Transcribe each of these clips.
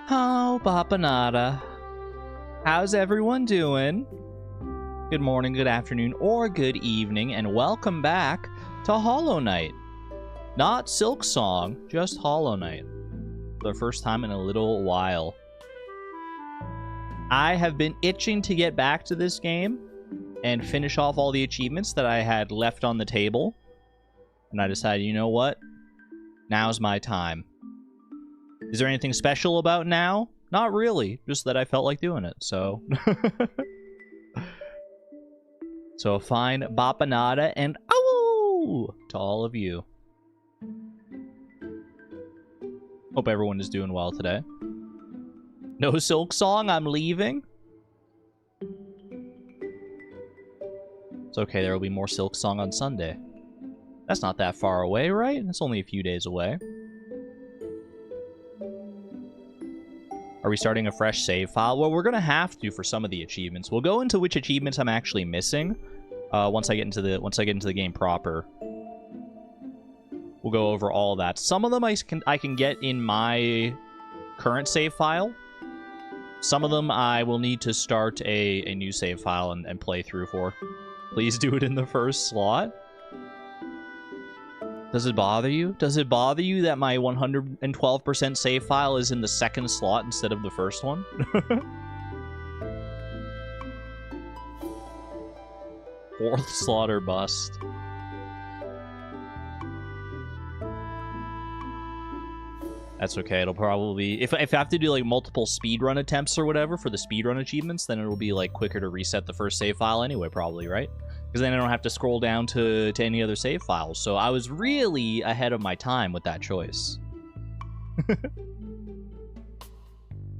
Oh, Papanada. How's everyone doing? Good morning, good afternoon, or good evening, and welcome back to Hollow Knight. Not Silksong, just Hollow Knight. For the first time in a little while. I have been itching to get back to this game and finish off all the achievements that I had left on the table. And I decided, you know what? Now's my time. Is there anything special about now? Not really. Just that I felt like doing it, so... So a fine bapanada and ow to all of you. Hope everyone is doing well today. No Silksong, I'm leaving. It's okay, there will be more Silksong on Sunday. That's not that far away, right? It's only a few days away. Are we starting a fresh save file? Well, we're gonna have to for some of the achievements. We'll go into which achievements I'm actually missing once I get into the game proper. We'll go over all that. Some of them I can get in my current save file. Some of them I will need to start a new save file and play through for. Please do it in the first slot. Does it bother you? Does it bother you that my 112% save file is in the second slot instead of the first one? Fourth slot or bust. That's okay. It'll probably... If I have to do like multiple speedrun attempts or whatever for the speedrun achievements, then it'll be like quicker to reset the first save file anyway, probably, right? Because then I don't have to scroll down to any other save files. So I was really ahead of my time with that choice.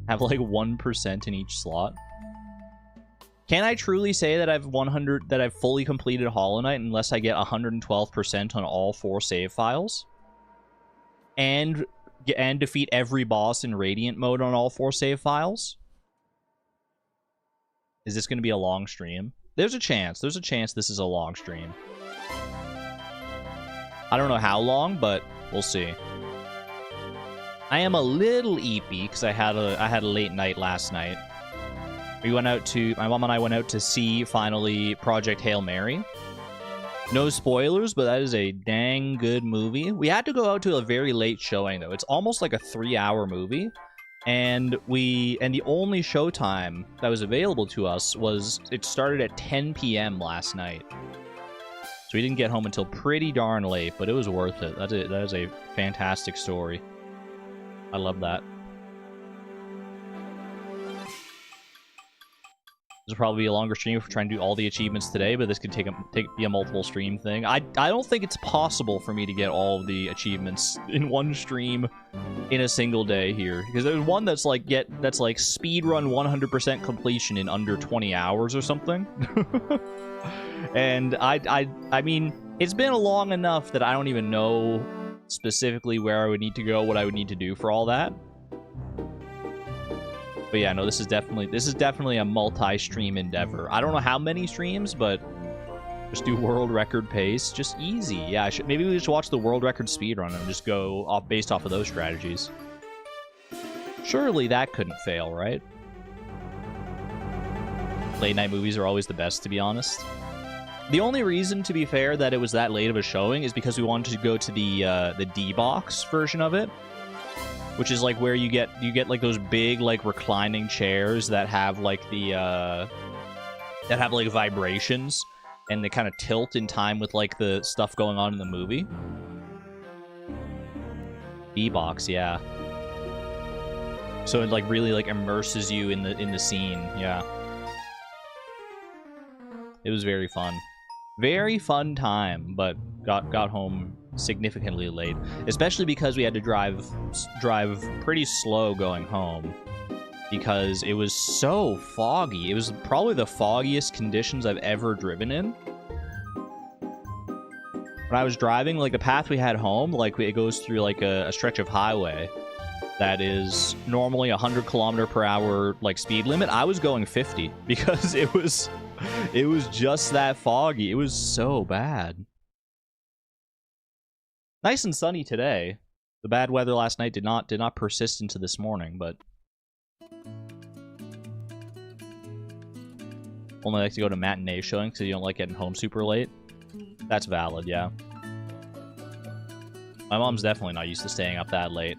Have like 1% in each slot. Can I truly say that I've fully completed Hollow Knight unless I get 112% on all 4 save files? And defeat every boss in Radiant mode on all 4 save files? Is this going to be a long stream? There's a chance. There's a chance this is a long stream. I don't know how long, but we'll see. I am a little eepy because I had a late night last night. My mom and I went out to see finally Project Hail Mary. No spoilers, but that is a dang good movie. We had to go out to a very late showing though. It's almost like a 3-hour movie. And the only showtime that was available to us was it started at 10 p.m. last night. So we didn't get home until pretty darn late, but it was worth it. That is a fantastic story. I love that. This will probably be a longer stream if we're trying to do all the achievements today, but this could be a multiple stream thing. I don't think it's possible for me to get all of the achievements in one stream in a single day here, because there's one that's like speedrun 100% completion in under 20 hours or something. And I mean, it's been long enough that I don't even know specifically where I would need to go, what I would need to do for all that. But yeah, no, this is definitely a multi-stream endeavor. I don't know how many streams, but just do world record pace, just easy. Yeah, maybe we just watch the world record speedrun and just go off based off of those strategies. Surely that couldn't fail, right? Late night movies are always the best, to be honest. The only reason, to be fair, that it was that late of a showing is because we wanted to go to the D-Box version of it. Which is like where you get like those big like reclining chairs that have like vibrations and they kind of tilt in time with like the stuff going on in the movie. D-Box, yeah. So it like really like immerses you in the scene, yeah. It was very fun. Very fun time, but got home significantly late, especially because we had to drive pretty slow going home because it was so foggy. It was probably the foggiest conditions I've ever driven in. When I was driving, like the path we had home, like it goes through like a stretch of highway that is normally 100 km/h like speed limit. I was going 50 because it was just that foggy. It was so bad. Nice and sunny today. The bad weather last night did not persist into this morning, but Only like to go to matinee showing because you don't like getting home super late. That's valid, yeah. My mom's definitely not used to staying up that late.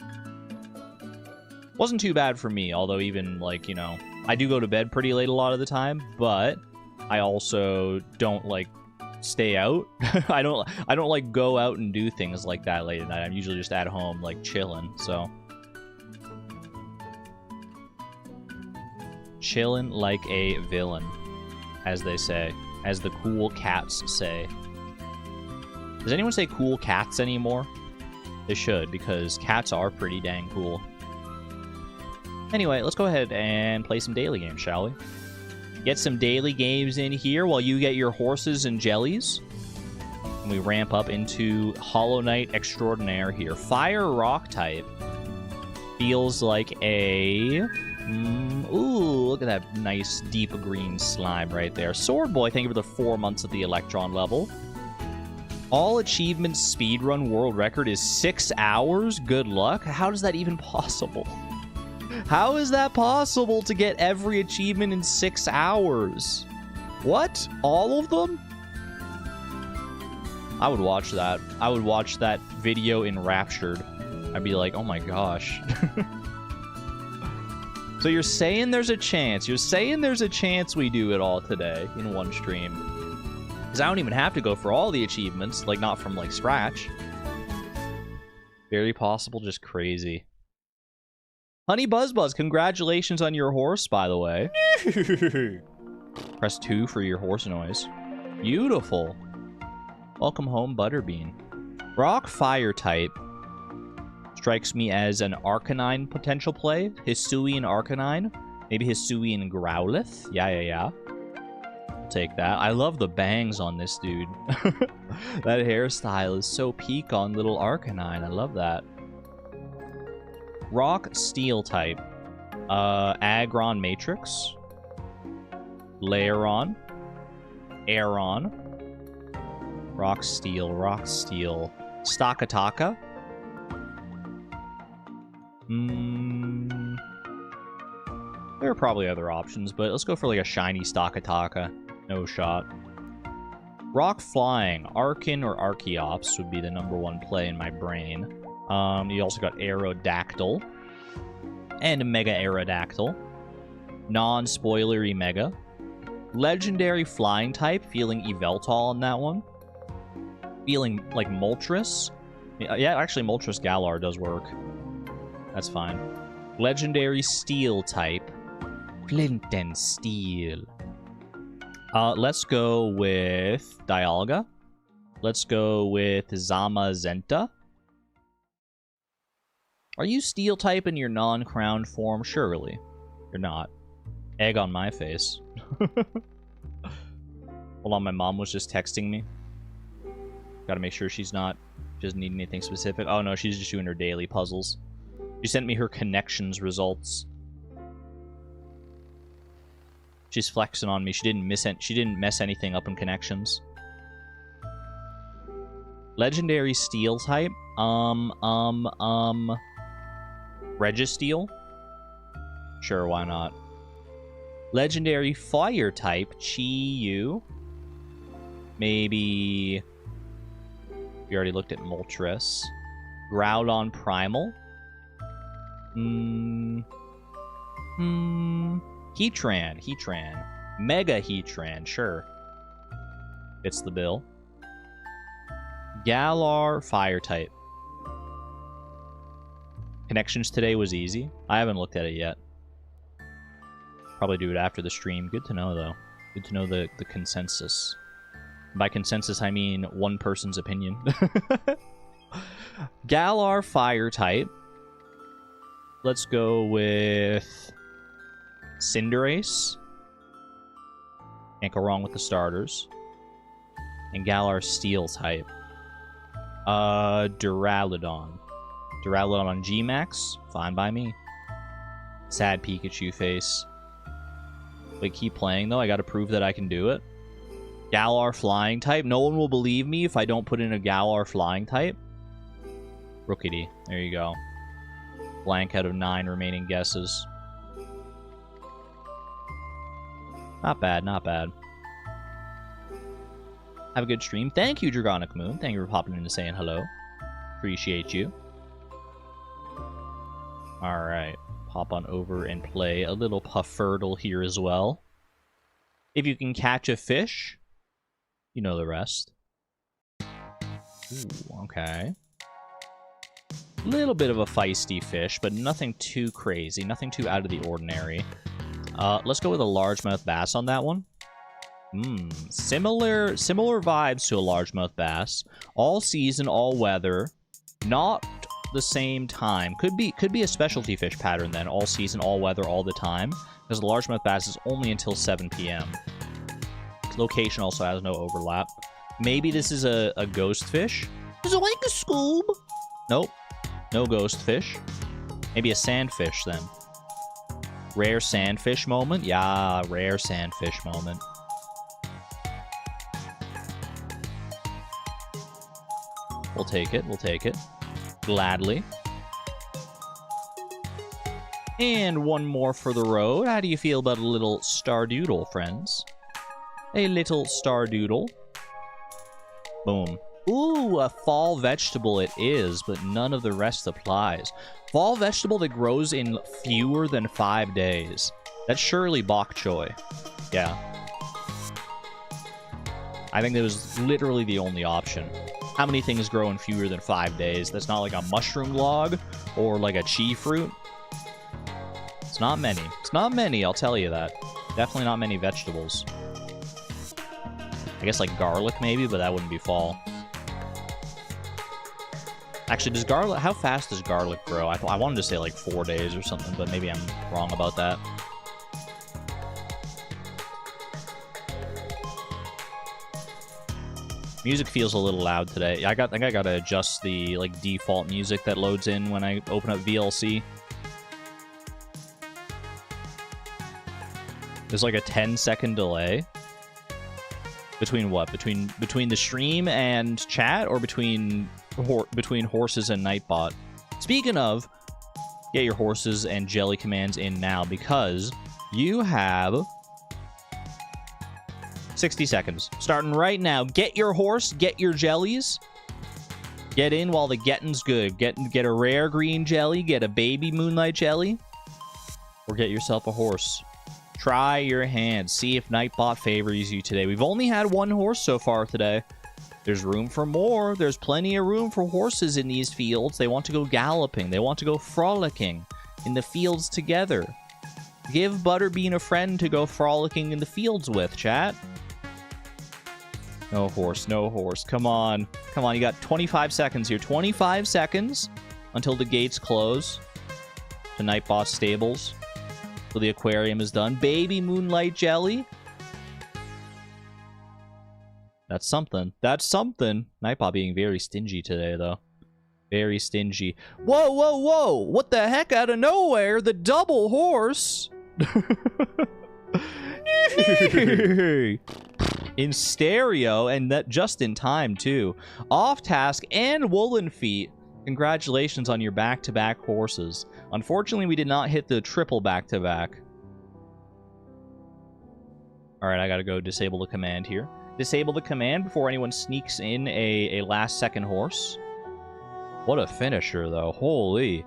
Wasn't too bad for me, although even, like, you know, I do go to bed pretty late a lot of the time, but I also don't, like, stay out. I don't like go out and do things like that late at night. I'm usually just at home, like, chilling, so. Chilling like a villain, as they say. As the cool cats say. Does anyone say cool cats anymore? They should, because cats are pretty dang cool. Anyway, let's go ahead and play some daily games, shall we? Get some daily games in here while you get your horses and jellies. And we ramp up into Hollow Knight Extraordinaire here. Fire Rock type. Feels like a... ooh, look at that nice deep green slime right there. Sword Boy, thank you for the 4 months at the Electron level. All achievements speedrun world record is 6 hours? Good luck. How is that even possible? How is that possible to get every achievement in 6 hours? What? All of them? I would watch that. I would watch that video enraptured. I'd be like, oh my gosh. So you're saying there's a chance. You're saying there's a chance we do it all today in one stream. Because I don't even have to go for all the achievements. Like, not from, like, scratch. Very possible, just crazy. Honey Buzzbuzz, congratulations on your horse, by the way. Press 2 for your horse noise. Beautiful. Welcome home, Butterbean. Rock Fire type strikes me as an Arcanine potential play. Hisuian Arcanine. Maybe Hisuian Growlithe. Yeah. I'll take that. I love the bangs on this dude. That hairstyle is so peak on little Arcanine. I love that. Rock Steel type. Aggron Matrix. Lairon. Aeron. Rock Steel. Stakataka. There are probably other options, but let's go for like a shiny Stakataka. No shot. Rock Flying. Arkin or Archeops would be the #1 play in my brain. You also got Aerodactyl. And Mega Aerodactyl. Non-spoilery Mega. Legendary Flying type. Feeling Yveltal on that one. Feeling like Moltres. Yeah, actually Moltres Galar does work. That's fine. Legendary Steel type. Flint and Steel. Let's go with Dialga. Let's go with Zamazenta. Are you Steel type in your non-crowned form? Surely. You're not. Egg on my face. Hold on, my mom was just texting me. Gotta make sure she's not... She doesn't need anything specific. Oh no, she's just doing her daily puzzles. She sent me her connections results. She's flexing on me. She didn't mess anything up in connections. Legendary Steel type. Registeel? Sure, why not? Legendary Fire type. Chi-Yu. Maybe... We already looked at Moltres. Groudon Primal. Heatran. Mega Heatran, sure. Fits the bill. Galar Fire type. Connections today was easy. I haven't looked at it yet. Probably do it after the stream. Good to know, though. Good to know the consensus. By consensus, I mean one person's opinion. Galar Fire type. Let's go with Cinderace. Can't go wrong with the starters. And Galar Steel type. Duraludon. Duraludon on G-Max? Fine by me. Sad Pikachu face. Wait, keep playing though? I gotta prove that I can do it. Galar Flying type? No one will believe me if I don't put in a Galar Flying type. Rookity. There you go. Blank out of 9 remaining guesses. Not bad, not bad. Have a good stream. Thank you, Dragonic Moon. Thank you for popping in and saying hello. Appreciate you. Alright. Pop on over and play a little Puffurtle here as well. If you can catch a fish, you know the rest. Ooh, okay. Little bit of a feisty fish, but nothing too crazy. Nothing too out of the ordinary. Let's go with a largemouth bass on that one. Similar vibes to a largemouth bass. All season, all weather. Not the same time. Could be a specialty fish pattern then. All season, all weather, all the time. Because the largemouth bass is only until 7 p.m. Location also has no overlap. Maybe this is a ghost fish. Is it like a scoob? Nope. No ghost fish. Maybe a sandfish then. Rare sandfish moment? Yeah, rare sandfish moment. We'll take it. We'll take it. Gladly. And one more for the road. How do you feel about a little stardoodle, friends? A little stardoodle. Boom. Ooh, a fall vegetable it is, but none of the rest applies. Fall vegetable that grows in fewer than 5 days. That's surely bok choy. Yeah. I think that was literally the only option. How many things grow in fewer than 5 days? That's not like a mushroom log or like a chi fruit. It's not many. It's not many, I'll tell you that. Definitely not many vegetables. I guess like garlic maybe, but that wouldn't be fall. Actually, does garlic... How fast does garlic grow? I wanted to say like 4 days or something, but maybe I'm wrong about that. Music feels a little loud today. I think I gotta adjust the like default music that loads in when I open up VLC. There's like a 10-second delay. Between what? Between the stream and chat, or between horses and Nightbot? Speaking of, get your horses and jelly commands in now, because you have 60 seconds. Starting right now. Get your horse, get your jellies. Get in while the getting's good. Get a rare green jelly, get a baby moonlight jelly, or get yourself a horse. Try your hand. See if Nightbot favors you today. We've only had one horse so far today. There's room for more. There's plenty of room for horses in these fields. They want to go galloping. They want to go frolicking in the fields together. Give Butterbean a friend to go frolicking in the fields with, chat. No horse, no horse. Come on. Come on, you got 25 seconds here. 25 seconds until the gates close to Nightbot's stables. So the aquarium is done. Baby moonlight jelly. That's something. That's something. Nightbot being very stingy today, though. Very stingy. Whoa, whoa, whoa! What the heck? Out of nowhere, the double horse! In stereo, and that just in time, too. Off task and woolen feet. Congratulations on your back-to-back horses. Unfortunately, we did not hit the triple back-to-back. Alright, I gotta go disable the command here. Disable the command before anyone sneaks in a last-second horse. What a finisher, though. Holy.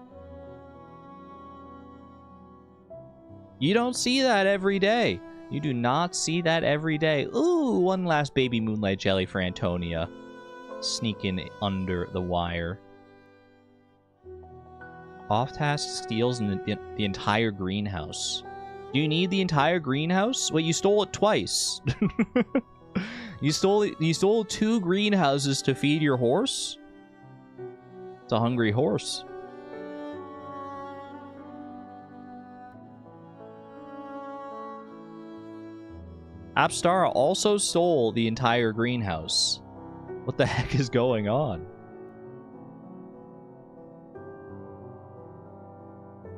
You don't see that every day. You do not see that every day. Ooh, one last baby moonlight jelly for Antonia. Sneak in under the wire. Off-task steals in the entire greenhouse. Do you need the entire greenhouse? Wait, you stole it twice. You stole 2 greenhouses to feed your horse? It's a hungry horse. Apstara also stole the entire greenhouse. What the heck is going on?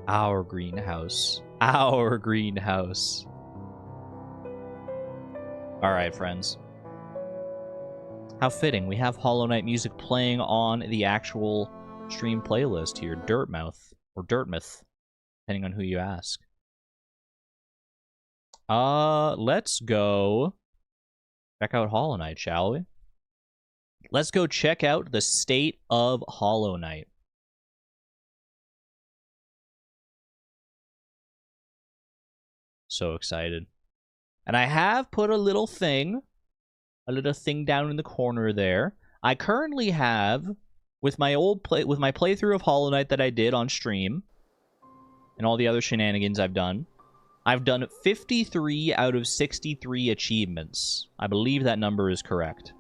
Our greenhouse. Our greenhouse. Alright, friends. How fitting. We have Hollow Knight music playing on the actual stream playlist here. Dirtmouth. Or Dirtmouth. Depending on who you ask. Let's go check out Hollow Knight, shall we? Let's go check out the state of Hollow Knight. So excited. And I have put a little thing down in the corner there. I currently have, with my playthrough of Hollow Knight that I did on stream, and all the other shenanigans I've done 53 out of 63 achievements. I believe that number is correct.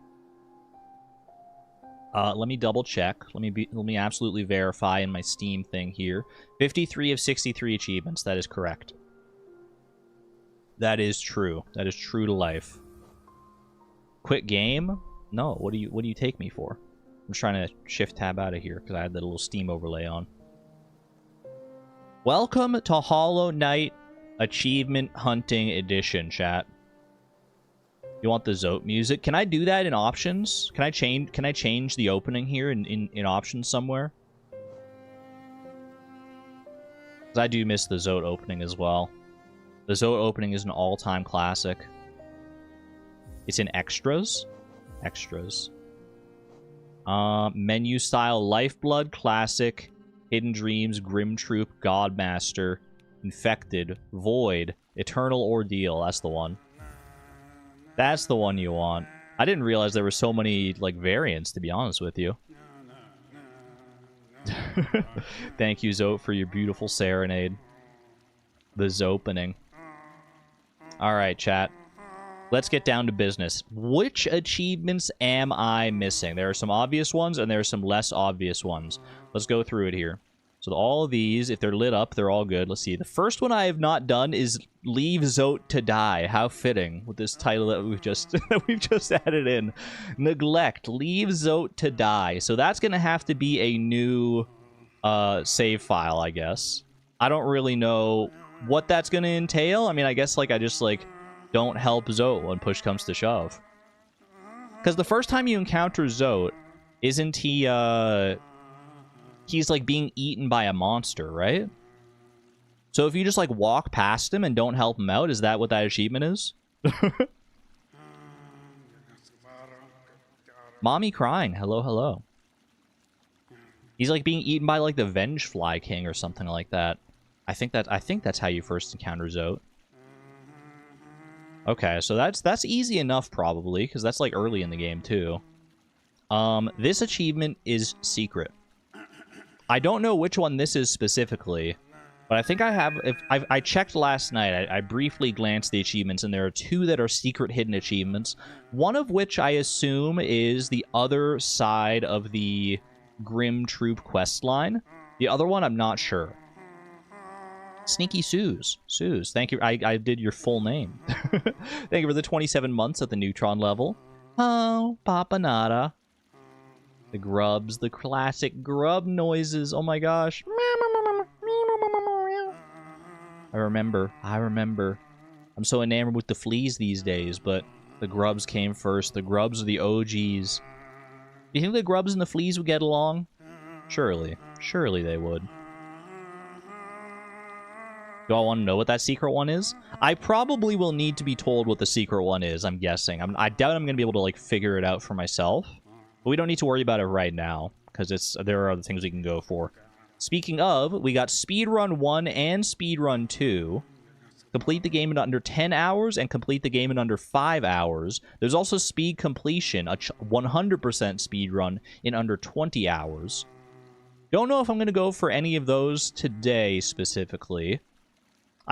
Let me double check. Let me absolutely verify in my Steam thing here. 53 of 63 achievements. That is correct. That is true. That is true to life. Quit game? No. What do you take me for? I'm just trying to shift tab out of here because I had that little Steam overlay on. Welcome to Hollow Knight Achievement Hunting Edition, chat. You want the Zote music? Can I do that in options? Can I change the opening here in options somewhere? Because I do miss the Zote opening as well. The Zote opening is an all-time classic. It's in extras. Extras. Menu style Lifeblood, Classic, Hidden Dreams, Grim Troop, Godmaster, Infected, Void, Eternal Ordeal. That's the one. That's the one you want. I didn't realize there were so many, like, variants, to be honest with you. Thank you, Zote, for your beautiful serenade. The Zopening. Alright, chat. Let's get down to business. Which achievements am I missing? There are some obvious ones, and there are some less obvious ones. Let's go through it here. So all of these, if they're lit up, they're all good. Let's see. The first one I have not done is Leave Zote to Die. How fitting with this title that we've just added in. Neglect. Leave Zote to Die. So that's going to have to be a new save file, I guess. I don't really know what that's going to entail. I mean, I guess I just don't help Zote when push comes to shove. Because the first time you encounter Zote, isn't he he's being eaten by a monster, right? So if you just walk past him and don't help him out, is that what that achievement is? Mommy crying. Hello, hello. He's being eaten by the Vengefly King or something like that. I think that's how you first encounter Zote. Okay, so that's easy enough probably, because that's early in the game too. This achievement is secret. I don't know which one this is specifically, but I think I have. I checked last night. I briefly glanced the achievements, and there are two that are secret hidden achievements. One of which I assume is the other side of the Grim Troop quest line. The other one, I'm not sure. Sneaky Suze. Suze, thank you. I did your full name. Thank you for the 27 months at the Neutron level. Oh, Papa Nada. The grubs, the classic grub noises. Oh my gosh. I remember. I'm so enamored with the fleas these days, but the grubs came first. The grubs are the OGs. Do you think the grubs and the fleas would get along? Surely. Surely they would. Do I want to know what that secret one is? I probably will need to be told what the secret one is, I'm guessing. I doubt I'm going to be able to figure it out for myself. But we don't need to worry about it right now, because there are other things we can go for. Speaking of, we got Speedrun 1 and Speedrun 2. Complete the game in under 10 hours and complete the game in under 5 hours. There's also Speed Completion, a 100% speedrun in under 20 hours. Don't know if I'm going to go for any of those today, specifically.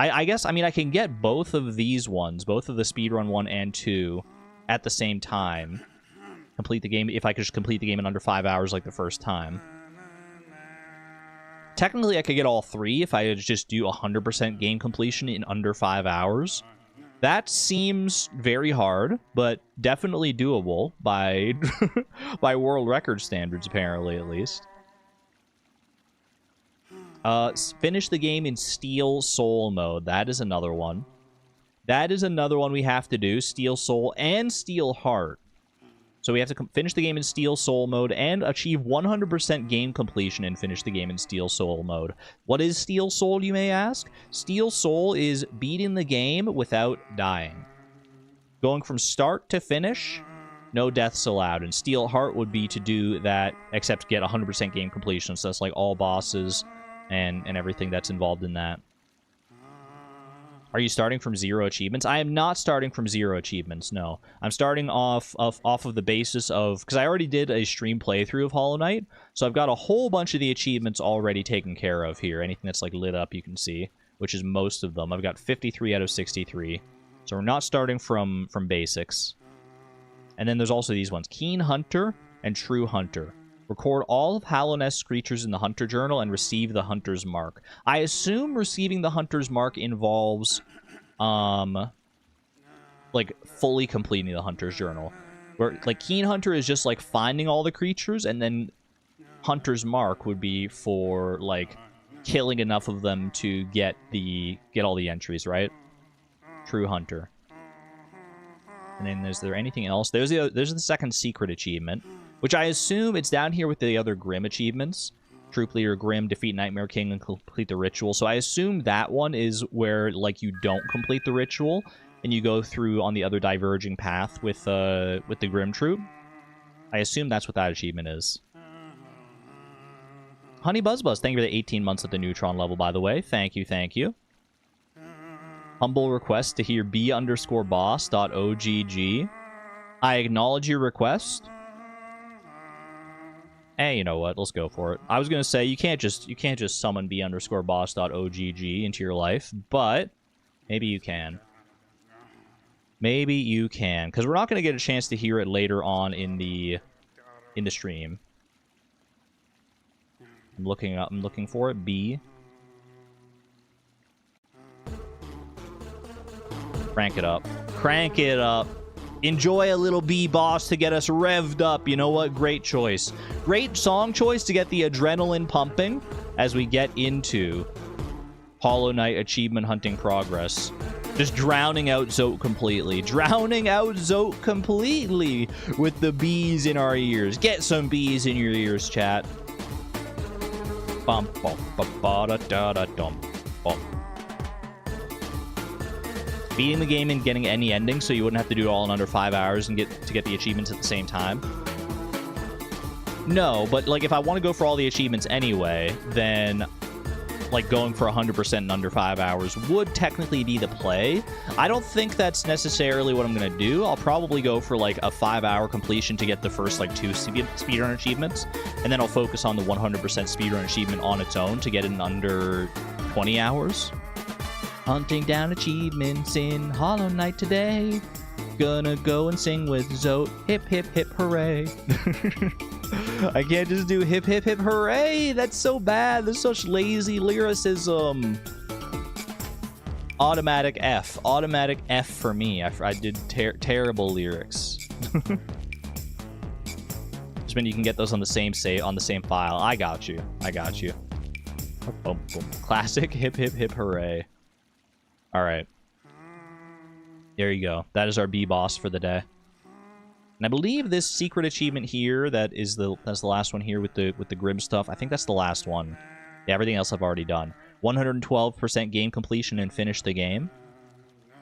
I guess, I can get both of these ones, both of the Speedrun 1 and 2, at the same time. Complete the game, if I could just complete the game in under 5 hours like the first time. Technically, I could get all three if I just do 100% game completion in under 5 hours. That seems very hard, but definitely doable by, by world record standards, apparently, at least. Finish the game in Steel Soul mode. That is another one. That is another one we have to do. Steel Soul and Steel Heart. So we have to finish the game in Steel Soul mode and achieve 100% game completion and finish the game in Steel Soul mode. What is Steel Soul, you may ask? Steel Soul is beating the game without dying. Going from start to finish, no deaths allowed. And Steel Heart would be to do that, except get 100% game completion. So that's like all bosses and everything that's involved in that. Are you starting from 0 achievements? I am not starting from 0 achievements, no. I'm starting off of the basis of... Because I already did a stream playthrough of Hollow Knight, so I've got a whole bunch of the achievements already taken care of here. Anything that's like lit up, you can see, which is most of them. I've got 53 out of 63. So we're not starting from basics. And then there's also these ones. Keen Hunter and True Hunter. Record all of Hallownest's creatures in the Hunter Journal and receive the Hunter's Mark. I assume receiving the Hunter's Mark involves, like, fully completing the Hunter's Journal. Where, like, Keen Hunter is just, like, finding all the creatures, and then Hunter's Mark would be for, like, killing enough of them to get all the entries, right? True Hunter. And then is there anything else? There's the second secret achievement, which I assume it's down here with the other Grim achievements. Troop Leader Grim, defeat Nightmare King, and complete the ritual. So I assume that one is where, like, you don't complete the ritual, and you go through on the other diverging path with the Grim Troop. I assume that's what that achievement is. Honey Buzzbuzz, thank you for the 18 months at the Neutron level, by the way. Thank you, thank you. Humble request to hear b_boss.ogg. I acknowledge your request. Hey, you know what? Let's go for it. I was gonna say you can't just summon b_boss.ogg into your life, but maybe you can. Maybe you can, because we're not gonna get a chance to hear it later on in the stream. I'm looking for it. B. Crank it up. Crank it up. Enjoy a little B-Boss to get us revved up. You know what? Great choice. Great song choice to get the adrenaline pumping as we get into Hollow Knight achievement hunting progress. Just drowning out Zote completely. Drowning out Zote completely with the bees in our ears. Get some bees in your ears, chat. Bum, bum, bum, ba, da, da, da, dum, bum. Beating the game and getting any ending so you wouldn't have to do it all in under 5 hours and get the achievements at the same time. No, but like if I want to go for all the achievements anyway, then like going for 100% in under 5 hours would technically be the play. I don't think that's necessarily what I'm going to do. I'll probably go for like a 5-hour completion to get the first like 2 speedrun achievements, and then I'll focus on the 100% speedrun achievement on its own to get it in under 20 hours. Hunting down achievements in Hollow Knight today. Gonna go and sing with Zote. Hip, hip, hip, hooray. I can't just do hip, hip, hip, hooray. That's so bad. There's such lazy lyricism. Automatic F. Automatic F for me. I did terrible lyrics. Just when you can get those on the same file. I got you. I got you. Boom, boom. Classic hip, hip, hip, hooray. All right. There you go. That is our B-Boss for the day. And I believe this secret achievement here, that's the last one here with the Grim stuff. I think that's the last one. Yeah, everything else I've already done. 112% game completion and finish the game.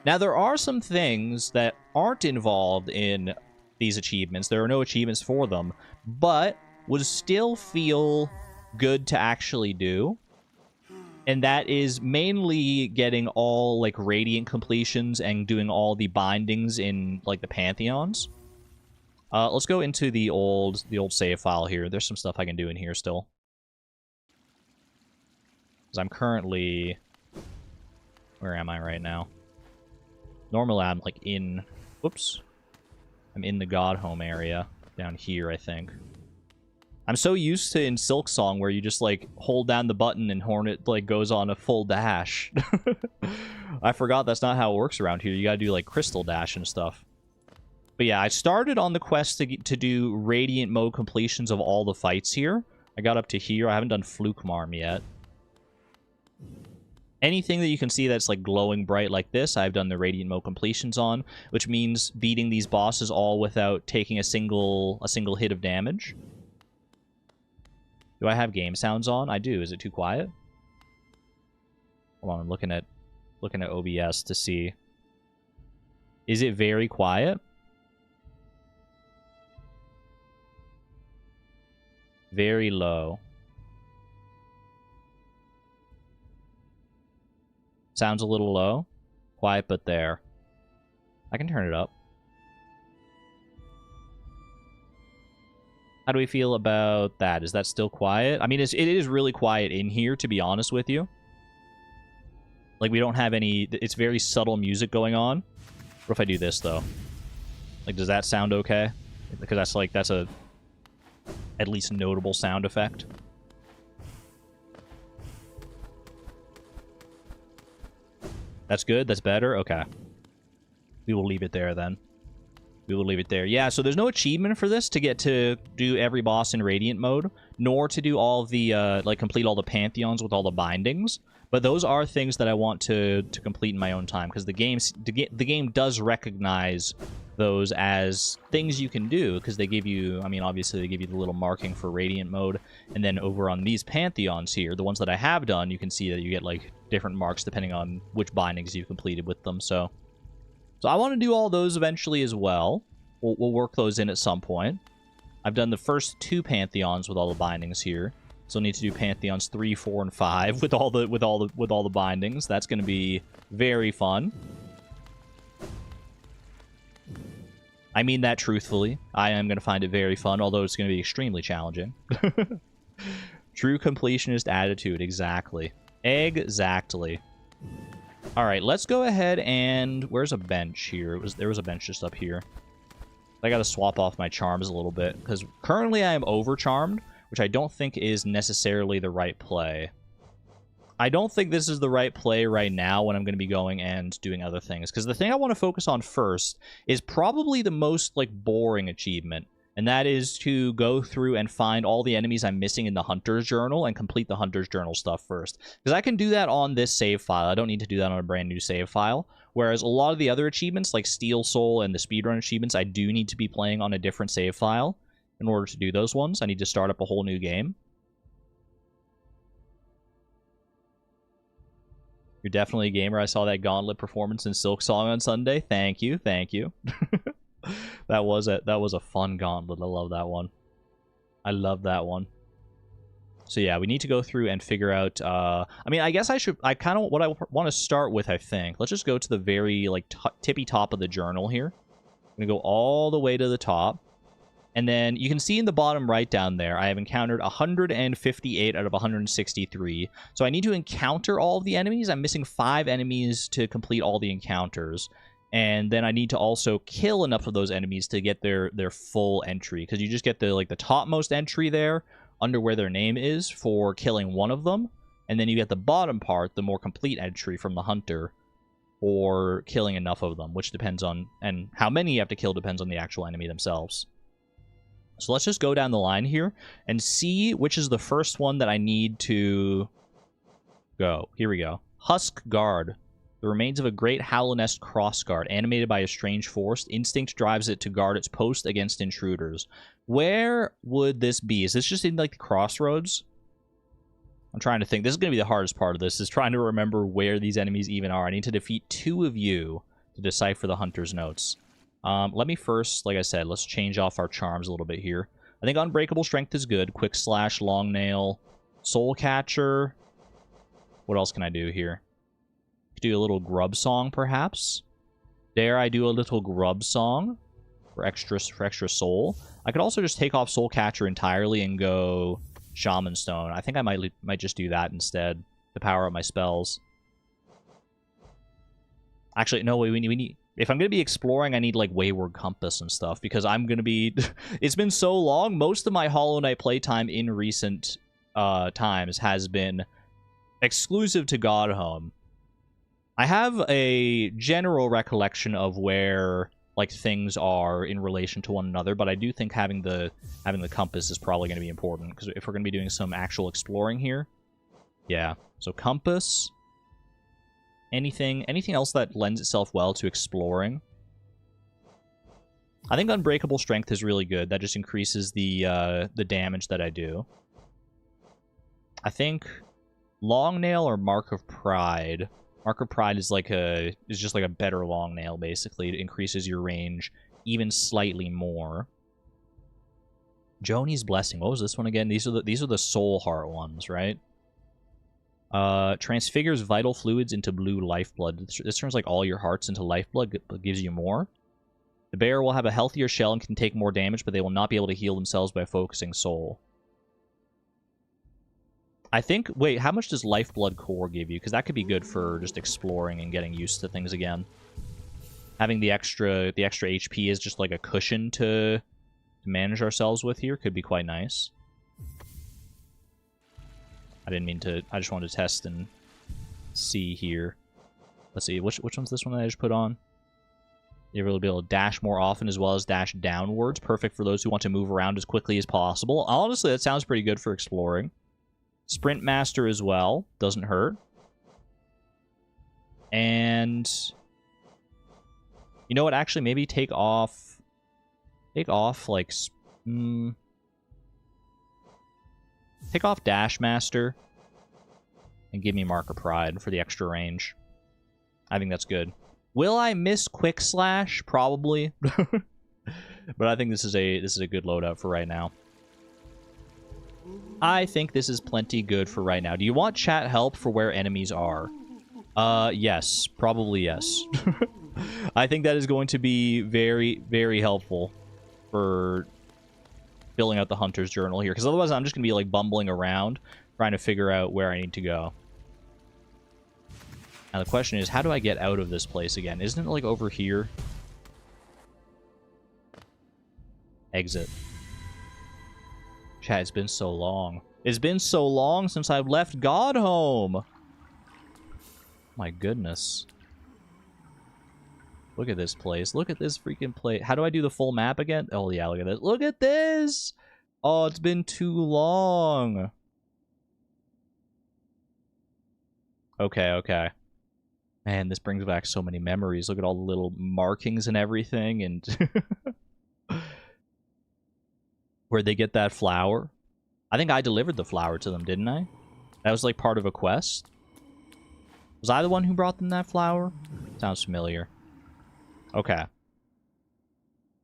Now, there are some things that aren't involved in these achievements. There are no achievements for them, but would still feel good to actually do. And that is mainly getting all, like, Radiant completions and doing all the bindings in, like, the Pantheons. Let's go into the old save file here. There's some stuff I can do in here still. Because I'm currently... Where am I right now? Normally I'm, like, in... Whoops. I'm in the God Home area. Down here, I think. I'm so used to in Silksong where you just, like, hold down the button and Hornet, like, goes on a full dash. I forgot that's not how it works around here. You gotta do, like, crystal dash and stuff. But yeah, I started on the quest to do Radiant mode completions of all the fights here. I got up to here. I haven't done Fluke Marm yet. Anything that you can see that's like glowing bright like this, I've done the radiant mode completions on, which means beating these bosses all without taking a single hit of damage. Do I have game sounds on? I do. Is it too quiet? Hold on, I'm looking at OBS to see. Is it very quiet? Very low. Sounds a little low. Quiet, but there. I can turn it up. How do we feel about that? Is that still quiet? I mean, it is really quiet in here, to be honest with you. Like, we don't have any... It's very subtle music going on. What if I do this, though? Like, does that sound okay? Because that's a... at least notable sound effect. That's good? That's better? Okay. We will leave it there, then. We will leave it there. Yeah, so there's no achievement for this to get to do every boss in Radiant mode, nor to do all the, like, complete all the Pantheons with all the bindings. But those are things that I want to complete in my own time, because the game does recognize those as things you can do, because they give you, I mean, obviously they give you the little marking for Radiant mode, and then over on these Pantheons here, the ones that I have done, you can see that you get, like, different marks depending on which bindings you've completed with them, so I want to do all those eventually as well. We'll work those in at some point. I've done the first 2 Pantheons with all the bindings here. So I need to do Pantheons 3, 4, and 5 with all the bindings. That's going to be very fun. I mean that truthfully. I am going to find it very fun, although it's going to be extremely challenging. True completionist attitude, exactly. Exactly. All right, let's go ahead and... Where's a bench here? There was a bench just up here. I got to swap off my charms a little bit, because currently I am over-charmed, which I don't think is necessarily the right play. I don't think this is the right play right now when I'm going to be going and doing other things, because the thing I want to focus on first is probably the most, like, boring achievement, and that is to go through and find all the enemies I'm missing in the Hunter's Journal and complete the Hunter's Journal stuff first. Because I can do that on this save file. I don't need to do that on a brand new save file. Whereas a lot of the other achievements, like Steel Soul and the speedrun achievements, I do need to be playing on a different save file in order to do those ones. I need to start up a whole new game. You're definitely a gamer. I saw that Gauntlet performance in Silksong on Sunday. Thank you, thank you. That was a fun Gauntlet. I love that one. I love that one. So yeah, we need to go through and figure out... I mean, I guess I kind of... What I want to start with, I think... Let's just go to the very, like, tippy top of the journal here. I'm going to go all the way to the top. And then you can see in the bottom right down there, I have encountered 158 out of 163. So I need to encounter all of the enemies. I'm missing 5 enemies to complete all the encounters. And then I need to also kill enough of those enemies to get their full entry. Because you just get the topmost entry there, under where their name is, for killing one of them. And then you get the bottom part, the more complete entry from the hunter, for killing enough of them, which depends on... And how many you have to kill depends on the actual enemy themselves. So let's just go down the line here and see which is the first one that I need to go. Here we go. Husk Guard. The remains of a great Howlnest crossguard, animated by a strange force. Instinct drives it to guard its post against intruders. Where would this be? Is this just in, like, the crossroads? I'm trying to think. This is going to be the hardest part of this, is trying to remember where these enemies even are. I need to defeat 2 of you to decipher the hunter's notes. Let me first, like I said, let's change off our charms a little bit here. I think Unbreakable Strength is good. Quick Slash, Long Nail, Soul Catcher. What else can I do here? Do a little Grub Song, perhaps. Dare I do a little Grub Song for extra soul? I could also just take off Soul Catcher entirely and go Shaman Stone. I think I might just do that instead to power up my spells. Actually, no, we need... If I'm going to be exploring, I need, like, Wayward Compass and stuff, because I'm going to be... It's been so long. Most of my Hollow Knight playtime in recent times has been exclusive to Godhome. I have a general recollection of where, like, things are in relation to one another, but I do think having the compass is probably going to be important, because if we're going to be doing some actual exploring here... Yeah, so Compass... Anything else that lends itself well to exploring? I think Unbreakable Strength is really good. That just increases the damage that I do. I think Long Nail or Mark of Pride. Mark of Pride is just like a better long nail, basically. It increases your range even slightly more. Joni's Blessing. What was this one again? These are the Soul Heart ones, right? Transfigures vital fluids into blue lifeblood. This turns like all your hearts into lifeblood, but gives you more. The bearer will have a healthier shell and can take more damage, but they will not be able to heal themselves by focusing soul. I think... Wait, how much does Lifeblood Core give you? Because that could be good for just exploring and getting used to things again. Having the extra HP is just like a cushion to manage ourselves with here could be quite nice. I didn't mean to... I just wanted to test and see here. Let's see, which one's this one that I just put on? You'll be able to dash more often as well as dash downwards. Perfect for those who want to move around as quickly as possible. Honestly, that sounds pretty good for exploring. Sprint Master as well. Doesn't hurt. And... You know what? Actually, maybe take off... Take off, like... Take off Dash Master. And give me Mark of Pride for the extra range. I think that's good. Will I miss Quick Slash? Probably. But I think this is a good loadout for right now. I think this is plenty good for right now. Do you want chat help for where enemies are? Yes. Probably yes. I think that is going to be very, very helpful for filling out the Hunter's Journal here. Because otherwise I'm just going to be like bumbling around trying to figure out where I need to go. Now the question is, how do I get out of this place again? Isn't it like over here? Exit. Chat, it's been so long. It's been so long since I've left God home. My goodness. Look at this place. Look at this freaking place. How do I do the full map again? Oh, yeah, look at this. Look at this! Oh, it's been too long. Okay, okay. Man, this brings back so many memories. Look at all the little markings and everything, and... Where'd they get that flower? I think I delivered the flower to them, didn't I? That was like part of a quest? Was I the one who brought them that flower? Sounds familiar. Okay.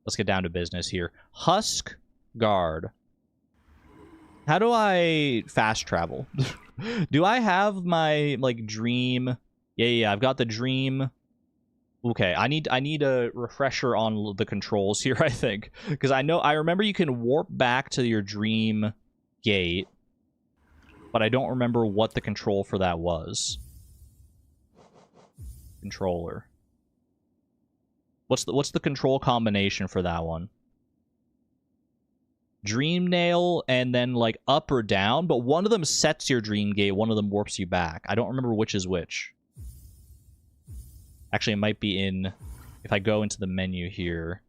Let's get down to business here. Husk Guard. How do I fast travel? Do I have my, like, dream... Yeah, I've got the dream... Okay, I need a refresher on the controls here, I think. Because I remember you can warp back to your dream gate, but I don't remember what the control for that was. Controller. What's the control combination for that one? Dream nail and then like up or down, but one of them sets your dream gate, one of them warps you back. I don't remember which is which. Actually, it might be in... If I go into the menu here...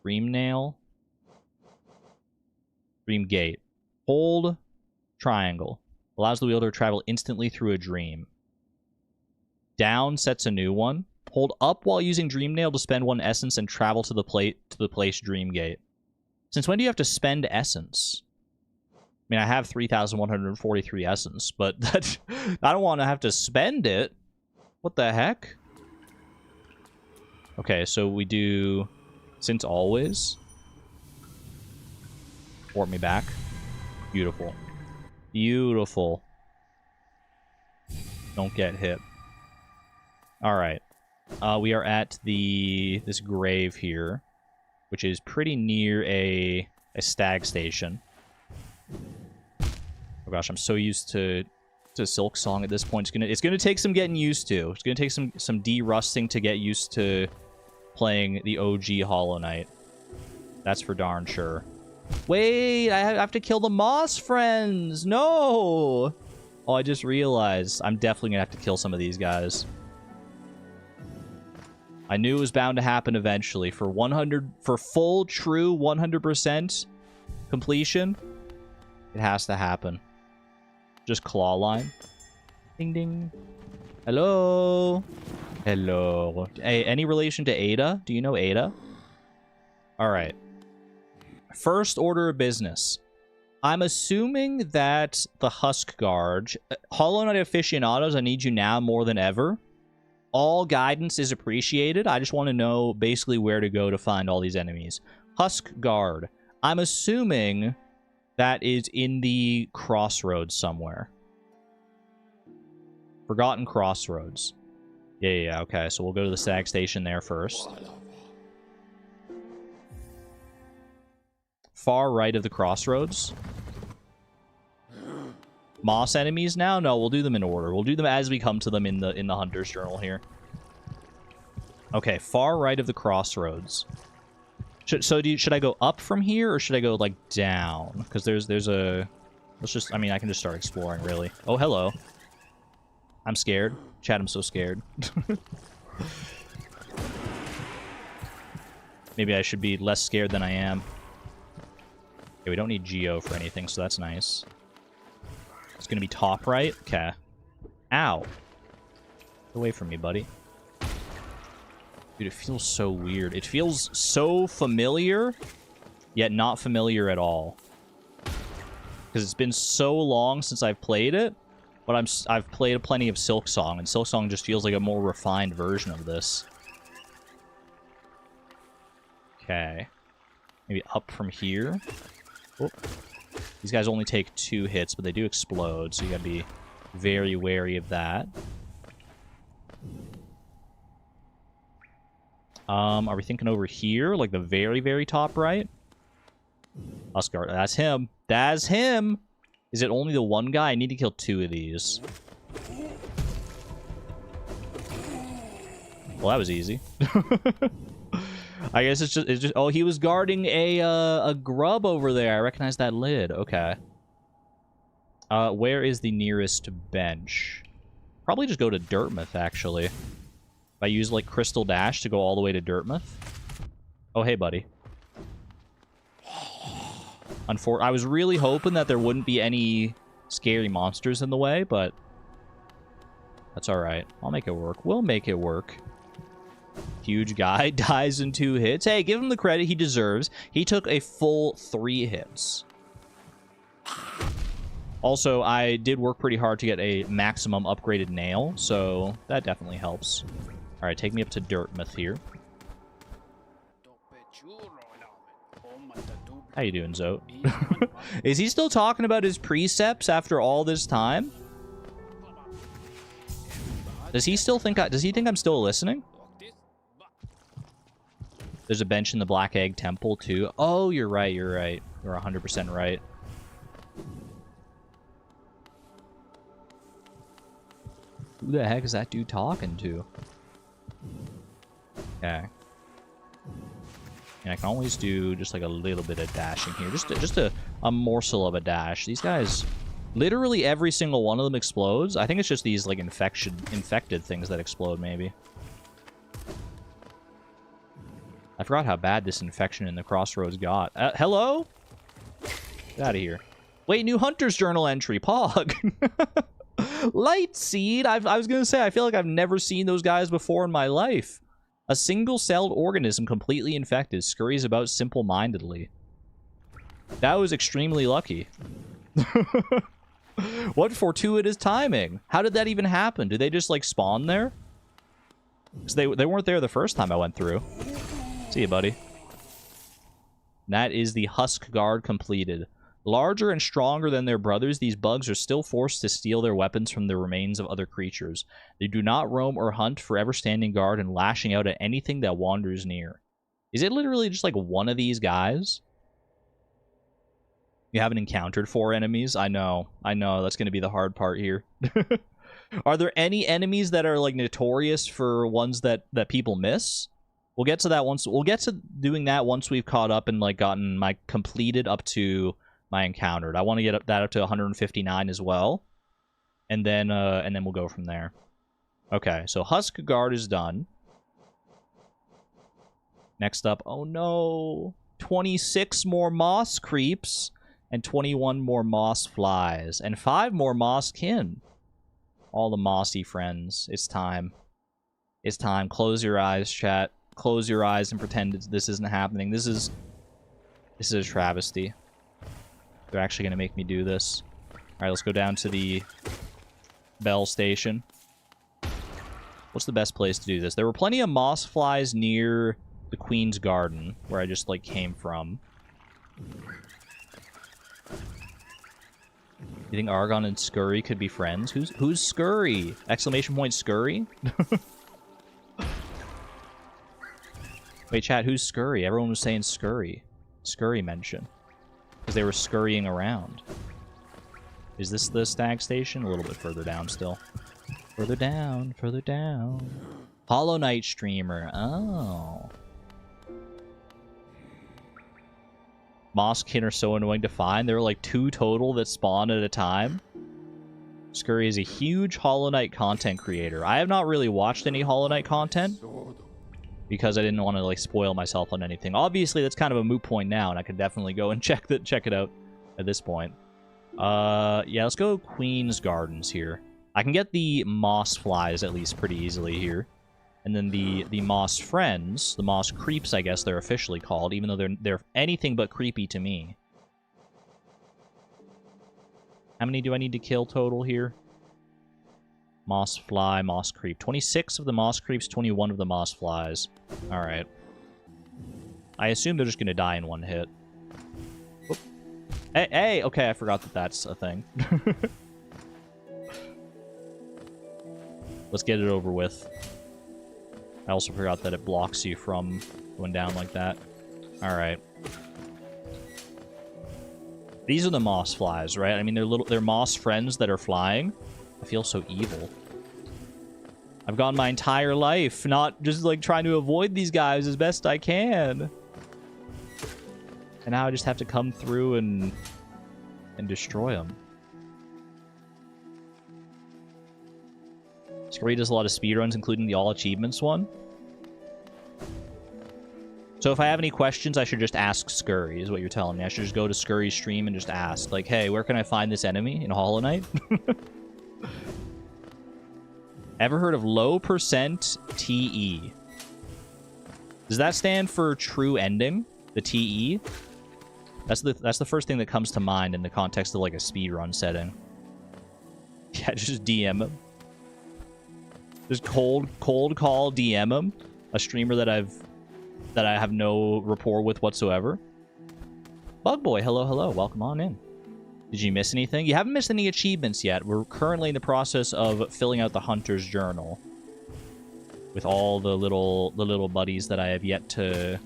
Dream Nail. Dream Gate. Hold triangle. Allows the wielder to travel instantly through a dream. Down sets a new one. Hold up while using Dream Nail to spend 1 essence and travel to the place Dream Gate. Since when do you have to spend essence? I mean, I have 3,143 essence, but that, I don't want to have to spend it. What the heck? Okay, so we do since always. Warp me back. Beautiful. Beautiful. Don't get hit. Alright. We are at this grave here, which is pretty near a stag station. Oh gosh, I'm so used to Silksong at this point. It's gonna take some getting used to. It's gonna take some de-rusting to get used to playing the OG Hollow Knight. That's for darn sure. Wait, I have to kill the Moss friends. No. Oh, I just realized I'm definitely gonna have to kill some of these guys. I knew it was bound to happen eventually. For full true 100% completion, it has to happen. Just claw line. Ding ding. Hello? Hello. Hey, any relation to Ada? Do you know Ada? Alright. First order of business. I'm assuming that the Husk Guard... Hollow Knight aficionados, I need you now more than ever. All guidance is appreciated. I just want to know basically where to go to find all these enemies. Husk Guard. I'm assuming that is in the crossroads somewhere. Forgotten Crossroads. Yeah, okay. So we'll go to the Stag Station there first. Far right of the crossroads. Moss enemies now? No, we'll do them in order. We'll do them as we come to them in the Hunter's Journal here. Okay, far right of the crossroads. Should I go up from here, or should I go, like, down? Because there's a... Let's just... I mean, I can just start exploring, really. Oh, hello. I'm scared. Chat, I'm so scared. Maybe I should be less scared than I am. Okay, we don't need Geo for anything, so that's nice. It's gonna be top right? Okay. Ow. Get away from me, buddy. Dude, it feels so weird. It feels so familiar, yet not familiar at all. Because it's been so long since I've played it, but I've played plenty of Silksong, and Silksong just feels like a more refined version of this. Okay. Maybe up from here. Oh. These guys only take 2 hits, but they do explode, so you gotta be very wary of that. Are we thinking over here? Like the very, very top right? Oscar, that's him. That's him! Is it only the one guy? I need to kill 2 of these. Well, that was easy. I guess it's just... Oh, he was guarding a grub over there. I recognize that lid. Okay. Where is the nearest bench? Probably just go to Dirtmouth, actually. If I use, like, Crystal Dash to go all the way to Dirtmouth. Oh, hey, buddy. I was really hoping that there wouldn't be any scary monsters in the way, but... That's alright. I'll make it work. We'll make it work. Huge guy dies in 2 hits. Hey, give him the credit he deserves. He took a full 3 hits. Also, I did work pretty hard to get a maximum upgraded nail, so that definitely helps. Alright, take me up to Dirtmouth here. How you doing, Zote? Is he still talking about his precepts after all this time? Does he still think does he think I'm still listening? There's a bench in the Black Egg Temple, too. Oh, you're right, you're right. You're 100% right. Who the heck is that dude talking to? Okay. And I can always do just like a little bit of dashing here. Just a morsel of a dash. These guys, literally every single one of them explodes. I think it's just these like infected things that explode, maybe. I forgot how bad this infection in the crossroads got. Hello? Get out of here. Wait, new Hunter's Journal entry. Pog. Light Seed. I was going to say, I feel like I've never seen those guys before in my life. A single-celled organism completely infected scurries about simple-mindedly. That was extremely lucky. What fortuitous timing. How did that even happen? Did they just, like, spawn there? Because they weren't there the first time I went through. See you, buddy. That is the Husk Guard completed. Larger and stronger than their brothers, these bugs are still forced to steal their weapons from the remains of other creatures. They do not roam or hunt, forever standing guard and lashing out at anything that wanders near. Is it literally just like one of these guys? You haven't encountered 4 enemies? I know. That's going to be the hard part here. Are there any enemies that are like notorious for ones that people miss? We'll get to that once. We'll get to doing that once we've caught up and like gotten my completed up to my encountered. I want to get that up to 159 as well, and then we'll go from there. Okay, so Husk Guard is done. Next up, oh no, 26 more moss creeps and 21 more moss flies and 5 more moss kin. All the mossy friends. It's time. It's time. Close your eyes, chat. Close your eyes and pretend this isn't happening. This is a travesty. They're actually going to make me do this. Alright, let's go down to the Bell Station. What's the best place to do this? There were plenty of moss flies near the Queen's Garden, where I just, like, came from. You think Argon and Scurry could be friends? Who's Scurry? Exclamation point Scurry? Wait, chat, who's Scurry? Everyone was saying Scurry. Scurry mention. Because they were scurrying around. Is this the Stag Station? A little bit further down still. Further down, further down. Hollow Knight streamer. Oh. Mosskin are so annoying to find. There were like 2 total that spawn at a time. Scurry is a huge Hollow Knight content creator. I have not really watched any Hollow Knight content because I didn't want to like spoil myself on anything. Obviously, that's kind of a moot point now, and I could definitely go and check it out at this point. Yeah, let's go Queen's Gardens here. I can get the moss flies at least pretty easily here. And then the moss friends, the moss creeps, I guess they're officially called, even though they're anything but creepy to me. How many do I need to kill total here? Moss fly, moss creep. 26 of the moss creeps, 21 of the moss flies. Alright. I assume they're just going to die in one hit. Oop. Hey, okay, I forgot that that's a thing. Let's get it over with. I also forgot that it blocks you from going down like that. Alright. These are the moss flies, right? I mean, they're moss friends that are flying. I feel so evil. I've gone my entire life not just, like, trying to avoid these guys as best I can. And now I just have to come through and destroy them. Scurry does a lot of speedruns, including the All Achievements one. So if I have any questions, I should just ask Scurry, is what you're telling me. I should just go to Scurry's stream and just ask, like, hey, where can I find this enemy in Hollow Knight? Ever heard of low percent TE? Does that stand for true ending? The TE? That's the first thing that comes to mind in the context of, like, a speedrun setting. Yeah, just DM him. Just cold call DM him. A streamer that I have no rapport with whatsoever. Bug Boy, hello, welcome on in. Did you miss anything? You haven't missed any achievements yet. We're currently in the process of filling out the Hunter's Journal with all the little buddies that I have yet to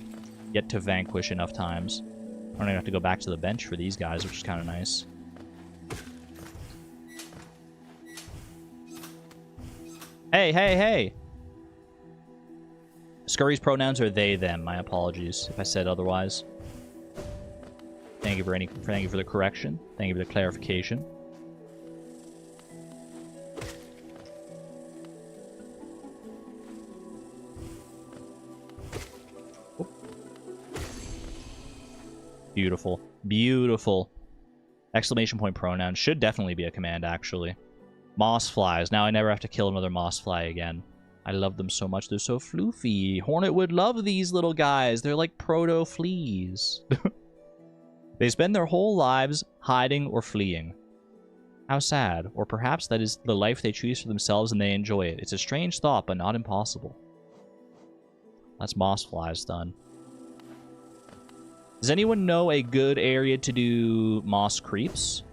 vanquish enough times. I don't even have to go back to the bench for these guys, which is kind of nice. Hey! Scurry's pronouns are they, them. My apologies if I said otherwise. Thank you for the correction. Thank you for the clarification. Oop. Beautiful. Beautiful. Exclamation point pronoun should definitely be a command, actually. Moss flies. Now I never have to kill another moss fly again. I love them so much. They're so floofy. Hornet would love these little guys. They're like proto-fleas. They spend their whole lives hiding or fleeing. How sad. Or perhaps that is the life they choose for themselves and they enjoy it. It's a strange thought, but not impossible. That's moss flies done. Does anyone know a good area to do moss creeps?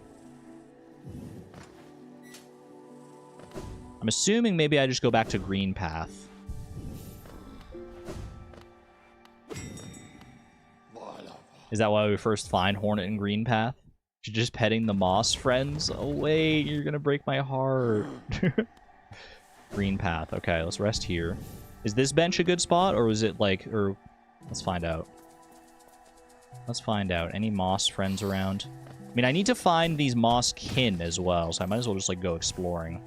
I'm assuming maybe I just go back to Green Path. Is that why we first find Hornet and Green Path? You're just petting the moss friends? Oh wait, you're gonna break my heart. Green Path. Okay, let's rest here. Is this bench a good spot, or is it like... let's find out. Let's find out. Any moss friends around? I mean, I need to find these moss kin as well, so I might as well just, like, go exploring.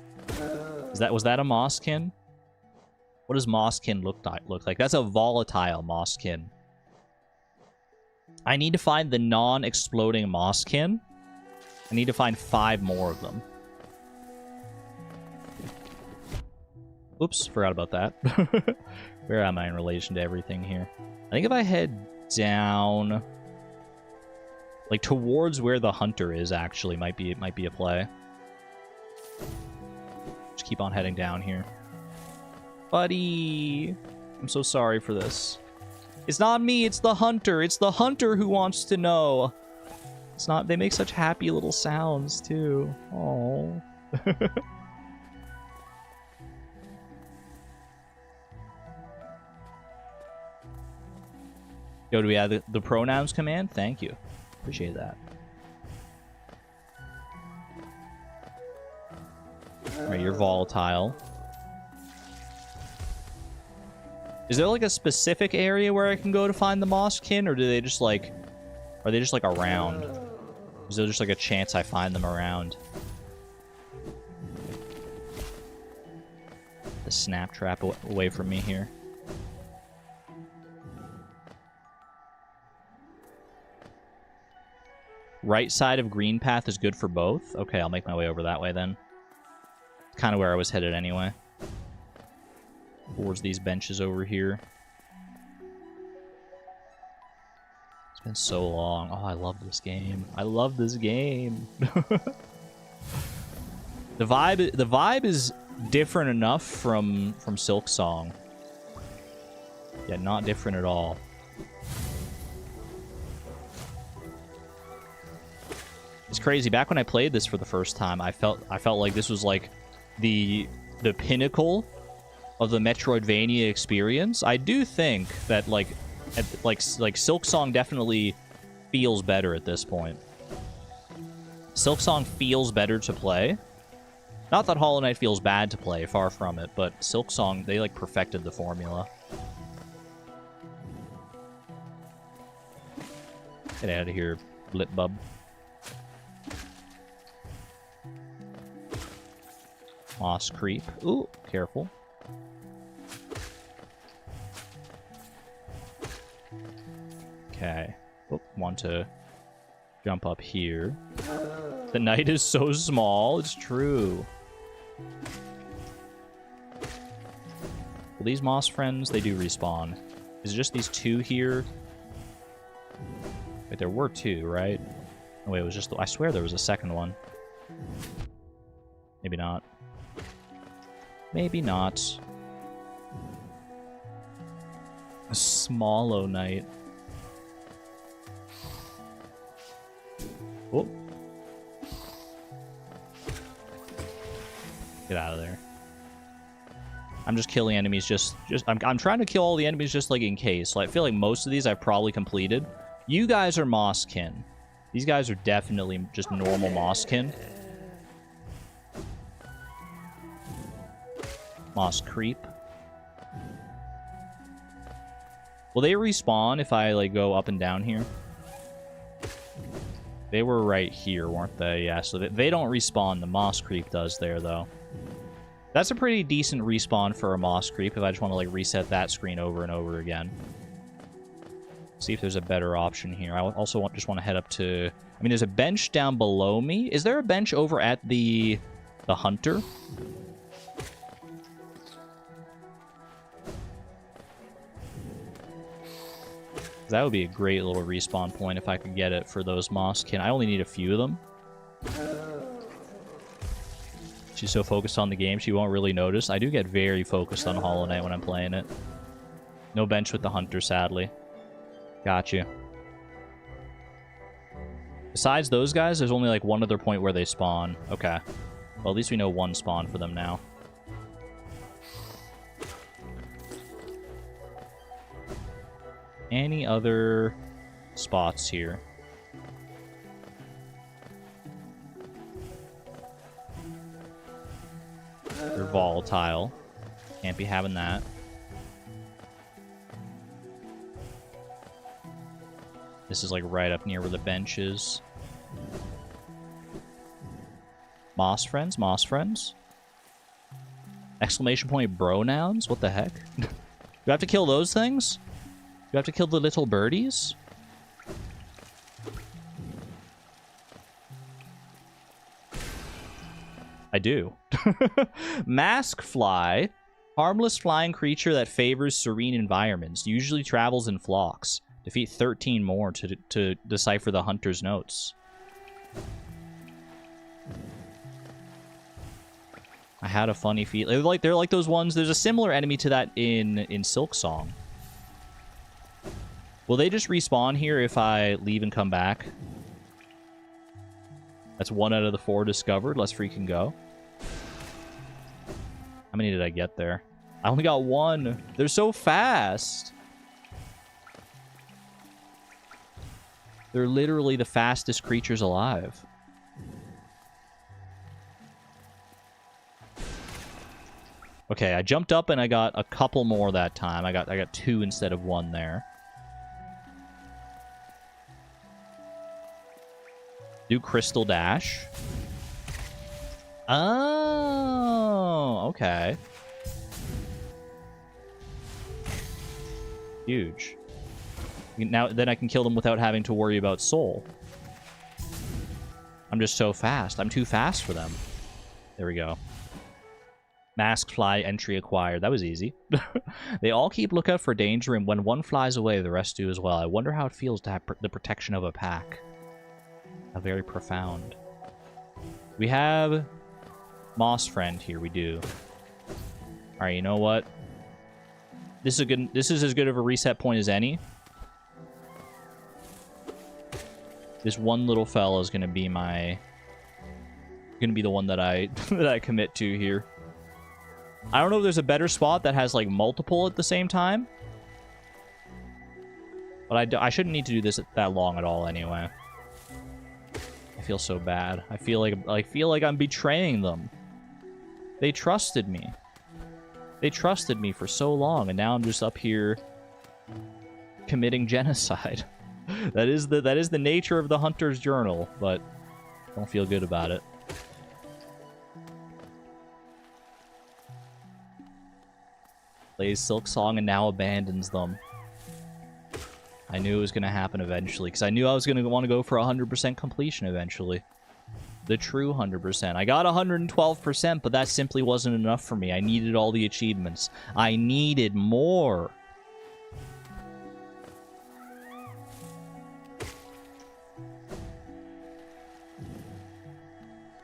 Was that a mosskin? What does mosskin look like? That's a volatile mosskin. I need to find the non-exploding mosskin. I need to find 5 more of them. Oops, forgot about that. Where am I in relation to everything here? I think if I head down, like towards where the hunter is, actually might be a play. Just keep on heading down here, buddy. I'm so sorry for this. It's not me. It's the hunter. It's the hunter who wants to know. It's not. They make such happy little sounds too. Oh. Yo, do we have the pronouns command? Thank you. Appreciate that. Alright, you're volatile. Is there like a specific area where I can go to find the mosskin, or do they just like... Are they just like around? Is there just like a chance I find them around? The snap trap away from me here. Right side of green path is good for both? Okay, I'll make my way over that way then. Kind of where I was headed anyway. Towards these benches over here. It's been so long. Oh, I love this game. I love this game. The vibe is different enough from Silksong. Yeah, not different at all. It's crazy. Back when I played this for the first time, I felt like this was like the pinnacle of the Metroidvania experience. I do think that like Silksong definitely feels better at this point. Silksong feels better to play. Not that Hollow Knight feels bad to play, far from it, but Silksong, they like perfected the formula. Get out of here, Blitbub. Moss creep. Ooh, careful. Okay. Oh, want to jump up here. The knight is so small. It's true. Well, these moss friends, they do respawn. Is it just these two here? Wait, there were two, right? Oh, wait, it was just... I swear there was a second one. Maybe not. Maybe not. A Smallow Knight. Oh. Get out of there. I'm just killing enemies I'm trying to kill all the enemies just like in case. Like, I feel like most of these I've probably completed. You guys are Mosskin. These guys are definitely just normal Mosskin. Moss creep. Will they respawn if I like go up and down here? They were right here, weren't they? Yeah, so they don't respawn. The moss creep does there, though. That's a pretty decent respawn for a moss creep if I just want to like reset that screen over and over again. See if there's a better option here. I also just want to head up to... I mean, there's a bench down below me. Is there a bench over at the hunter? That would be a great little respawn point if I could get it for those mosskin. I only need a few of them. She's so focused on the game, she won't really notice. I do get very focused on Hollow Knight when I'm playing it. No bench with the hunter, sadly. Got you. Besides those guys, there's only like one other point where they spawn. Okay. Well, at least we know one spawn for them now. Any other spots here? They're volatile. Can't be having that. This is like right up near where the bench is. Moss friends? Moss friends? Exclamation point bronouns? What the heck? Do I have to kill those things? Do I have to kill the little birdies? I do. Mask fly. Harmless flying creature that favors serene environments. Usually travels in flocks. Defeat 13 more to decipher the hunter's notes. I had a funny feeling. They're like those ones. There's a similar enemy to that in Silksong. Will they just respawn here if I leave and come back? That's 1 out of the 4 discovered. Let's freaking go. How many did I get there? I only got 1. They're so fast. They're literally the fastest creatures alive. Okay, I jumped up and I got a couple more that time. I got 2 instead of 1 there. Do Crystal Dash. Oh, okay. Huge. Now, then I can kill them without having to worry about soul. I'm just so fast. I'm too fast for them. There we go. Masked fly entry acquired. That was easy. They all keep lookout for danger, and when one flies away, the rest do as well. I wonder how it feels to have the protection of a pack. A very profound. We have Moss Friend here. We do. All right, you know what? This is as good of a reset point as any. This one little fella is gonna be the one that I that I commit to here. I don't know if there's a better spot that has like multiple at the same time, but I shouldn't need to do this that long at all anyway. I feel so bad. I feel like I'm betraying them. They trusted me. They trusted me for so long, and now I'm just up here committing genocide. That is the nature of the Hunter's Journal, but I don't feel good about it. Plays Silksong and now abandons them. I knew it was going to happen eventually, because I knew I was going to want to go for 100% completion eventually. The true 100%. I got 112%, but that simply wasn't enough for me. I needed all the achievements. I needed more.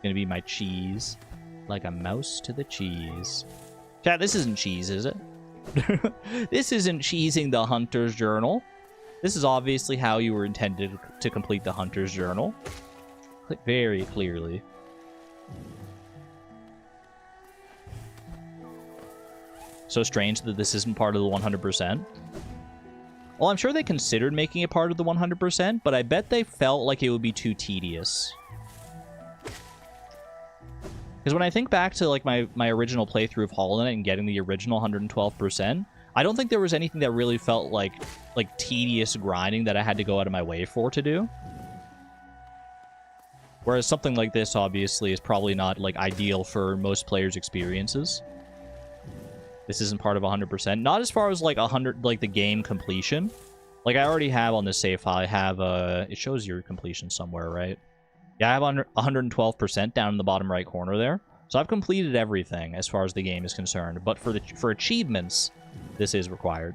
Gonna be my cheese. Like a mouse to the cheese. Chat, this isn't cheese, is it? This isn't cheesing the Hunter's Journal. This is obviously how you were intended to complete the Hunter's Journal. Very clearly. So strange that this isn't part of the 100%. Well, I'm sure they considered making it part of the 100%, but I bet they felt like it would be too tedious. Because when I think back to like my original playthrough of Hollow Knight and getting the original 112%, I don't think there was anything that really felt like tedious grinding that I had to go out of my way for to do. Whereas something like this, obviously, is probably not like ideal for most players' experiences. This isn't part of 100%. Not as far as like 100, like the game completion. Like I already have on this save file, I have it shows your completion somewhere, right? Yeah, I have 112% down in the bottom right corner there. So I've completed everything as far as the game is concerned. But for achievements, this is required.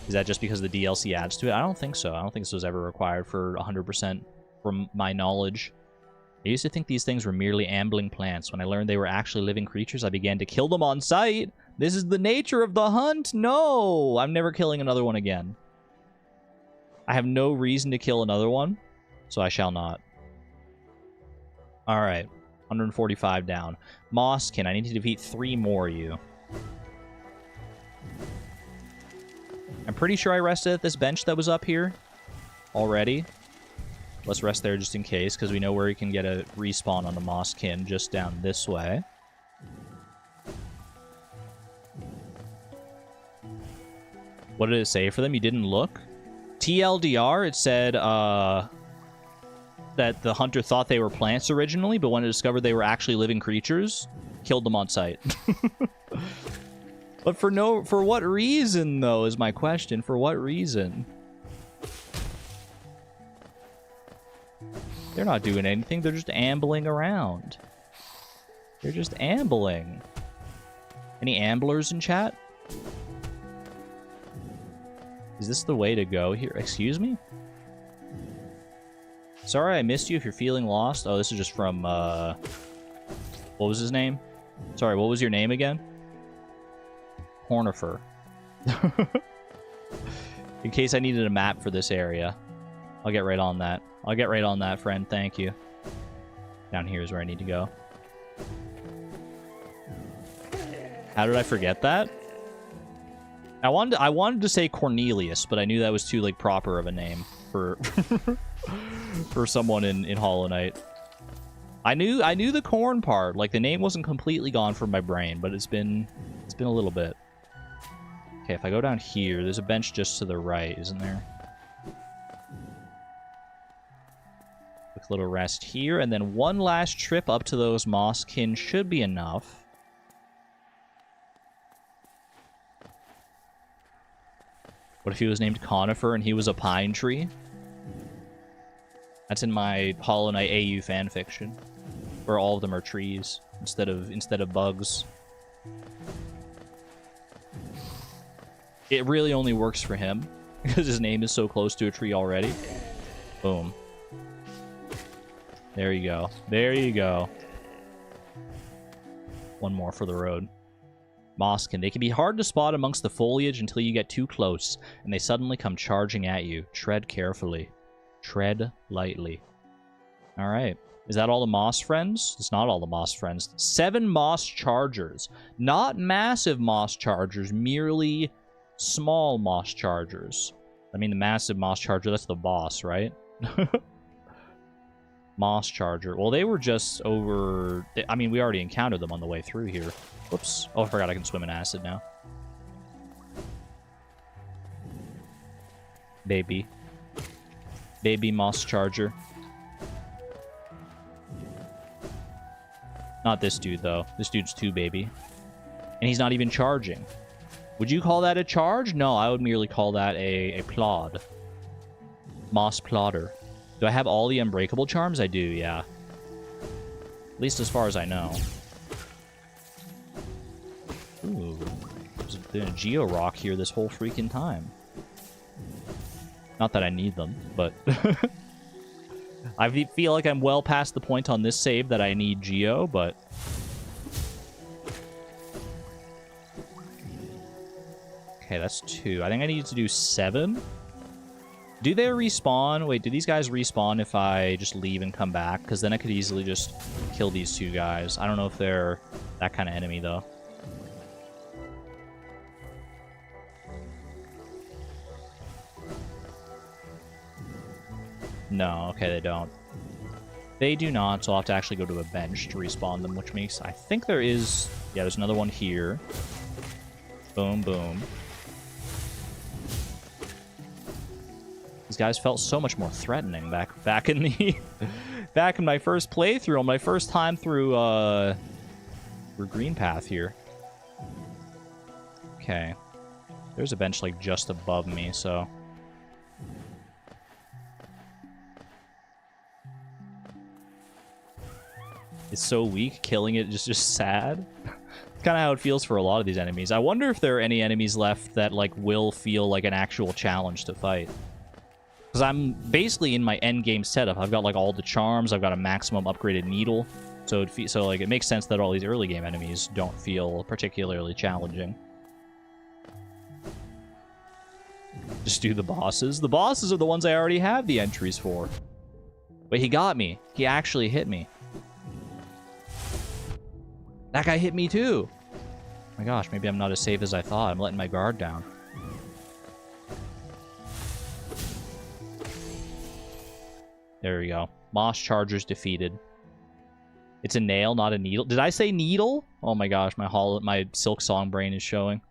Is that just because the DLC adds to it? I don't think so. I don't think this was ever required for 100% from my knowledge. I used to think these things were merely ambling plants. When I learned they were actually living creatures, I began to kill them on sight. This is the nature of the hunt. No! I'm never killing another one again. I have no reason to kill another one, so I shall not. Alright, 145 down. Mosskin, I need to defeat 3 more of you. I'm pretty sure I rested at this bench that was up here already. Let's rest there just in case, because we know where we can get a respawn on the Mosskin just down this way. What did it say for them? You didn't look? TLDR, it said that the hunter thought they were plants originally, but when it discovered they were actually living creatures, killed them on sight. But for what reason, though, is my question. For what reason? They're not doing anything. They're just ambling around. They're just ambling. Any amblers in chat? Is this the way to go here? Excuse me? Sorry I missed you if you're feeling lost. Oh, this is just from, what was his name? Sorry, what was your name again? Hornifer. In case I needed a map for this area. I'll get right on that. I'll get right on that, friend. Thank you. Down here is where I need to go. How did I forget that? I wanted to say Cornelius, but I knew that was too, like, proper of a name for for someone in Hollow Knight. I knew the corn part. Like, the name wasn't completely gone from my brain, but it's been a little bit. Okay, if I go down here, there's a bench just to the right, isn't there? Quick little rest here, and then one last trip up to those mosskin should be enough. What if he was named Conifer and he was a pine tree? That's in my Hollow Knight AU fanfiction, where all of them are trees instead of bugs. It really only works for him because his name is so close to a tree already. Boom. There you go. There you go. One more for the road. Mosskin. They can be hard to spot amongst the foliage until you get too close, and they suddenly come charging at you. Tread carefully. Tread lightly. Alright. Is that all the moss friends? It's not all the moss friends. 7 moss chargers. Not massive moss chargers, merely small moss chargers. I mean, the massive moss charger, that's the boss, right? Moss charger. Well, they were just over... I mean, we already encountered them on the way through here. Whoops. Oh, I forgot I can swim in acid now. Baby. Baby moss charger. Not this dude, though. This dude's too baby. And he's not even charging. Would you call that a charge? No, I would merely call that a plod. Moss plodder. Do I have all the unbreakable charms? I do, yeah. At least as far as I know. Ooh. There's been a Geo Rock here this whole freaking time. Not that I need them, but... I feel like I'm well past the point on this save that I need Geo, but... Okay, that's 2. I think I need to do 7. Do they respawn? Wait, do these guys respawn if I just leave and come back? Because then I could easily just kill these 2 guys. I don't know if they're that kind of enemy, though. No, okay, they don't. They do not, so I'll have to actually go to a bench to respawn them, which makes... I think there is... Yeah, there's another one here. Boom, boom. These guys felt so much more threatening back in the... back in my first playthrough, on my first time through Green Path here. Okay. There's a bench, like, just above me, so... It's so weak, killing it is just sad. It's kind of how it feels for a lot of these enemies. I wonder if there are any enemies left that, like, will feel like an actual challenge to fight. Because I'm basically in my endgame setup. I've got, like, all the charms. I've got a maximum upgraded needle. So, it makes sense that all these early game enemies don't feel particularly challenging. Just do the bosses. The bosses are the ones I already have the entries for. Wait, he got me. He actually hit me. That guy hit me too. Oh my gosh, maybe I'm not as safe as I thought. I'm letting my guard down. There we go. Moss Chargers defeated. It's a nail, not a needle. Did I say needle? Oh my gosh, my Silksong brain is showing.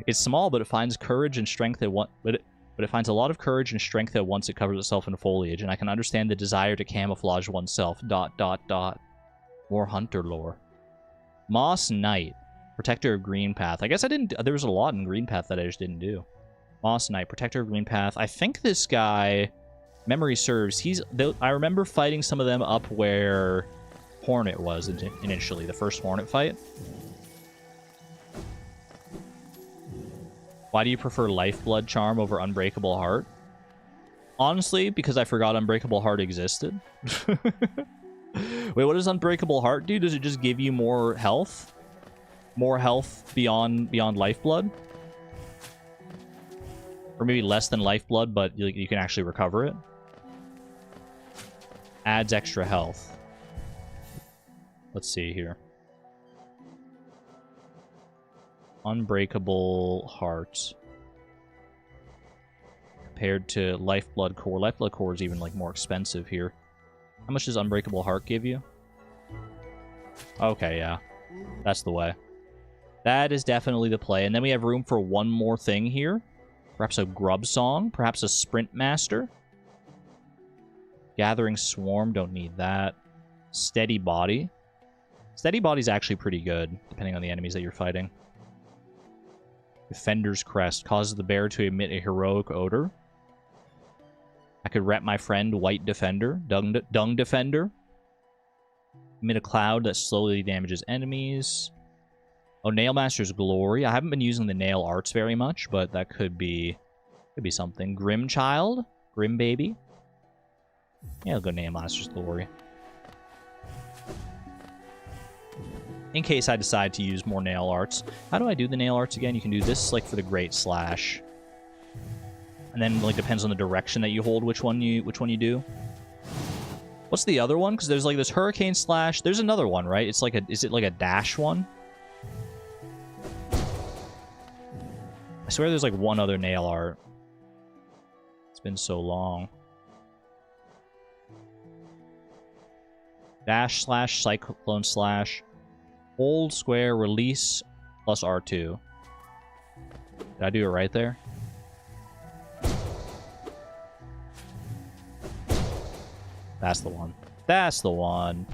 It's small, but it finds courage and strength at once. But it finds a lot of courage and strength at once it covers itself in foliage, and I can understand the desire to camouflage oneself. ... More hunter lore. Moss Knight, Protector of Green Path. I guess I didn't... There was a lot in Green Path that I just didn't do. Moss Knight, Protector of Green Path. I think this guy, memory serves, I remember fighting some of them up where Hornet was initially, the first Hornet fight. Why do you prefer Lifeblood Charm over Unbreakable Heart? Honestly, because I forgot Unbreakable Heart existed. Wait, what does Unbreakable Heart do? Does it just give you more health? More health beyond Lifeblood? Or maybe less than Lifeblood, but you can actually recover it? Adds extra health. Let's see here. Unbreakable Heart. Compared to Lifeblood Core. Lifeblood Core is even like more expensive here. How much does Unbreakable Heart give you? Okay, yeah. That's the way. That is definitely the play. And then we have room for one more thing here. Perhaps a Grub Song. Perhaps a Sprint Master. Gathering Swarm. Don't need that. Steady Body. Steady Body's actually pretty good, depending on the enemies that you're fighting. Defender's Crest. Causes the bear to emit a heroic odor. I could rep my friend White Defender. Dung Defender. Emit a cloud that slowly damages enemies. Oh, Nailmaster's Glory. I haven't been using the nail arts very much, but that could be something. Grim Child. Grim Baby. Yeah, I'll go Nailmaster's Glory. In case I decide to use more nail arts. How do I do the nail arts again? You can do this like for the Great Slash. And then like depends on the direction that you hold which one you do. What's the other one? Because there's like this Hurricane Slash. There's another one, right? It's like is it like a dash one? I swear there's like one other nail art. It's been so long. Dash slash, Cyclone Slash. Hold square, release, plus R2. Did I do it right there? That's the one. That's the one.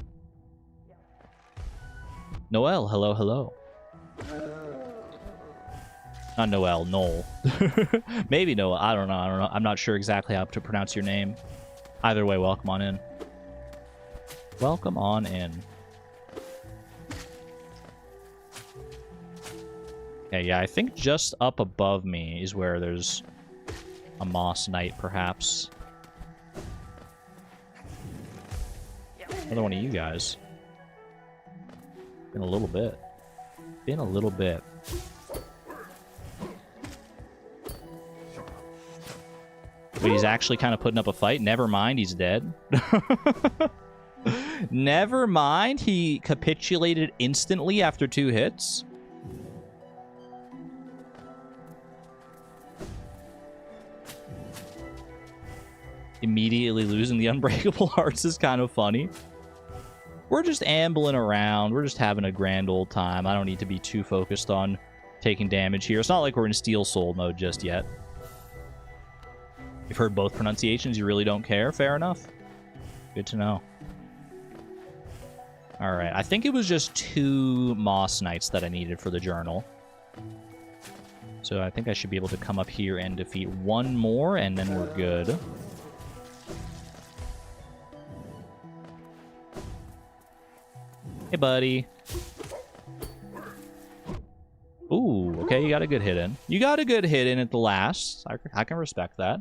Noel, hello, hello. Not Noel, Noel. Maybe Noel, I don't know. I'm not sure exactly how to pronounce your name. Either way, welcome on in. Welcome on in. Okay, yeah, I think just up above me is where there's a Moss Knight, perhaps. Another one of you guys. Been a little bit. Been a little bit. But he's actually kind of putting up a fight. Never mind, he's dead. Never mind, he capitulated instantly after 2 hits. Immediately losing the Unbreakable Hearts is kind of funny. We're just ambling around. We're just having a grand old time. I don't need to be too focused on taking damage here. It's not like we're in Steel Soul mode just yet. You've heard both pronunciations. You really don't care? Fair enough. Good to know. Alright, I think it was just 2 Moss Knights that I needed for the journal. So I think I should be able to come up here and defeat 1 more, and then we're good. Hey, buddy. Ooh, okay, you got a good hit in. You got a good hit in at the last. I can respect that.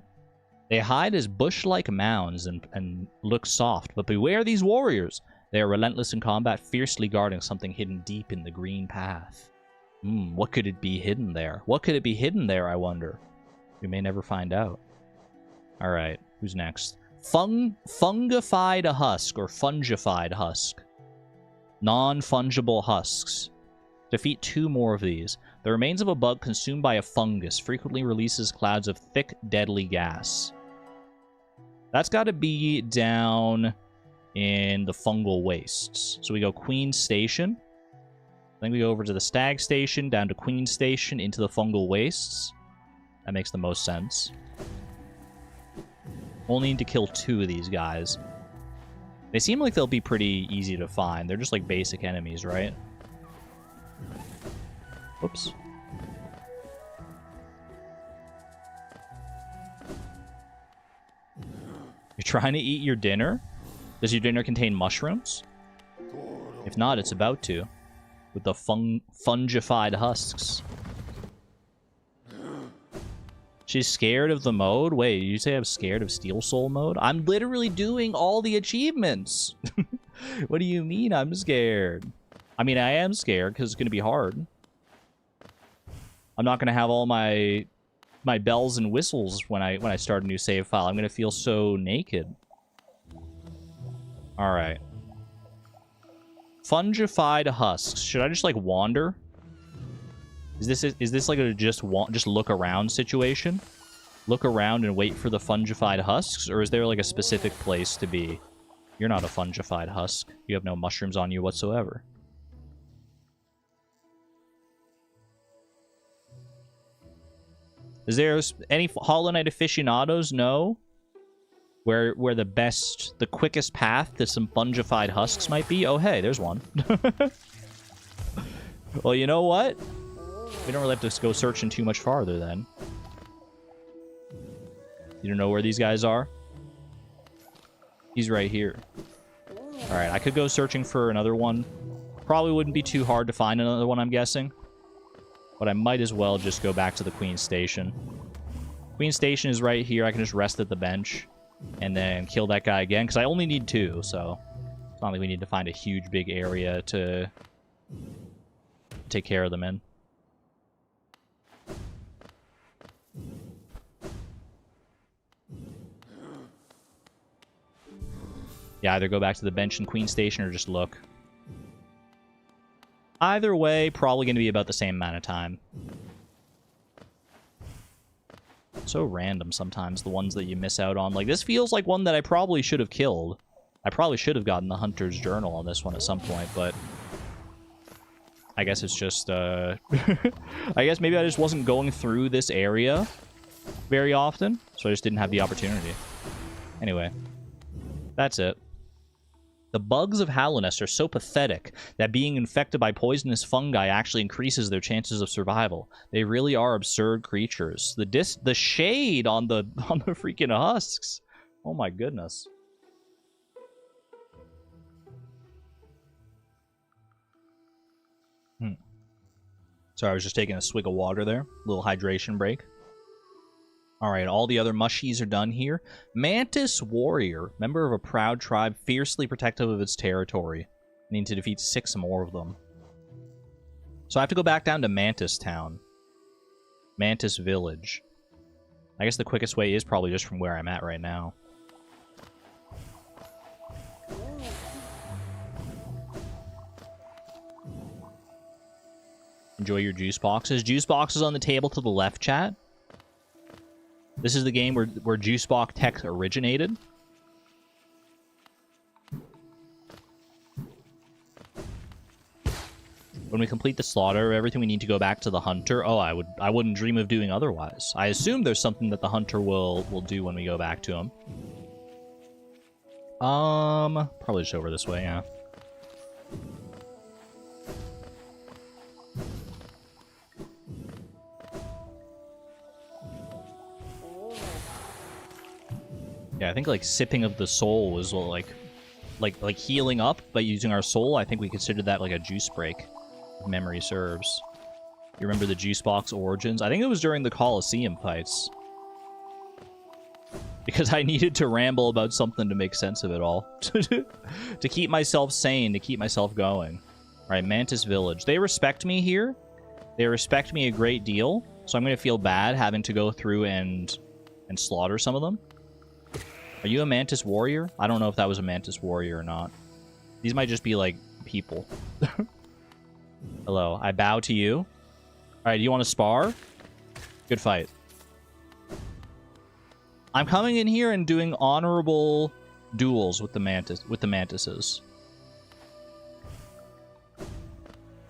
They hide as bush-like mounds and look soft, but beware these warriors. They are relentless in combat, fiercely guarding something hidden deep in the green path. What could it be hidden there? What could it be hidden there, I wonder? We may never find out. Alright, who's next? Fungified husk, or fungified husk. Non-fungible husks. Defeat 2 more of these. The remains of a bug consumed by a fungus frequently releases clouds of thick, deadly gas. That's got to be down in the fungal wastes. So we go Queen Station. Then we go over to the Stag Station, down to Queen Station, into the fungal wastes. That makes the most sense. Only need to kill 2 of these guys. They seem like they'll be pretty easy to find. They're just like basic enemies, right? Whoops. You're trying to eat your dinner? Does your dinner contain mushrooms? If not, it's about to. With the fungified husks. She's scared of the mode? Wait, you say I'm scared of Steel Soul mode? I'm literally doing all the achievements! What do you mean I'm scared? I mean, I am scared because it's going to be hard. I'm not going to have all my bells and whistles when I start a new save file. I'm going to feel so naked. Alright. Fungified husks. Should I just, like, wander? Is this like a just look around situation? Look around and wait for the fungified husks? Or is there, like, a specific place to be? You're not a fungified husk. You have no mushrooms on you whatsoever. Is there any Hollow Knight aficionados know where the quickest path to some fungified husks might be? Oh, hey, there's one. Well, you know what? We don't really have to go searching too much farther, then. You don't know where these guys are? He's right here. Alright, I could go searching for another one. Probably wouldn't be too hard to find another one, I'm guessing. But I might as well just go back to the Queen Station. Queen Station is right here. I can just rest at the bench and then kill that guy again, because I only need 2, so it's not like we need to find a huge, big area to take care of them in. Yeah, either go back to the bench in Queen Station or just look. Either way, probably going to be about the same amount of time. So random sometimes, the ones that you miss out on. Like, this feels like one that I probably should have killed. I probably should have gotten the Hunter's Journal on this one at some point, but I guess it's just, I guess maybe I just wasn't going through this area very often, so I just didn't have the opportunity. Anyway, that's it. The bugs of Hallownest are so pathetic that being infected by poisonous fungi actually increases their chances of survival. They really are absurd creatures. The shade on the freaking husks. Oh my goodness. Sorry, I was just taking a swig of water there. Little hydration break. Alright, all the other mushies are done here. Mantis Warrior, member of a proud tribe, fiercely protective of its territory. I need to defeat 6 more of them. So I have to go back down to Mantis Town. Mantis Village. I guess the quickest way is probably just from where I'm at right now. Enjoy your juice boxes. Juice boxes on the table to the left, chat. This is the game where juice box tech originated. When we complete the slaughter of everything, we need to go back to the hunter. Oh, I wouldn't dream of doing otherwise. I assume there's something that the hunter will do when we go back to him. Probably just over this way, yeah. Yeah, I think like sipping of the soul was like healing up by using our soul. I think we considered that like a juice break, if memory serves. You remember the juice box origins? I think it was during the Colosseum fights. Because I needed to ramble about something to make sense of it all. To keep myself sane, to keep myself going. Alright, Mantis Village. They respect me here. They respect me a great deal. So I'm going to feel bad having to go through and slaughter some of them. Are you a Mantis Warrior? I don't know if that was a Mantis Warrior or not. These might just be, like, people. Hello, I bow to you. Alright, do you want to spar? Good fight. I'm coming in here and doing honorable duels with the mantises.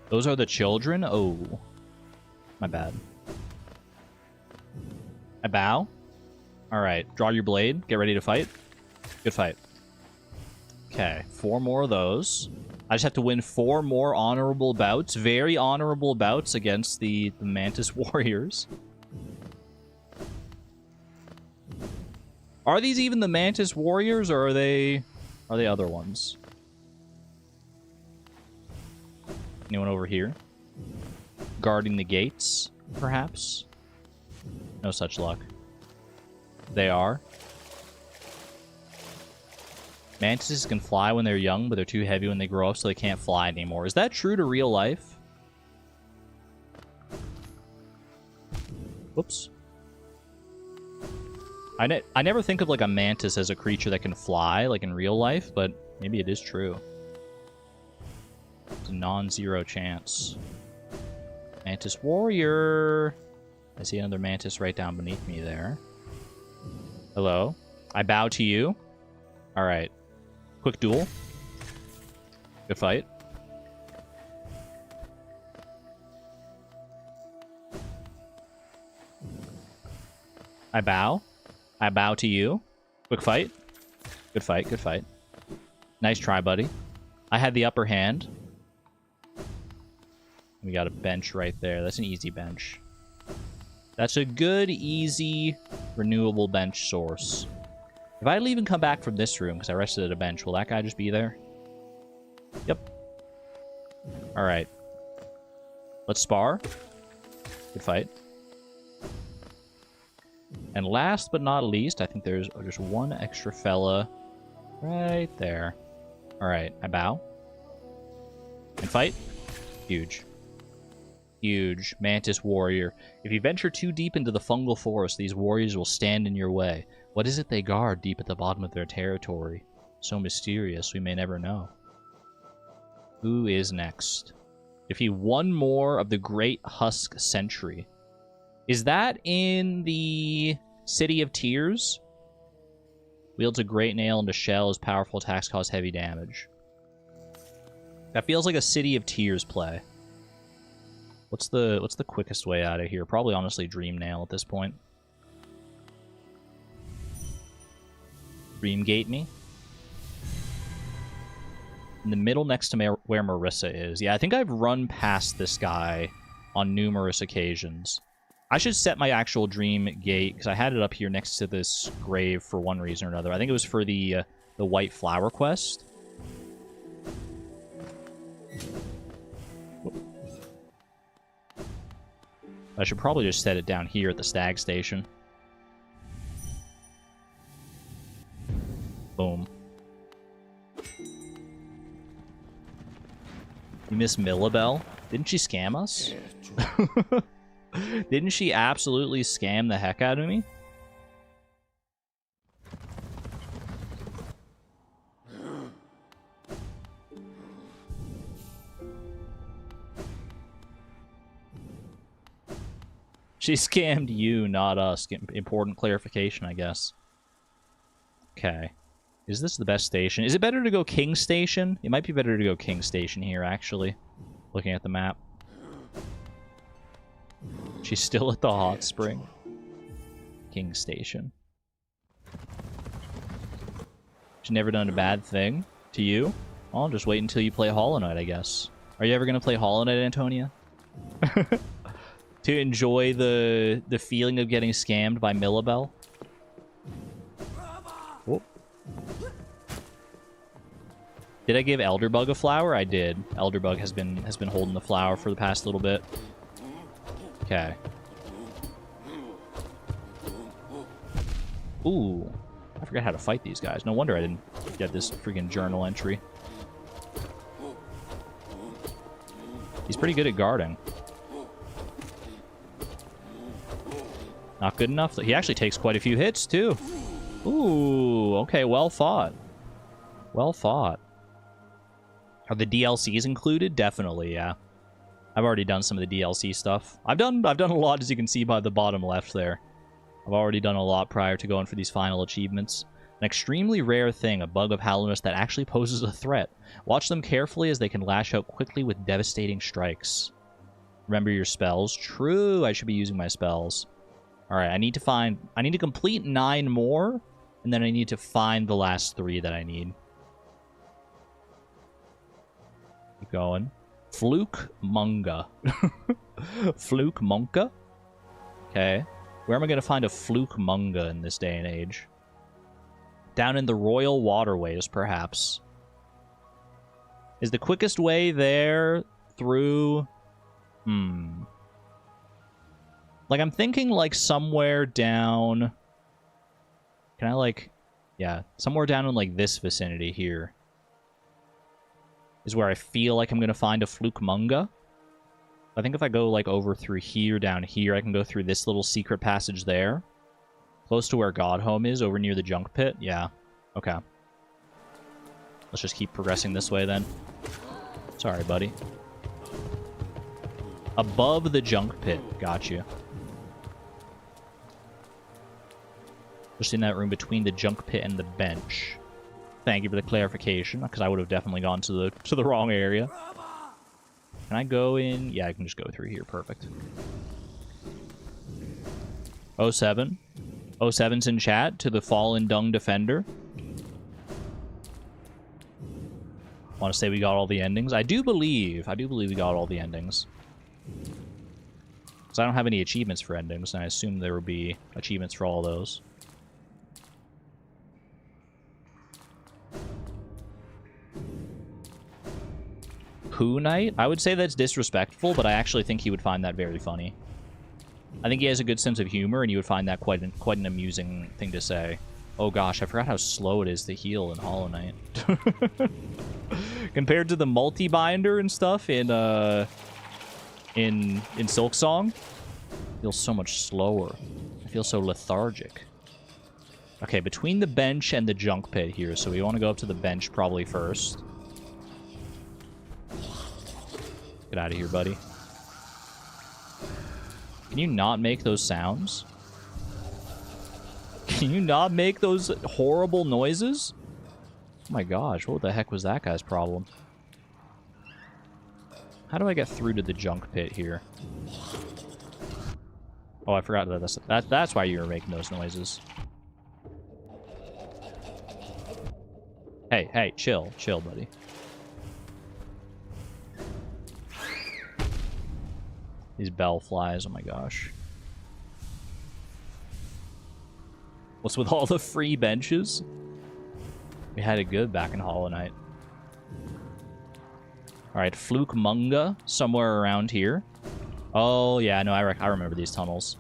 Those are the children? Oh. My bad. I bow. Alright, draw your blade. Get ready to fight. Good fight. Okay, 4 more of those. I just have to win 4 more honorable bouts. Very honorable bouts against the Mantis Warriors. Are these even the Mantis Warriors, or are they other ones? Anyone over here? Guarding the gates, perhaps? No such luck. They are. Mantises can fly when they're young, but they're too heavy when they grow up, so they can't fly anymore. Is that true to real life? Whoops. I never think of, like, a mantis as a creature that can fly, like, in real life, but maybe it is true. It's a non-zero chance. Mantis warrior. I see another mantis right down beneath me there. Hello. I bow to you. Alright. Quick duel. Good fight. I bow. I bow to you. Quick fight. Good fight, good fight. Nice try, buddy. I had the upper hand. We got a bench right there. That's an easy bench. That's a good, easy, renewable bench source. If I even come back from this room, because I rested at a bench, will that guy just be there? Yep. Alright. Let's spar. Good fight. And last but not least, I think there's just one extra fella right there. Alright, I bow. And fight. Huge. Huge. Mantis warrior. If you venture too deep into the fungal forest, these warriors will stand in your way. What is it they guard deep at the bottom of their territory? So mysterious, we may never know. Who is next? Defeat one more of the Great Husk Sentry. Is that in the City of Tears? Wields a great nail and a shell. As powerful attacks cause heavy damage. That feels like a City of Tears play. What's the quickest way out of here? Probably honestly Dream Nail at this point. Dream Gate me. In the middle next to where Marissa is. Yeah, I think I've run past this guy on numerous occasions. I should set my actual Dream Gate, because I had it up here next to this grave for one reason or another. I think it was for the White Flower quest. I should probably just set it down here at the Stag Station. Boom. You miss Millabelle? Didn't she scam us? Didn't she absolutely scam the heck out of me? She scammed you, not us. Important clarification, I guess. Okay. Is this the best station? Is it better to go King Station? It might be better to go King Station here, actually. Looking at the map. She's still at the hot spring. King Station. She's never done a bad thing to you? I'll just wait until you play Hollow Knight, I guess. Are you ever going to play Hollow Knight, Antonia? To enjoy the feeling of getting scammed by Millabelle? Whoop. Did I give Elderbug a flower? I did. Elderbug has been holding the flower for the past little bit. Okay. Ooh. I forgot how to fight these guys. No wonder I didn't get this freaking journal entry. He's pretty good at guarding. Not good enough. He actually takes quite a few hits, too. Ooh, okay, well fought. Well fought. Are the DLCs included? Definitely, yeah. I've already done some of the DLC stuff. I've done a lot, as you can see by the bottom left there. I've already done a lot prior to going for these final achievements. An extremely rare thing, a bug of Hallowness that actually poses a threat. Watch them carefully as they can lash out quickly with devastating strikes. Remember your spells? True, I should be using my spells. Alright, I need to complete 9 more, and then I need to find the last 3 that I need. Keep going. Fluke Munga. Fluke Monka? Okay. Where am I going to find a Fluke Munga in this day and age? Down in the Royal Waterways, perhaps. Is the quickest way there through... Like, I'm thinking, like, somewhere down... Can I, like... Yeah, somewhere down in, like, this vicinity here is where I feel like I'm going to find a fluke munga. I think if I go, like, over through here, down here, I can go through this little secret passage there. Close to where Godhome is, over near the junk pit. Yeah. Okay. Let's just keep progressing this way, then. Sorry, buddy. Above the junk pit. Got you. Just in that room between the junk pit and the bench. Thank you for the clarification, because I would have definitely gone to the wrong area. Can I go in? Yeah, I can just go through here. Perfect. 07. 07's in chat to the Fallen Dung Defender. Want to say we got all the endings? I do believe we got all the endings. Because I don't have any achievements for endings, and I assume there would be achievements for all those. Pooh Knight? I would say that's disrespectful, but I actually think he would find that very funny. I think he has a good sense of humor, and you would find that quite an amusing thing to say. Oh gosh, I forgot how slow it is to heal in Hollow Knight. Compared to the multi-binder and stuff in Silksong, it feels so much slower. I feel so lethargic. Okay, between the bench and the junk pit here, so we want to go up to the bench probably first. Get out of here, buddy. Can you not make those sounds? Can you not make those horrible noises? Oh my gosh, what the heck was that guy's problem? How do I get through to the junk pit here? Oh, I forgot that's why you were making those noises. Hey, chill, buddy. These bell flies, oh my gosh. What's with all the free benches? We had it good back in Hollow Knight. Alright, Fluke Munga, somewhere around here. Oh, yeah, no, I remember these tunnels.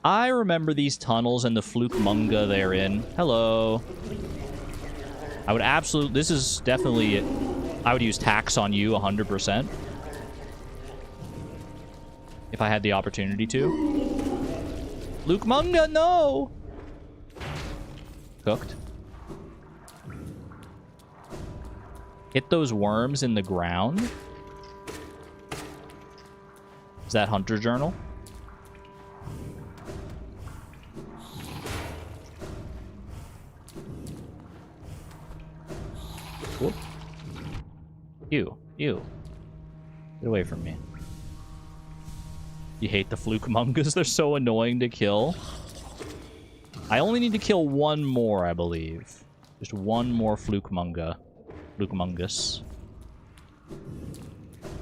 I remember these tunnels and the Fluke Munga they're in. Hello. I would absolutely... This is definitely... I would use tax on you 100%. If I had the opportunity to. Fluke Munga, no! Cooked. Hit those worms in the ground. Is that Hunter Journal? Whoop. You. Get away from me. You hate the Fluke Mungas? They're so annoying to kill. I only need to kill one more, I believe. Just one more Fluke Munga. Fluke Mungus.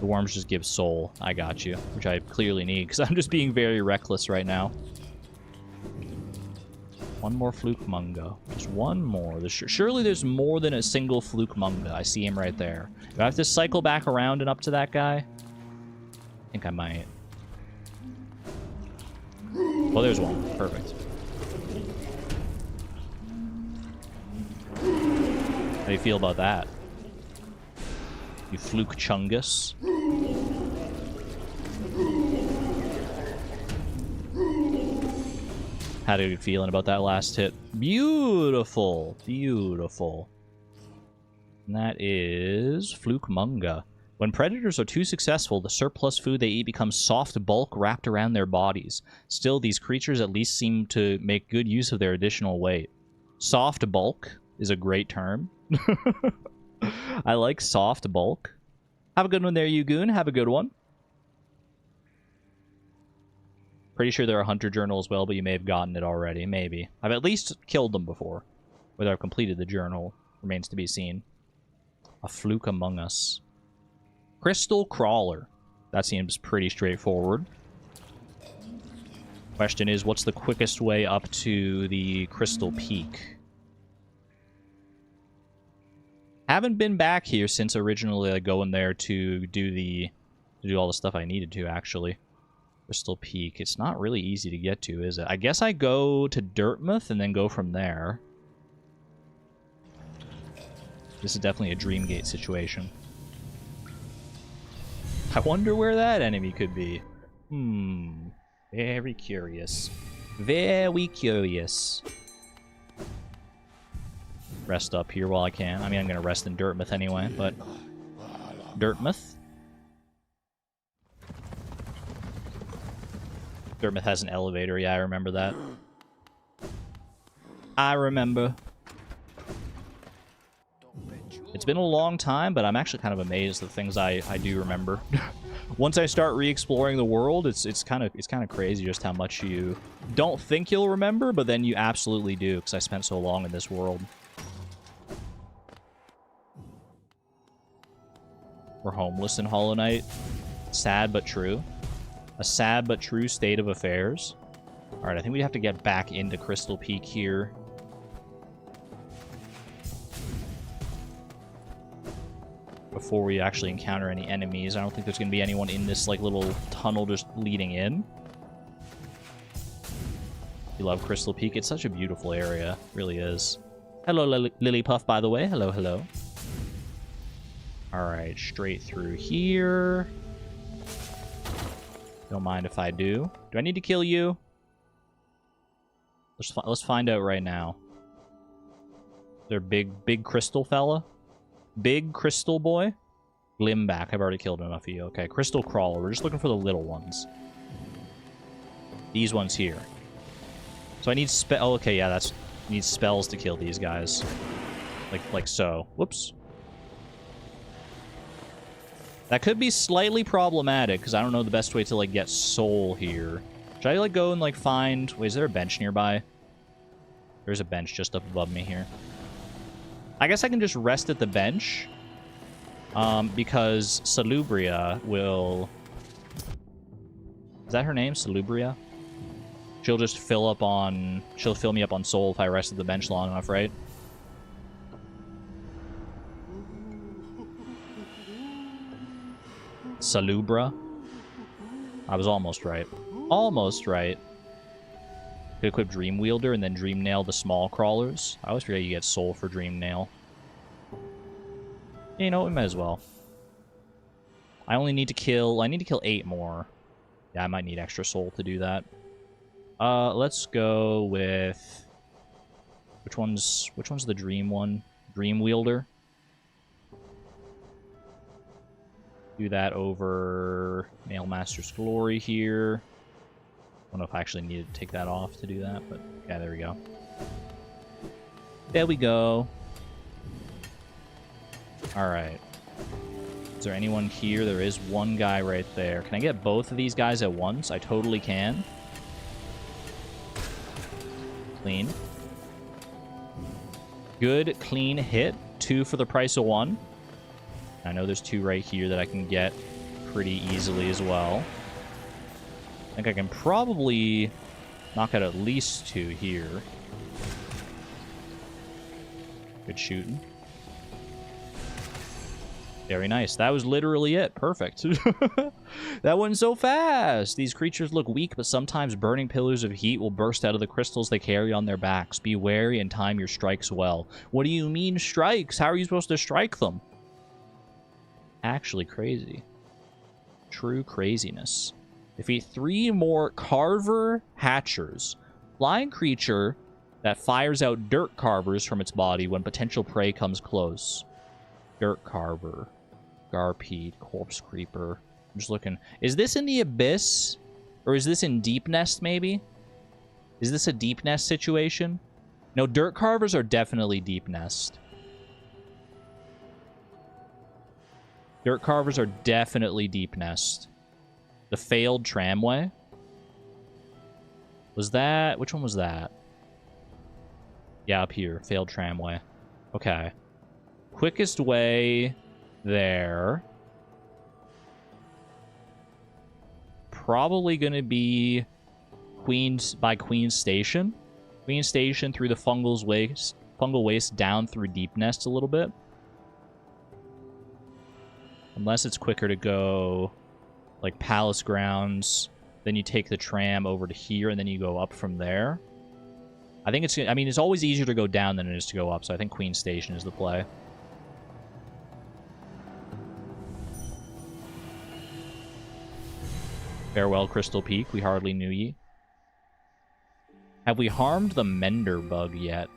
The worms just give soul. I got you. Which I clearly need, because I'm just being very reckless right now. One more Fluke Munga. Just one more. Surely there's more than a single Fluke Munga. I see him right there. Do I have to cycle back around and up to that guy? I think I might. Well, there's one. Perfect. How do you feel about that? You Fluke Chungus. Had a good feeling about that last hit. Beautiful. Beautiful. And that is Fluke Munga. When predators are too successful, the surplus food they eat becomes soft bulk wrapped around their bodies. Still, these creatures at least seem to make good use of their additional weight. Soft bulk is a great term. I like soft bulk. Have a good one there, you goon. Have a good one. Pretty sure there are Hunter Journal as well, but you may have gotten it already. Maybe. I've at least killed them before. Whether I've completed the journal remains to be seen. A Fluke Among Us. Crystal Crawler. That seems pretty straightforward. Question is, what's the quickest way up to the Crystal Peak? Haven't been back here since originally going there to do the to do all the stuff I needed to, actually. Crystal Peak. It's not really easy to get to, is it? I guess I go to Dirtmouth and then go from there. This is definitely a Dreamgate situation. I wonder where that enemy could be. Very curious. Very curious. Rest up here while I can. I mean, I'm going to rest in Dirtmouth anyway, but... Dirtmouth? Dirtmouth has an elevator. Yeah, I remember that. I remember. It's been a long time, but I'm actually kind of amazed at the things I do remember. Once I start re-exploring the world, it's kind of crazy just how much you don't think you'll remember, but then you absolutely do, because I spent so long in this world. We're homeless in Hollow Knight. Sad but true. A sad but true state of affairs. Alright, I think we have to get back into Crystal Peak here. Before we actually encounter any enemies. I don't think there's going to be anyone in this like little tunnel just leading in. You love Crystal Peak. It's such a beautiful area. It really is. Hello, Lilypuff, by the way. Hello, hello. Alright, straight through here. Don't mind if I do. Do I need to kill you? Let's find out right now. They're big crystal fella? Big crystal boy? Glimback. I've already killed enough of you. Okay, crystal crawler. We're just looking for the little ones. These ones here. So I need oh, okay, yeah, need spells to kill these guys. Like so. Whoops. That could be slightly problematic, because I don't know the best way to, like, get soul here. Should I, like, go and, like, find... Wait, is there a bench nearby? There's a bench just up above me here. I guess I can just rest at the bench. Because Salubria will... Is that her name? Salubria? She'll just fill me up on soul if I rest at the bench long enough, right? Salubra. I was almost right. Almost right. Could equip Dream Wielder and then Dream Nail the small crawlers. I always forget you get soul for Dream Nail. You know, we might as well. I need to kill 8 more. Yeah, I might need extra soul to do that. Let's go with... Which one's the dream one? Dream Wielder. Do that over Mailmaster's Glory here. I don't know if I actually needed to take that off to do that, but yeah, there we go. There we go. Alright. Is there anyone here? There is one guy right there. Can I get both of these guys at once? I totally can. Clean. Good, clean hit. 2 for the price of 1. I know there's 2 right here that I can get pretty easily as well. I think I can probably knock out at least 2 here. Good shooting. Very nice. That was literally it. Perfect. That went so fast. These creatures look weak, but sometimes burning pillars of heat will burst out of the crystals they carry on their backs. Be wary and time your strikes well. What do you mean strikes? How are you supposed to strike them? Actually crazy. True craziness. Defeat 3 more Carver Hatchers. Flying creature that fires out dirt carvers from its body when potential prey comes close. Dirt Carver. Garpede. Corpse Creeper. I'm just looking. Is this in the Abyss? Or is this in Deep Nest, maybe? Is this a Deep Nest situation? No, Dirt Carvers are definitely Deep Nest. Dirt Carvers are definitely Deep Nest. The Failed Tramway? Was that... Which one was that? Yeah, up here. Failed Tramway. Okay. Quickest way there. Probably going to be Queen's Station. Queen's Station through the Fungal Waste down through Deep Nest a little bit. Unless it's quicker to go like palace grounds. Then you take the tram over to here, and then you go up from there. I think it's... I mean, it's always easier to go down than it is to go up, so I think Queen Station is the play. Farewell, Crystal Peak. We hardly knew ye. Have we harmed the Menderbug yet?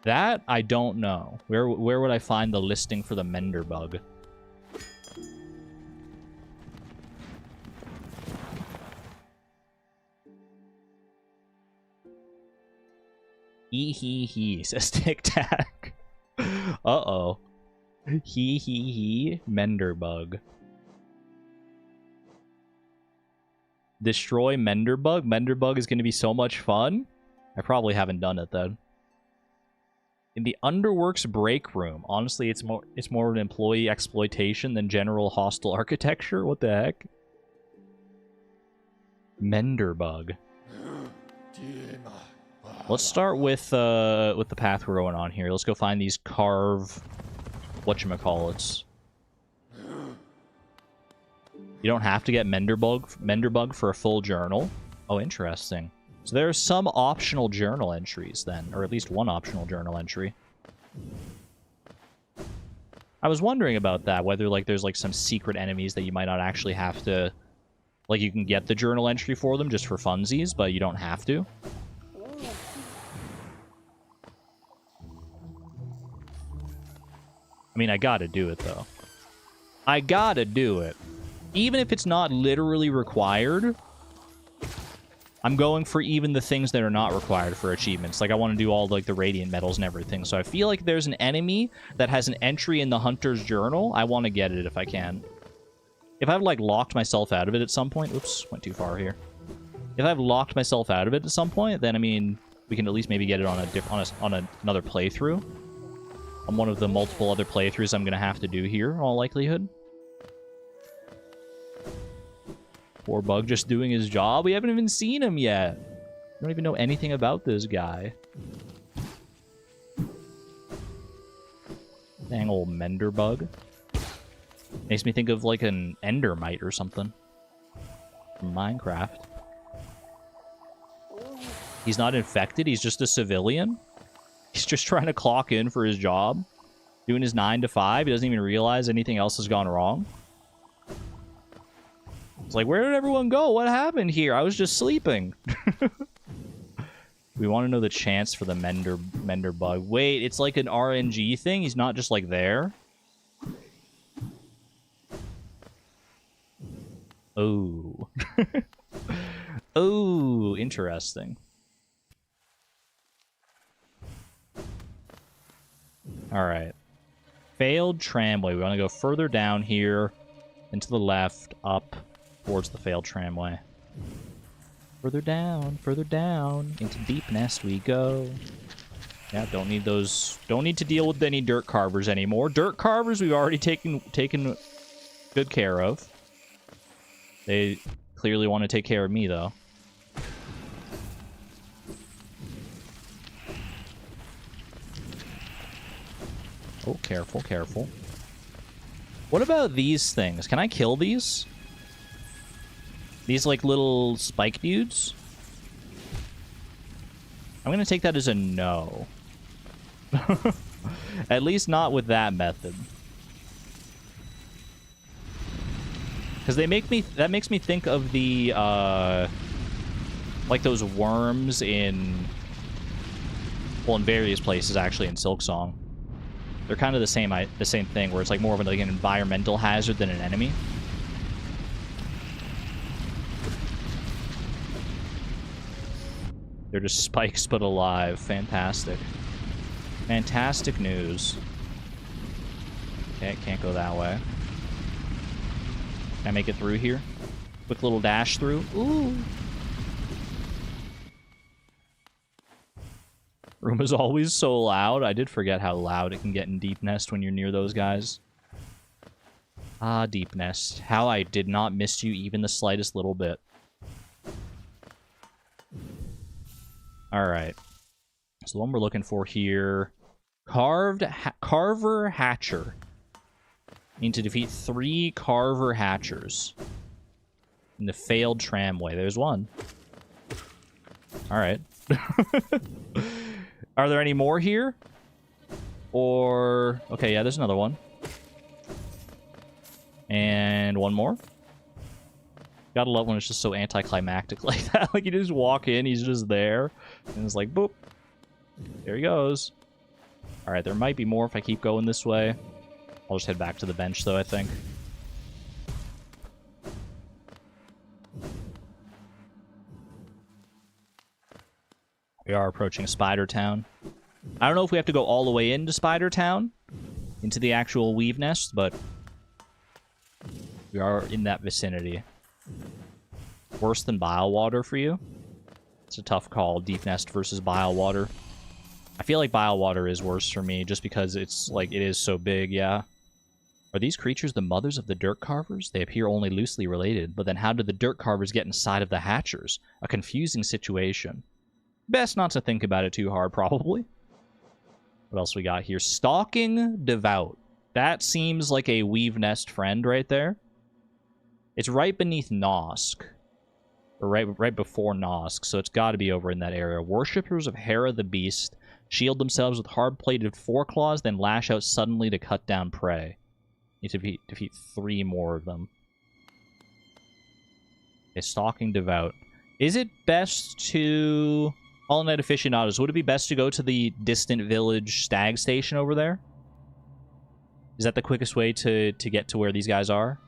That, I don't know. Where would I find the listing for the Menderbug? He, says Tic Tac. Uh-oh. He, Menderbug. Destroy Menderbug? Menderbug is going to be so much fun? I probably haven't done it, then. In the Underworks break room. Honestly, it's more of an employee exploitation than general hostile architecture. What the heck? Menderbug. Let's start with the path we're going on here. Let's go find these carve whatchamacallits. You don't have to get Menderbug for a full journal. Oh, interesting. So there are some optional journal entries then, or at least one optional journal entry. I was wondering about that, whether like there's like some secret enemies that you might not actually have to, like you can get the journal entry for them just for funsies, but you don't have to. I mean, I gotta do it though. I gotta do it. Even if it's not literally required, I'm going for even the things that are not required for achievements. Like, I want to do all, like, the radiant medals and everything. So I feel like there's an enemy that has an entry in the Hunter's Journal. I want to get it if I can. If I've, like, locked myself out of it at some point... Oops, went too far here. If I've locked myself out of it at some point, then, I mean, we can at least maybe get it on another playthrough. On one of the multiple other playthroughs I'm going to have to do here, in all likelihood. Poor Bug just doing his job. We haven't even seen him yet. We don't even know anything about this guy. Dang old Menderbug. Makes me think of like an Endermite or something. From Minecraft. He's not infected. He's just a civilian. He's just trying to clock in for his job. Doing his 9 to 5. He doesn't even realize anything else has gone wrong. It's like, where did everyone go? What happened here? I was just sleeping. We want to know the chance for the Menderbug. Wait, it's like an RNG thing? He's not just, like, there? Oh. Oh, interesting. Alright. Failed tramway. We want to go further down here. And to the left, up. Towards the failed tramway. Further down, into Deep Nest we go. Yeah, don't need to deal with any dirt carvers anymore. Dirt carvers we've already taken good care of. They clearly want to take care of me, though. Oh, careful, careful. What about these things? Can I kill these? These, like, little spike dudes? I'm gonna take that as a no. At least not with that method. Because that makes me think of the, like those worms in various places, actually, in Silksong. They're kind of the same thing, where it's, like, more of like an environmental hazard than an enemy. They're just spikes, but alive. Fantastic. Fantastic news. Okay, can't go that way. Can I make it through here? Quick little dash through. Ooh. Room is always so loud. I did forget how loud it can get in Deep Nest when you're near those guys. Ah, Deep Nest. How I did not miss you even the slightest little bit. Alright. So the one we're looking for here... Carver Hatcher. Need to defeat 3 Carver Hatchers. In the failed tramway. There's one. Alright. Are there any more here? Or... Okay, yeah, there's another one. And one more. Gotta love when it's just so anticlimactic like that. Like, you just walk in, he's just there. And it's like, boop. There he goes. Alright, there might be more if I keep going this way. I'll just head back to the bench, though, I think. We are approaching Spider Town. I don't know if we have to go all the way into Spider Town, into the actual weave nest, but we are in that vicinity. Worse than Bile Water for you? It's a tough call, Deep Nest versus Bile Water. I feel like Bile Water is worse for me, just because it's, like, it is so big, yeah. Are these creatures the mothers of the Dirt Carvers? They appear only loosely related, but then how did the Dirt Carvers get inside of the Hatchers? A confusing situation. Best not to think about it too hard, probably. What else we got here? Stalking Devout. That seems like a Weave Nest friend right there. It's right beneath Nosk. Or right before Nosk, so it's got to be over in that area. Worshippers of Hera the Beast shield themselves with hard-plated foreclaws, then lash out suddenly to cut down prey. Need to defeat 3 more of them. Okay, Stalking Devout. Is it best to... All Night Aficionados, would it be best to go to the distant village stag station over there? Is that the quickest way to get to where these guys are?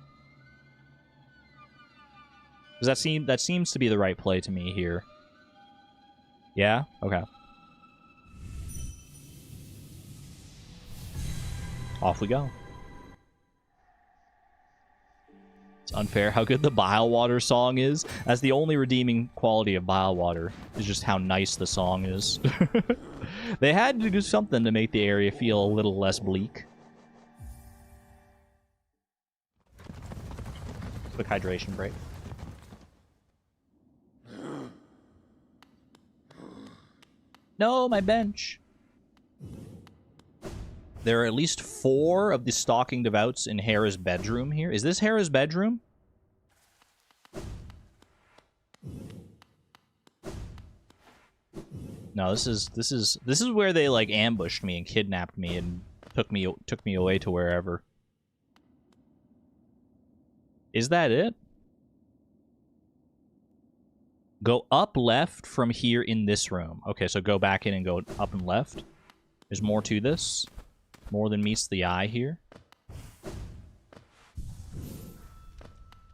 Because that seems to be the right play to me here. Yeah? Okay. Off we go. It's unfair how good the Bile Water song is. That's the only redeeming quality of Bile Water, is just how nice the song is. They had to do something to make the area feel a little less bleak. Quick hydration break. No, my bench. There are at least 4 of the Stalking Devouts in Hera's bedroom here. Is this Hera's bedroom? No, this is where they like ambushed me and kidnapped me and took me away to wherever. Is that it? Go up left from here in this room. Okay, so go back in and go up and left. There's more to this. More than meets the eye here.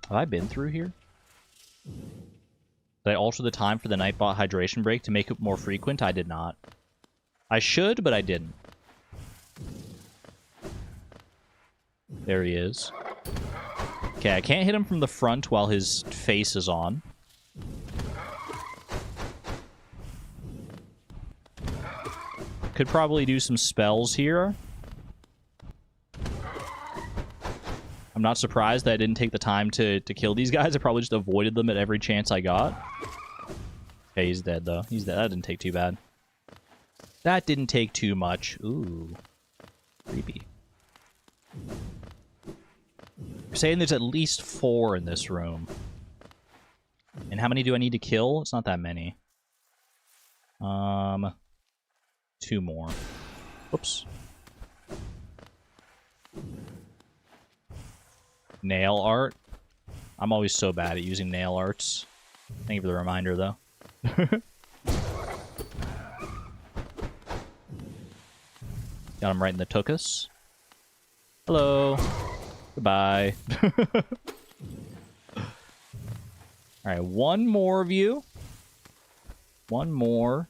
Have I been through here? Did I alter the time for the Nightbot hydration break to make it more frequent? I did not. I should, but I didn't. There he is. Okay, I can't hit him from the front while his face is on. Could probably do some spells here. I'm not surprised that I didn't take the time to kill these guys. I probably just avoided them at every chance I got. Okay, he's dead, though. He's dead. That didn't take too bad. That didn't take too much. Ooh. Creepy. You're saying there's at least 4 in this room. And how many do I need to kill? It's not that many. 2 more. Whoops. Nail art. I'm always so bad at using nail arts. Thank you for the reminder, though. Got him right in the tuchus. Hello. Goodbye. Alright, 1 more of you. 1 more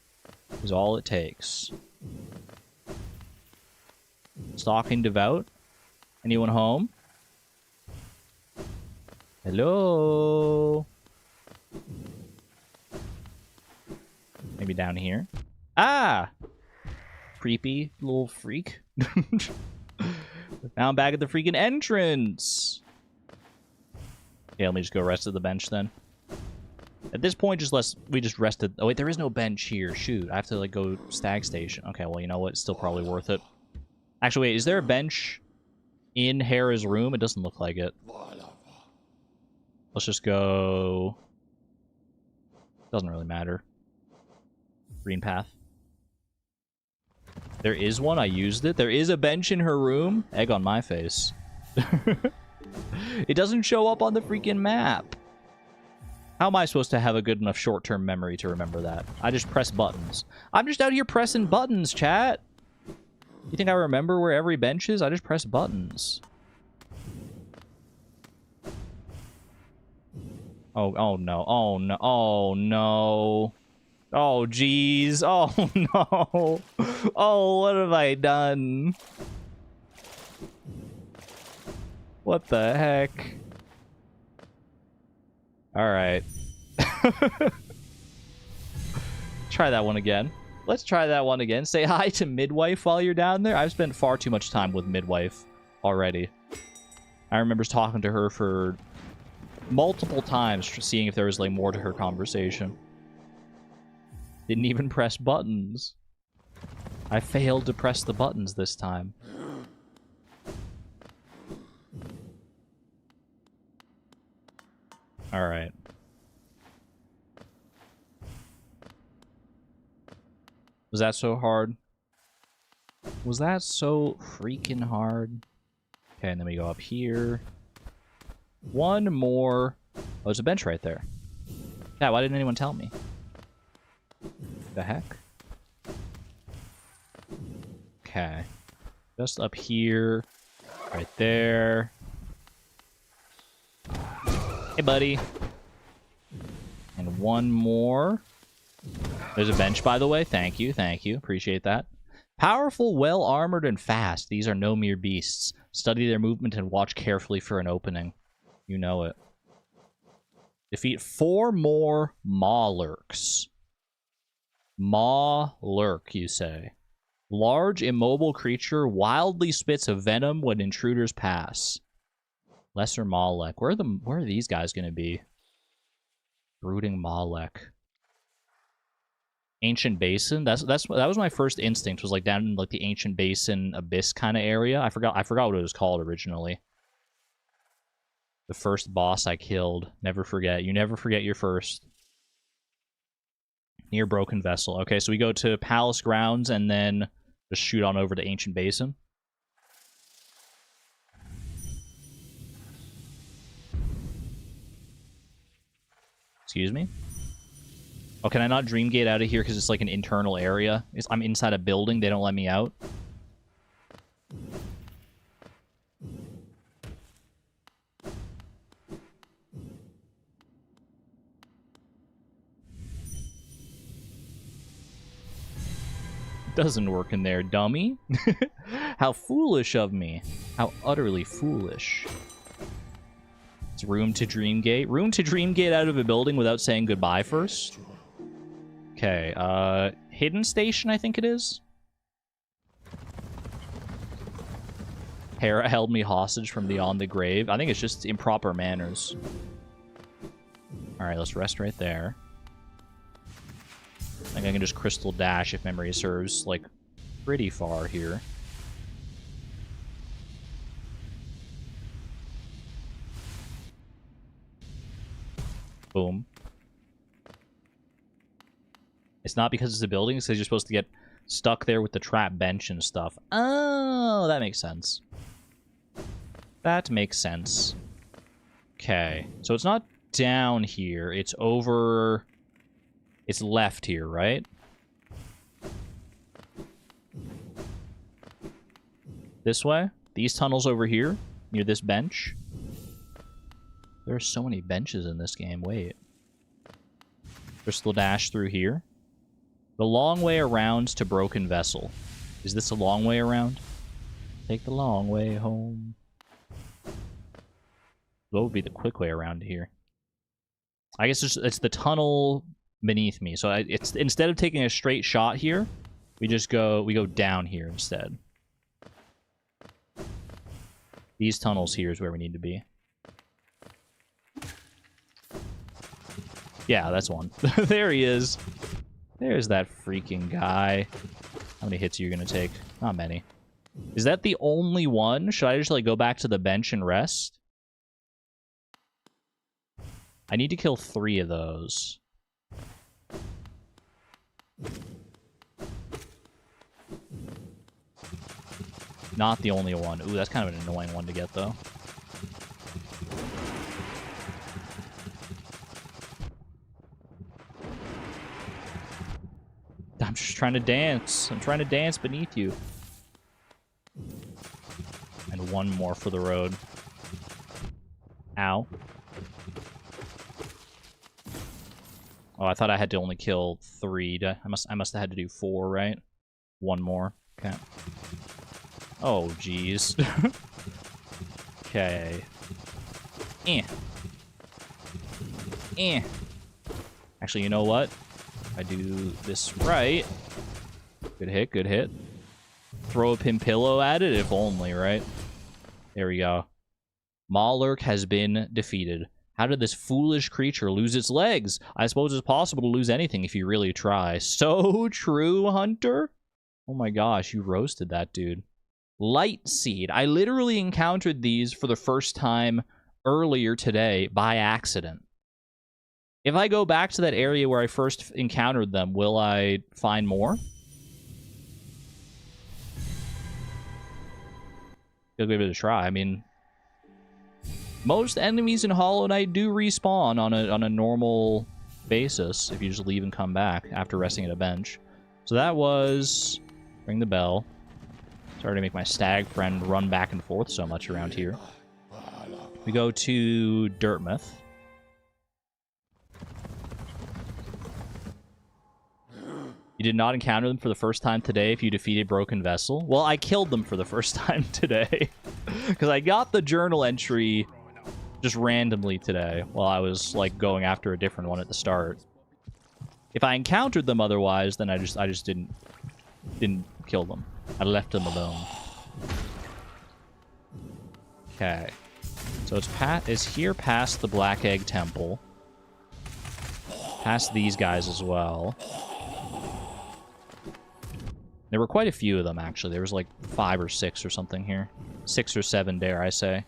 is all it takes. Stalking Devout. Anyone home? Hello? Maybe down here. Ah! Creepy little freak. Now I'm back at the freaking entrance. Okay, let me just go rest at the bench then. At this point, we just rested. Oh wait, there is no bench here. Shoot, I have to like go stag station. Okay, well you know what? It's still probably worth it. Actually, wait, is there a bench in Hera's room? It doesn't look like it. Let's just go... Doesn't really matter. Green path. There is one. I used it. There is a bench in her room. Egg on my face. It doesn't show up on the freaking map. How am I supposed to have a good enough short-term memory to remember that? I just press buttons. I'm just out here pressing buttons, chat. You think I remember where every bench is? I just press buttons. Oh no. Oh no. Oh no. Oh jeez. Oh no. Oh, what have I done? What the heck? Alright. Try that one again. Let's try that one again. Say hi to Midwife while you're down there. I've spent far too much time with Midwife already. I remember talking to her for multiple times, seeing if there was like more to her conversation. Didn't even press buttons. I failed to press the buttons this time. Alright. Was that so hard? Was that so freaking hard? Okay, and then we go up here. One more. Oh, there's a bench right there. Yeah, why didn't anyone tell me? The heck? Okay. Just up here. Right there. Hey, buddy. And one more. There's a bench, by the way. Thank you, thank you. Appreciate that. Powerful, well-armored, and fast. These are no mere beasts. Study their movement and watch carefully for an opening. You know it. Defeat 4 more Maw Lurks. Maw Lurk, you say. Large, immobile creature wildly spits a venom when intruders pass. Lesser Mawlek. Where are these guys going to be? Brooding Mawlek. Ancient Basin. That was my first instinct. Was like down in like the Ancient Basin abyss kind of area. I forgot what it was called originally. The first boss I killed. Never forget. You never forget your first. Near Broken Vessel. Okay, so we go to Palace Grounds and then just shoot on over to Ancient Basin. Excuse me? Oh, can I not Dreamgate out of here because it's like an internal area? I'm inside a building. They don't let me out. Doesn't work in there, dummy. How foolish of me. How utterly foolish. It's room to Dreamgate. Room to Dreamgate out of a building without saying goodbye first. Okay, Hidden Station, I think it is. Hera held me hostage from beyond the grave. I think it's just improper manners. Alright, let's rest right there. I think I can just crystal dash if memory serves, like, pretty far here. Boom. It's not because it's a building, it's because you're supposed to get stuck there with the trap bench and stuff. Oh, that makes sense. That makes sense. Okay, so it's not down here, it's over... It's left here, right? This way? These tunnels over here? Near this bench? There are so many benches in this game. Wait. Crystal dash through here. The long way around to Broken Vessel. Is this a long way around? Take the long way home. What would be the quick way around here? I guess it's the tunnel beneath me. So it's instead of taking a straight shot here, we go down here instead. These tunnels here is where we need to be. Yeah, that's one. There he is. There's that freaking guy. How many hits are you gonna take? Not many. Is that the only one? Should I just like go back to the bench and rest? I need to kill 3 of those. Not the only one. Ooh, that's kind of an annoying one to get, though. I'm just trying to dance. I'm trying to dance beneath you. And one more for the road. Ow. Oh, I thought I had to only kill 3. I must have had to do 4, right? One more. Okay. Oh, jeez. Okay. Actually, you know what? If I do this right. Good hit, good hit. Throw a pin pillow at it, if only, right? There we go. Maulurk has been defeated. How did this foolish creature lose its legs? I suppose it's possible to lose anything if you really try. So true, Hunter? Oh my gosh, you roasted that dude. Light Seed. I literally encountered these for the first time earlier today by accident. If I go back to that area where I first encountered them, will I find more? I'll give it a try. I mean, most enemies in Hollow Knight do respawn on a normal basis if you just leave and come back after resting at a bench. So that was... Ring the bell. Sorry to make my stag friend run back and forth so much around here. We go to Dirtmouth. You did not encounter them for the first time today if you defeated Broken Vessel. Well, I killed them for the first time today. Because I got the journal entry just randomly today while I was like going after a different one at the start. If I encountered them otherwise, then I just didn't kill them. I left them alone. Okay. So it's here past the Black Egg Temple. Past these guys as well. There were quite a few of them, actually. There was like 5 or 6 or something here. 6 or 7, dare I say.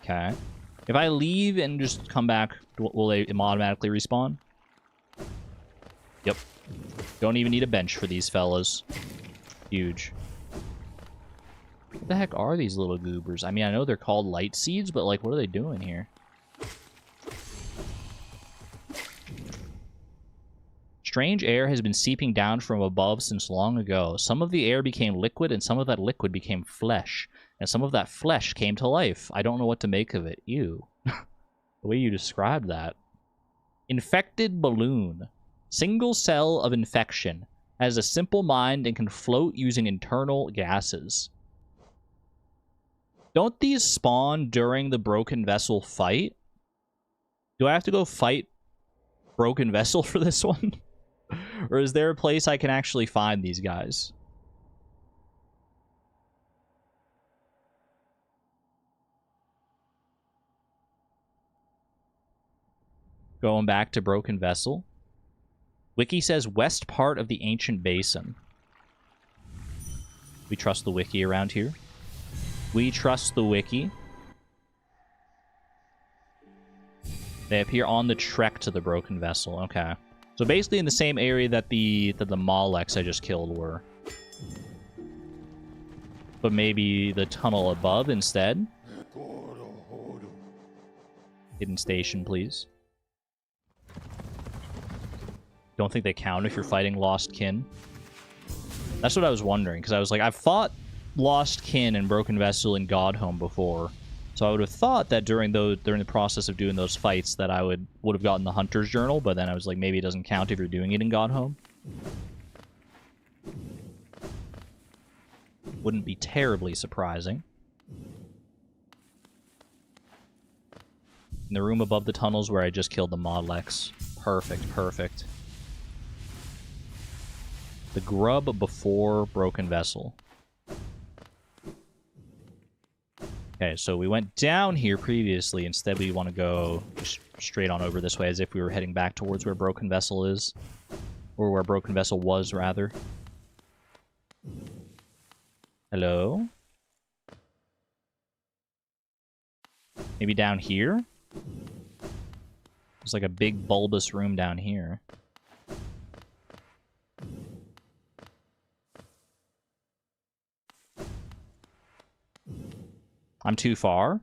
Okay. If I leave and just come back, will they automatically respawn? Yep. Don't even need a bench for these fellas. Huge. What the heck are these little goobers? I mean, I know they're called light seeds, but like, what are they doing here? Strange air has been seeping down from above since long ago. Some of the air became liquid, and some of that liquid became flesh. And some of that flesh came to life. I don't know what to make of it. Ew. The way you described that. Infected balloon. Single cell of infection. Has a simple mind and can float using internal gases. Don't these spawn during the Broken Vessel fight? Do I have to go fight Broken Vessel for this one? Or is there a place I can actually find these guys? Going back to Broken Vessel. Wiki says west part of the ancient basin. We trust the wiki around here. We trust the wiki. They appear on the trek to the Broken Vessel. Okay. So basically in the same area that the Malex I just killed were. But maybe the tunnel above instead. Hidden station, please. Don't think they count if you're fighting Lost Kin. That's what I was wondering, because I was like, I've fought Lost Kin and Broken Vessel in Godhome before. So I would have thought that during the process of doing those fights that I would have gotten the Hunter's Journal, but then I was like, maybe it doesn't count if you're doing it in Godhome. Wouldn't be terribly surprising. In the room above the tunnels where I just killed the Modlex. Perfect, perfect. The grub before Broken Vessel. Okay, so we went down here previously. Instead, we want to go straight on over this way as if we were heading back towards where Broken Vessel is. Or where Broken Vessel was, rather. Hello? Maybe down here? There's like a big bulbous room down here. I'm too far?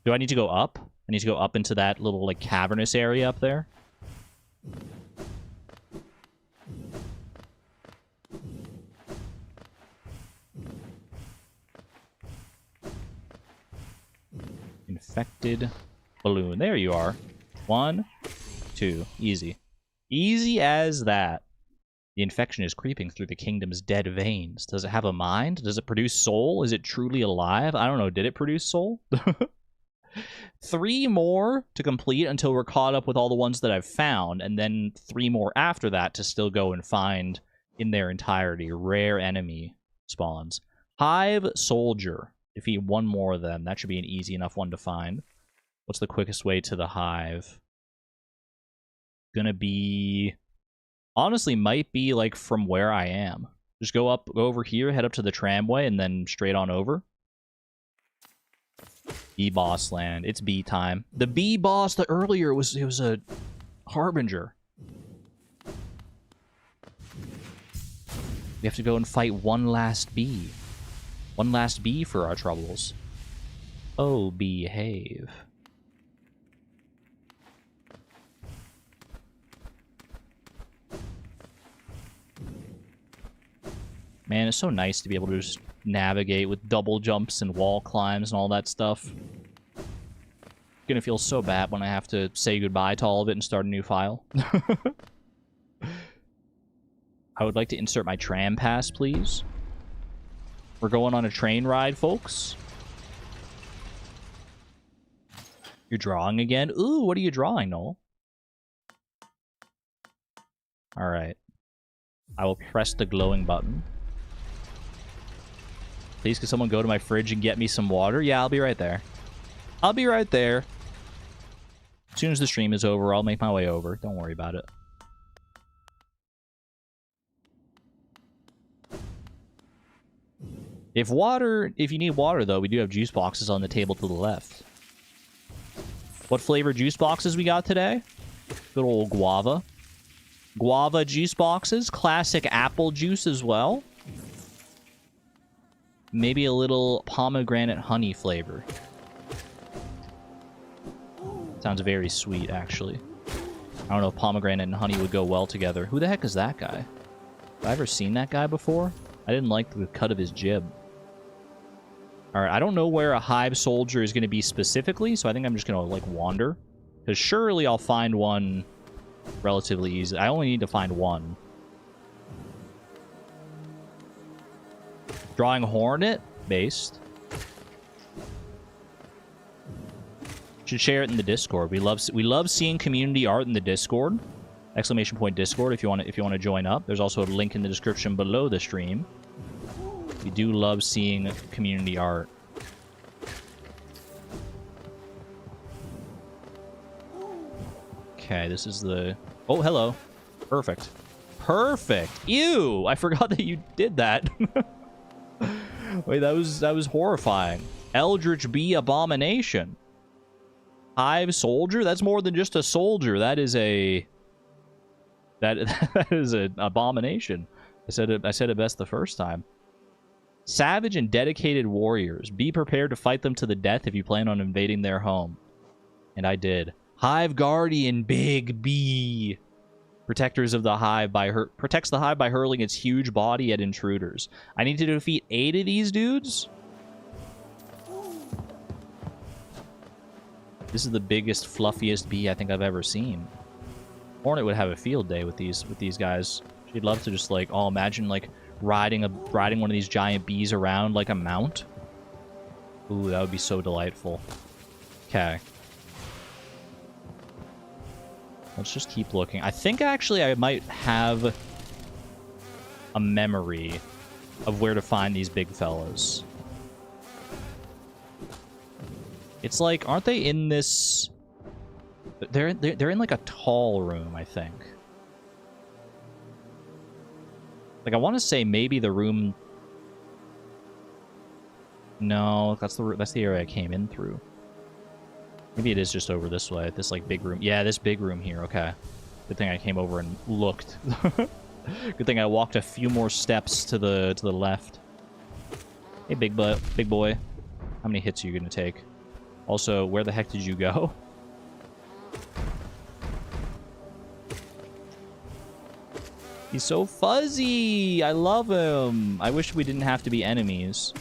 Do I need to go up? I need to go up into that little, like, cavernous area up there? Infected balloon. There you are. 1, 2. Easy. Easy as that. The infection is creeping through the kingdom's dead veins. Does it have a mind? Does it produce soul? Is it truly alive? I don't know. Did it produce soul? 3 more to complete until we're caught up with all the ones that I've found, and then 3 more after that to still go and find in their entirety. Rare enemy spawns. Hive Soldier. Defeat 1 more of them. That should be an easy enough one to find. What's the quickest way to the hive? Gonna be... Honestly, might be, like, from where I am. Just go over here, head up to the tramway, and then straight on over. Bee boss land. It's bee time. The bee boss, the earlier, it was a harbinger. We have to go and fight one last bee. One last bee for our troubles. Oh, behave. Man, it's so nice to be able to just navigate with double jumps and wall climbs and all that stuff. Gonna feel so bad when I have to say goodbye to all of it and start a new file. I would like to insert my tram pass, please. We're going on a train ride, folks. You're drawing again? Ooh, what are you drawing, Noel? Alright. I will press the glowing button. Please, could someone go to my fridge and get me some water? Yeah, I'll be right there. I'll be right there. As soon as the stream is over, I'll make my way over. Don't worry about it. If you need water, though, we do have juice boxes on the table to the left. What flavor juice boxes we got today? Good old guava. Guava juice boxes. Classic apple juice as well. Maybe a little pomegranate honey flavor. Sounds very sweet, actually. I don't know if pomegranate and honey would go well together. Who the heck is that guy? Have I ever seen that guy before? I didn't like the cut of his jib. Alright, I don't know where a hive soldier is going to be specifically, so I think I'm just going to, like, wander. Because surely I'll find one relatively easy. I only need to find one. Drawing Hornet based. Should share it in the Discord. We love seeing community art in the Discord. Exclamation point Discord if you want to join up. There's also a link in the description below the stream. We do love seeing community art. Okay, this is the... Oh, hello. Perfect. Perfect. Ew! I forgot that you did that. Wait, that was horrifying. Eldritch Bee Abomination. Hive Soldier? That's more than just a soldier. That is a... That is an abomination. I said it best the first time. Savage and dedicated warriors. Be prepared to fight them to the death if you plan on invading their home. And I did. Hive Guardian Big B. Protectors of the hive protects the hive by hurling its huge body at intruders. I need to defeat 8 of these dudes? This is the biggest, fluffiest bee I think I've ever seen. Hornet would have a field day with these guys. She'd love to just, like, oh, imagine, like, riding one of these giant bees around like a mount. Ooh, that would be so delightful. Okay. Let's just keep looking. I think, actually, I might have a memory of where to find these big fellas. It's like, aren't they in this... They're in, like, a tall room, I think. Like, I want to say maybe the room... No, that's the area I came in through. Maybe it is just over this way. This, like, big room. Yeah, this big room here. Okay. Good thing I came over and looked. Good thing I walked a few more steps to the left. Hey, big boy. How many hits are you going to take? Also, where the heck did you go? He's so fuzzy. I love him. I wish we didn't have to be enemies.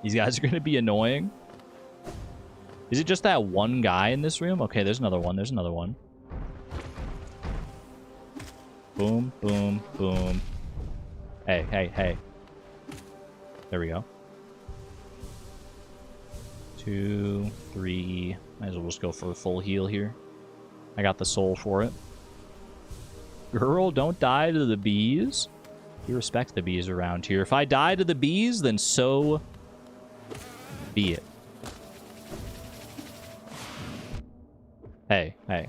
These guys are going to be annoying. Is it just that one guy in this room? Okay, there's another one. There's another one. Boom, boom, boom. Hey, hey, hey. There we go. 2, 3. Might as well just go for a full heal here. I got the soul for it. Girl, don't die to the bees. We respect the bees around here. If I die to the bees, then so be it. Hey, hey.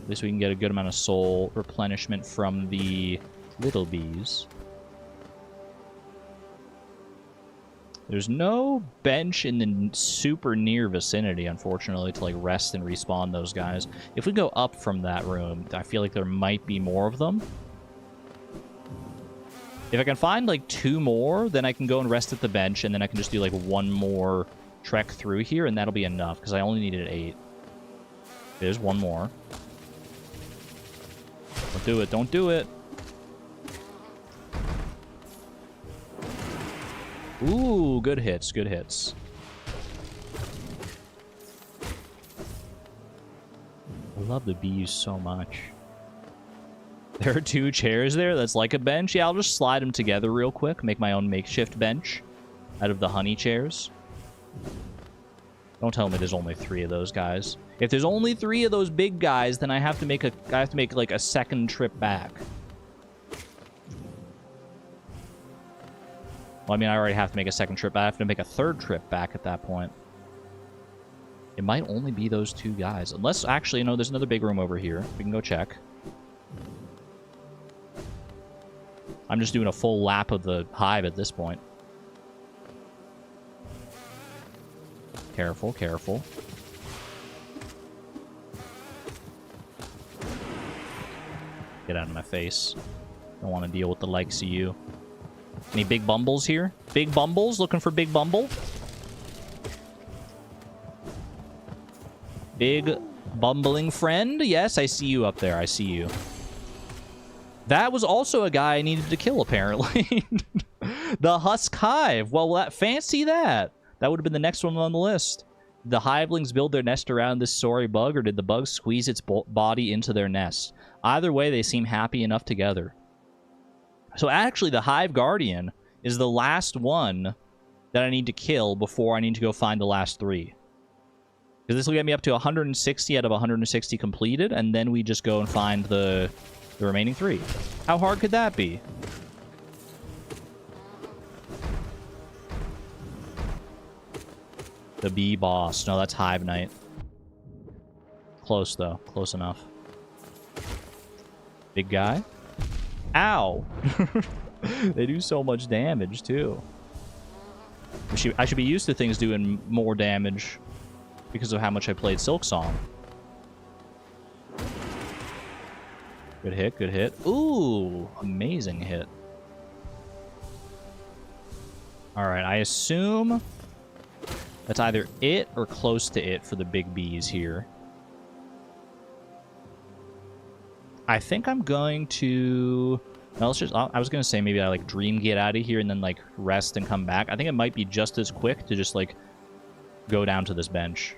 At least we can get a good amount of soul replenishment from the little bees. There's no bench in the super near vicinity, unfortunately, to like rest and respawn those guys. If we go up from that room, I feel like there might be more of them. If I can find like 2 more, then I can go and rest at the bench, and then I can just do like 1 more trek through here, and that'll be enough, because I only needed 8. There's 1 more. Don't do it, don't do it. Ooh, good hits, good hits. I love the bees so much. There are 2 chairs there that's like a bench. Yeah, I'll just slide them together real quick. Make my own makeshift bench out of the honey chairs. Don't tell me there's only 3 of those guys. If there's only 3 of those big guys, then I have to make like a second trip back. Well, I mean, I already have to make a second trip. I have to make a 3rd trip back at that point. It might only be those 2 guys. Unless, actually, no, there's another big room over here. We can go check. I'm just doing a full lap of the hive at this point. Careful, careful. Get out of my face. Don't want to deal with the likes of you. Any big bumbles here? Big bumbles? Looking for big bumble? Big bumbling friend? Yes, I see you up there. I see you. That was also a guy I needed to kill, apparently. The Husk Hive. Well, fancy that. That would have been the next one on the list. Did the hivelings build their nest around this sorry bug, or did the bug squeeze its body into their nest? Either way, they seem happy enough together. So actually, the Hive Guardian is the last one that I need to kill before I need to go find the last 3. Because this will get me up to 160 out of 160 completed, and then we just go and find the remaining 3. How hard could that be? The bee boss. No, that's Hive Knight. Close, though. Close enough. Big guy. Ow! They do so much damage, too. I should be used to things doing more damage because of how much I played Silksong. Good hit, good hit. Ooh, amazing hit. Alright, I assume that's either it or close to it for the big bees here. I think I'm going to... No, let's just... I was going to say maybe I, like, dream get out of here and then, like, rest and come back. I think it might be just as quick to just, like, go down to this bench.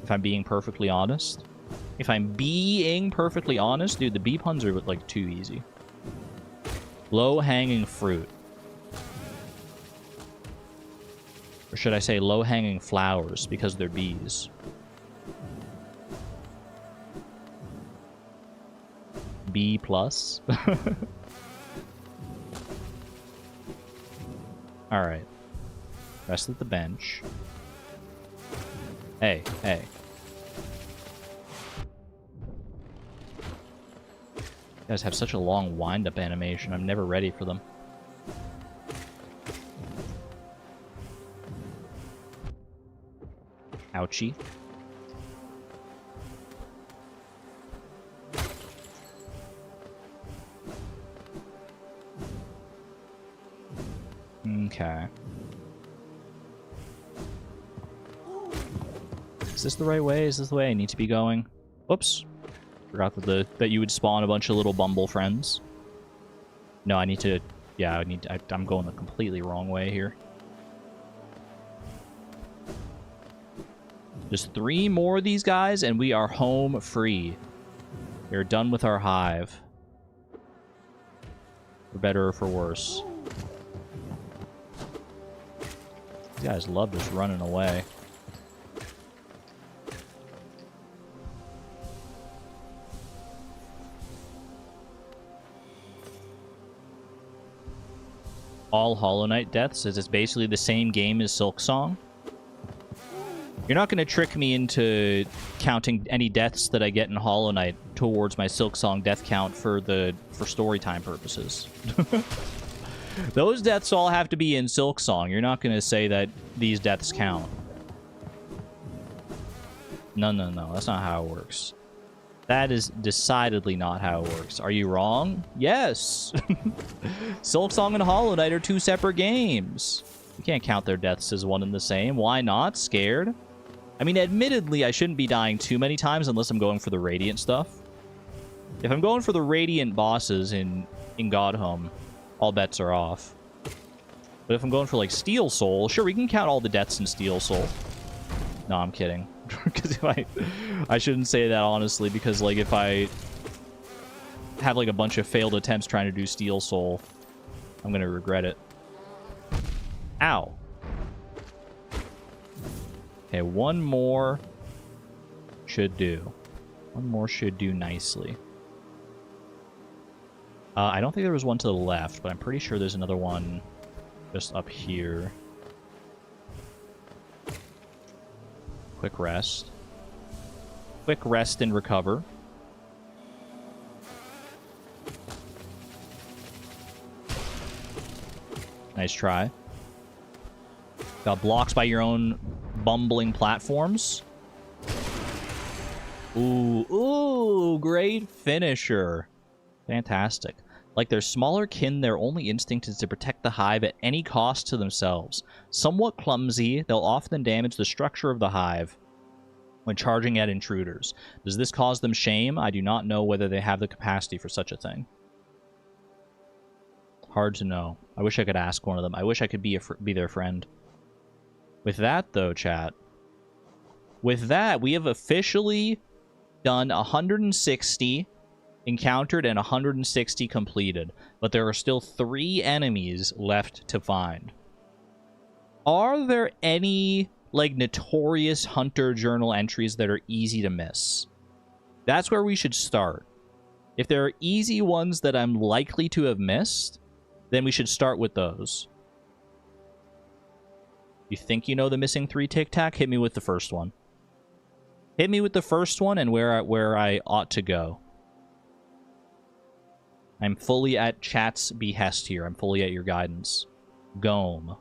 If I'm being perfectly honest. If I'm being perfectly honest, dude, the bee puns are, like, too easy. Low-hanging fruit. Or should I say low-hanging flowers, because they're bees. B+. Alright. Rest at the bench. Hey, hey. guys have such a long wind-up animation. I'm never ready for them. Ouchie. Okay. Is this the right way? Is this the way I need to be going? Whoops. Forgot that you would spawn a bunch of little bumble friends. No, I need to... Yeah, I'm going the completely wrong way here. Just 3 more of these guys, and we are home free. We're done with our hive. For better or for worse. These guys love just running away. All Hollow Knight deaths is it's basically the same game as Silksong. You're not going to trick me into counting any deaths that I get in Hollow Knight towards my Silksong death count for story time purposes. Those deaths all have to be in Silksong. You're not going to say that these deaths count. No, no, no. That's not how it works. That is decidedly not how it works. Are you wrong? Yes! Silksong and Hollow Knight are 2 separate games. You can't count their deaths as one and the same. Why not? Scared? I mean, admittedly, I shouldn't be dying too many times unless I'm going for the Radiant stuff. If I'm going for the Radiant bosses in Godhome, all bets are off. But if I'm going for, like, Steel Soul, sure, we can count all the deaths in Steel Soul. No, I'm kidding. Because I shouldn't say that, honestly, because, like, if I have, like, a bunch of failed attempts trying to do Steel Soul, I'm going to regret it. Ow. Okay, one more should do. One more should do nicely. I don't think there was one to the left, but I'm pretty sure there's another one just up here. Quick rest. Quick rest and recover. Nice try. Got blocks by your own bumbling platforms. Ooh, ooh, great finisher. Fantastic. Like their smaller kin, their only instinct is to protect the hive at any cost to themselves. Somewhat clumsy, they'll often damage the structure of the hive when charging at intruders. Does this cause them shame? I do not know whether they have the capacity for such a thing. Hard to know. I wish I could ask one of them. I wish I could be their friend. With that, though, chat, with that, we have officially done 160 encountered and 160 completed, but there are still 3 enemies left to find. Are there any, like, notorious hunter journal entries that are easy to miss? That's where we should start. If there are easy ones that I'm likely to have missed, then we should start with those. You think you know the missing 3 Tic Tac? Hit me with the first one. Hit me with the first one and where I ought to go. I'm fully at chat's behest here. I'm fully at your guidance. Gome.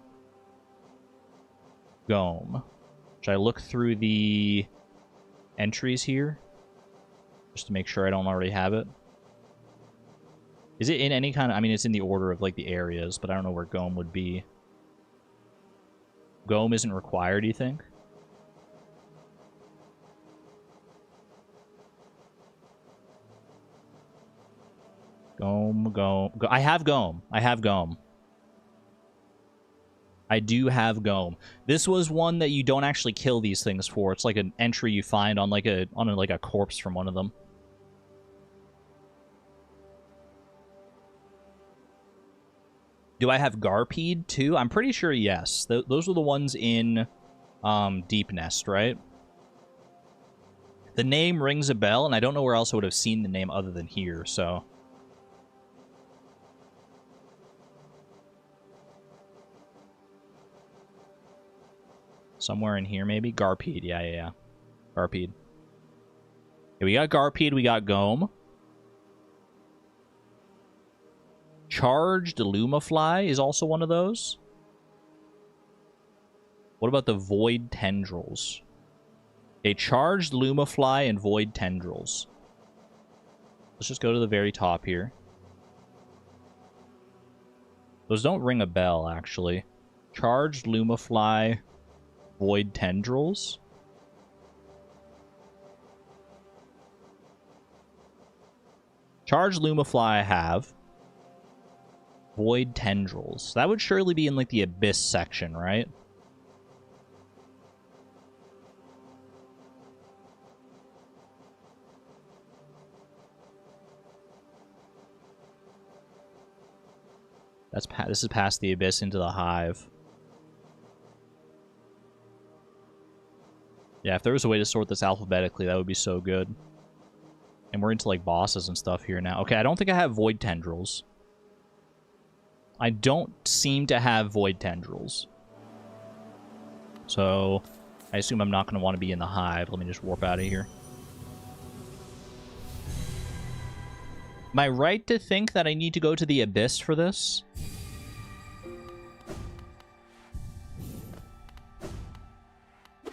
Gome. Should I look through the entries here? Just to make sure I don't already have it. Is it in any kind of... I mean, it's in the order of, like, the areas, but I don't know where Gome would be. Gome isn't required, you think? Gome. I have Gome. I have Gome. I do have Gome. This was one that you don't actually kill these things for. It's like an entry you find on like a corpse from one of them. Do I have Garpede too? I'm pretty sure yes. Those are the ones in Deep Nest, right? The name rings a bell, and I don't know where else I would have seen the name other than here, so... Somewhere in here, maybe? Garpede. Yeah. Garpede. Okay, we got Garpede, we got Gome. charged Lumafly is also one of those. What about the void tendrils? A charged Lumafly and void tendrils. Let's just go to the very top here. Those don't ring a bell, actually. Charged Lumafly, void tendrils. Charged Lumafly I have. Void tendrils. That would surely be in, like, the Abyss section, right? This is past the Abyss into the Hive. Yeah, if there was a way to sort this alphabetically, that would be so good. And we're into, like, bosses and stuff here now. Okay, I don't think I have void tendrils. I don't seem to have void tendrils. So, I assume I'm not going to want to be in the Hive. Let me just warp out of here. Am I right to think that I need to go to the Abyss for this?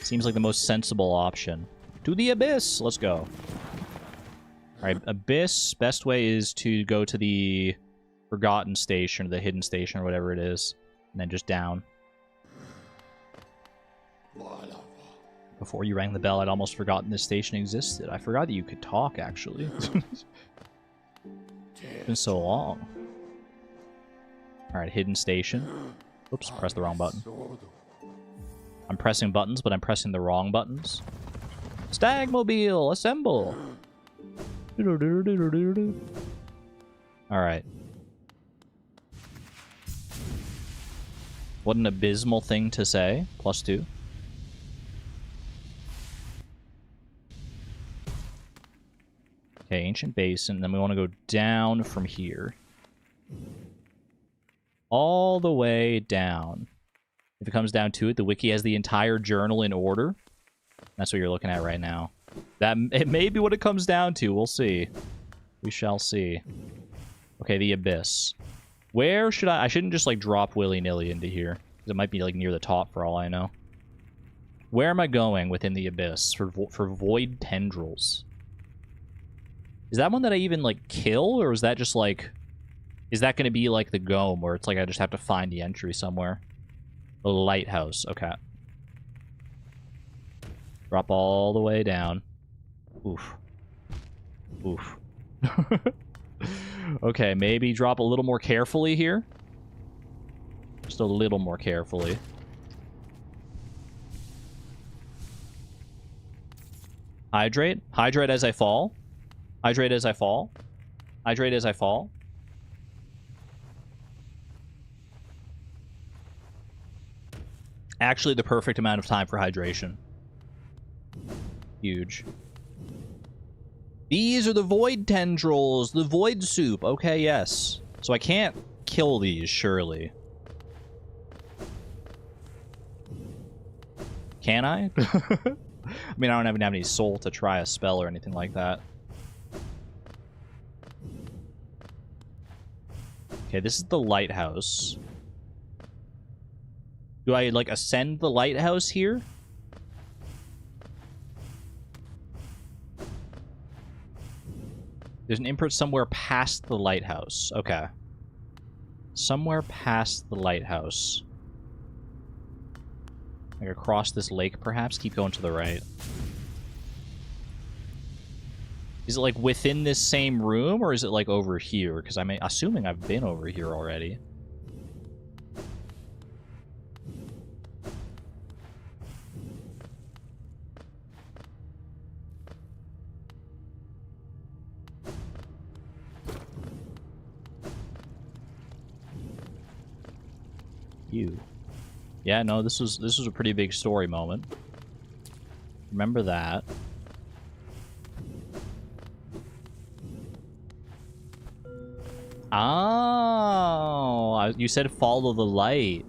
Seems like the most sensible option. To the Abyss! Let's go. Alright, Abyss, best way is to go to the Forgotten Station, or the Hidden Station, or whatever it is. And then just down. Before you rang the bell, I'd almost forgotten this station existed. I forgot that you could talk, actually. It's been so long. Alright, Hidden Station. Oops, pressed the wrong button. I'm pressing buttons, but I'm pressing the wrong buttons. Stagmobile, assemble! Alright. What an abysmal thing to say. +2. Okay, Ancient Basin. Then we want to go down from here. All the way down. If it comes down to it, the wiki has the entire journal in order. That's what you're looking at right now. It may be what it comes down to. We'll see. We shall see. Okay, the Abyss. Where should I shouldn't just, like, drop willy-nilly into here. Because it might be, like, near the top for all I know. Where am I going within the Abyss for void tendrils? Is that one that I even, like, kill? Or is that just, like... Is that going to be, like, the Gome, where it's like I just have to find the entry somewhere? The lighthouse. Okay. Drop all the way down. Oof. Oof. Okay, maybe drop a little more carefully here. Just a little more carefully. Hydrate. Hydrate as I fall. Hydrate as I fall. Hydrate as I fall. Actually, the perfect amount of time for hydration. Huge. These are the void tendrils, the void soup. Okay, yes. So I can't kill these, surely. Can I? I mean, I don't even have any soul to try a spell or anything like that. Okay, this is the lighthouse. Do I, like, ascend the lighthouse here? There's an imprint somewhere past the lighthouse. Okay. Somewhere past the lighthouse. Like across this lake, perhaps? Keep going to the right. Is it, like, within this same room, or is it, like, over here? Because I'm assuming I've been over here already. Yeah, no, this was a pretty big story moment. Remember that. Oh, you said follow the light.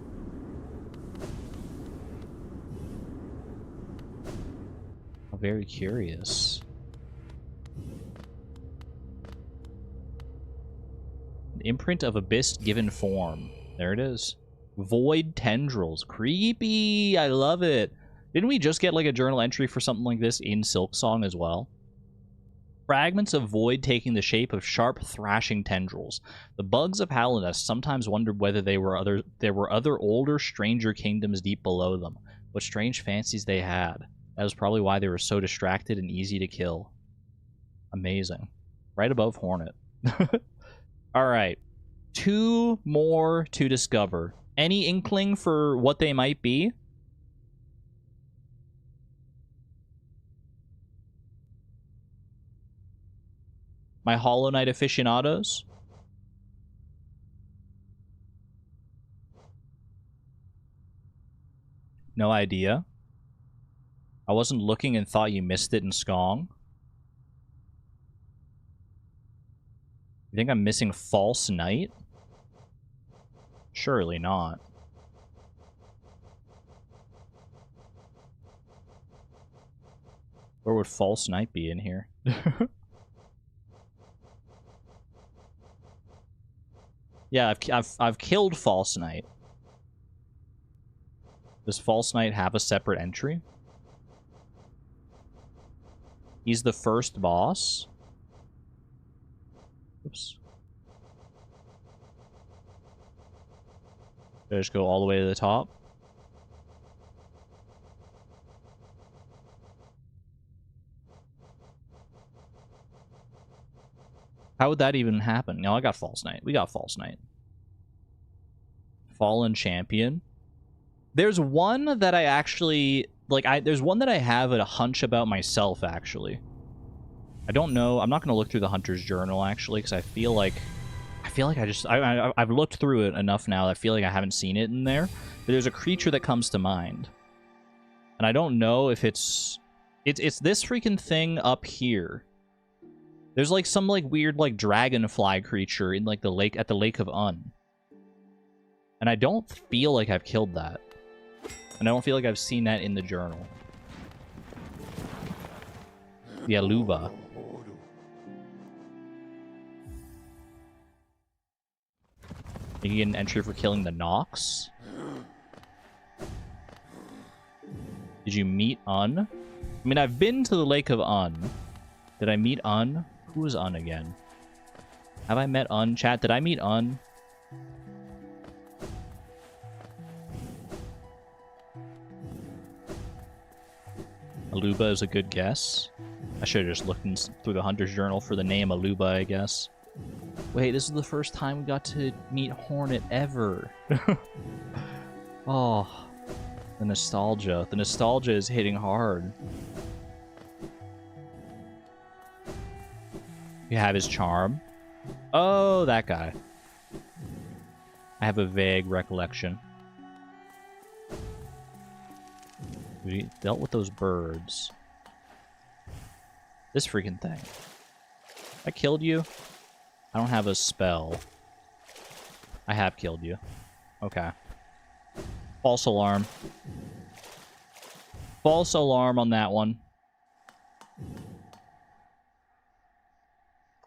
I'm very curious. An Imprint of abyss given form. There it is. Void tendrils. Creepy. I love it. Didn't we just get like a journal entry for something like this in Silksong as well? Fragments of void taking the shape of sharp thrashing tendrils. The bugs of Hallownest sometimes wondered whether there were other older, stranger kingdoms deep below them. What strange fancies they had. That was probably why they were so distracted and easy to kill. Amazing. Right above Hornet. Alright. 2 more to discover. Any inkling for what they might be? My Hollow Knight aficionados? No idea. I wasn't looking and thought you missed it in Skong. You think I'm missing False Knight? Surely not. Where would False Knight be in here? Yeah, I've killed False Knight. Does False Knight have a separate entry? He's the first boss. Oops. Should I just go all the way to the top? How would that even happen? No, I got False Knight. We got False Knight. Fallen Champion. There's one that I actually... there's one that I have a hunch about myself, actually. I don't know. I'm not going to look through the Hunter's Journal, actually, because I feel like I've looked through it enough now that I feel like I haven't seen it in there. But there's a creature that comes to mind. And I don't know if it's this freaking thing up here. There's like some like weird like dragonfly creature in like the lake at the Lake of Un. And I don't feel like I've killed that. And I don't feel like I've seen that in the journal. The Aluba. You get an entry for killing the Nox. Did you meet Un? I mean, I've been to the Lake of Un. Did I meet Un? Who is Un again? Have I met Un? Chat, did I meet Un? Aluba is a good guess. I should have just looked through the Hunter's Journal for the name Aluba, I guess. Wait, this is the first time we got to meet Hornet ever. Oh, the nostalgia. The nostalgia is hitting hard. You have his charm. Oh, that guy. I have a vague recollection. We dealt with those birds. This freaking thing. I killed you? I don't have a spell. I have killed you. Okay. False alarm. False alarm on that one.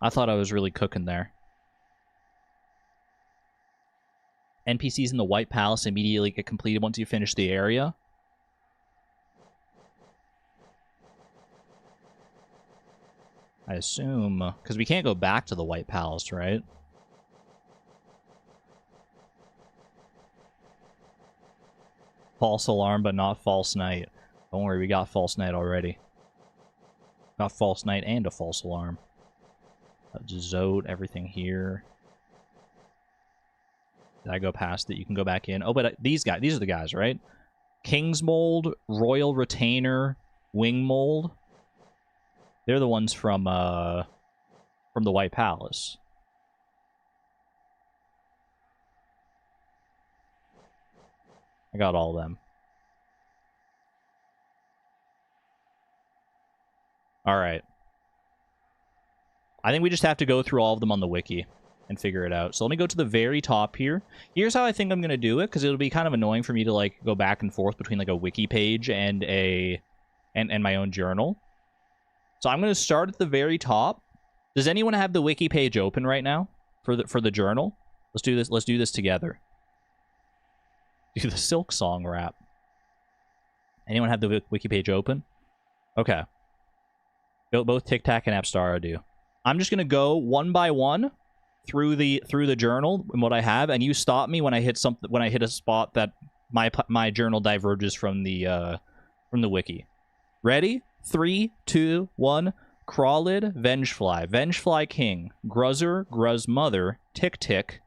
I thought I was really cooking there. NPCs in the White Palace immediately get completed once you finish the area. I assume, because we can't go back to the White Palace, right? False alarm, but not False Knight. Don't worry, we got False Knight already. Got False Knight and a false alarm. Zode, everything here. Did I go past it? You can go back in. Oh, but these guys, these are the guys, right? King's Mold, Royal Retainer, Wing Mold. They're the ones from the White Palace. I got all of them. Alright. I think we just have to go through all of them on the wiki and figure it out. So let me go to the very top here. Here's how I think I'm going to do it, because it'll be kind of annoying for me to like go back and forth between like a wiki page and my own journal. So I'm going to start at the very top. Does anyone have the wiki page open right now? for the journal? Let's do this. Let's do this together. Do the Silksong rap. Anyone have the wiki page open? Okay. Both Tic Tac and Apstara do. I'm just gonna go one by one through the journal and what I have, and you stop me when I hit something, when I hit a spot that my journal diverges from the wiki. Ready? 3, 2, 1. Crawlid, Vengefly, Vengefly King, Gruzzer, Gruz Mother, Tick Tick,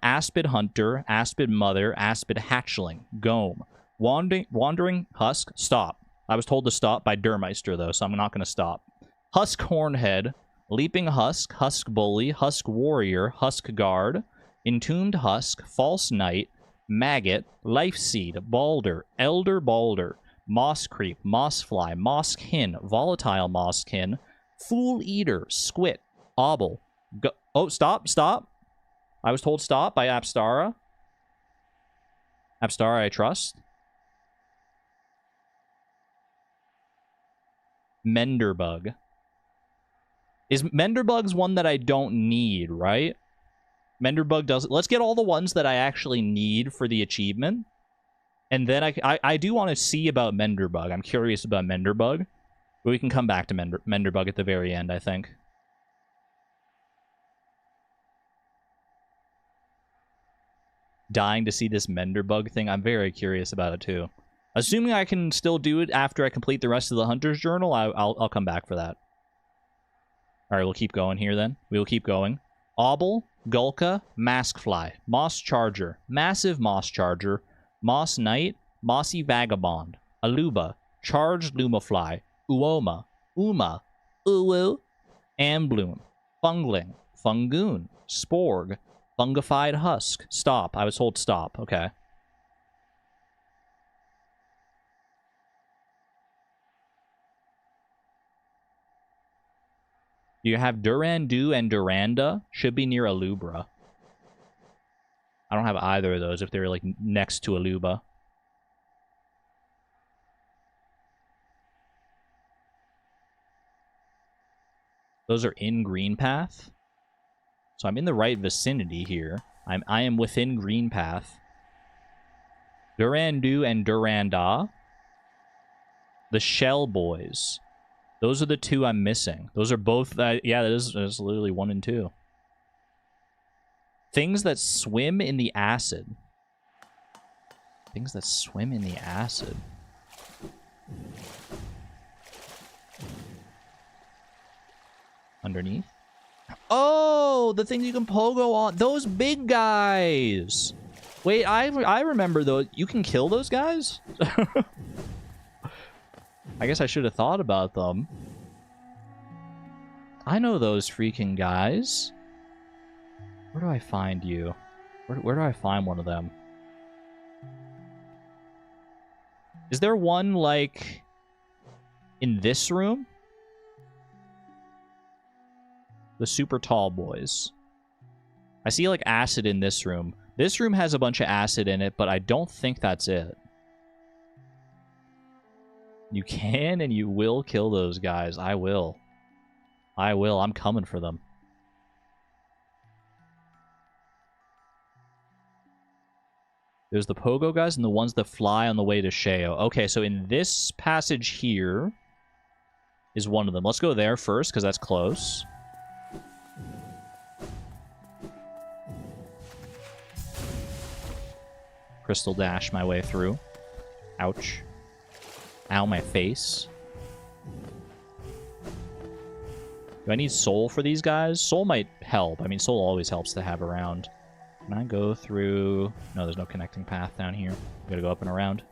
Aspid Hunter, Aspid Mother, Aspid Hatchling, Gome, Wandering Husk, stop. I was told to stop by Durmeister, though, so I'm not going to stop. Husk Hornhead, Leaping Husk, Husk Bully, Husk Warrior, Husk Guard, Entombed Husk, False Knight, Maggot, Life Seed, Balder, Elder Balder, Moss Creep, Mossfly, Mosskin, Volatile Mosskin, Fool Eater, Squit, Obble. Oh, stop. I was told stop by Apstara. Apstara, I trust. Menderbug. Is Menderbug's one that I don't need, right? Menderbug doesn't... Let's get all the ones that I actually need for the achievement. And then I do want to see about Menderbug. I'm curious about Menderbug. But we can come back to Menderbug at the very end, I think. Dying to see this Menderbug thing. I'm very curious about it, too. Assuming I can still do it after I complete the rest of the Hunter's Journal, I'll come back for that. Alright, we'll keep going here, then. We will keep going. Obble, Gulka, Maskfly, Moss Charger, Massive Moss Charger, Moss Knight, Mossy Vagabond, Aluba, Charged Lumafly, Uoma, Uma, Uwu, Ambloom, Fungling, Fungoon, Sporg, Fungified Husk. Stop. I was told stop. Okay. You have Durandu and Duranda. Should be near Alubra. I don't have either of those if they're, like, next to Aluba. Those are in Green Path. So I'm in the right vicinity here. I am within Green Path. Durandu and Duranda. The Shell Boys. Those are the two I'm missing. Those are both... yeah, that is literally 1 and 2. Things that swim in the acid. Things that swim in the acid. Underneath? Oh, the things you can pogo on. Those big guys. Wait, I remember those. You can kill those guys? I guess I should have thought about them. I know those freaking guys. Where do I find you? Where do I find one of them? Is there one, like, in this room? The super tall boys. I see, like, acid in this room. This room has a bunch of acid in it, but I don't think that's it. You can and you will kill those guys. I will. I will. I'm coming for them. There's the pogo guys and the ones that fly on the way to Sheo. Okay, so in this passage here is one of them. Let's go there first, because that's close. Crystal dash my way through. Ouch. Ow, my face. Do I need soul for these guys? Soul might help. I mean, soul always helps to have around. Can I go through... No, there's no connecting path down here. We gotta go up and around.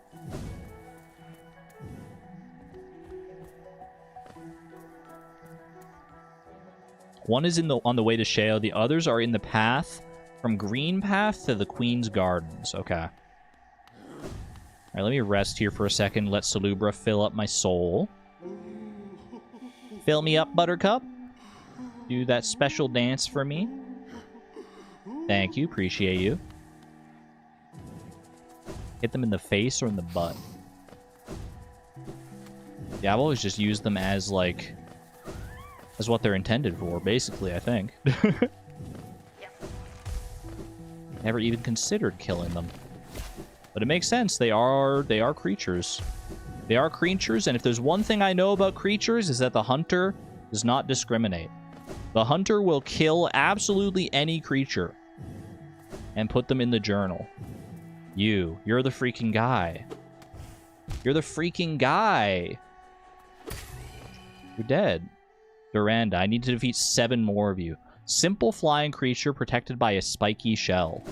One is on the way to Sheo. The others are in the path from Green Path to the Queen's Gardens. Okay. Alright, let me rest here for a second. Let Salubra fill up my soul. Fill me up, Buttercup. Do that special dance for me. Thank you. Appreciate you. Hit them in the face or in the butt. Yeah, I've always just used them as, like... as what they're intended for, basically, I think. Never even considered killing them. But it makes sense. They are creatures. They are creatures, and if there's one thing I know about creatures is that the hunter does not discriminate. The hunter will kill absolutely any creature and put them in the journal. You're the freaking guy. You're the freaking guy. You're dead. Duranda, I need to defeat 7 more of you. Simple flying creature protected by a spiky shell.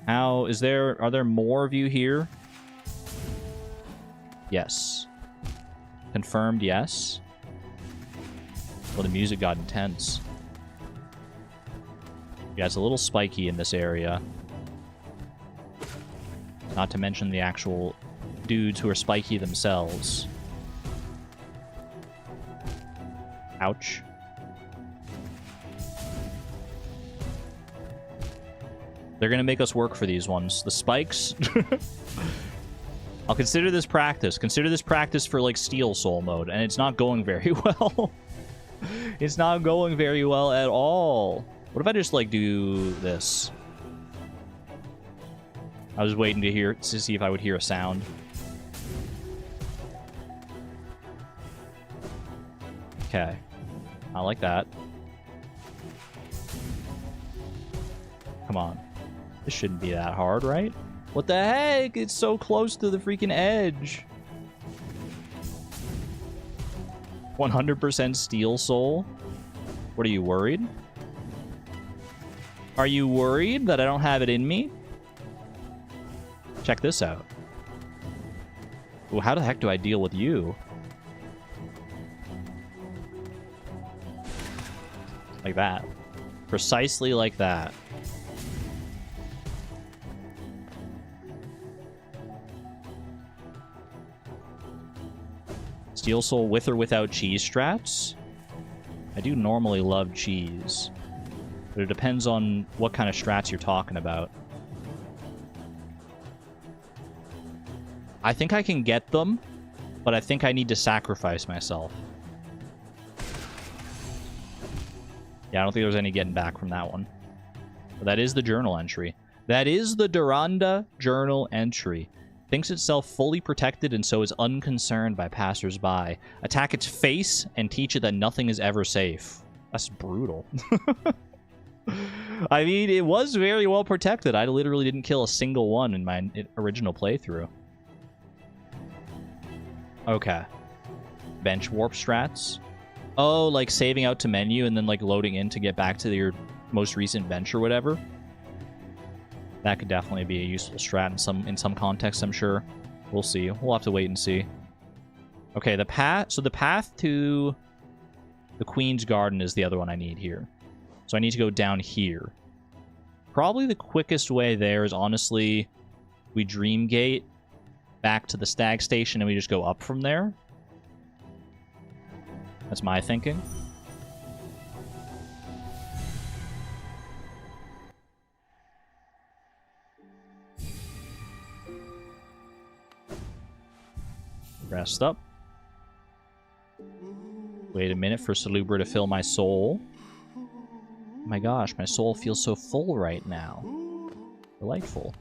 Are there more of you here? Yes. Confirmed, yes. Well, the music got intense. Yeah, it's a little spiky in this area. Not to mention the actual dudes who are spiky themselves. Ouch. They're gonna make us work for these ones. The spikes. I'll consider this practice. Consider this practice for, like, Steel Soul mode, and it's not going very well. It's not going very well at all. What if I just, like, do this? I was waiting to see if I would hear a sound. Okay. I like that. Come on. This shouldn't be that hard, right? What the heck? It's so close to the freaking edge. 100% Steel Soul? What, are you worried? Are you worried that I don't have it in me? Check this out. Well, how the heck do I deal with you? Like that. Precisely like that. Steel Soul with or without cheese strats? I do normally love cheese. But it depends on what kind of strats you're talking about. I think I can get them, but I think I need to sacrifice myself. Yeah, I don't think there's any getting back from that one. But that is the journal entry. That is the Duranda journal entry. Thinks itself fully protected and so is unconcerned by passers-by. Attack its face and teach it that nothing is ever safe. That's brutal. I mean, it was very well protected. I literally didn't kill a single one in my original playthrough. Okay. Bench warp strats. Oh, like saving out to menu and then, like, loading in to get back to your most recent bench or whatever. That could definitely be a useful strat in some context, I'm sure. We'll see. We'll have to wait and see. Okay, the path. So the path to the Queen's Garden is the other one I need here. So I need to go down here. Probably the quickest way there is, honestly, we Dream Gate back to the Stag Station and we just go up from there. That's my thinking. Rest up. Wait a minute for Salubra to fill my soul. Oh my gosh, my soul feels so full right now. Delightful.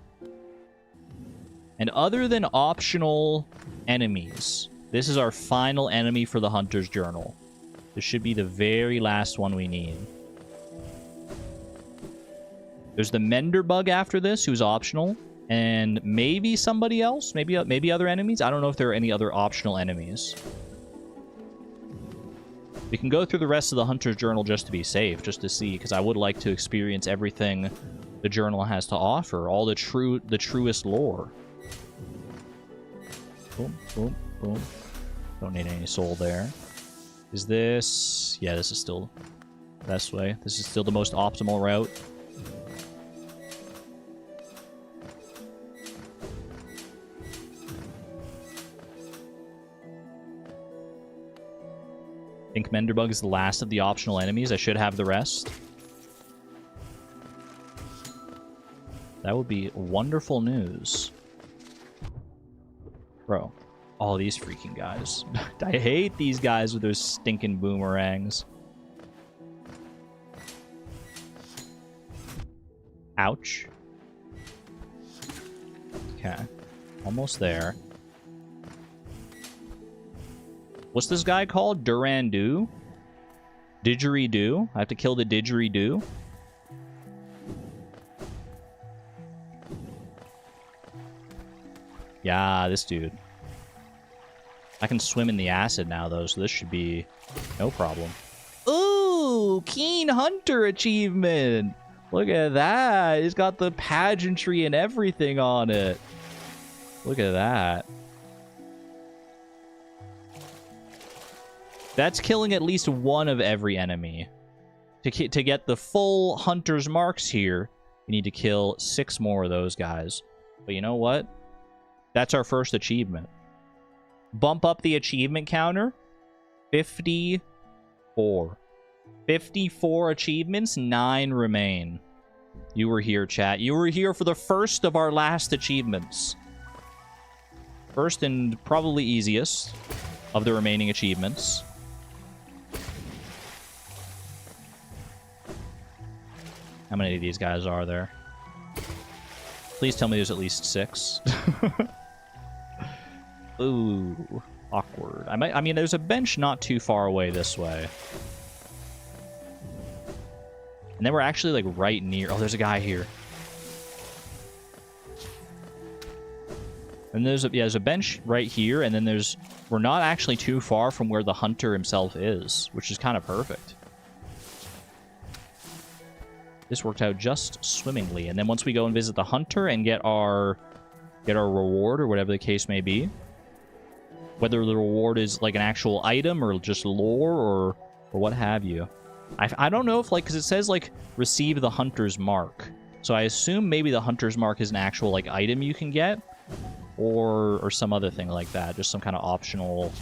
And other than optional enemies, this is our final enemy for the Hunter's Journal. This should be the very last one we need. There's the Menderbug after this, who's optional. And maybe somebody else? Maybe other enemies? I don't know if there are any other optional enemies. We can go through the rest of the Hunter's Journal just to be safe, just to see, because I would like to experience everything the journal has to offer, all the truest lore. Boom, boom, boom. Don't need any soul there. Is this... Yeah, this is still the best way. This is still the most optimal route. I think Menderbug is the last of the optional enemies. I should have the rest. That would be wonderful news. Bro. All these freaking guys. I hate these guys with their stinking boomerangs. Ouch. Okay. Almost there. What's this guy called? Durandoo? Didgeridoo? I have to kill the didgeridoo? Yeah, this dude. I can swim in the acid now, though, so this should be no problem. Ooh, Keen Hunter achievement! Look at that! It's got the pageantry and everything on it. Look at that. That's killing at least one of every enemy. To get the full Hunter's marks here, we need to kill 6 more of those guys. But you know what? That's our first achievement. Bump up the achievement counter. 54. 54 achievements, 9 remain. You were here, chat. You were here for the first of our last achievements. First and probably easiest of the remaining achievements. How many of these guys are there? Please tell me there's at least 6. Ooh, awkward. I mean, there's a bench not too far away this way. And then we're actually, like, right near... Oh, there's a guy here. And there's a bench right here, and then there's... We're not actually too far from where the hunter himself is, which is kind of perfect. This worked out just swimmingly. And then once we go and visit the hunter and get our reward, or whatever the case may be, whether the reward is like an actual item or just lore or what have you. I don't know if, like, because it says, like, receive the hunter's mark. So I assume maybe the hunter's mark is an actual, like, item you can get, or some other thing like that. Just some kind of optional,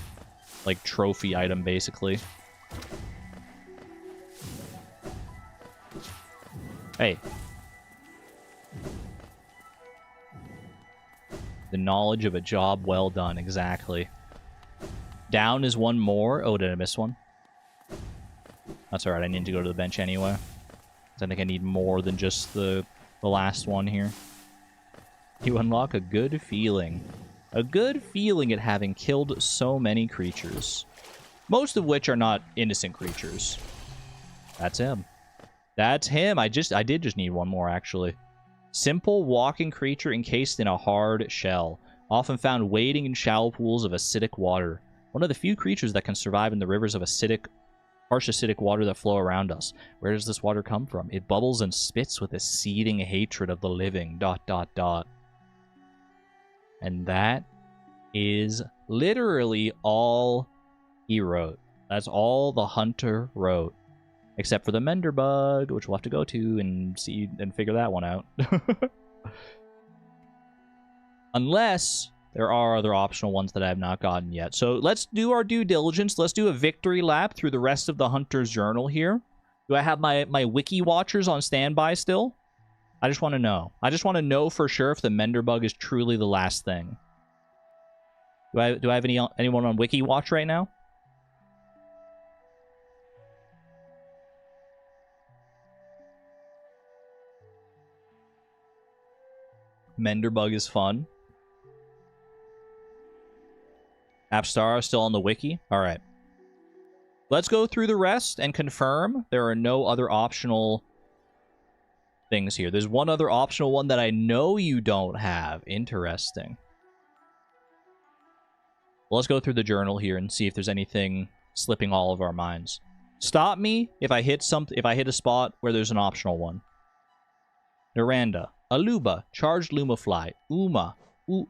like, trophy item, basically. Hey. The knowledge of a job well done, exactly. Down is one more. Oh, did I miss one? That's alright, I need to go to the bench anyway. I think I need more than just the last one here. You unlock a good feeling. A good feeling at having killed so many creatures. Most of which are not innocent creatures. That's him. That's him. I did just need one more, actually. Simple walking creature encased in a hard shell. Often found wading in shallow pools of acidic water. One of the few creatures that can survive in the rivers of harsh acidic water that flow around us. Where does this water come from? It bubbles and spits with a seething hatred of the living. ... And that is literally all he wrote. That's all the hunter wrote. Except for the Menderbug, which we'll have to go to and see and figure that one out. Unless there are other optional ones that I have not gotten yet. So let's do our due diligence. Let's do a victory lap through the rest of the Hunter's Journal here. Do I have my wiki watchers on standby still? I just want to know. I just want to know for sure if the Menderbug is truly the last thing. Do I have anyone on wiki watch right now? Menderbug is fun. Appstar is still on the wiki. All right. Let's go through the rest and confirm there are no other optional things here. There's one other optional one that I know you don't have. Interesting. Well, let's go through the journal here and see if there's anything slipping all of our minds. Stop me if I hit a spot where there's an optional one. Naranda. Aluba, charged lumafly, Uoma, Umu,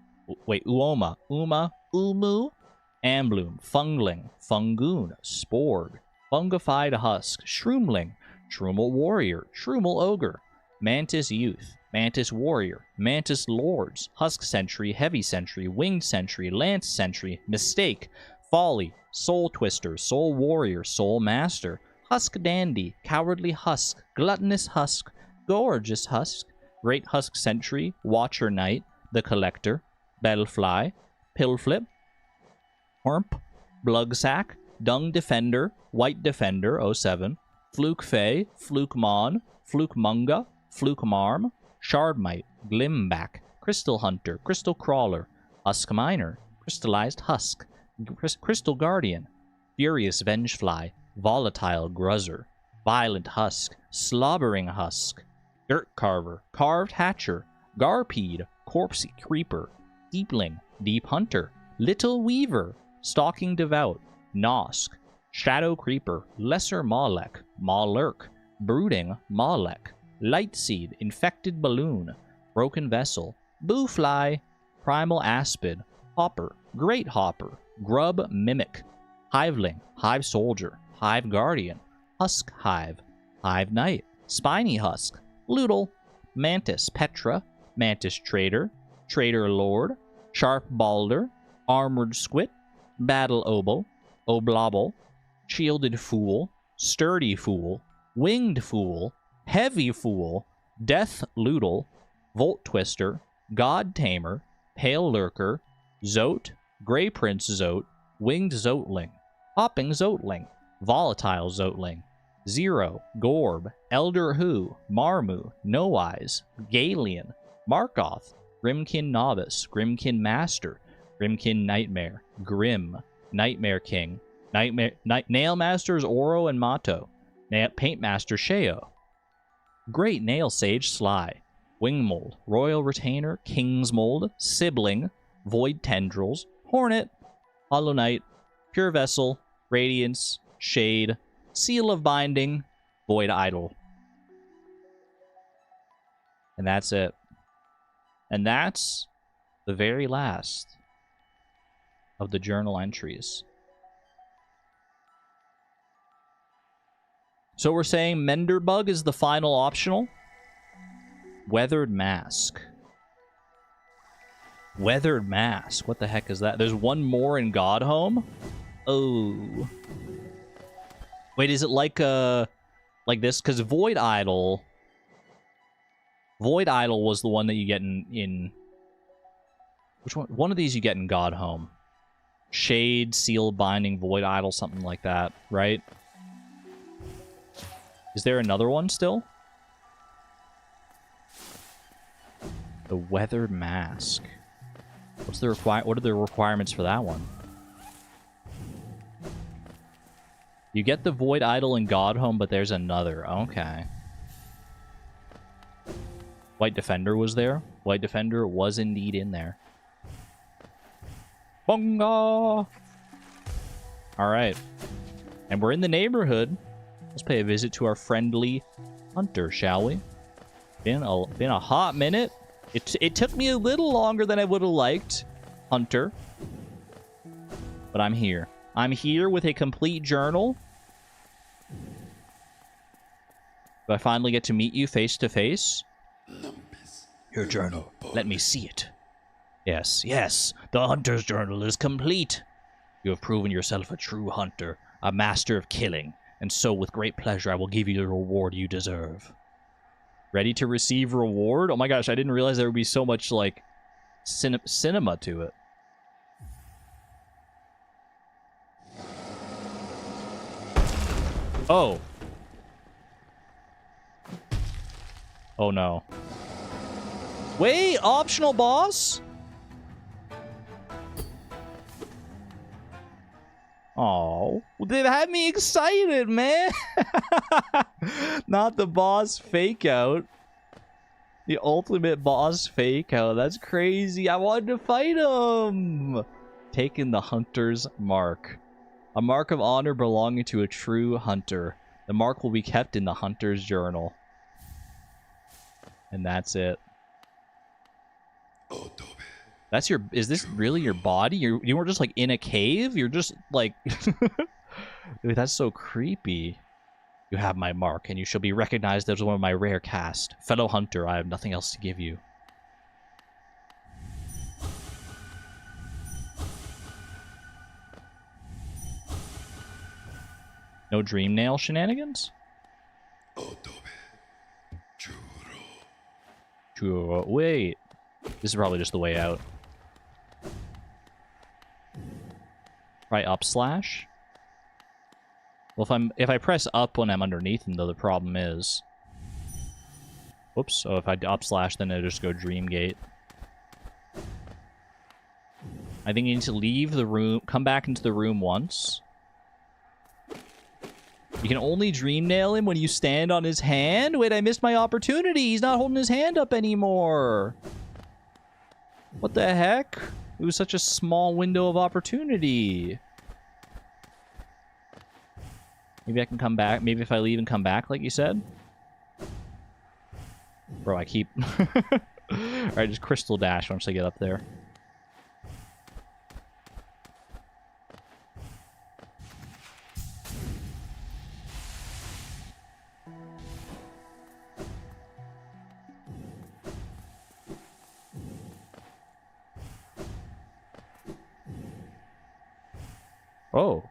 Ambloom, Fungling, Fungoon, Sporg, Fungified Husk, Shroomling, Shroomal Warrior, Shroomal Ogre, Mantis Youth, Mantis Warrior, Mantis Lords, Husk Sentry, Heavy Sentry, Winged Sentry, Lance Sentry, Mistake, Folly, Soul Twister, Soul Warrior, Soul Master, Husk Dandy, Cowardly Husk, Gluttonous Husk, Gorgeous Husk, Great Husk Sentry, Watcher Knight, The Collector, Battlefly, Pillflip, Horp, Blugsack, Dung Defender, White Defender 07, Fluke Fey, Fluke Mon, Fluke Munga, Fluke Marm, Shardmite, Glimback, Crystal Hunter, Crystal Crawler, Husk Miner, Crystallized Husk, Crystal Guardian, Furious Vengefly, Volatile Gruzzer, Violent Husk, Slobbering Husk, Dirt Carver, Carved Hatcher, Garpede, Corpse Creeper, Deepling, Deep Hunter, Little Weaver, Stalking Devout, Nosk, Shadow Creeper, Lesser Malek, Malurk, Brooding Malek, Lightseed, Infected Balloon, Broken Vessel, Boofly, Primal Aspid, Hopper, Great Hopper, Grub Mimic, Hiveling, Hive Soldier, Hive Guardian, Husk Hive, Hive Knight, Spiny Husk, Loodle, Mantis Petra, Mantis Trader, Trader Lord, Sharp Balder, Armored Squid, Battle Oboe, Oblobble, Shielded Fool, Sturdy Fool, Winged Fool, Heavy Fool, Death Loodle, Volt Twister, God Tamer, Pale Lurker, Zote, Grey Prince Zote, Winged Zotling, Hopping Zotling, Volatile Zotling, Zero, Gorb, Elder Who, Marmu, No Eyes, Galian, Markoth, Grimkin Novice, Grimkin Master, Grimkin Nightmare, Grim, Nightmare King, Nail Masters Oro and Mato, Paint Master Sheo, Great Nail Sage Sly, Wingmold, Royal Retainer, King's Mold, Sibling, Void Tendrils, Hornet, Hollow Knight, Pure Vessel, Radiance, Shade, Seal of Binding, Void Idol. And that's it. And that's the very last of the journal entries. So we're saying Menderbug is the final optional? Weathered Mask. Weathered Mask. What the heck is that? There's one more in Godhome? Oh. Wait, is it like this? Because Void Idol... Void Idol was the one that you get in... Which one? One of these you get in Godhome. Shade, Seal, Binding, Void Idol, something like that, right? Is there another one still? The Weathered Mask. What are the requirements for that one? You get the Void Idol in Godhome, but there's another. Okay. White Defender was there. White Defender was indeed in there. Fungal! Alright. And we're in the neighborhood. Let's pay a visit to our friendly hunter, shall we? Been a hot minute. It took me a little longer than I would have liked, hunter. But I'm here. I'm here with a complete journal. Do I finally get to meet you face to face? Your journal. Let me see it. Yes, yes. The hunter's journal is complete. You have proven yourself a true hunter, a master of killing. And so, with great pleasure, I will give you the reward you deserve. Ready to receive reward? Oh my gosh, I didn't realize there would be so much, like, cinema to it. Oh. Oh no. Wait, optional boss? Oh, they had me excited, man. Not the boss fake out. The ultimate boss fake out. That's crazy. I wanted to fight him. Taking the hunter's mark. A mark of honor belonging to a true hunter. The mark will be kept in the hunter's journal. And that's it. That's your... Is this really your body? You weren't just, like, in a cave? You're just, like... Dude, that's so creepy. You have my mark, and you shall be recognized as one of my rare caste. Fellow hunter, I have nothing else to give you. No dream nail shenanigans? Wait. This is probably just the way out. Try up slash. Well, if I press up when I'm underneath him, though, the problem is Whoops. Oh, if I up slash, then it'll just go dream gate. I think you need to leave the room, come back into the room once. You can only dream nail him when you stand on his hand? Wait, I missed my opportunity. He's not holding his hand up anymore. What the heck? It was such a small window of opportunity. Maybe I can come back. Maybe if I leave and come back, like you said. Bro, I keep... Alright, just crystal dash once I get up there. Oh.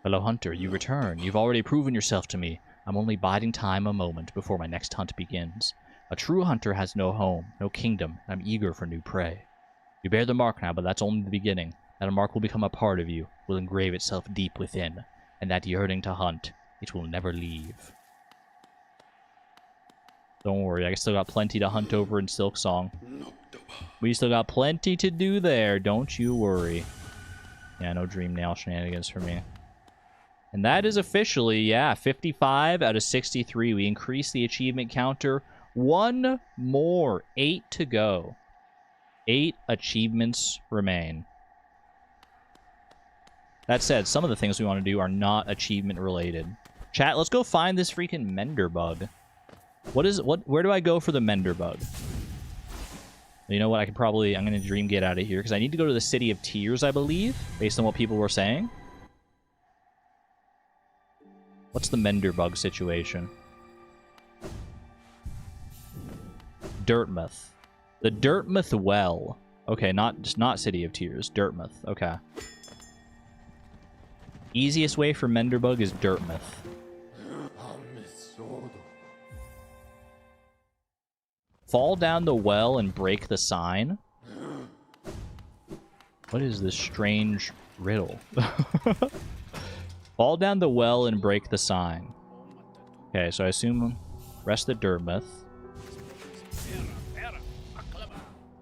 Fellow hunter, you return. You've already proven yourself to me. I'm only biding time a moment before my next hunt begins. A true hunter has no home, no kingdom, and I'm eager for new prey. You bear the mark now, but that's only the beginning. That mark will become a part of you, will engrave itself deep within, and that yearning to hunt, it will never leave. Don't worry, I still got plenty to hunt over in Silksong. We still got plenty to do there, don't you worry. Yeah, no dream nail shenanigans for me. And that is officially, yeah, 55 out of 63. We increased the achievement counter. One more. 8 to go. 8 achievements remain. That said, some of the things we want to do are not achievement related. Chat, let's go find this freaking Menderbug. Where do I go for the Menderbug? You know what? I'm going to dream get out of here because I need to go to the City of Tears, I believe, based on what people were saying. What's the Menderbug situation? Dirtmouth. The Dirtmouth Well. Okay, not City of Tears. Dirtmouth. Okay. Easiest way for Menderbug is Dirtmouth. Fall down the well and break the sign? What is this strange riddle? Fall down the well and break the sign. Okay, so I assume rest the Dirtmouth.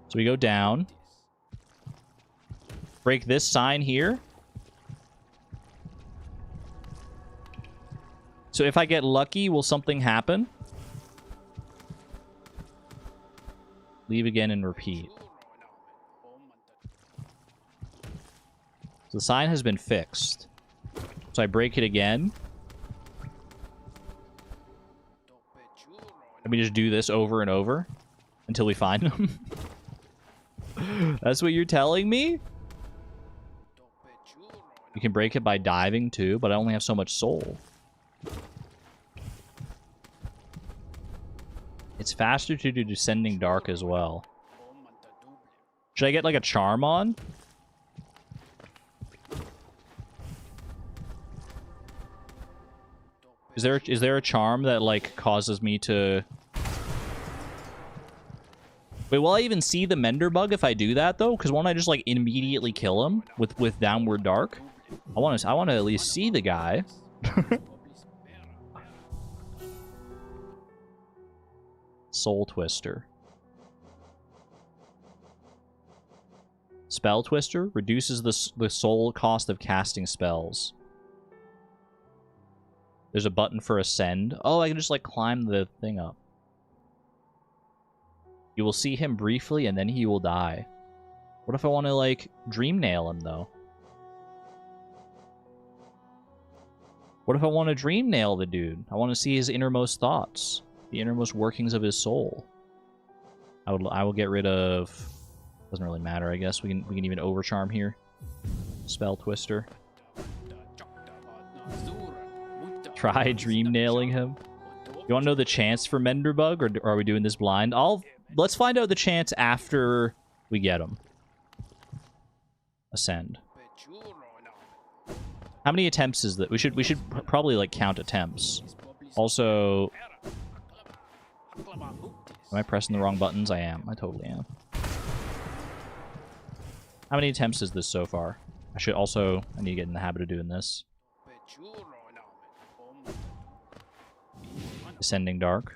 So we go down. Break this sign here. So if I get lucky, will something happen? Leave again and repeat. So the sign has been fixed. So I break it again. And we just do this over and over until we find them. That's what you're telling me? You can break it by diving too, but I only have so much soul. It's faster to do Descending Dark as well. Should I get like a charm on? Is there a charm that like causes me to... Wait, will I even see the Menderbug if I do that though? Because won't I just like immediately kill him with Downward Dark? I want to at least see the guy. Soul Twister. Spell Twister reduces the soul cost of casting spells. There's a button for Ascend. Oh, I can just like climb the thing up. You will see him briefly and then he will die. What if I want to like dream nail him though? What if I want to dream nail the dude? I want to see his innermost thoughts. The innermost workings of his soul. I will get rid of... Doesn't really matter, I guess. We can even overcharm here. Spell Twister. Try dream nailing him. You want to know the chance for Menderbug, or are we doing this blind? Let's find out the chance after we get him. Ascend. How many attempts is that? We should probably like count attempts. Also, am I pressing the wrong buttons? I am. I totally am. How many attempts is this so far? I need to get in the habit of doing this. Descending Dark.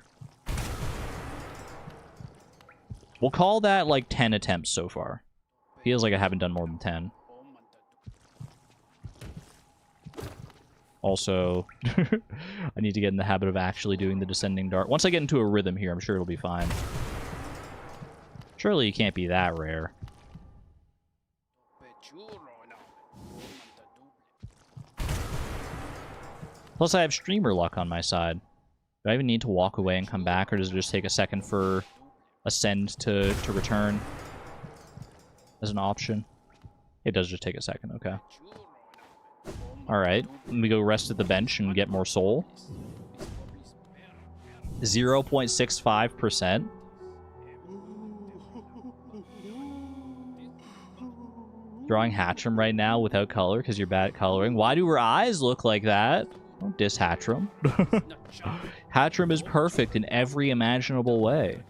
We'll call that like 10 attempts so far. Feels like I haven't done more than 10. Also, I need to get in the habit of actually doing the Descending Dark. Once I get into a rhythm here, I'm sure it'll be fine. Surely it can't be that rare. Plus, I have streamer luck on my side. Do I even need to walk away and come back, or does it just take a second for Ascend to return as an option? It does just take a second, okay. Alright, let me go rest at the bench and get more soul. 0.65%. Drawing Hatcham right now without color because you're bad at coloring. Why do her eyes look like that? Don't diss Hatcham. Hatcham is perfect in every imaginable way.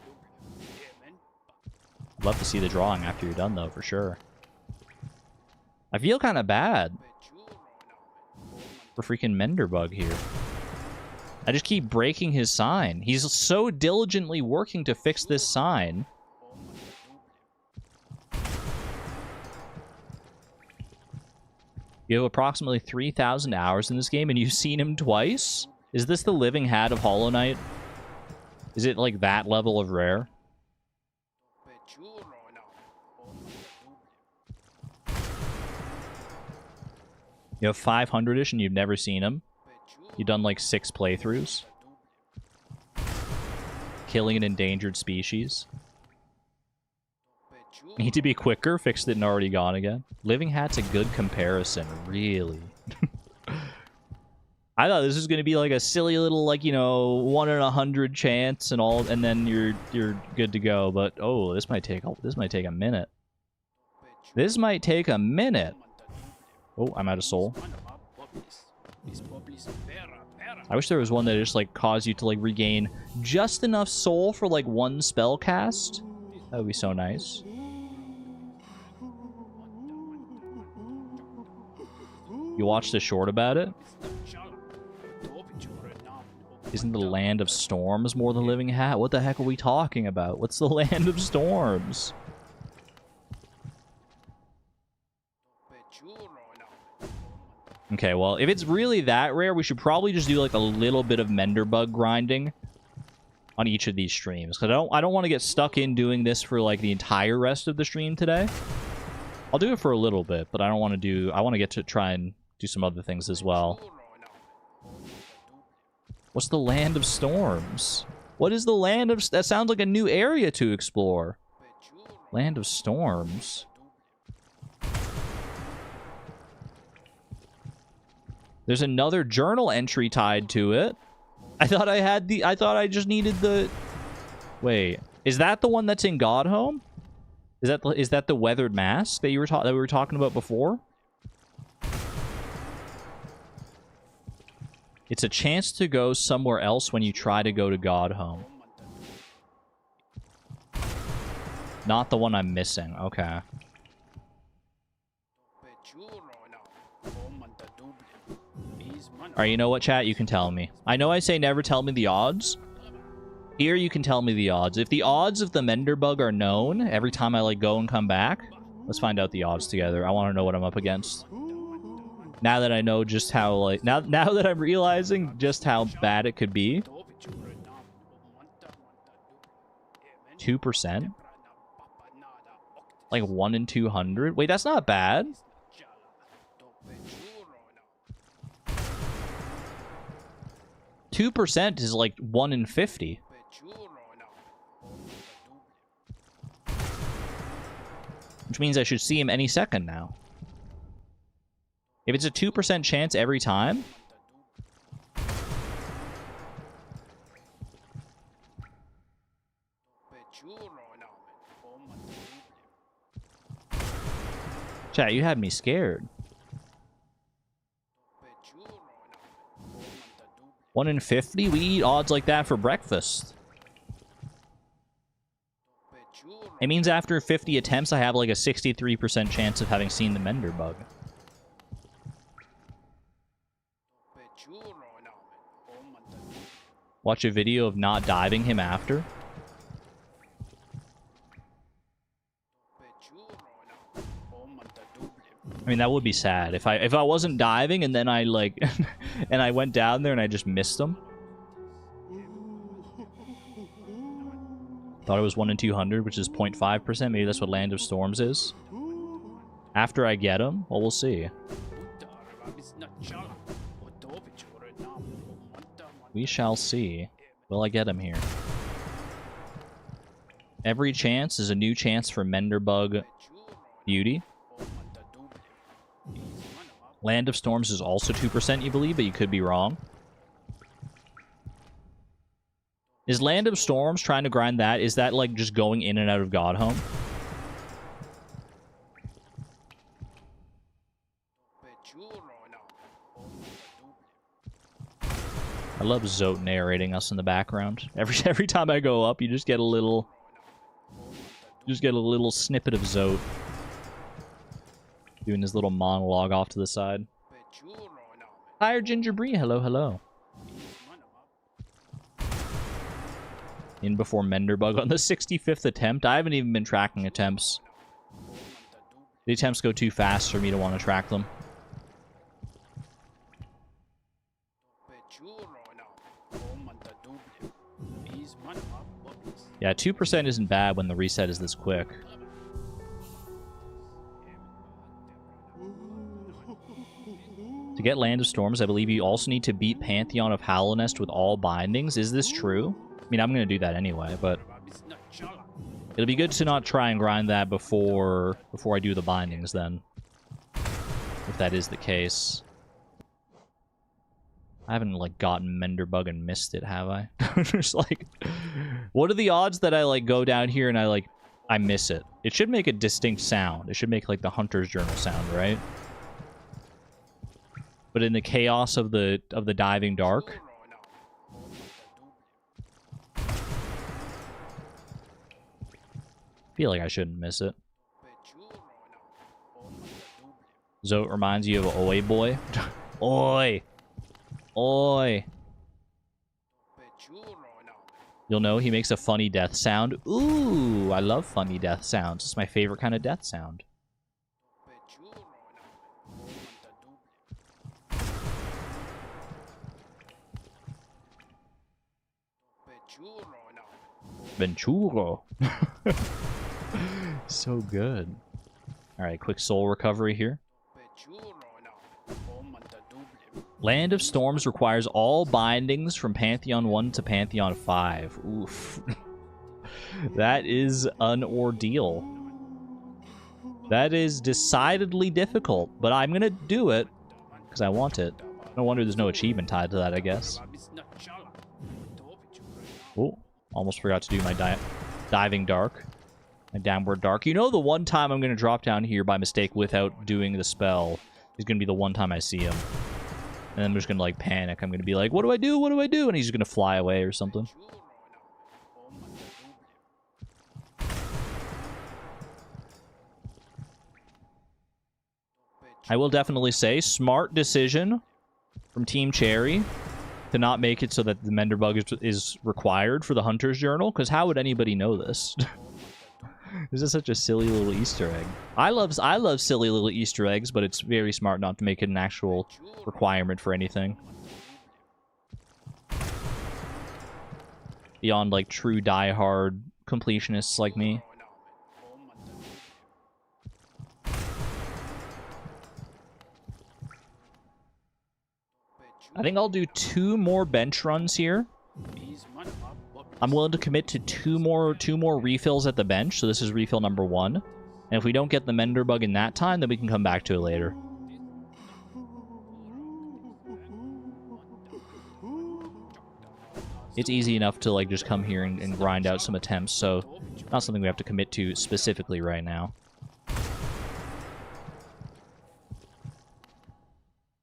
I'd love to see the drawing after you're done, though, for sure. I feel kind of bad for freaking Menderbug here. I just keep breaking his sign. He's so diligently working to fix this sign. You have approximately 3,000 hours in this game, and you've seen him twice? Is this the living hat of Hollow Knight? Is it like that level of rare? You have 500-ish and you've never seen him. You've done like 6 playthroughs. Killing an endangered species. Need to be quicker, fixed it and already gone again. Living Hat's a good comparison, really. I thought this was gonna be like a silly little, like, you know, 1 in 100 chance and all, and then you're good to go. But oh, this might take a minute. This might take a minute. Oh, I'm out of soul. I wish there was one that just like caused you to like regain just enough soul for like 1 spell cast. That would be so nice. You watched a short about it? Isn't the Land of Storms more than Living Hat? What the heck are we talking about? What's the Land of Storms? Okay, well, if it's really that rare, we should probably just do like a little bit of Menderbug grinding on each of these streams. Because I don't want to get stuck in doing this for like the entire rest of the stream today. I'll do it for a little bit, but I don't want to do... I want to get to try and do some other things as well. What's the Land of Storms? What is the Land of... That sounds like a new area to explore. Land of Storms. There's another journal entry tied to it. I thought I had the... I thought I just needed the... Wait. Is that the one that's in Godhome? Is that the weathered mask that we were talking about before? It's a chance to go somewhere else when you try to go to Godhome. Not the one I'm missing. Okay. Alright, you know what, chat? You can tell me. I know I say never tell me the odds. Here you can tell me the odds. If the odds of the Menderbug are known every time I like go and come back, let's find out the odds together. I want to know what I'm up against. Now that I know just how like now that I'm realizing just how bad it could be. 2%? Like 1 in 200? Wait, that's not bad. 2% is like 1 in 50. Which means I should see him any second now. If it's a 2% chance every time... Chat, you had me scared. 1 in 50? We eat odds like that for breakfast. It means after 50 attempts, I have like a 63% chance of having seen the Menderbug. Watch a video of not diving him after. I mean, that would be sad if I wasn't diving and then I like and I went down there and I just missed him. Thought it was 1 in 200, which is 0.5%. Maybe that's what Land of Storms is. After I get him, well, we'll see. We shall see. Will I get him here? Every chance is a new chance for Menderbug Beauty. Land of Storms is also 2%, you believe, but you could be wrong. Is Land of Storms trying to grind that? Is that like just going in and out of Godhome? I love Zote narrating us in the background. Every time I go up, you just get a little snippet of Zote doing his little monologue off to the side. Higher Ginger Brie, hello, hello. In before Menderbug on the 65th attempt. I haven't even been tracking attempts. The attempts go too fast for me to want to track them. Yeah, 2% isn't bad when the reset is this quick. To get Land of Storms, I believe you also need to beat Pantheon of Hallownest with all bindings. Is this true? I mean, I'm going to do that anyway, but it'll be good to not try and grind that before I do the bindings then. If that is the case. I haven't, like, gotten Menderbug and missed it, have I? Just, like, what are the odds that I, like, go down here and I miss it? It should make a distinct sound. It should make, like, the Hunter's Journal sound, right? But in the chaos of the diving dark... I feel like I shouldn't miss it. Zote reminds you of Oi Boy. Oi! Oi! You'll know he makes a funny death sound. Ooh, I love funny death sounds. It's my favorite kind of death sound. Venturo. So good. Alright, quick soul recovery here. Land of Storms requires all bindings from Pantheon 1 to Pantheon 5. Oof. That is an ordeal. That is decidedly difficult, but I'm gonna do it because I want it. No wonder there's no achievement tied to that, I guess. Oh, almost forgot to do my diving dark. My downward dark. You know, the one time I'm gonna drop down here by mistake without doing the spell is gonna be the one time I see him. And I'm just gonna, like, panic. I'm gonna be like, what do I do? What do I do? And he's gonna fly away or something. I will definitely say, smart decision from Team Cherry to not make it so that the Menderbug is required for the Hunter's Journal, because how would anybody know this? This is such a silly little Easter egg. I love silly little Easter eggs, but it's very smart not to make it an actual requirement for anything. Beyond, like, true die-hard completionists like me. I think I'll do 2 more bench runs here. I'm willing to commit to two more refills at the bench, so this is refill number 1. And if we don't get the Menderbug in that time, then we can come back to it later. It's easy enough to, like, just come here and grind out some attempts, so not something we have to commit to specifically right now.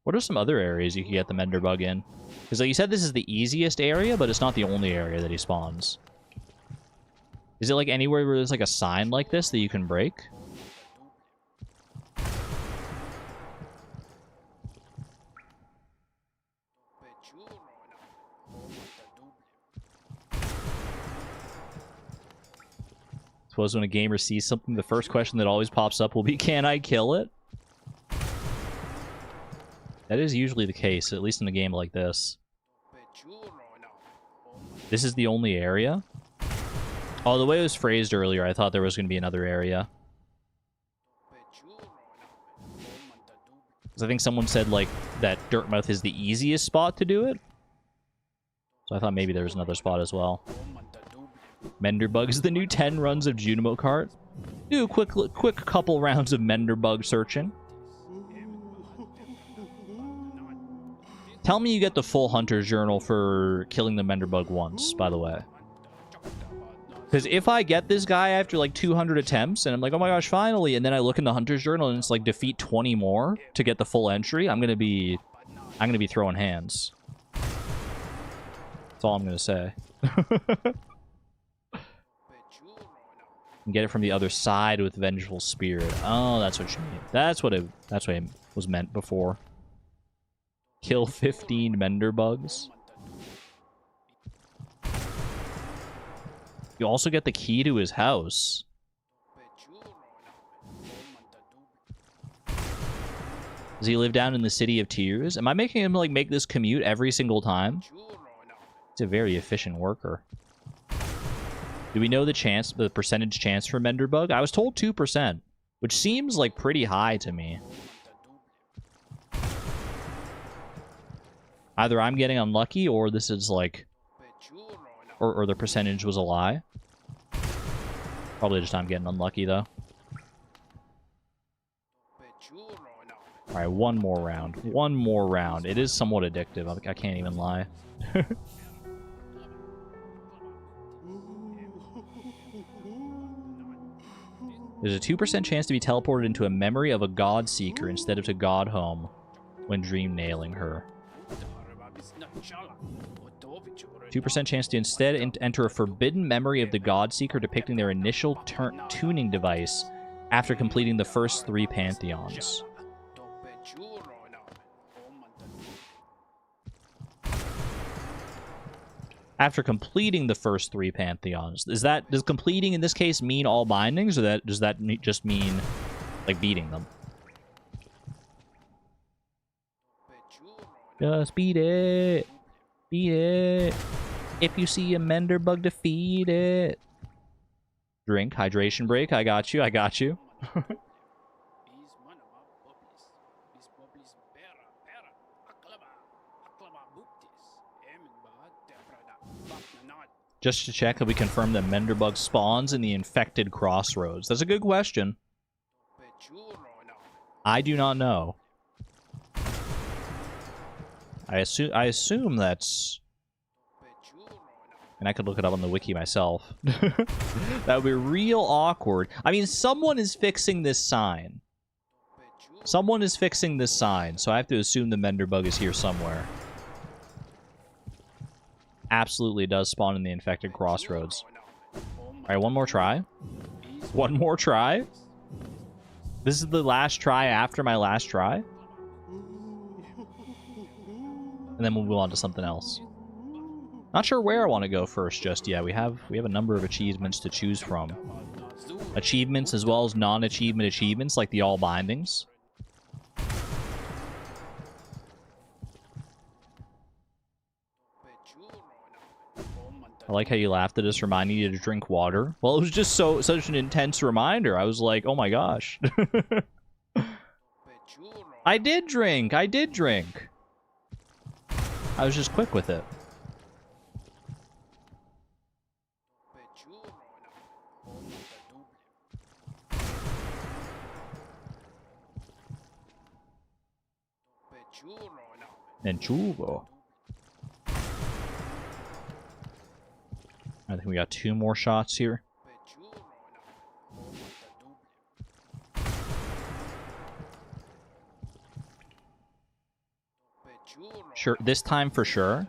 What are some other areas you can get the Menderbug in? Because, like you said, this is the easiest area, but it's not the only area that he spawns. Is it, like, anywhere where there's, like, a sign like this that you can break? suppose when a gamer sees something, the first question that always pops up will be, can I kill it? That is usually the case, at least in a game like this. This is the only area? Oh, the way it was phrased earlier, I thought there was going to be another area. Because I think someone said, like, that Dirtmouth is the easiest spot to do it. So I thought maybe there was another spot as well. Menderbug is the new 10 runs of Junimo Kart. Do a quick couple rounds of Menderbug searching. Tell me you get the full Hunter's Journal for killing the Menderbug once, by the way. Because if I get this guy after like 200 attempts, and I'm like, oh my gosh, finally, and then I look in the Hunter's Journal and it's like defeat 20 more to get the full entry, I'm gonna be throwing hands. That's all I'm gonna say. And get it from the other side with Vengeful Spirit. Oh, that's what you mean. That's what it was meant before. Kill 15 Menderbugs. You also get the key to his house. Does he live down in the City of Tears? Am I making him like make this commute every single time? He's a very efficient worker. Do we know the percentage chance for Menderbug? I was told 2%, which seems like pretty high to me. Either I'm getting unlucky, or this is like... Or the percentage was a lie. Probably just I'm getting unlucky, though. Alright, one more round. One more round. It is somewhat addictive. I can't even lie. There's a 2% chance to be teleported into a memory of a God Seeker instead of to God Home when dream nailing her. 2% chance to instead enter a forbidden memory of the God Seeker depicting their initial tuning device after completing the first 3 pantheons. After completing the first 3 pantheons. Does completing in this case mean all bindings, or does that just mean like beating them? Just beat it. Beat it. If you see a Menderbug, defeat it. Drink, hydration break. I got you. I got you. Just to check, have we confirmed that Menderbug spawns in the infected crossroads? That's a good question. I do not know. I assume that's... And I could look it up on the wiki myself. That would be real awkward. I mean, someone is fixing this sign. Someone is fixing this sign, so I have to assume the Menderbug is here somewhere. Absolutely does spawn in the infected crossroads. Alright, one more try. One more try? This is the last try after my last try? And then we'll move on to something else. Not sure where I want to go first just yet. We have a number of achievements to choose from. Achievements as well as non-achievement achievements, like the all bindings. I like how you laughed at us reminding you to drink water. Well, it was just such an intense reminder. I was like, oh my gosh. I did drink. I did drink. I was just quick with it. And churro. I think we got 2 more shots here. Sure, this time for sure.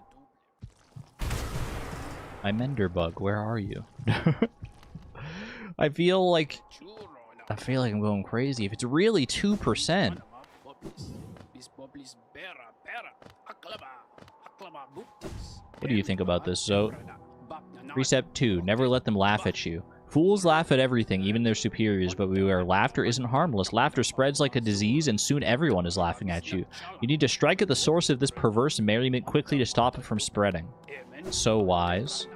My Menderbug, where are you? I feel like I'm going crazy. If it's really 2%. What do you think about this, Zote? Precept 2. Never let them laugh at you. Fools laugh at everything, even their superiors, but beware, laughter isn't harmless. Laughter spreads like a disease, and soon everyone is laughing at you. You need to strike at the source of this perverse merriment quickly to stop it from spreading. So wise.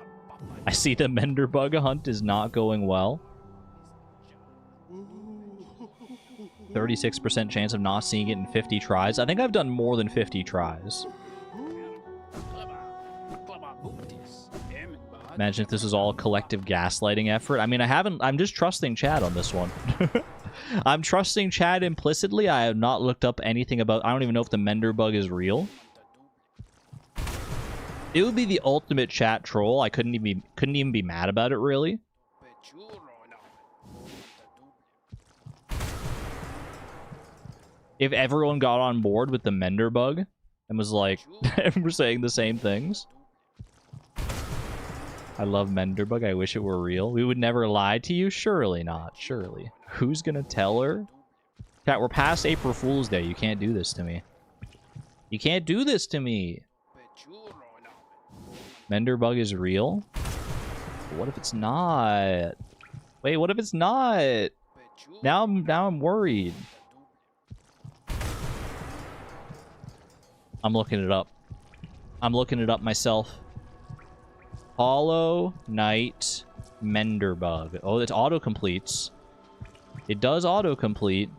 I see the Menderbug hunt is not going well. 36% chance of not seeing it in 50 tries. I think I've done more than 50 tries. Imagine if this was all a collective gaslighting effort. I mean, I'm just trusting Chad on this one. I'm trusting Chad implicitly. I have not looked up anything about... I don't even know if the Menderbug is real. It would be the ultimate chat troll. I couldn't even be mad about it, really. If everyone got on board with the Menderbug and was like, we're saying the same things. I love Menderbug. I wish it were real. We would never lie to you? Surely not. Surely. Who's gonna tell her? Chat, we're past April Fool's Day. You can't do this to me. You can't do this to me. Menderbug is real? What if it's not? Wait, what if it's not? Now I'm worried. I'm looking it up. I'm looking it up myself. Hollow Knight Menderbug. Oh, it auto-completes. It does auto-complete.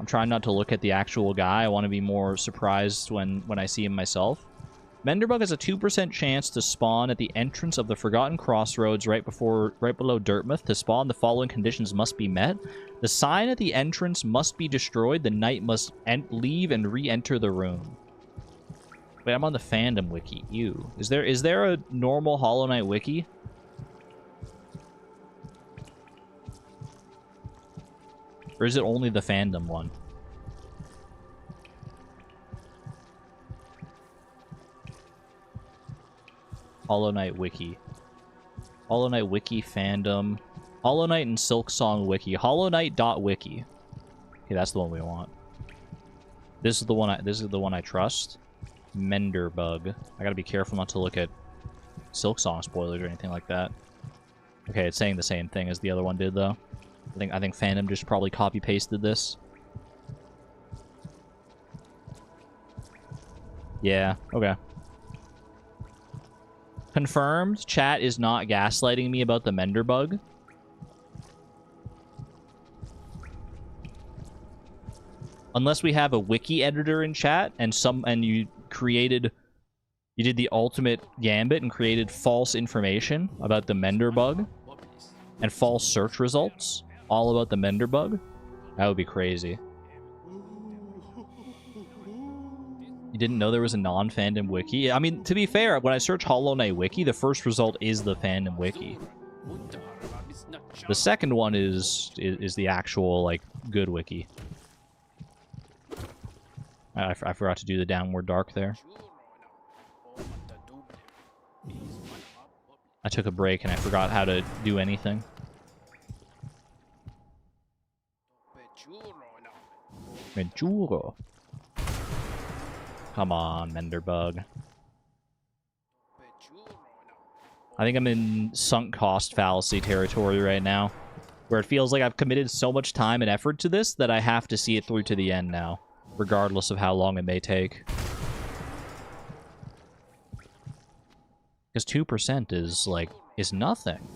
I'm trying not to look at the actual guy. I want to be more surprised when I see him myself. Menderbug has a 2% chance to spawn at the entrance of the Forgotten Crossroads right below Dirtmouth. To spawn, the following conditions must be met. The sign at the entrance must be destroyed. The knight must leave and re-enter the room. Wait, I'm on the fandom wiki. Ew. Is there a normal Hollow Knight wiki? Or is it only the fandom one? Hollow Knight wiki. Hollow Knight wiki fandom. Hollow Knight and Silksong wiki. HollowKnight.wiki. Okay, that's the one we want. This is the one I trust. Menderbug. I gotta be careful not to look at Silksong spoilers or anything like that. Okay, it's saying the same thing as the other one did, though. I think fandom just probably copy-pasted this. Yeah, okay. Confirmed, chat is not gaslighting me about the Menderbug. Unless we have a wiki editor in chat and you did the ultimate gambit and created false information about the Menderbug and false search results all about the Menderbug. That would be crazy. You didn't know there was a non-fandom wiki? I mean, to be fair, when I search Hollow Knight wiki, the first result is the fandom wiki. The second one is the actual, like, good wiki. I forgot to do the downward dark there. I took a break and I forgot how to do anything. Menjuro. Come on, Menderbug. I think I'm in sunk cost fallacy territory right now, where it feels like I've committed so much time and effort to this that I have to see it through to the end now, regardless of how long it may take. Because 2% is nothing.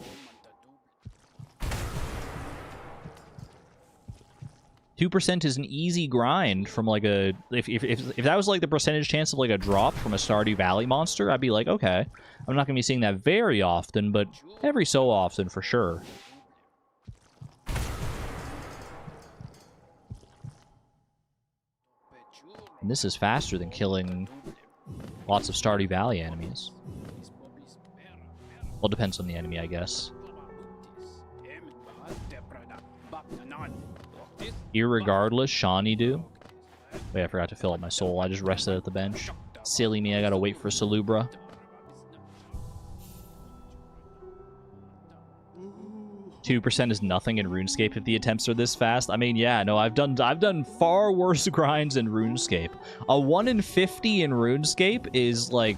2% is an easy grind from like a... If that was like the percentage chance of like a drop from a Stardew Valley monster, I'd be like, okay. I'm not going to be seeing that very often, but every so often for sure. And this is faster than killing lots of Stardew Valley enemies. Well, it depends on the enemy, I guess. Irregardless, Shawnee do. Wait, I forgot to fill up my soul. I just rested at the bench. Silly me, I gotta wait for Salubra. %2 is nothing in RuneScape if the attempts are this fast. I mean, yeah, no, I've done far worse grinds in RuneScape. A 1 in 50 in RuneScape is like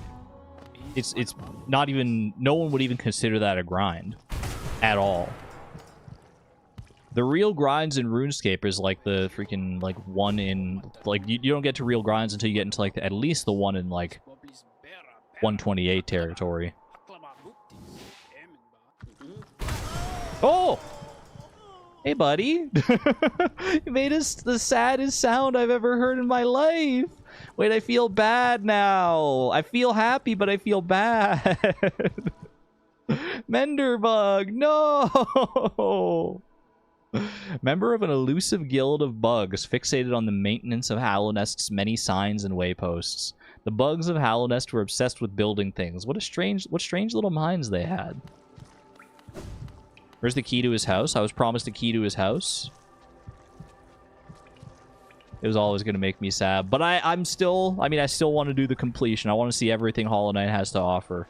It's not even... No one would even consider that a grind. At all. The real grinds in RuneScape is like the freaking, like, one in... Like, you don't get to real grinds until you get into, like, at least the one in, like, 128 territory. Oh! Hey, buddy. You made us the saddest sound I've ever heard in my life. Wait, I feel bad now. I feel happy, but I feel bad. Menderbug, no! Member of an elusive guild of bugs fixated on the maintenance of Hallownest's many signs and wayposts. The bugs of Hallownest were obsessed with building things. What strange little minds they had. Where's the key to his house? I was promised a key to his house. It was always going to make me sad. But I still want to do the completion. I want to see everything Hollow Knight has to offer.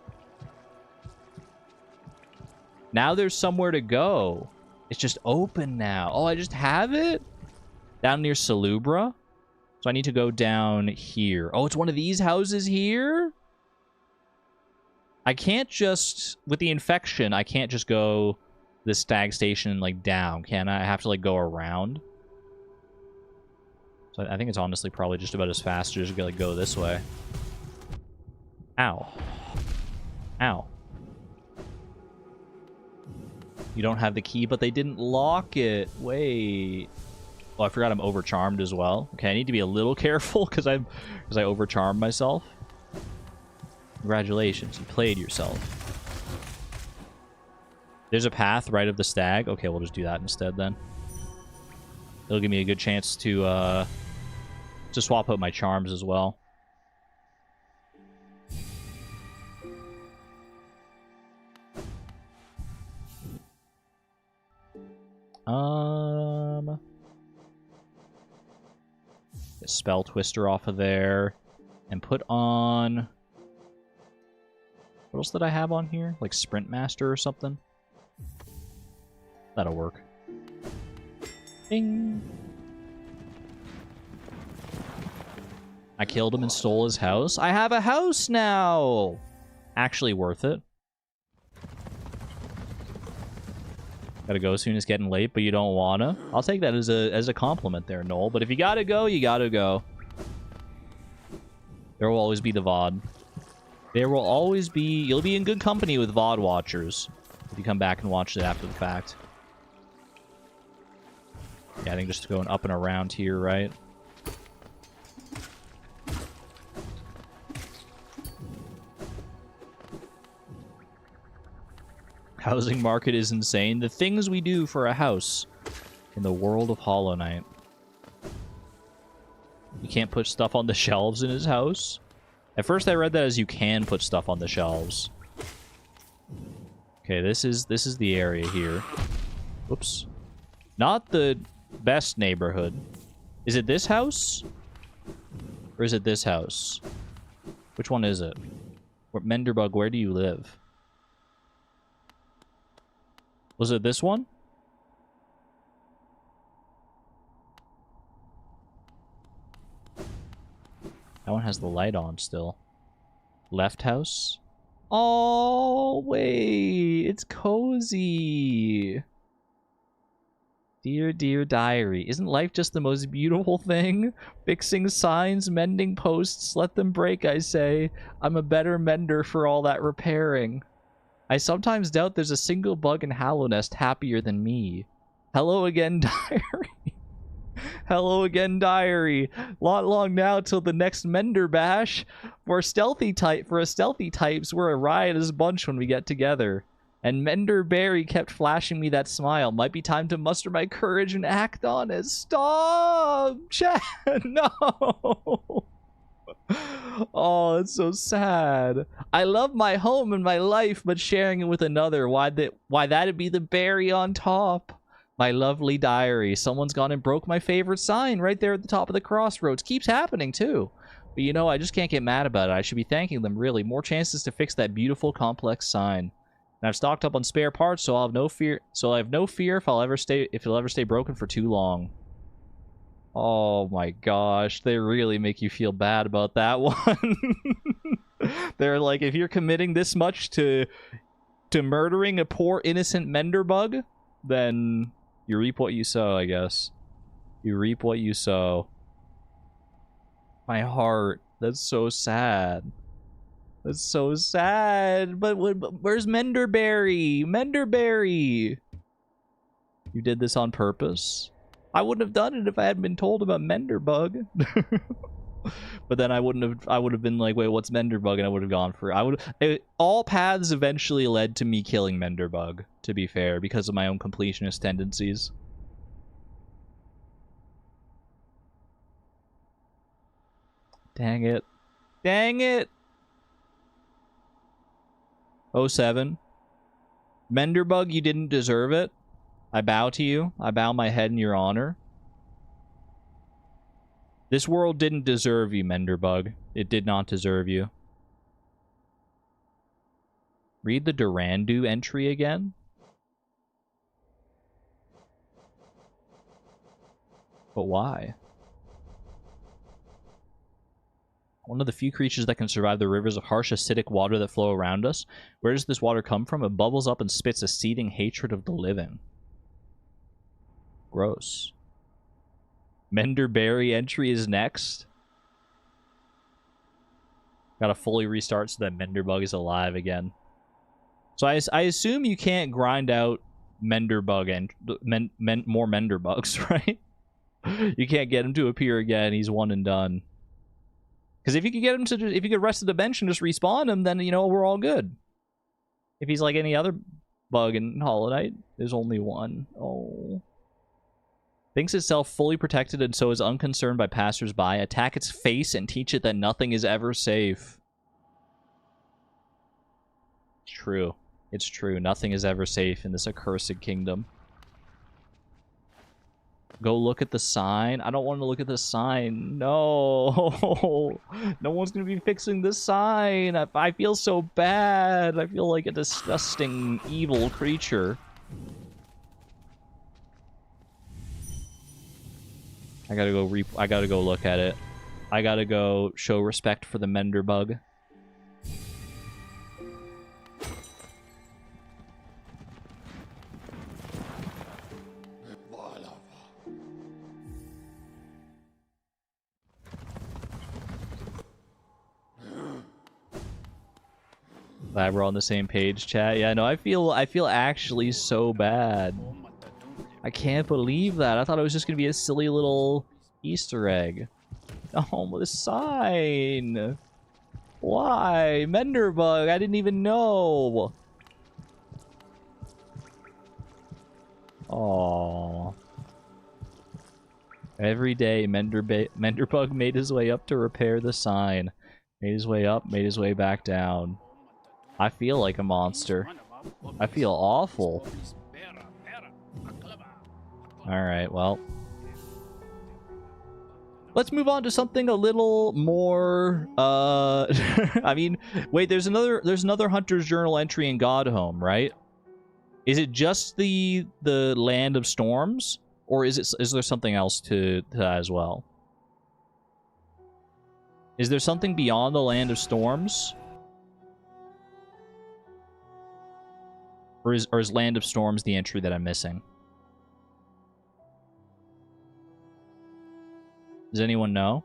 Now there's somewhere to go. It's just open now. Oh, I just have it? Down near Salubra? So I need to go down here. Oh, it's one of these houses here? I can't just... With the infection, I can't just go the stag station, like, down, can I? I have to, like, go around. So I think it's honestly probably just about as fast as just, like, go this way. Ow. Ow. You don't have the key, but they didn't lock it. Wait. Oh, I forgot I'm overcharmed as well. Okay, I need to be a little careful because I overcharmed myself. Congratulations, you played yourself. There's a path right of the stag. Okay, we'll just do that instead then. It'll give me a good chance to swap out my charms as well. Get Spell Twister off of there. And put on... What else did I have on here? Like Sprint Master or something? That'll work. Ding! I killed him and stole his house. I have a house now! Actually worth it. Gotta go soon, it's getting late, but you don't wanna. I'll take that as a compliment there, Noel. But if you gotta go, you gotta go. There will always be the VOD. There will always be... You'll be in good company with VOD watchers if you come back and watch it after the fact. Yeah, I think just going up and around here, right? Housing market is insane. The things we do for a house in the world of Hollow Knight. You can't put stuff on the shelves in his house. At first I read that as you can put stuff on the shelves. Okay, this is the area here. Whoops. Not the best neighborhood. Is it this house? Or is it this house? Which one is it? Menderbug, where do you live? Was it this one? That one has the light on still. Left house? Oh, wait. It's cozy. Dear, dear diary. Isn't life just the most beautiful thing? Fixing signs, mending posts, let them break, I say. I'm a better mender for all that repairing. I sometimes doubt there's a single bug in Hallownest happier than me. Hello again, diary. Hello again, diary. Not long now till the next Mender bash. For a stealthy types, we're a riotous bunch when we get together. And Mender Barry kept flashing me that smile. Might be time to muster my courage and act on it. Stop! Chat! No! Oh, it's so sad. I love my home and my life, but sharing it with another, why that'd be the berry on top. My lovely diary. Someone's gone and broke my favorite sign right there at the top of the crossroads. Keeps happening, too. But you know, I just can't get mad about it. I should be thanking them, really. More chances to fix that beautiful, complex sign. And I've stocked up on spare parts, so I'll have no fear. So I have no fear if it'll ever stay broken for too long. Oh my gosh, they really make you feel bad about that one. They're like, if you're committing this much to murdering a poor innocent Menderbug, then you reap what you sow, I guess. You reap what you sow. My heart. That's so sad. That's so sad. But where's Menderberry? Menderberry! You did this on purpose? I wouldn't have done it if I hadn't been told about Menderbug. But then I would have been like, wait, what's Menderbug? And I would have gone for it. All paths eventually led to me killing Menderbug, to be fair, because of my own completionist tendencies. Dang it. Dang it! 07. Menderbug, you didn't deserve it. I bow to you. I bow my head in your honor. This world didn't deserve you, Menderbug. It did not deserve you. Read the Durandu entry again? But why? One of the few creatures that can survive the rivers of harsh, acidic water that flow around us. Where does this water come from? It bubbles up and spits a seething hatred of the living. Gross. Menderberry entry is next. Gotta fully restart so that Menderbug is alive again. So I assume you can't grind out Menderbug and more Menderbugs, right? You can't get him to appear again. He's one and done. Because if you could get him to, if you could rest the bench and just respawn him, then, you know, we're all good. If he's like any other bug in Hollow Knight, there's only one. Oh. Thinks itself fully protected and so is unconcerned by passers-by. Attack its face and teach it that nothing is ever safe. It's true. It's true. Nothing is ever safe in this accursed kingdom. Go look at the sign. I don't want to look at the sign. No. No one's going to be fixing the sign. I feel so bad. I feel like a disgusting, evil creature. I gotta go look at it. I gotta go show respect for the Menderbug. Glad we're on the same page, chat. Yeah, no, I feel actually so bad. I can't believe that. I thought it was just gonna be a silly little Easter egg. Oh, the sign. Why? Menderbug, I didn't even know. Aww. Every day, Menderbug made his way up to repair the sign. Made his way up, made his way back down. I feel like a monster. I feel awful. Alright, well. Let's move on to something a little more, I mean, wait, there's another Hunter's Journal entry in Godhome, right? Is it just the Land of Storms? Or is there something else to that as well? Is there something beyond the Land of Storms? Or is Land of Storms the entry that I'm missing? Does anyone know?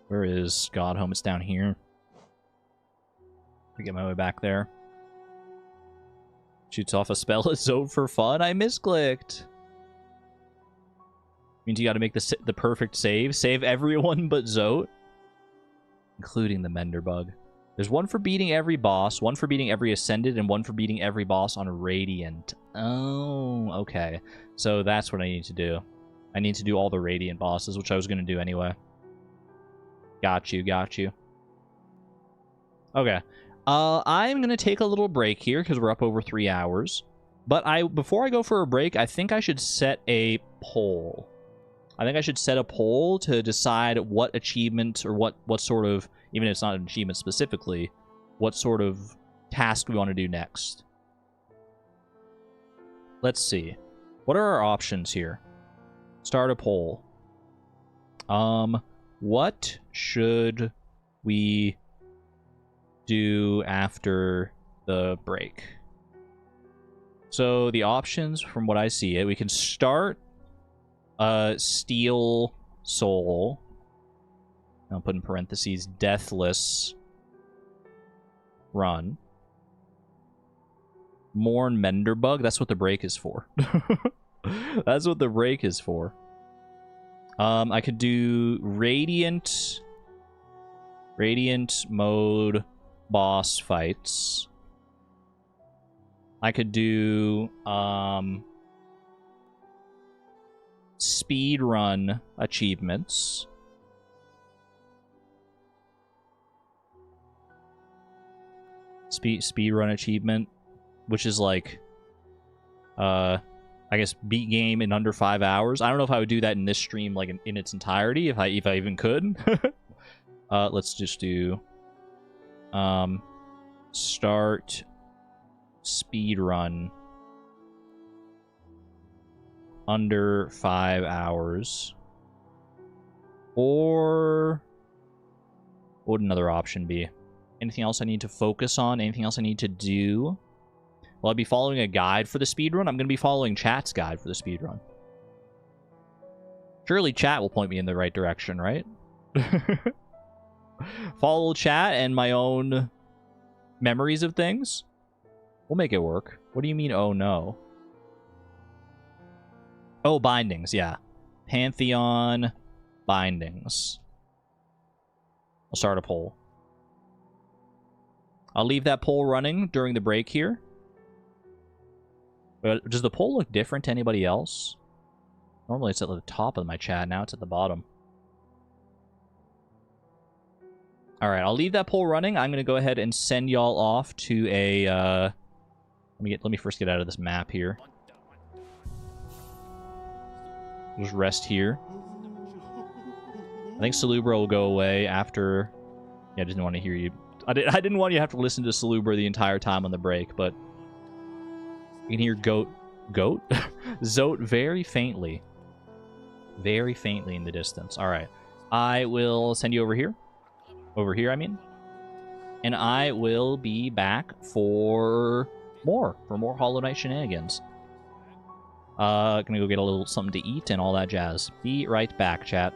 Where is Godhome? It's down here. Get my way back there. Shoots off a spell at Zote for fun. I misclicked. Means you got to make the perfect save. Save everyone but Zote, including the Menderbug. There's one for beating every boss, one for beating every Ascended, and one for beating every boss on Radiant. Oh, okay. So that's what I need to do. I need to do all the Radiant bosses, which I was going to do anyway. Got you, got you. Okay. I'm going to take a little break here because we're up over 3 hours. But before I go for a break, I think I should set a poll. I think I should set a poll to decide what achievement or what sort of, even if it's not an achievement specifically, what sort of task we want to do next. Let's see. What are our options here? Start a poll. What should we do after the break? So the options, from what I see we can start Steel Soul. I'll put in parentheses, Deathless Run. Mourn Menderbug. That's what the break is for. That's what the break is for. I could do Radiant mode boss fights. I could do speed run achievements. Speed run achievement, which is like I guess beat game in under 5 hours. I don't know if I would do that in this stream like in its entirety, if I even could. Let's just do start speed run under 5 hours. Or what would another option be? Anything else I need to focus on? Anything else I need to do? Will I be following a guide for the speedrun? I'm going to be following chat's guide for the speedrun. Surely chat will point me in the right direction, right? Follow chat and my own memories of things? We'll make it work. What do you mean, oh no? Oh, bindings, yeah. Pantheon bindings. I'll start a poll. I'll leave that poll running during the break here. But does the poll look different to anybody else? Normally it's at the top of my chat. Now it's at the bottom. Alright, I'll leave that poll running. I'm going to go ahead and send y'all off to a... Let me first get out of this map here. Just rest here. I think Salubra will go away after... Yeah, I didn't want to hear you. I didn't want you to have to listen to Salubra the entire time on the break, but... You can hear Goat? Zote very faintly. Very faintly in the distance. Alright. I will send you over here. Over here, I mean. And I will be back for more Hollow Knight shenanigans. Gonna go get a little something to eat and all that jazz. Be right back, chat.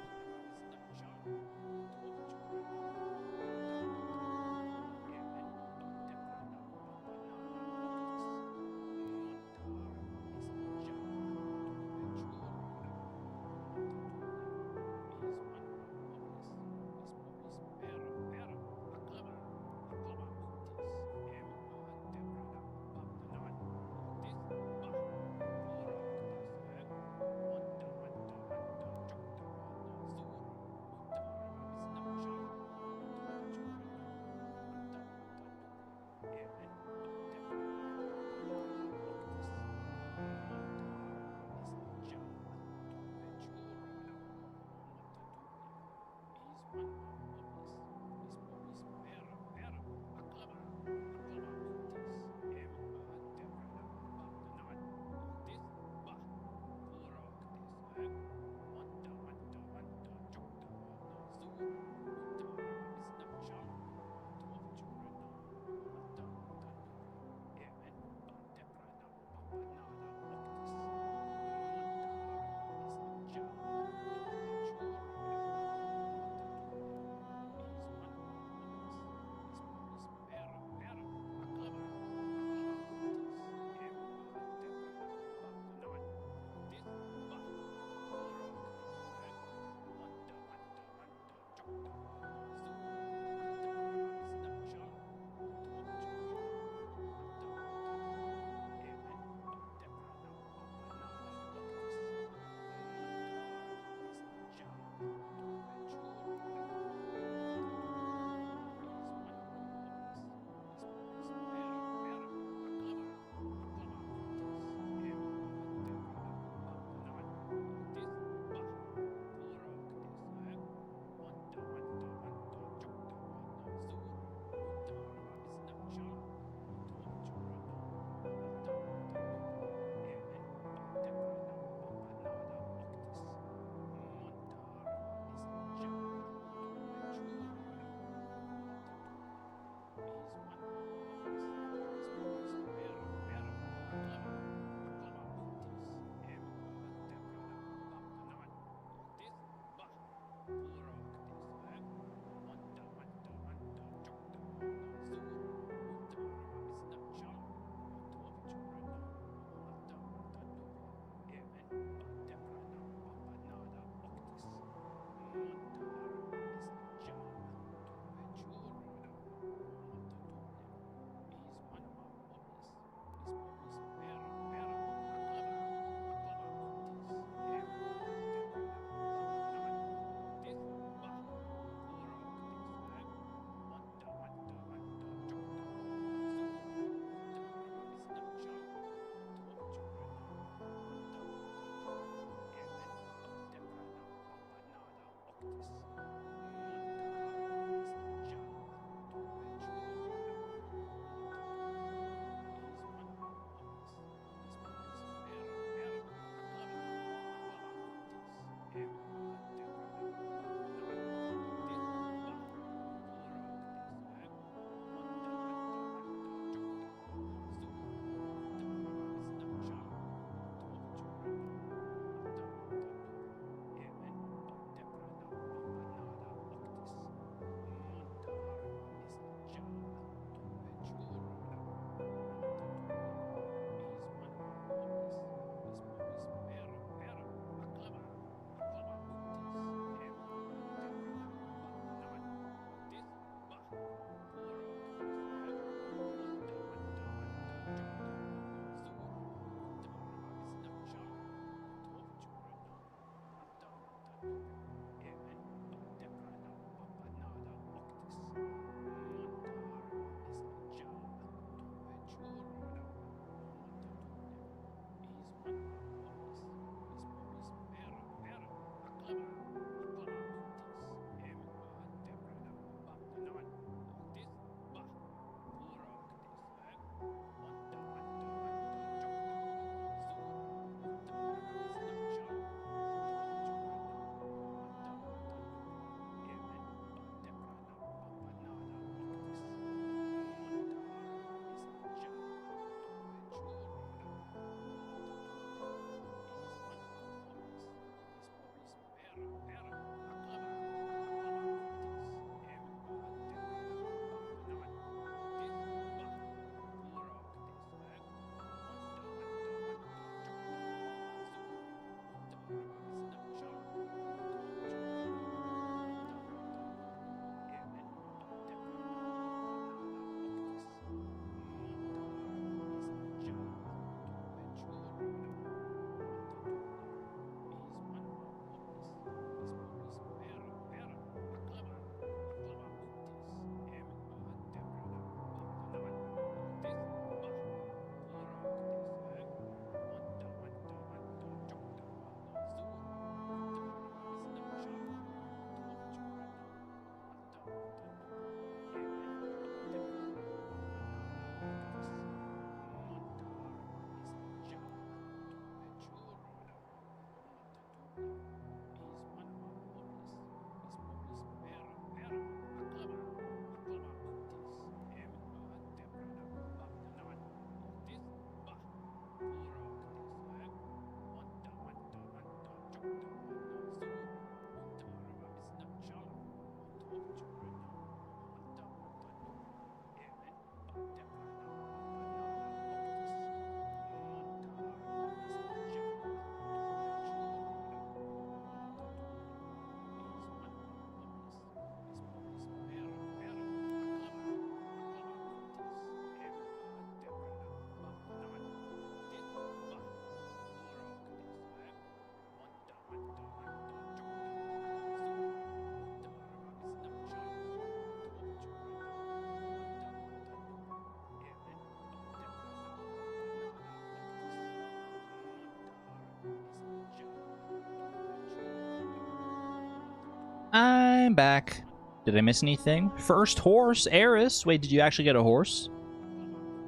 I'm back. Did I miss anything? First horse, Eris. Wait, did you actually get a horse?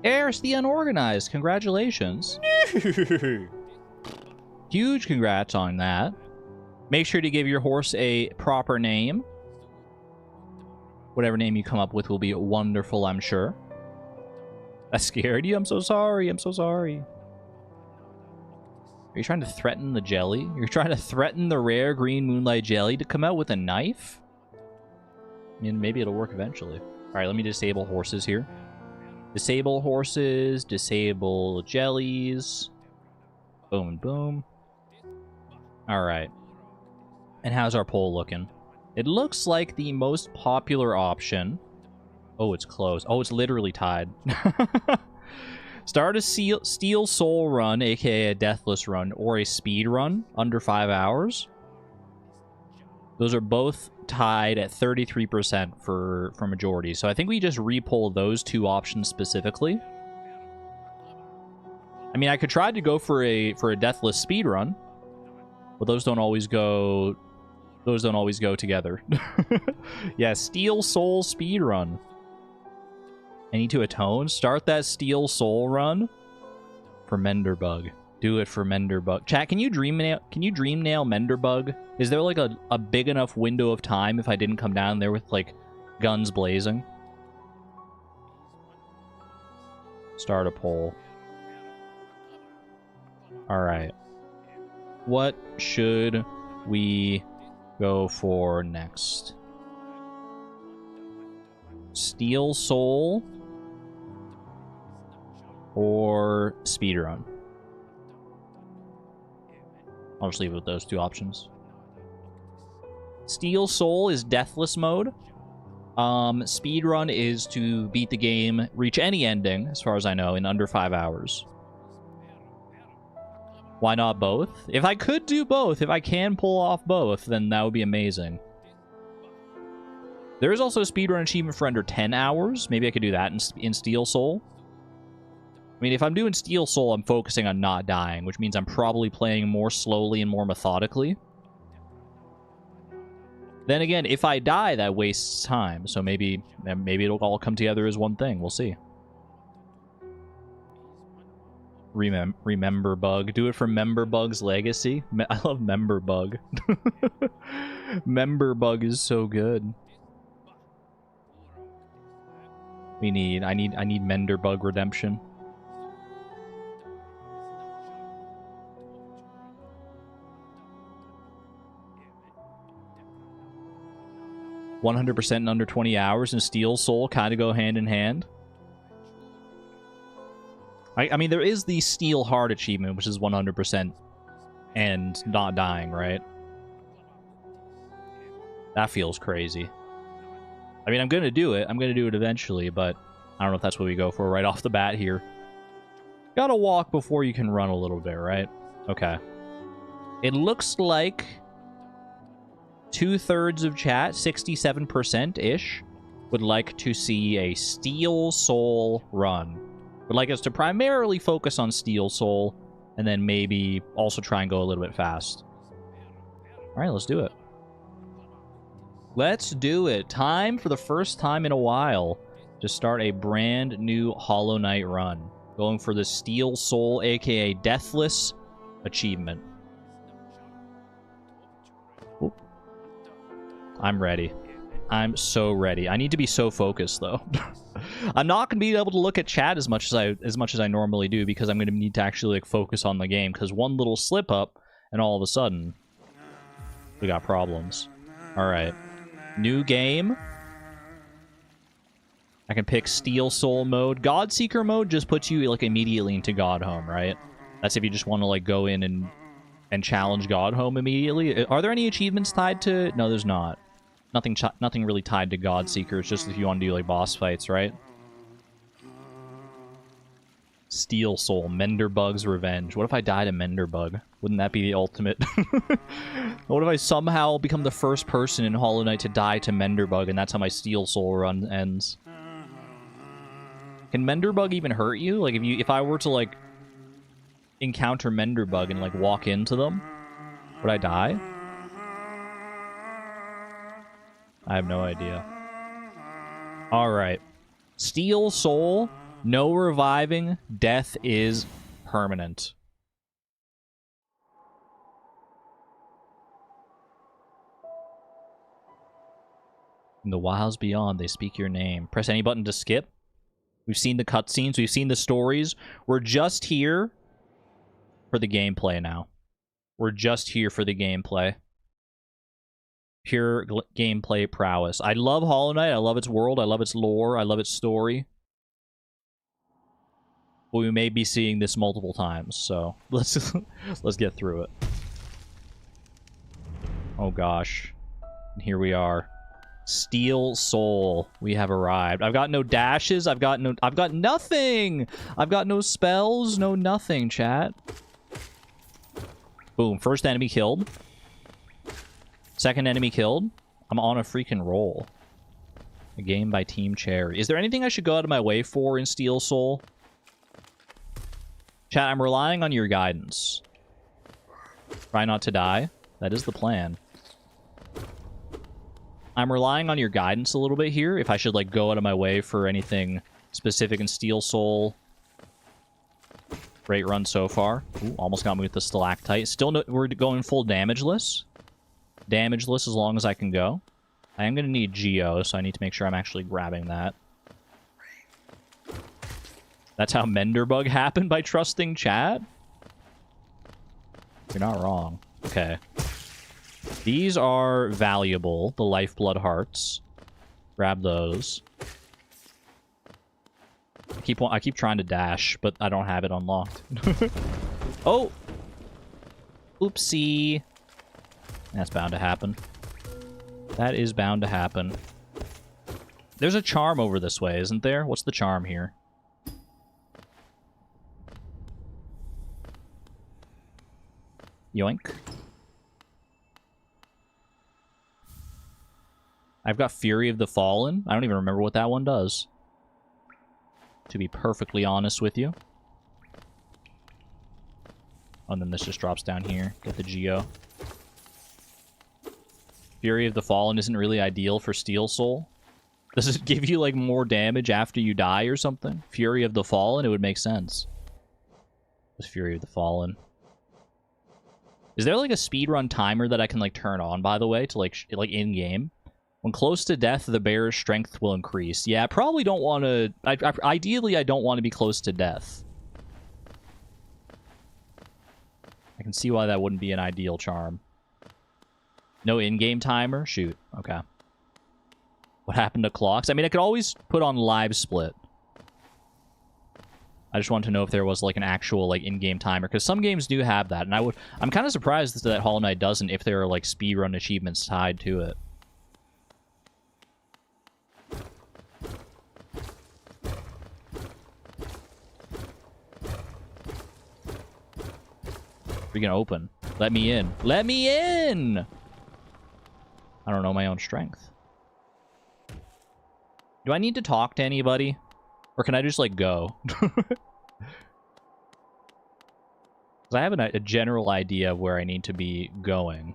Eris the Unorganized. Congratulations. Huge congrats on that. Make sure to give your horse a proper name. Whatever name you come up with will be wonderful, I'm sure. I scared you? I'm so sorry. I'm so sorry. Are you trying to threaten the jelly? You're trying to threaten the rare green moonlight jelly to come out with a knife? I mean, maybe it'll work eventually. Alright, let me disable horses here. Disable horses, disable jellies. Boom and boom. Alright. And how's our poll looking? It looks like the most popular option... Oh, it's close. Oh, it's literally tied. Start a Steel Soul run, aka a Deathless run, or a speed run under 5 hours. Those are both tied at 33% for majority. So I think we just re-poll those two options specifically. I mean, I could try to go for a Deathless speed run, but those don't always go together. Yeah, Steel Soul speed run. I need to atone. Start that Steel Soul run for Menderbug. Do it for Menderbug. Chat, can you dream nail Menderbug? Is there like a big enough window of time if I didn't come down there with like guns blazing? Start a poll. Alright. What should we go for next? Steel Soul or speedrun? I'll just leave it with those two options. Steel Soul is deathless mode. Speedrun is to beat the game, reach any ending, as far as I know, in under 5 hours. Why not both? If I could do both, if I can pull off both, then that would be amazing. There is also a speedrun achievement for under 10 hours. Maybe I could do that in Steel Soul. I mean, if I'm doing Steel Soul, I'm focusing on not dying, which means I'm probably playing more slowly and more methodically. Then again, if I die, that wastes time. So maybe it'll all come together as one thing. We'll see. Remember Bug. Do it for Menderbug's legacy. I love Menderbug. Menderbug is so good. I need Menderbug redemption. %100% in under 20 hours and Steel Soul kind of go hand in hand. I mean, there is the Steel Heart achievement, which is 100% and not dying, right? That feels crazy. I mean, I'm going to do it. I'm going to do it eventually, but I don't know if that's what we go for right off the bat here. Gotta walk before you can run a little bit, right? Okay. It looks like 2/3 of chat, 67%-ish, would like to see a Steel Soul run. Would like us to primarily focus on Steel Soul, and then maybe also try and go a little bit fast. Alright, let's do it. Let's do it. Time for the first time in a while to start a brand new Hollow Knight run. Going for the Steel Soul, aka Deathless achievement. Oop. I'm ready. I'm so ready. I need to be so focused though. I'm not going to be able to look at chat as much as I normally do because I'm going to need to actually like focus on the game because one little slip up and all of a sudden We got problems. Alright. New game. I can pick Steel Soul mode. Godseeker mode just puts you like immediately into God Home, right? That's if you just want to like go in and challenge God Home immediately. Are there any achievements tied to... No, there's not. Nothing really tied to Godseeker. It's just if you want to do like boss fights, right? Steel Soul, Menderbug's Revenge. What if I die to Menderbug? Wouldn't that be the ultimate? What if I somehow become the first person in Hollow Knight to die to Menderbug, and that's how my Steel Soul run ends? Can Menderbug even hurt you? Like, if I were to, like, encounter Menderbug and, like, walk into them, would I die? I have no idea. Alright. Steel Soul... No reviving. Death is permanent. In the wilds beyond, they speak your name. Press any button to skip. We've seen the cutscenes. We've seen the stories. We're just here for the gameplay now. We're just here for the gameplay. Pure gameplay prowess. I love Hollow Knight. I love its world. I love its lore. I love its story. But we may be seeing this multiple times, so let's get through it. Oh gosh. And here we are. Steel Soul. We have arrived. I've got no dashes. I've got nothing. I've got no spells, no nothing, chat. Boom. First enemy killed. Second enemy killed. I'm on a freaking roll. A game by Team Cherry. Is there anything I should go out of my way for in Steel Soul? Chat, I'm relying on your guidance. Try not to die. That is the plan. I'm relying on your guidance a little bit here. If I should, like, go out of my way for anything specific in Steel Soul. Great run so far. Ooh, almost got me with the stalactite. Still, no, we're going full damageless. Damageless as long as I can go. I am going to need Geo, so I need to make sure I'm actually grabbing that. That's how Menderbug happened, by trusting chat? You're not wrong. Okay. These are valuable, the lifeblood hearts. Grab those. I keep trying to dash, but I don't have it unlocked. Oh! Oopsie. That's bound to happen. That is bound to happen. There's a charm over this way, isn't there? What's the charm here? Yoink. I've got Fury of the Fallen. I don't even remember what that one does. To be perfectly honest with you. Oh, and then this just drops down here. Get the Geo. Fury of the Fallen isn't really ideal for Steel Soul. Does it give you, like, more damage after you die or something? Fury of the Fallen? It would make sense. It's Fury of the Fallen. Is there, like, a speedrun timer that I can, like, turn on, by the way, to, like, in-game? When close to death, the bearer's strength will increase. Yeah, I probably don't want to... Ideally, I don't want to be close to death. I can see why that wouldn't be an ideal charm. No in-game timer? Shoot. Okay. What happened to clocks? I mean, I could always put on live split. I just wanted to know if there was, like, an actual, like, in-game timer, because some games do have that, and I'm kind of surprised that Hollow Knight doesn't if there are, like, speedrun achievements tied to it. We're gonna open. Let me in. Let me in! I don't know my own strength. Do I need to talk to anybody? Or can I just, like, go? Because I have a general idea of where I need to be going.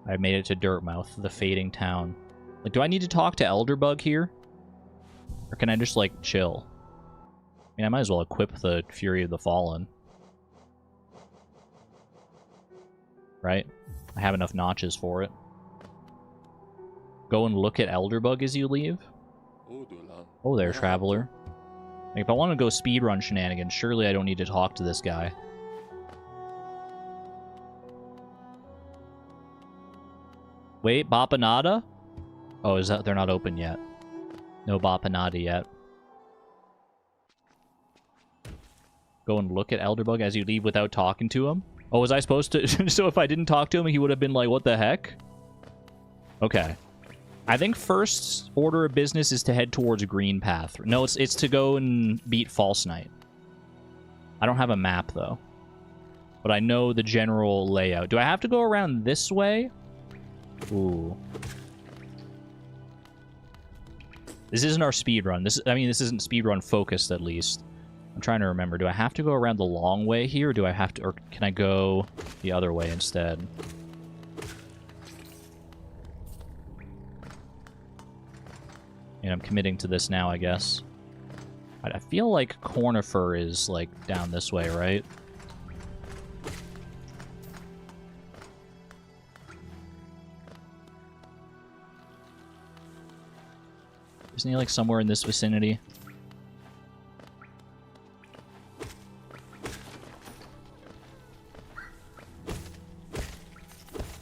I made it to Dirtmouth, the fading town. Like, do I need to talk to Elderbug here? Or can I just, like, chill? I mean, I might as well equip the Fury of the Fallen. Right? I have enough notches for it. Go and look at Elderbug as you leave? Oh there, Traveler. Like, if I want to go speedrun shenanigans, surely I don't need to talk to this guy. Wait, Bapanada? Oh, is that... They're not open yet. No Bapanada yet. Go and look at Elderbug as you leave without talking to him? Oh, was I supposed to... So if I didn't talk to him, he would have been like, what the heck? Okay. I think first order of business is to head towards Green Path. No, it's to go and beat False Knight. I don't have a map, though. But I know the general layout. Do I have to go around this way? Ooh. This isn't our speedrun. This isn't speedrun focused, at least. I'm trying to remember. Do I have to go around the long way here, or do I have to... Or can I go the other way instead? And I'm committing to this now, I guess. I feel like Cornifer is, like, down this way, right? Isn't he, like, somewhere in this vicinity?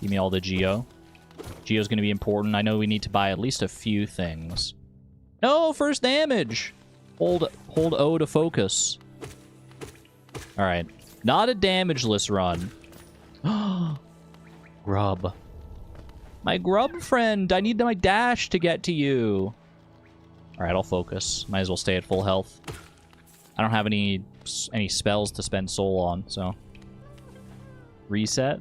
Give me all the Geo. Geo's gonna be important. I know we need to buy at least a few things. No, first damage! Hold O to focus. Alright. Not a damageless run. Grub. My grub friend! I need my dash to get to you! Alright, I'll focus. Might as well stay at full health. I don't have any spells to spend soul on, so... Reset.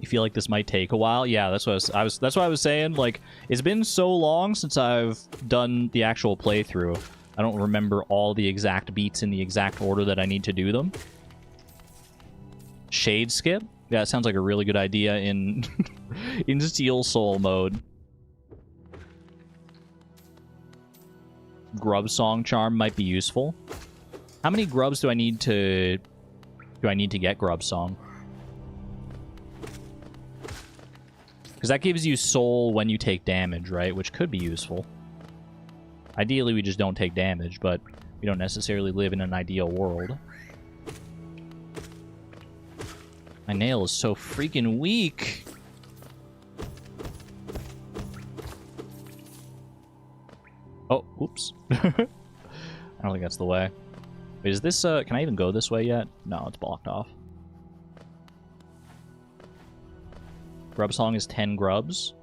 You feel like this might take a while? Yeah, that's what that's what I was saying. Like, it's been so long since I've done the actual playthrough. I don't remember all the exact beats in the exact order that I need to do them. Shade skip? Yeah, it sounds like a really good idea in in Steel Soul mode. Grub Song Charm might be useful. How many grubs do I need to get Grub Song? Because that gives you soul when you take damage, right? Which could be useful. Ideally, we just don't take damage, but we don't necessarily live in an ideal world. My nail is so freaking weak. Oh, oops. I don't think that's the way. Wait, is this, can I even go this way yet? No, it's blocked off. Grub Song is 10 grubs.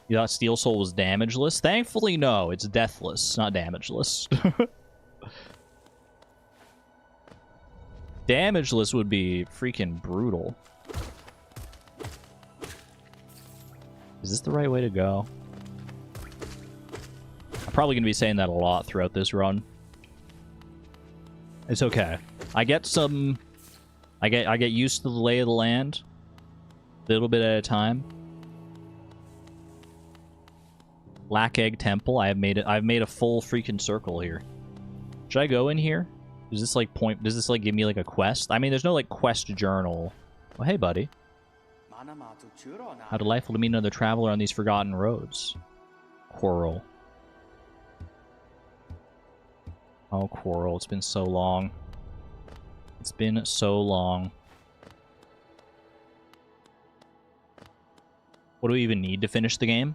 You thought Steel Soul was damageless? Thankfully, no. It's deathless, not damageless. Damageless would be freaking brutal. Is this the right way to go? I'm probably going to be saying that a lot throughout this run. It's okay. I get used to the lay of the land. A little bit at a time. Black Egg Temple. I've made a full freaking circle here. Should I go in here? Does this like give me like a quest? I mean, there's no like quest journal. Well, hey, buddy. How delightful to meet another traveler on these forgotten roads. Quarrel. Oh, Quarrel. It's been so long. It's been so long. What do we even need to finish the game?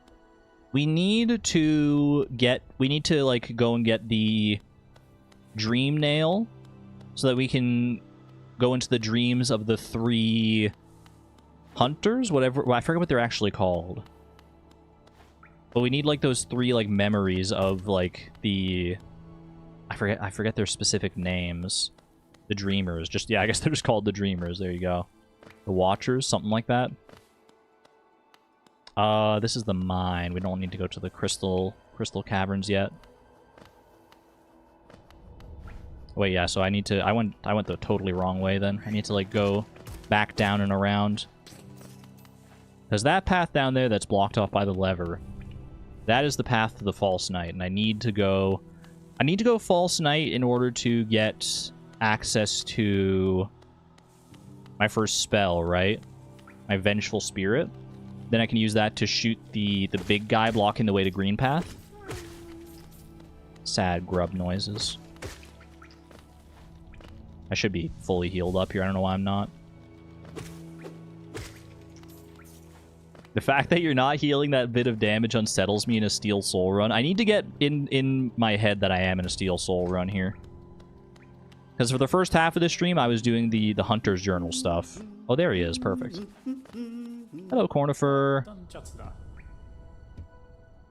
We need to like go and get the dream nail so that we can go into the dreams of the 3 hunters, whatever. Well, I forget what they're actually called. But we need like those 3 like memories of like the I forget their specific names. The Dreamers. Just yeah, I guess they're just called the Dreamers. There you go. The Watchers, something like that. This is the mine. We don't need to go to the crystal caverns yet. Wait, yeah, so I need to... I went the totally wrong way then. I need to, like, go back down and around. Because that path down there that's blocked off by the lever, that is the path to the False Knight, and I need to go... I need to go False Knight in order to get access to my first spell, right? My Vengeful Spirit. Then I can use that to shoot the big guy blocking the way to Green Path. Sad grub noises. I should be fully healed up here. I don't know why I'm not. The fact that you're not healing that bit of damage unsettles me in a Steel Soul run. I need to get in my head that I am in a Steel Soul run here. Because for the first half of the stream, I was doing the Hunter's Journal stuff. Oh, there he is. Perfect. Hello, Cornifer.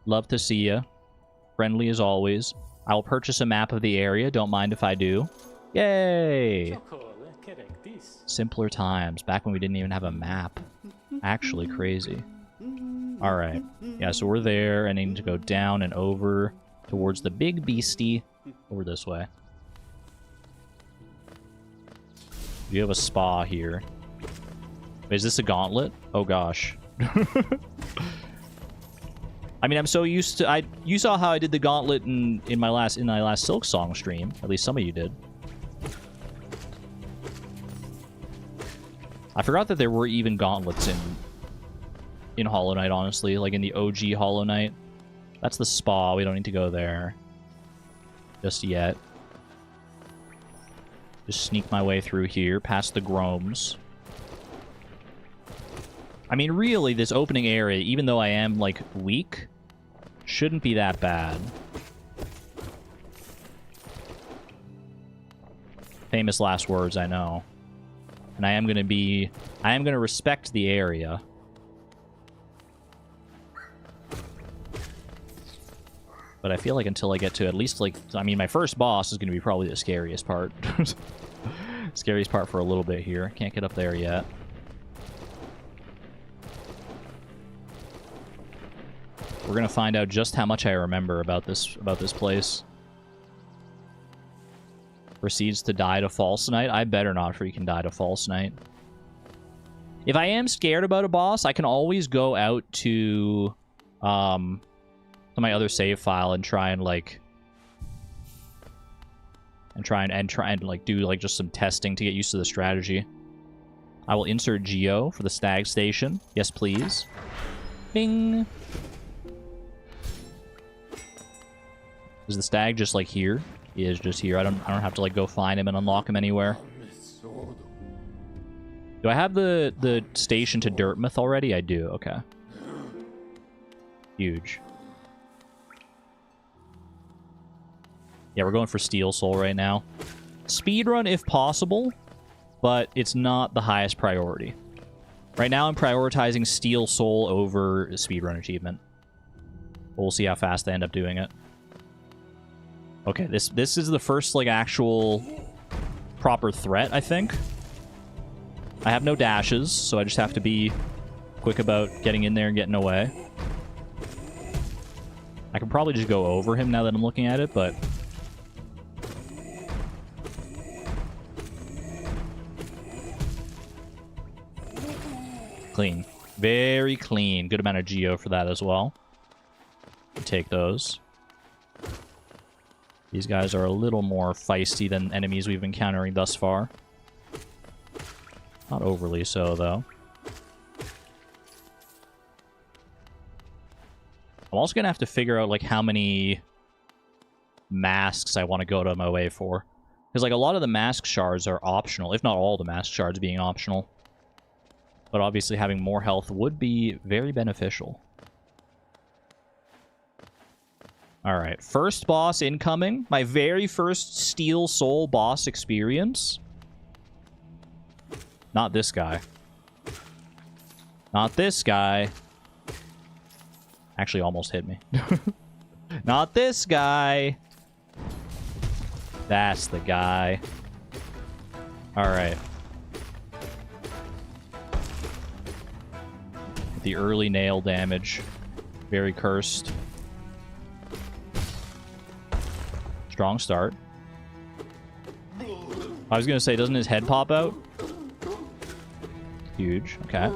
Love to see you. Friendly as always. I will purchase a map of the area. Don't mind if I do. Yay! Simpler times. Back when we didn't even have a map. Actually crazy. Alright. Yeah, so we're there. I need to go down and over towards the big beastie. Over this way. You have a spa here. Wait, is this a gauntlet? Oh gosh. I mean, I'm so used to... You saw how I did the gauntlet in my last Silksong stream. At least some of you did. I forgot that there were even gauntlets in Hollow Knight, honestly. Like in the OG Hollow Knight. That's the spa. We don't need to go there just yet. Just sneak my way through here, past the Gromes. I mean, really, this opening area, even though I am, like, weak, shouldn't be that bad. Famous last words, I know. And I am going to respect the area. But I feel like until I get to at least, like, I mean, my first boss is going to be probably the scariest part. Scariest part for a little bit here. Can't get up there yet. We're going to find out just how much I remember about this place. Proceeds to die to False Knight. I better not freaking die to False Knight. If I am scared about a boss, I can always go out to my other save file and try and like do like just some testing to get used to the strategy. I will insert Geo for the stag station. Yes, please. Bing. Is the stag just like here? He is just here. I don't have to like go find him and unlock him anywhere. Do I have the station to Dirtmouth already? I do. Okay. Huge. Yeah, we're going for Steel Soul right now. Speedrun if possible, but it's not the highest priority. Right now I'm prioritizing Steel Soul over speedrun achievement. We'll see how fast I end up doing it. Okay, this is the first like actual proper threat, I think. I have no dashes, so I just have to be quick about getting in there and getting away. I can probably just go over him now that I'm looking at it, but... Clean. Very clean. Good amount of Geo for that as well. Take those. These guys are a little more feisty than enemies we've been encountering thus far. Not overly so, though. I'm also going to have to figure out, like, how many masks I want to go to my way for. Because, like, a lot of the mask shards are optional, if not all the mask shards being optional. But obviously having more health would be very beneficial. Alright, first boss incoming. My very first Steel Soul boss experience. Not this guy. Not this guy. Actually almost hit me. Not this guy. That's the guy. Alright. The early nail damage. Very cursed. Strong start. I was gonna say, doesn't his head pop out? Huge. Okay.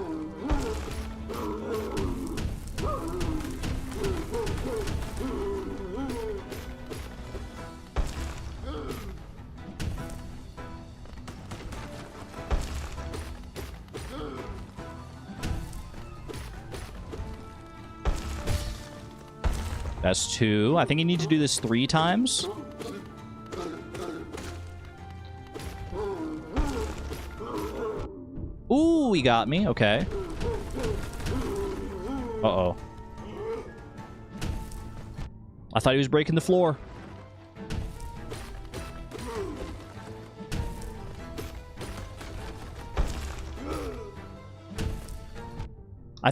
That's 2. I think you need to do this 3 times. Ooh, he got me. Okay. Uh-oh. I thought he was breaking the floor.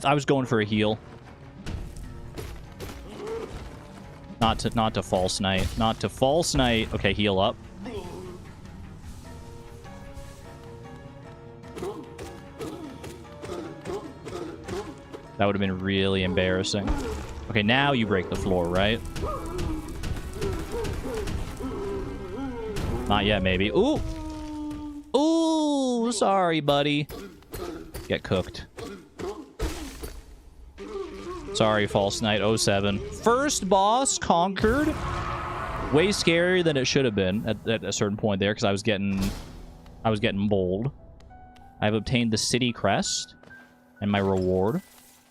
I was going for a heal. Not to false knight. Not to false knight. Okay, heal up. That would have been really embarrassing. Okay, now you break the floor, right? Not yet, maybe. Ooh! Ooh! Sorry, buddy. Get cooked. Sorry, False Knight 07. First boss conquered. Way scarier than it should have been at a certain point there, because I was getting bold. I've obtained the city crest and my reward.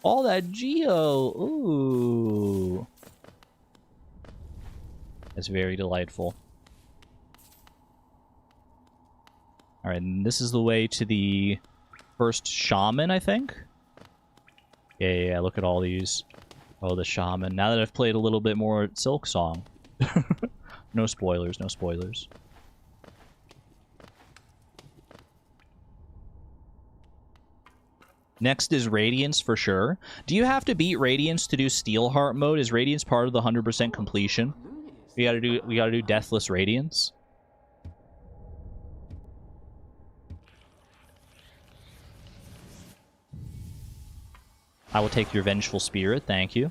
All that geo. Ooh. That's very delightful. Alright, and this is the way to the first shaman, I think? Yeah, look at all these. Oh, the shaman. Now that I've played a little bit more Silksong. No spoilers, no spoilers. Next is Radiance for sure. Do you have to beat Radiance to do Steelheart mode? Is Radiance part of the 100% completion? We gotta do Deathless Radiance. I will take your vengeful spirit, thank you.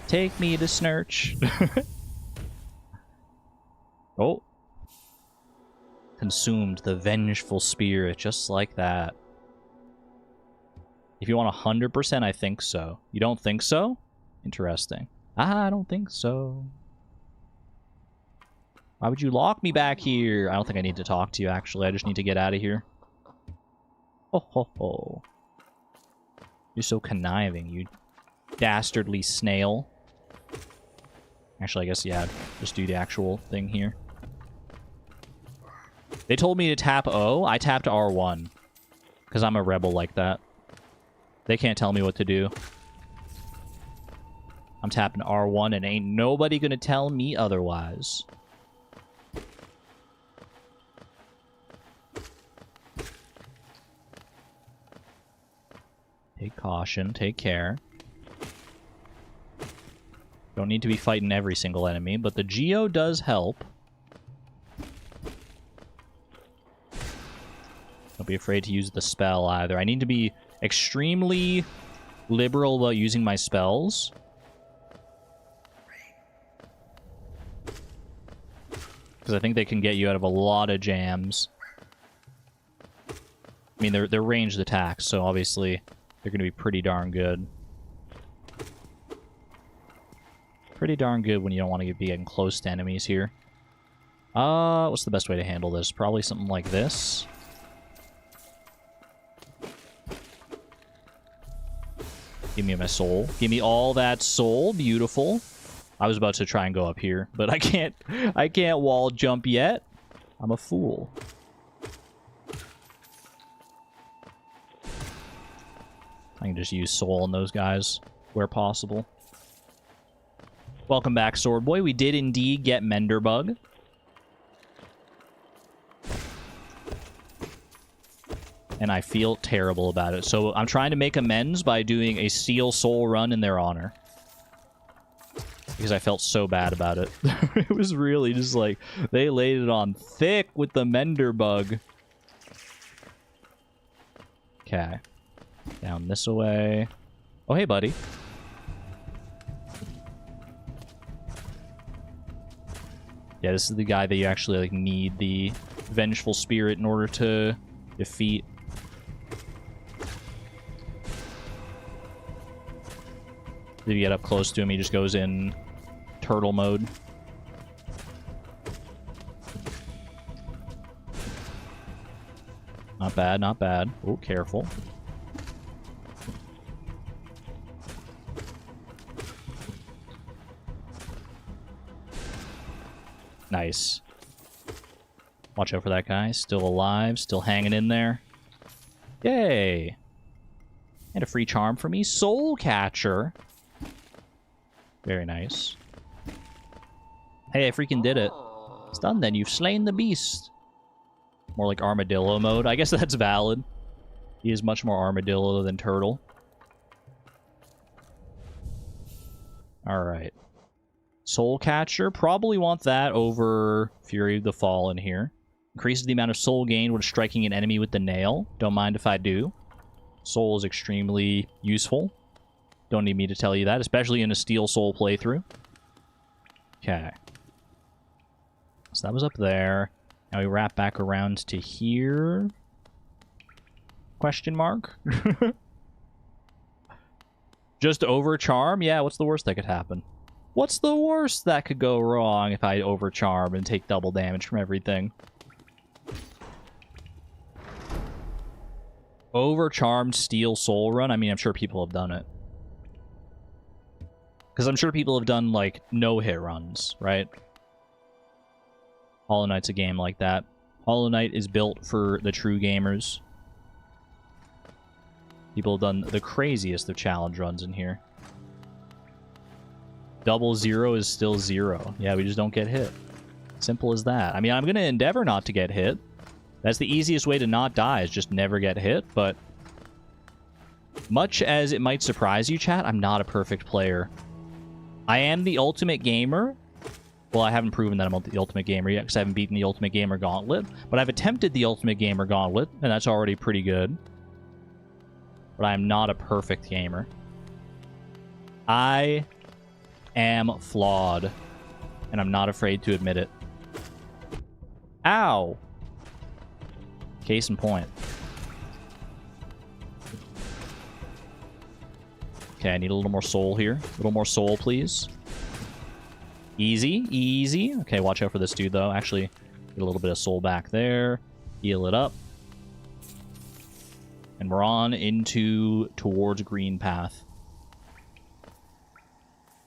Take me to Snurch. Oh. Consumed the vengeful spirit, just like that. If you want 100%, I think so. You don't think so? Interesting. I don't think so. Why would you lock me back here? I don't think I need to talk to you, actually. I just need to get out of here. Ho ho ho. You're so conniving, you dastardly snail. Actually, I guess, yeah, just do the actual thing here. They told me to tap O. I tapped R1. Because I'm a rebel like that. They can't tell me what to do. I'm tapping R1 and ain't nobody gonna tell me otherwise. Take caution, take care. Don't need to be fighting every single enemy, but the Geo does help. Don't be afraid to use the spell either. I need to be extremely liberal about using my spells. Because I think they can get you out of a lot of jams. I mean, they're ranged attacks, so obviously they're going to be pretty darn good. Pretty darn good when you don't want to be getting close to enemies here. What's the best way to handle this? Probably something like this. Give me my soul. Give me all that soul. Beautiful. I was about to try and go up here, but I can't wall jump yet. I'm a fool. I can just use soul on those guys where possible. Welcome back, Sword Boy. We did indeed get Menderbug. And I feel terrible about it. So I'm trying to make amends by doing a Seal Soul run in their honor. Because I felt so bad about it. It was really just like, they laid it on thick with the Menderbug. Okay. Down this way. Oh, hey, buddy. Yeah, this is the guy that you actually like need the vengeful spirit in order to defeat. If you get up close to him, he just goes in turtle mode. Not bad, not bad. Oh, careful. Nice. Watch out for that guy. Still alive, still hanging in there. Yay! And a free charm for me. Soul Catcher. Very nice. Hey, I freaking did it. It's done then. You've slain the beast. More like armadillo mode. I guess that's valid. He is much more armadillo than turtle. Alright. Soul Catcher. Probably want that over Fury of the Fallen here. Increases the amount of soul gained when striking an enemy with the nail. Don't mind if I do. Soul is extremely useful. Don't need me to tell you that, especially in a Steel Soul playthrough. Okay. So that was up there. Now we wrap back around to here. Question mark? Just overcharm? Yeah, what's the worst that could happen? What's the worst that could go wrong if I overcharm and take double damage from everything? Overcharmed Steel Soul run? I mean, I'm sure people have done it. Because I'm sure people have done, like, no-hit runs, right? Hollow Knight's a game like that. Hollow Knight is built for the true gamers. People have done the craziest of challenge runs in here. Double zero is still zero. Yeah, we just don't get hit. Simple as that. I mean, I'm going to endeavor not to get hit. That's the easiest way to not die, is just never get hit, but... much as it might surprise you, chat, I'm not a perfect player. I am the ultimate gamer. Well, I haven't proven that I'm the ultimate gamer yet, because I haven't beaten the Ultimate Gamer Gauntlet. But I've attempted the Ultimate Gamer Gauntlet, and that's already pretty good. But I am not a perfect gamer. I am flawed, and I'm not afraid to admit it. Ow! Case in point. Okay, I need a little more soul here. A little more soul, please. Easy, easy. Okay, watch out for this dude, though. Actually, get a little bit of soul back there. Heal it up. And we're on towards green path.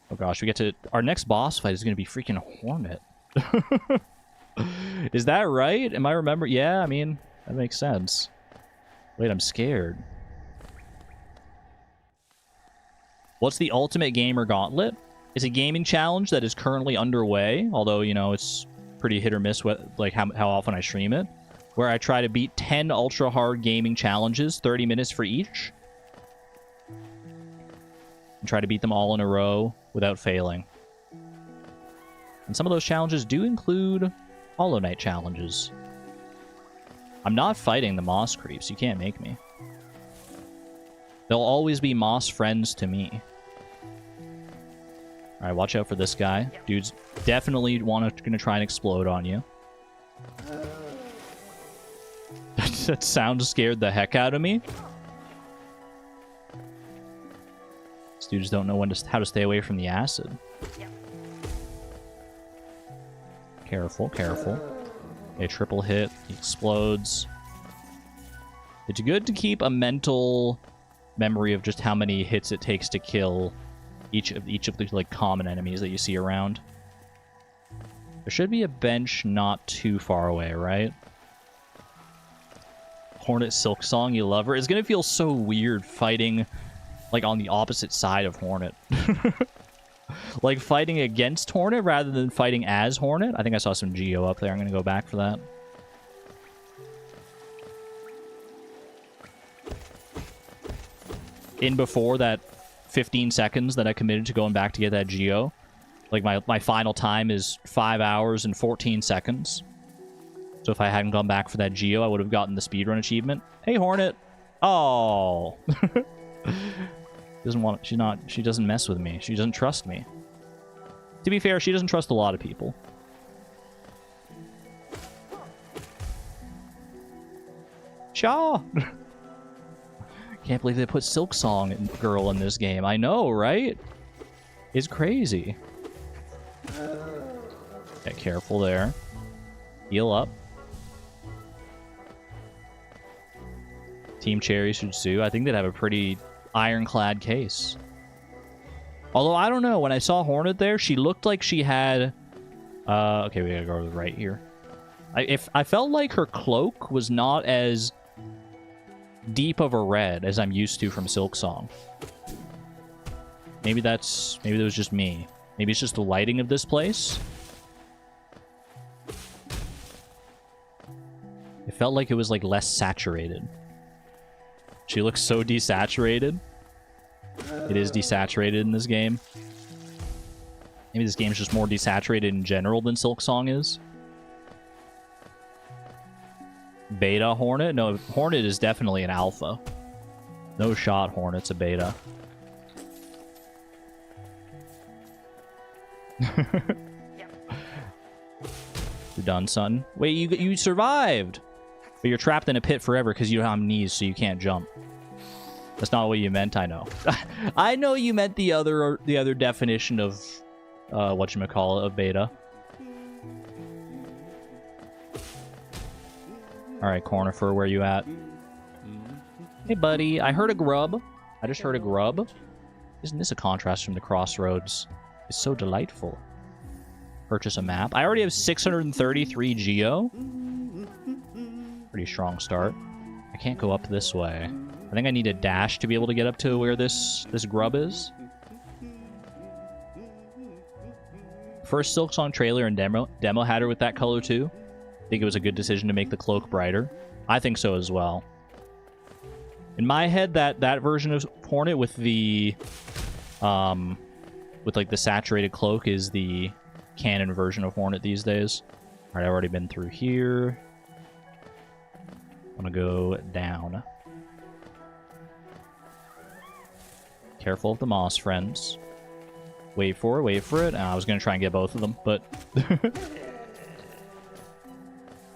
Oh gosh, we get to... our next boss fight is going to be freaking Hornet. Is that right? Am I remembering? Yeah, I mean, that makes sense. Wait, I'm scared. What's the Ultimate Gamer Gauntlet? It's a gaming challenge that is currently underway, although, you know, it's pretty hit or miss with, like, how often I stream it, where I try to beat 10 ultra-hard gaming challenges, 30 minutes for each, and try to beat them all in a row without failing. And some of those challenges do include Hollow Knight challenges. I'm not fighting the Moss creeps. You can't make me. They'll always be Moss friends to me. Alright, watch out for this guy. Dude's definitely gonna try and explode on you. That sound scared the heck out of me. These dudes don't know how to stay away from the acid. Careful, careful. Okay, triple hit. He explodes. It's good to keep a mental memory of just how many hits it takes to kill each of the like common enemies that you see around. There should be a bench not too far away, right? Hornet Silksong, you love her. It's gonna feel so weird fighting like on the opposite side of Hornet. Like fighting against Hornet rather than fighting as Hornet. I think I saw some Geo up there. I'm gonna go back for that. In before that 15 seconds that I committed to going back to get that Geo. Like, my final time is 5 hours and 14 seconds. So if I hadn't gone back for that Geo, I would have gotten the speedrun achievement. Hey, Hornet! Oh! She doesn't mess with me. She doesn't trust me. To be fair, she doesn't trust a lot of people. Shaw! Can't believe they put Silksong girl in this game. I know, right? It's crazy. Get careful there. Heal up. Team Cherry should sue. I think they'd have a pretty ironclad case. Although, I don't know. When I saw Hornet there, she looked like she had... okay, we gotta go to the right here. I felt like her cloak was not as deep of a red as I'm used to from Silksong. Maybe that was just me. Maybe it's just the lighting of this place. It felt like it was like less saturated. She looks so desaturated. It is desaturated in this game. Maybe this game's just more desaturated in general than Silksong is. Beta Hornet? No, Hornet is definitely an alpha. No shot, Hornet's a beta. You're done, son. Wait, you survived! But you're trapped in a pit forever because you don't have knees, so you can't jump. That's not what you meant, I know. I know you meant the other definition of whatchamacallit, of beta. Alright, Cornifer, where you at? Hey, buddy. I heard a grub. I just heard a grub. Isn't this a contrast from the crossroads? It's so delightful. Purchase a map. I already have 633 geo. Pretty strong start. I can't go up this way. I think I need a dash to be able to get up to where this grub is. First Silksong trailer and demo had her with that color too. I think it was a good decision to make the cloak brighter. I think so as well. In my head, that version of Hornet with the with like the saturated cloak is the canon version of Hornet these days. All right, I've already been through here. I'm gonna go down. Careful of the moss, friends. Wait for it, wait for it. I was gonna try and get both of them, but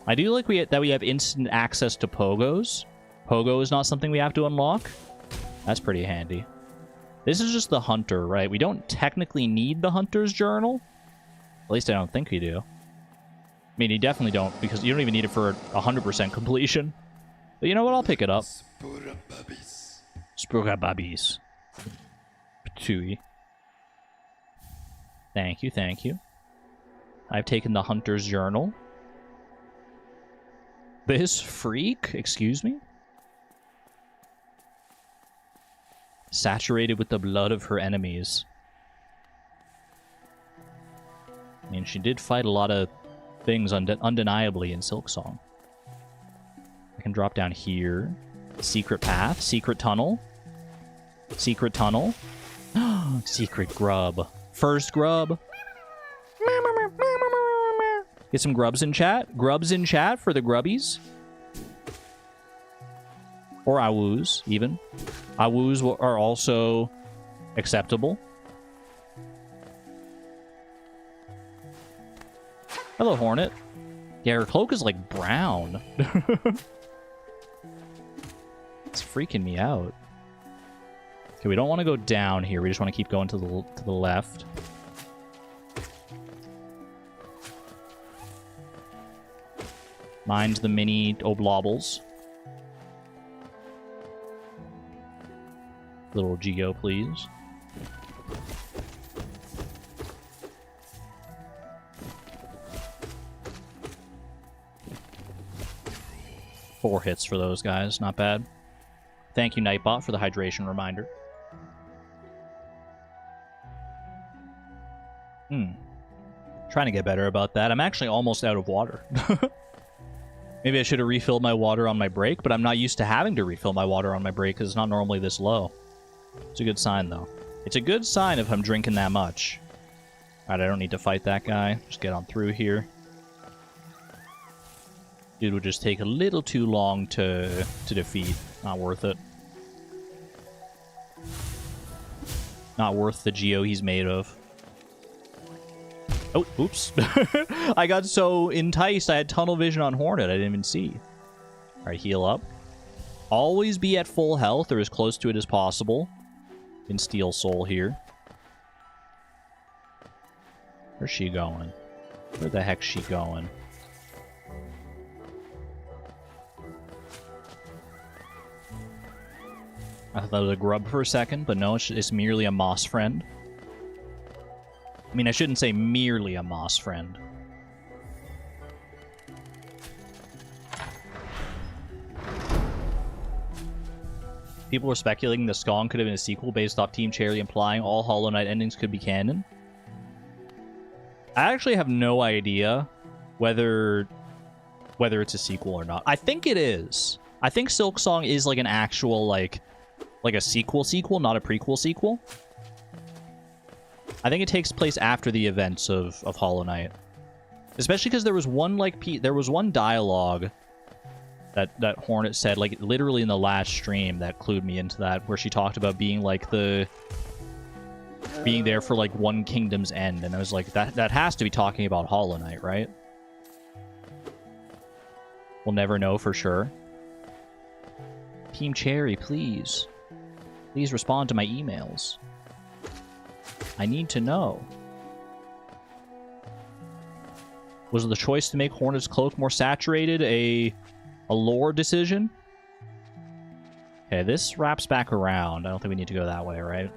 I do like that we have instant access to pogos. Pogo is not something we have to unlock. That's pretty handy. This is just the hunter, right? We don't technically need the hunter's journal. At least I don't think we do. I mean, you definitely don't, because you don't even need it for 100% completion. But you know what? I'll pick it up. Spruga babbies. Patooey. Thank you, thank you. I've taken the hunter's journal. This freak? Excuse me? Saturated with the blood of her enemies. I mean, she did fight a lot of things undeniably in Silksong. I can drop down here. Secret path. Secret tunnel. Secret tunnel. Secret grub. First grub. Get some grubs in chat. Grubs in chat for the grubbies. Or awoos, even. Awoos are also acceptable. Hello, Hornet. Yeah, her cloak is like brown. It's freaking me out. Okay, we don't want to go down here. We just want to keep going to the left. Mind the mini oblobbles. Little geo, please. Four hits for those guys, not bad. Thank you, Nightbot, for the hydration reminder. Trying to get better about that. I'm actually almost out of water. Maybe I should have refilled my water on my break, but I'm not used to having to refill my water on my break because it's not normally this low. It's a good sign, though. It's a good sign if I'm drinking that much. Alright, I don't need to fight that guy. Just get on through here. Dude would just take a little too long to defeat. Not worth it. Not worth the geo he's made of. Oh, oops. I got so enticed, I had tunnel vision on Hornet. I didn't even see. Alright, heal up. Always be at full health or as close to it as possible. In Steel Soul here. Where's she going? Where the heck's she going? I thought that was a grub for a second, but no, it's merely a moss friend. I mean, I shouldn't say merely a moss friend. People were speculating the Skong could have been a sequel based off Team Cherry, implying all Hollow Knight endings could be canon. I actually have no idea whether it's a sequel or not. I think it is. I think Silksong is like an actual like a sequel, not a prequel sequel. I think it takes place after the events of Hollow Knight. Especially because there was one dialogue that Hornet said, like literally in the last stream, that clued me into that, where she talked about being like being there for like one kingdom's end, and I was like, that has to be talking about Hollow Knight, right? We'll never know for sure. Team Cherry, please respond to my emails. I need to know. Was the choice to make Hornet's cloak more saturated a lore decision? Okay, this wraps back around. I don't think we need to go that way, right?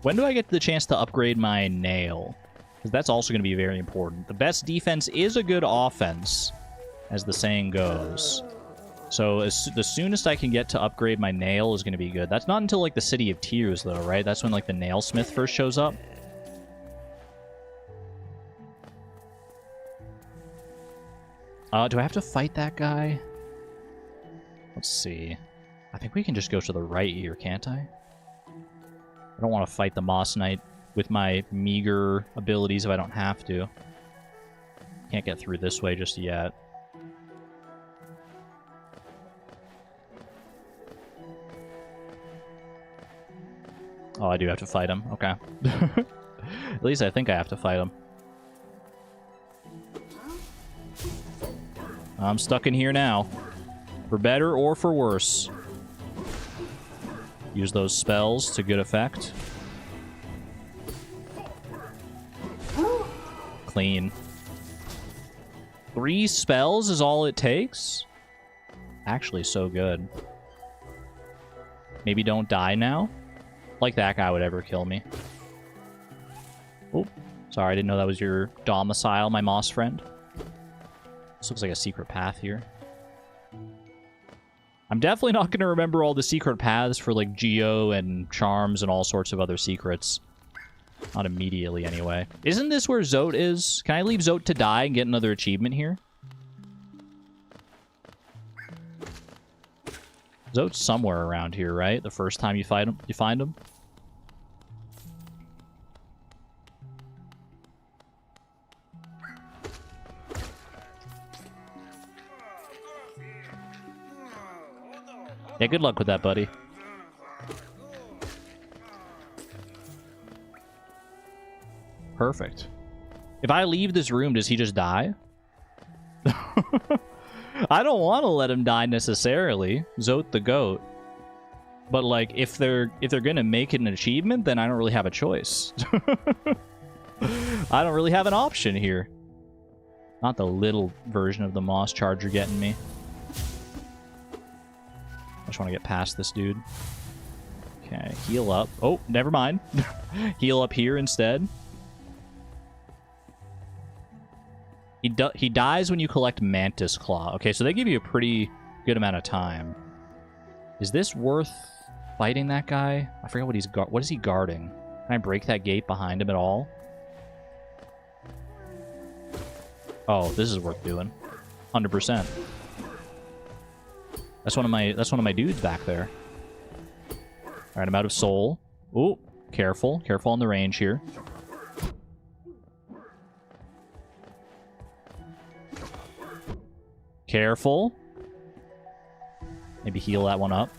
When do I get the chance to upgrade my nail? Because that's also going to be very important. The best defense is a good offense, as the saying goes. So the soonest I can get to upgrade my nail is going to be good. That's not until like the City of Tears, though, right? That's when like the nailsmith first shows up. Do I have to fight that guy? Let's see. I think we can just go to the right here, can't I? I don't want to fight the Moss Knight with my meager abilities if I don't have to. Can't get through this way just yet. Oh, I do have to fight him. Okay. At least I think I have to fight him. I'm stuck in here now. For better or for worse. Use those spells to good effect. Clean. 3 spells is all it takes? Actually, so good. Maybe don't die now? Like that guy would ever kill me. Oh, sorry, I didn't know that was your domicile, my moss friend. This looks like a secret path here. I'm definitely not going to remember all the secret paths for, like, Geo and Charms and all sorts of other secrets. Not immediately, anyway. Isn't this where Zote is? Can I leave Zote to die and get another achievement here? Zote's somewhere around here, right? The first time you find him? Yeah, good luck with that, buddy. Perfect. If I leave this room, does he just die? I don't want to let him die necessarily. Zote the goat. But like, if they're gonna make it an achievement, then I don't really have a choice. I don't really have an option here. Not the little version of the Moss Charger getting me. I just want to get past this dude. Okay, heal up. Oh, never mind. Heal up here instead. He dies when you collect Mantis Claw. Okay, so they give you a pretty good amount of time. Is this worth fighting that guy? I forget what what is he guarding? Can I break that gate behind him at all? Oh, this is worth doing. 100%. That's one of my dudes back there. All right, I'm out of soul. Ooh, careful on the range here. Careful. Maybe heal that one up.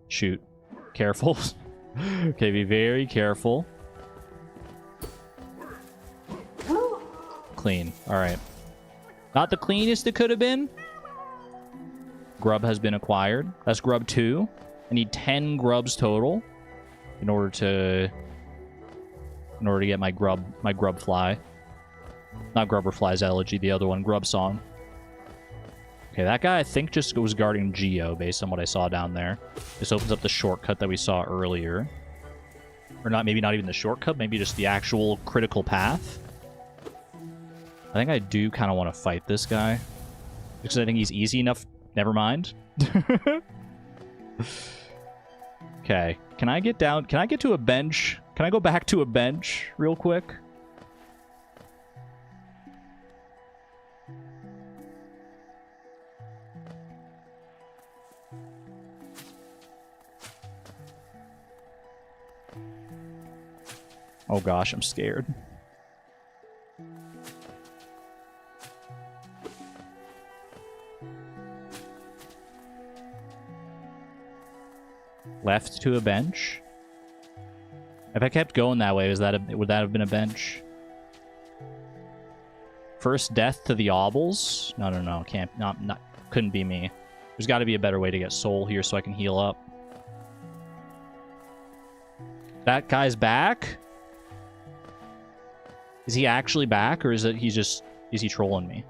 Shoot. Careful. Okay, be very careful. Clean. All right. Not the cleanest it could have been. Grub has been acquired. That's grub 2. I need 10 grubs total in order to get my grub fly. Not Grubber Fly's Elegy, the other one, Grub Song. Okay, that guy I think just was guarding Geo based on what I saw down there. This opens up the shortcut that we saw earlier. Or not, maybe not even the shortcut, maybe just the actual critical path. I think I do kind of want to fight this guy. Because I think he's easy enough. Never mind. Okay. Can I get down? Can I get to a bench? Can I go back to a bench real quick? Oh gosh, I'm scared. Left to a bench. If I kept going that way, would that have been a bench? First death to the obbles? No, can't, couldn't be me. There's got to be a better way to get soul here so I can heal up. That guy's back? Is he actually back, or is it is he trolling me?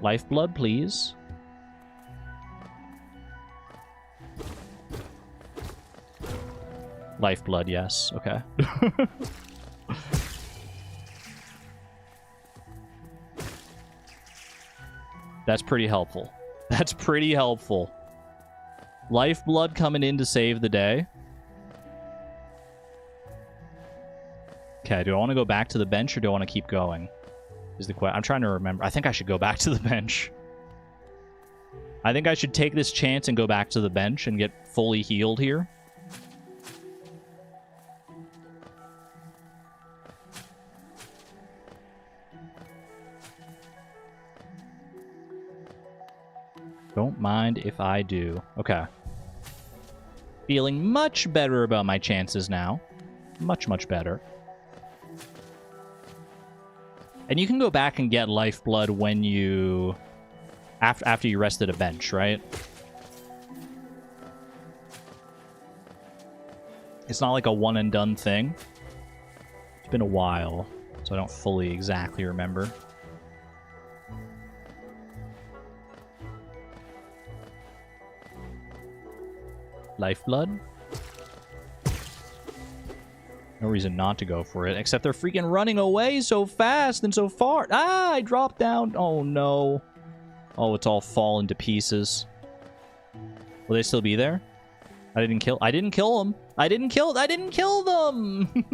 Lifeblood, please. Lifeblood, yes. Okay. That's pretty helpful. That's pretty helpful. Lifeblood coming in to save the day. Okay, do I want to go back to the bench or do I want to keep going? Is the question. I'm trying to remember. I think I should go back to the bench. I think I should take this chance and go back to the bench and get fully healed here. Don't mind if I do. Okay. Feeling much better about my chances now. Much, much better. And you can go back and get lifeblood when you... After you rest at a bench, right? It's not like a one and done thing. It's been a while, so I don't fully exactly remember. Lifeblood? No reason not to go for it, except they're freaking running away so fast and so far. Ah, I dropped down. Oh, no. Oh, it's all fallen to pieces. Will they still be there? I didn't kill them. I didn't kill them.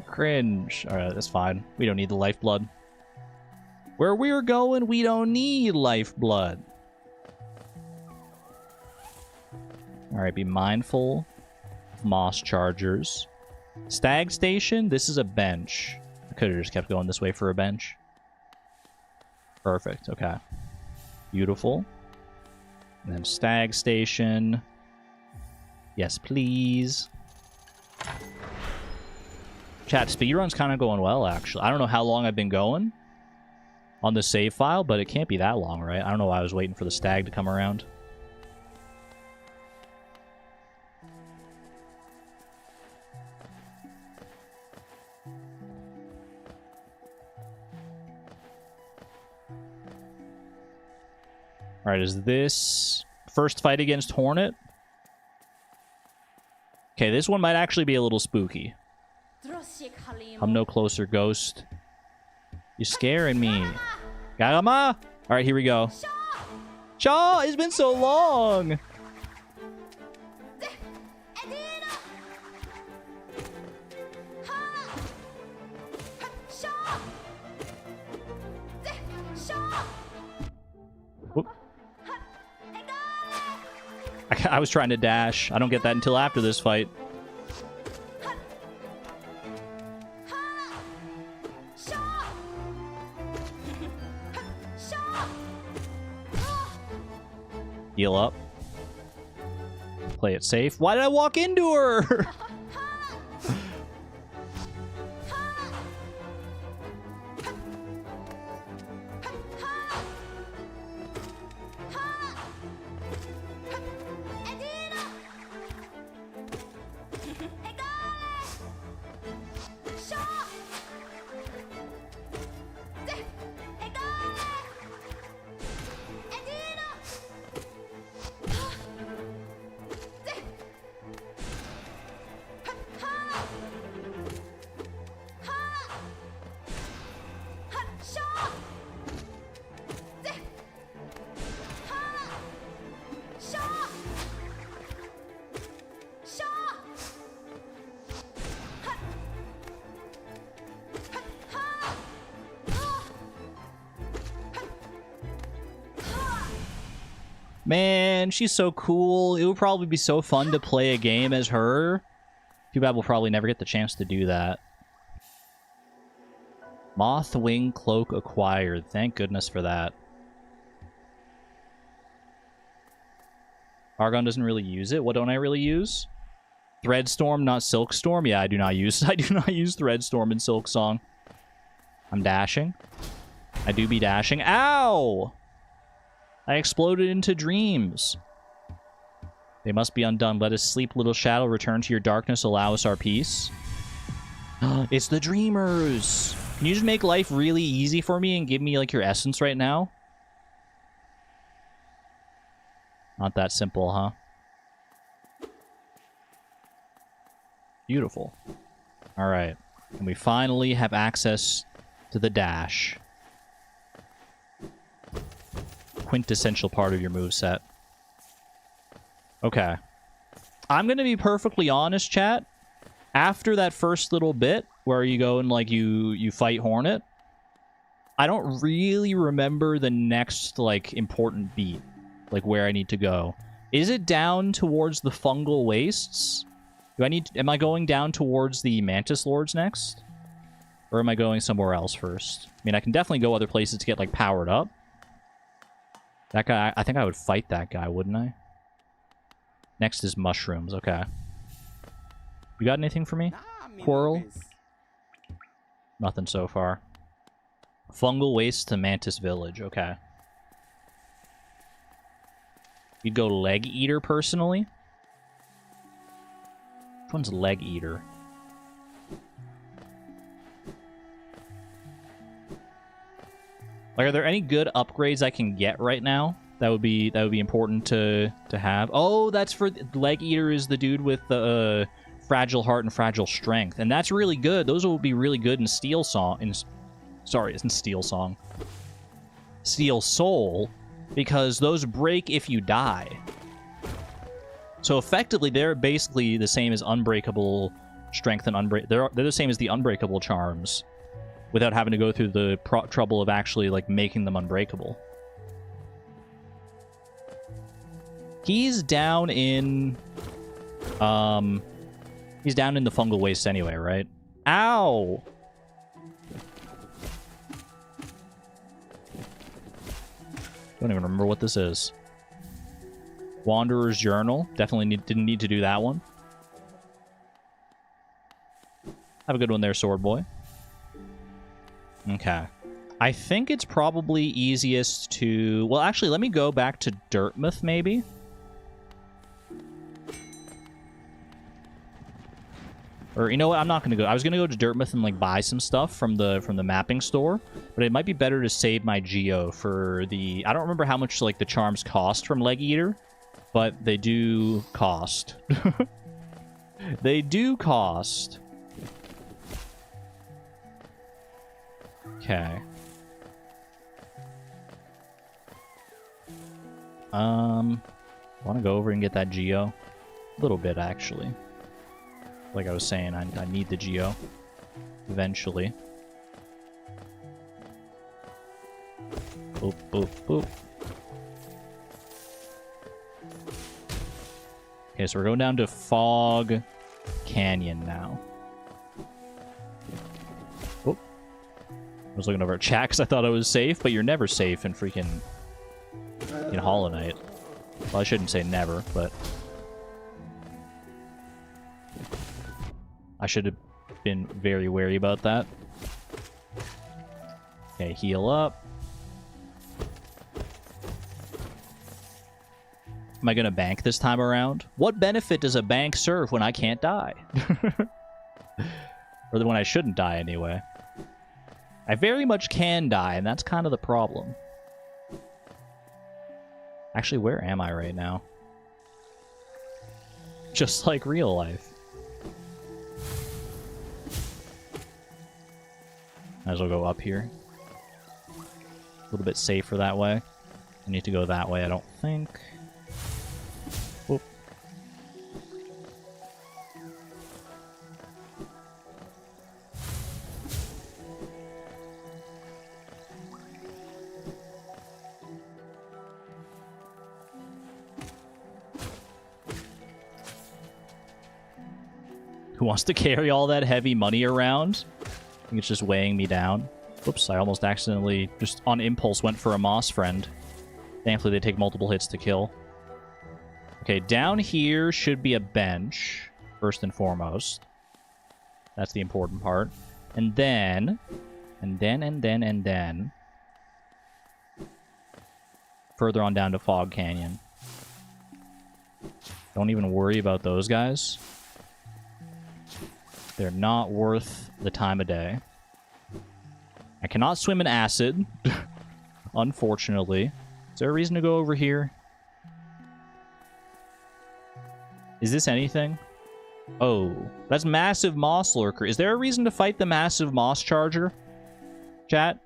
Cringe. All right, that's fine. We don't need the lifeblood. Where we're going, we don't need lifeblood. All right, be mindful of moss chargers. Stag station, this is a bench. I could have just kept going this way for a bench. Perfect, okay. Beautiful. And then stag station. Yes, please. Chat, speedrun's kind of going well, actually. I don't know how long I've been going on the save file, but it can't be that long, right? I don't know why I was waiting for the stag to come around. Alright, is this first fight against Hornet? Okay, this one might actually be a little spooky. Come no closer, ghost. You're scaring me. Garama! Alright, here we go. Shaw! It's been so long! I was trying to dash. I don't get that until after this fight. Heal up. Play it safe. Why did I walk into her? Man, she's so cool. It would probably be so fun to play a game as her. Too bad we'll probably never get the chance to do that. Moth wing cloak acquired. Thank goodness for that. Argon doesn't really use it. What don't I really use? Threadstorm, not Silkstorm. Yeah, I do not use Threadstorm in Silksong. I'm dashing. I do be dashing. Ow! I exploded into dreams. They must be undone. Let us sleep, little shadow. Return to your darkness. Allow us our peace. It's the dreamers. Can you just make life really easy for me and give me, like, your essence right now? Not that simple, huh? Beautiful. Alright. And we finally have access to the dash. Quintessential part of your moveset. Okay. I'm gonna be perfectly honest, chat. After that first little bit where you go and, like, you fight Hornet, I don't really remember the next, like, important beat. Like, where I need to go. Is it down towards the Fungal Wastes? Am I going down towards the Mantis Lords next? Or am I going somewhere else first? I mean, I can definitely go other places to get, like, powered up. That guy, I think I would fight that guy, wouldn't I? Next is mushrooms, okay. You got anything for me? Coral? Nothing so far. Fungal Waste to Mantis Village, okay. You'd go Leg Eater, personally? Which one's Leg Eater? Like, are there any good upgrades I can get right now? That would be important to have. Oh, that's for Leg Eater is the dude with the fragile heart and fragile strength, and that's really good. Those will be really good in Steel Song. Sorry, it's in Steel Song. Steel Soul, because those break if you die. So effectively, they're basically the same as Unbreakable Strength and They're the same as the Unbreakable charms, without having to go through the trouble of actually, like, making them unbreakable. He's down in... He's down in the Fungal Waste anyway, right? Ow! Don't even remember what this is. Wanderer's Journal. Definitely didn't need to do that one. Have a good one there, Sword Boy. Okay. I think it's probably easiest to... Well, actually, let me go back to Dirtmouth, maybe. Or, you know what? I'm not going to go. I was going to go to Dirtmouth and, like, buy some stuff from the mapping store. But it might be better to save my Geo for the... I don't remember how much, like, the charms cost from Leg Eater. But they do cost. They do cost. Okay. Want to go over and get that Geo? A little bit, actually. Like I was saying, I need the Geo. Eventually. Boop, boop, boop. Okay, so we're going down to Fog Canyon now. Oop. I was looking over at chat because I thought I was safe, but you're never safe in freaking... in Hollow Knight. Well, I shouldn't say never, but... I should have been very wary about that. Okay, heal up. Am I going to bank this time around? What benefit does a bank serve when I can't die? Or when I shouldn't die, anyway. I very much can die, and that's kind of the problem. Actually, where am I right now? Just like real life. Might as well go up here. A little bit safer that way. I need to go that way, I don't think. Whoop. wants to carry all that heavy money around? I think it's just weighing me down. Whoops, I almost accidentally, just on impulse, went for a moss friend. Thankfully, they take multiple hits to kill. Okay, down here should be a bench, first and foremost. That's the important part. And then... further on down to Fog Canyon. Don't even worry about those guys. They're not worth the time of day. I cannot swim in acid, unfortunately. Is there a reason to go over here? Is this anything? Oh, that's massive moss lurker. Is there a reason to fight the massive moss charger? Chat?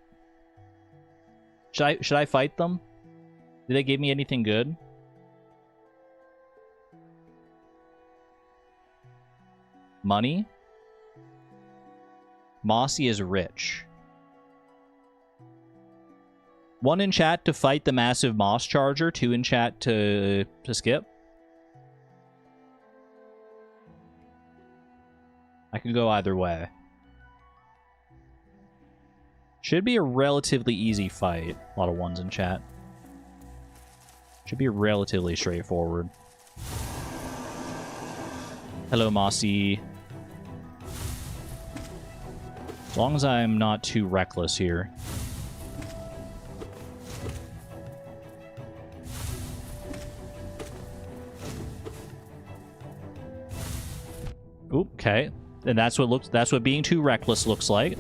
Should I fight them? Did they give me anything good? Money? Mossy is rich. 1 in chat to fight the massive moss charger, 2 in chat to skip. I can go either way. Should be a relatively easy fight. A lot of 1s in chat. Should be relatively straightforward. Hello, Mossy. As long as I'm not too reckless here. Oop, okay. And that's what being too reckless looks like.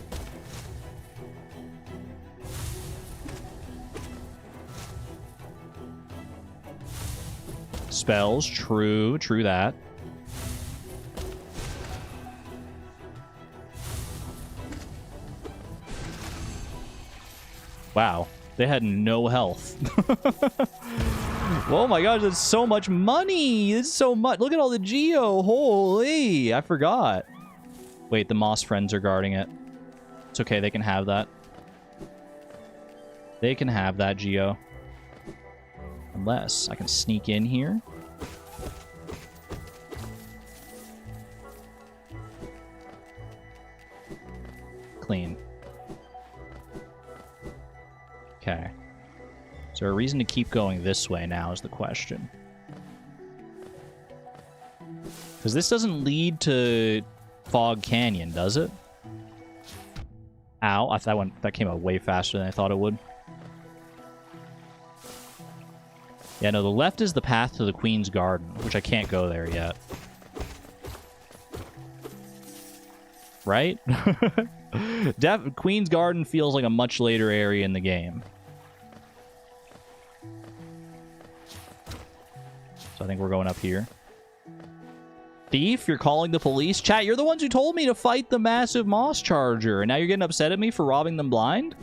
Spells, true that. Wow, they had no health. Oh my gosh, that's so much money! It's so much. Look at all the geo. Holy, I forgot. Wait, the moss friends are guarding it. It's okay, they can have that. They can have that geo. Unless I can sneak in here. Clean. Okay. Is there a reason to keep going this way now is the question. Because this doesn't lead to Fog Canyon, does it? Ow, that came out way faster than I thought it would. Yeah, no, the left is the path to the Queen's Garden, which I can't go there yet. Right? Queen's Garden feels like a much later area in the game. So I think we're going up here. Thief, you're calling the police? Chat, you're the ones who told me to fight the massive moss charger, and now you're getting upset at me for robbing them blind?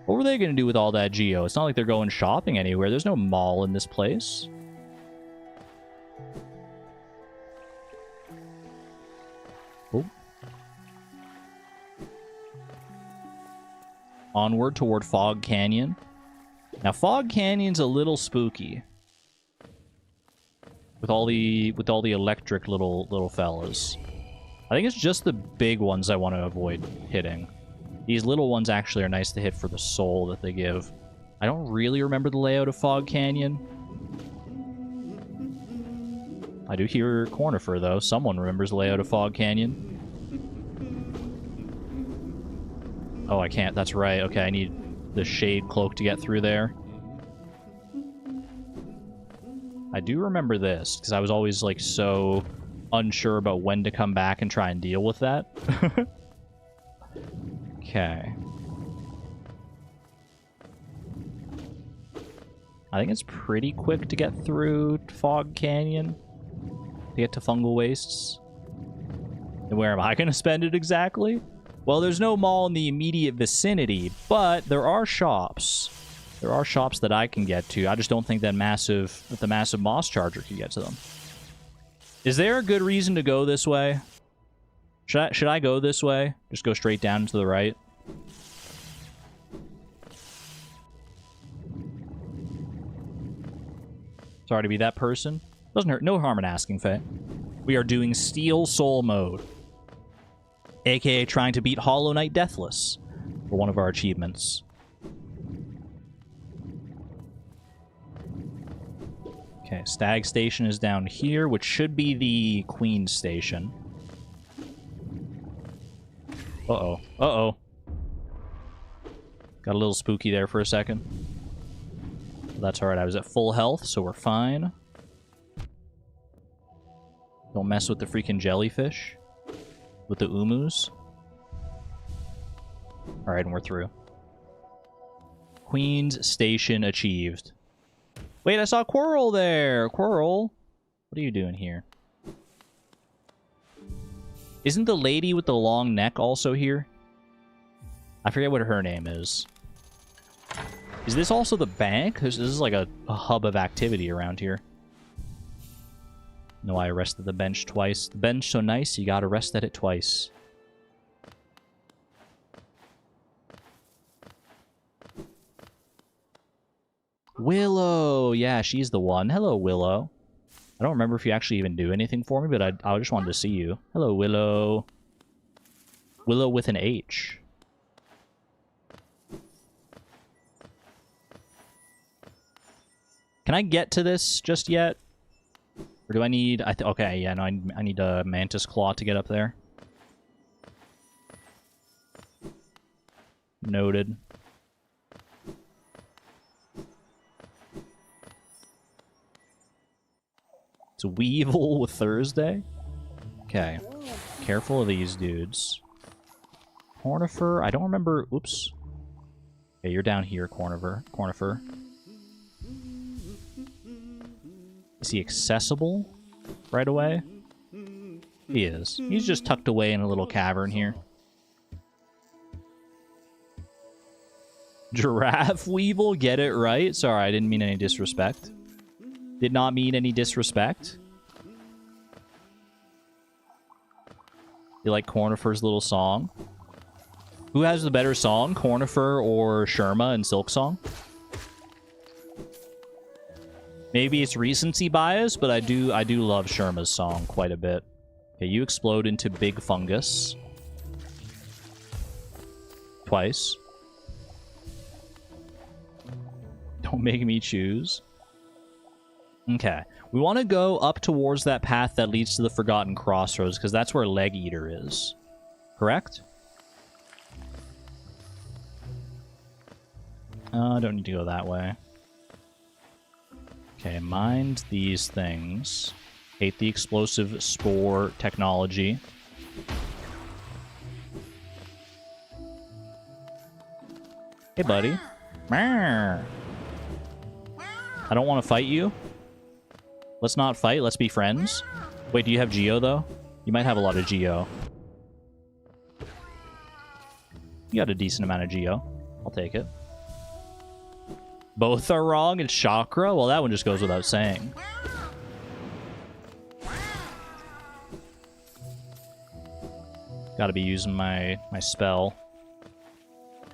What were they going to do with all that geo? It's not like they're going shopping anywhere. There's no mall in this place. Oh. Onward toward Fog Canyon. Now, Fog Canyon's a little spooky. With all the electric little fellas. I think it's just the big ones I want to avoid hitting. These little ones actually are nice to hit for the soul that they give. I don't really remember the layout of Fog Canyon. I do hear Cornifer, though. Someone remembers the layout of Fog Canyon. Oh, I can't. That's right. Okay, I need the shade cloak to get through there. I do remember this, because I was always, like, so unsure about when to come back and try and deal with that. Okay. I think it's pretty quick to get through Fog Canyon. To get to Fungal Wastes. And where am I going to spend it exactly? Well, there's no mall in the immediate vicinity, but there are shops. There are shops that I can get to. I just don't think that the massive moss charger can get to them. Is there a good reason to go this way? Should I go this way? Just go straight down to the right? Sorry to be that person. Doesn't hurt. No harm in asking, Faye. We are doing Steel Soul mode, aka trying to beat Hollow Knight Deathless for one of our achievements. Okay, Stag Station is down here, which should be the Queen Station. Uh-oh. Uh-oh. Got a little spooky there for a second. That's alright, I was at full health, so we're fine. Don't mess with the freaking jellyfish. With the umus. Alright, and we're through. Queen's Station achieved. Wait, I saw Quirrell there! Quirrell! What are you doing here? Isn't the lady with the long neck also here? I forget what her name is. Is this also the bank? This is like a hub of activity around here. No, I arrested the bench twice. The bench so nice, you gotta rest at it twice. Willow! Yeah, she's the one. Hello, Willow. I don't remember if you actually even do anything for me, but I just wanted to see you. Hello, Willow. Willow with an H. Can I get to this just yet? Or do I need... okay, yeah, no, I need a Mantis Claw to get up there. Noted. It's Weevil with Thursday. Okay. Careful of these dudes. Cornifer, I don't remember... Oops. Okay, you're down here, Cornifer. Is he accessible right away? He is. He's just tucked away in a little cavern here. Giraffe Weevil, get it right? Sorry, I didn't mean any disrespect. Did not mean any disrespect. You like Cornifer's little song? Who has the better song, Cornifer or Sherma in Silksong? Maybe it's recency bias, but I do love Sherma's song quite a bit. Okay, you explode into Big Fungus. Twice. Don't make me choose. Okay. We want to go up towards that path that leads to the Forgotten Crossroads, because that's where Leg Eater is. Correct? I don't need to go that way. Okay, mind these things. Hate the explosive spore technology. Hey, buddy. I don't want to fight you. Let's not fight. Let's be friends. Wait, do you have Geo, though? You might have a lot of Geo. You got a decent amount of Geo. I'll take it. Both are wrong. It's Chakra? Well, that one just goes without saying. Gotta be using my spell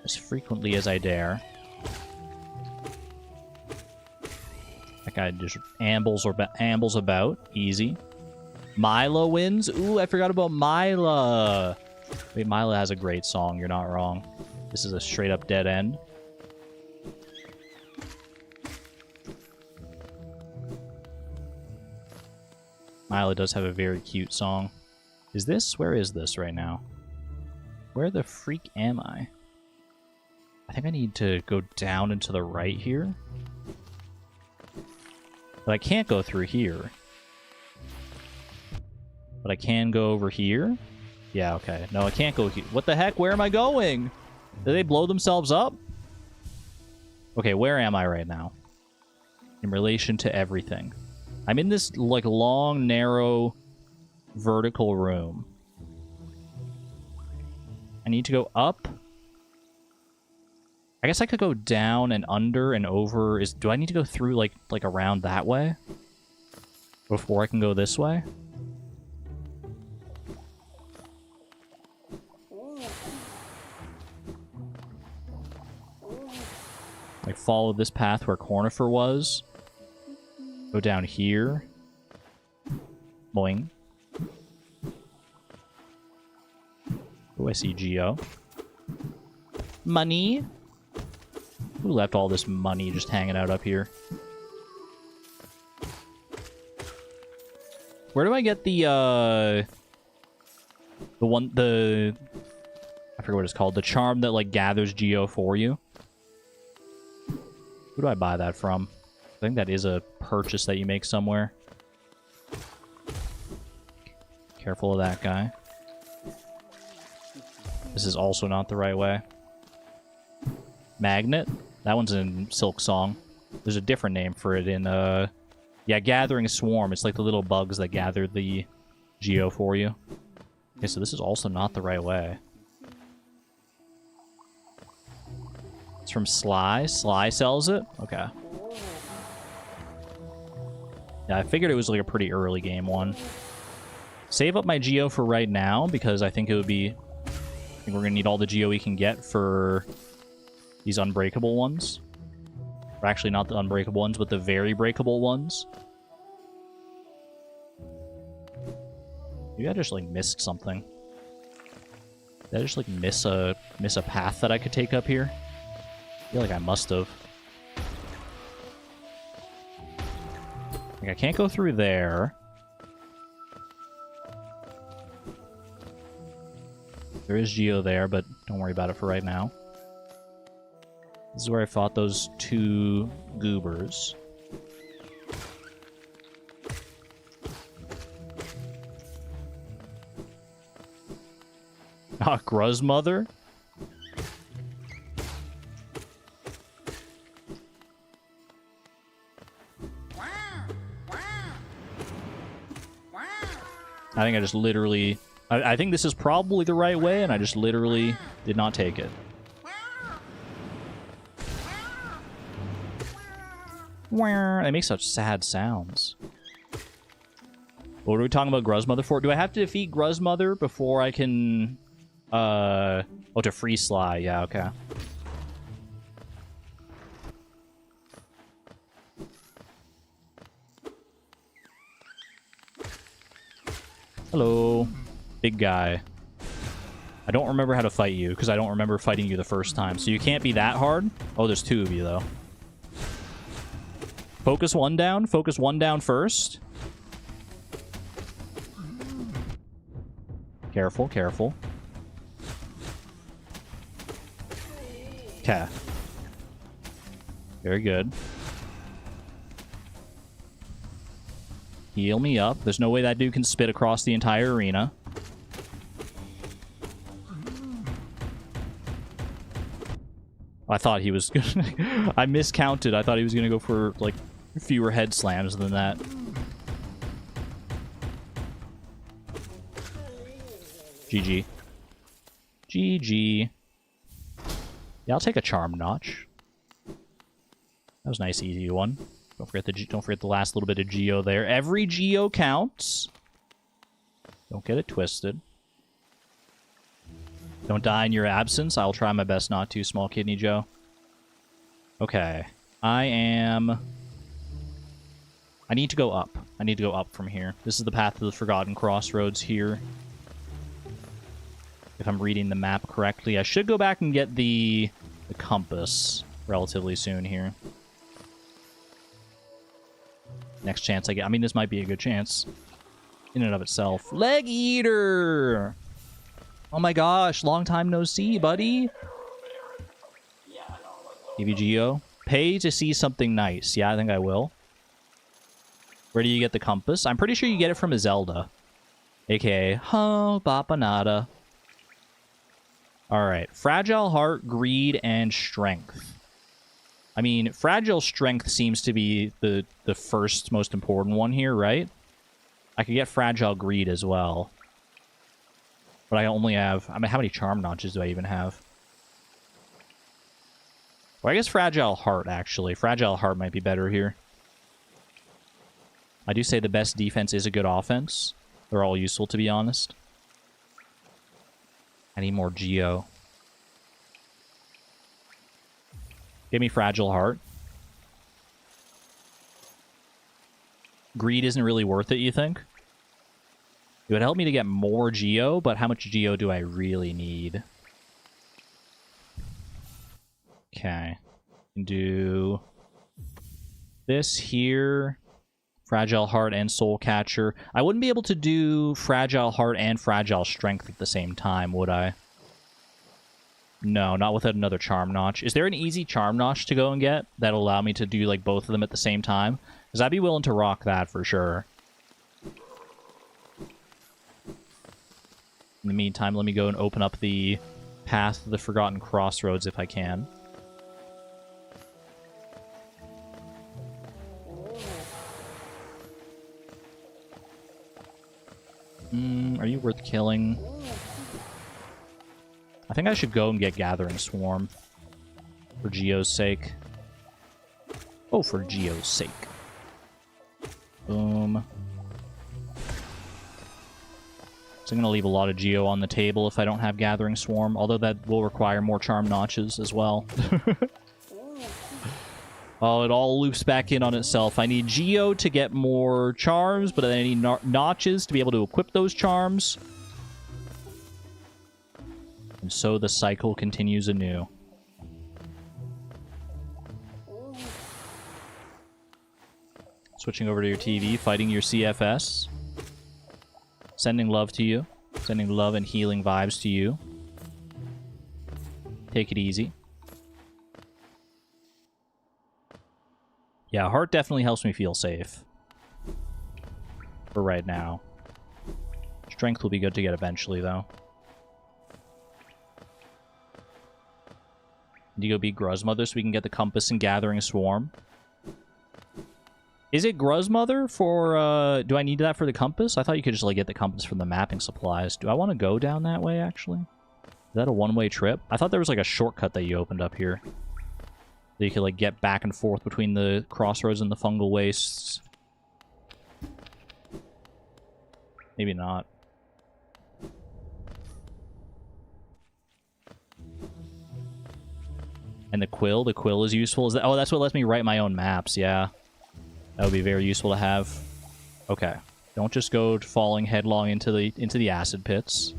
as frequently as I dare. That guy just ambles about. Easy. Mila wins? Ooh, I forgot about Mila. Wait, Mila has a great song. You're not wrong. This is a straight up dead end. Mila does have a very cute song. Is this? Where is this right now? Where the freak am I? I think I need to go down and to the right here. But I can't go through here. But I can go over here? Yeah, okay. No, I can't go here. What the heck? Where am I going? Did they blow themselves up? Okay, where am I right now? In relation to everything. I'm in this, like, long, narrow, vertical room. I need to go up. I guess I could go down and under and over. Do I need to go through, like around that way? Before I can go this way? Like, follow this path where Cornifer was. Go down here. Boing. Oh, I see Geo. Money. Who left all this money just hanging out up here? Where do I get the I forget what it's called. The charm that, like, gathers Geo for you. Who do I buy that from? I think that is a purchase that you make somewhere. Careful of that guy. This is also not the right way. Magnet? That one's in Silksong. There's a different name for it in, yeah, Gathering Swarm. It's like the little bugs that gather the Geo for you. Okay, so this is also not the right way. It's from Sly. Sly sells it? Okay. Yeah, I figured it was like a pretty early game one. Save up my Geo for right now, because I think it would be... I think we're going to need all the Geo we can get for these unbreakable ones. Or actually, not the unbreakable ones, but the very breakable ones. Maybe I just, like, missed something. Did I just, like, miss a path that I could take up here? I feel like I must have. Like, I can't go through there. There is Geo there, but don't worry about it for right now. This is where I fought those two goobers. Ah, Gruzmother? I think I just literally... I think this is probably the right way, and I just literally did not take it. They make such sad sounds. What are we talking about Gruzmother for? Do I have to defeat Gruzmother before I can... Oh, to free Sly. Yeah, okay. Hello. Big guy. I don't remember how to fight you, because I don't remember fighting you the first time. So you can't be that hard? Oh, there's two of you, though. Focus one down. Focus one down first. Careful, careful. Okay. Very good. Heal me up. There's no way that dude can spit across the entire arena. I thought he was gonna... I miscounted. I thought he was gonna go for, like, fewer head slams than that. GG. GG. Yeah, I'll take a charm notch. That was a nice, easy one. Don't forget the last little bit of Geo there. Every Geo counts. Don't get it twisted. Don't die in your absence. I'll try my best not to, Small Kidney Joe. Okay. I need to go up. I need to go up from here. This is the path to the Forgotten Crossroads here. If I'm reading the map correctly. I should go back and get the compass relatively soon here. Next chance I get. I mean, this might be a good chance in and of itself. Leg Eater! Oh my gosh, long time no see, buddy. EVGO. Pay to see something nice. Yeah, I think I will. Where do you get the compass? I'm pretty sure you get it from a Zelda. AKA, Ho Bapanada. Alright. Fragile Heart, Greed, and Strength. I mean, Fragile Strength seems to be the first most important one here, right? I could get Fragile Greed as well. But I only have... I mean, how many Charm Notches do I even have? Well, I guess Fragile Heart, actually. Fragile Heart might be better here. I do say the best defense is a good offense. They're all useful, to be honest. I need more Geo. Give me Fragile Heart. Greed isn't really worth it, you think? It would help me to get more geo, but how much geo do I really need? Okay. Do this here. Fragile Heart and Soul Catcher. I wouldn't be able to do Fragile Heart and Fragile Strength at the same time, would I? No, not without another Charm Notch. Is there an easy Charm Notch to go and get that'll allow me to do, like, both of them at the same time? Because I'd be willing to rock that for sure. In the meantime, let me go and open up the Path to the Forgotten Crossroads if I can. Are you worth killing? I think I should go and get Gathering Swarm. For Geo's sake. Oh, for Geo's sake. Boom. So I'm going to leave a lot of Geo on the table if I don't have Gathering Swarm, although that will require more Charm Notches as well. Oh, it all loops back in on itself. I need Geo to get more charms, but then I need notches to be able to equip those charms. And so the cycle continues anew. Switching over to your TV, fighting your CFS. Sending love to you. Sending love and healing vibes to you. Take it easy. Yeah, heart definitely helps me feel safe. For right now. Strength will be good to get eventually, though. Need to go beat Gruzmother so we can get the Compass and Gathering Swarm. Is it Gruzmother for, do I need that for the Compass? I thought you could just, like, get the Compass from the mapping supplies. Do I want to go down that way, actually? Is that a one-way trip? I thought there was, like, a shortcut that you opened up here. That you could, like, get back and forth between the crossroads and the fungal wastes. Maybe not. And the quill is useful. Is that? Oh, that's what lets me write my own maps. Yeah, that would be very useful to have. Okay, don't just go falling headlong into the acid pits.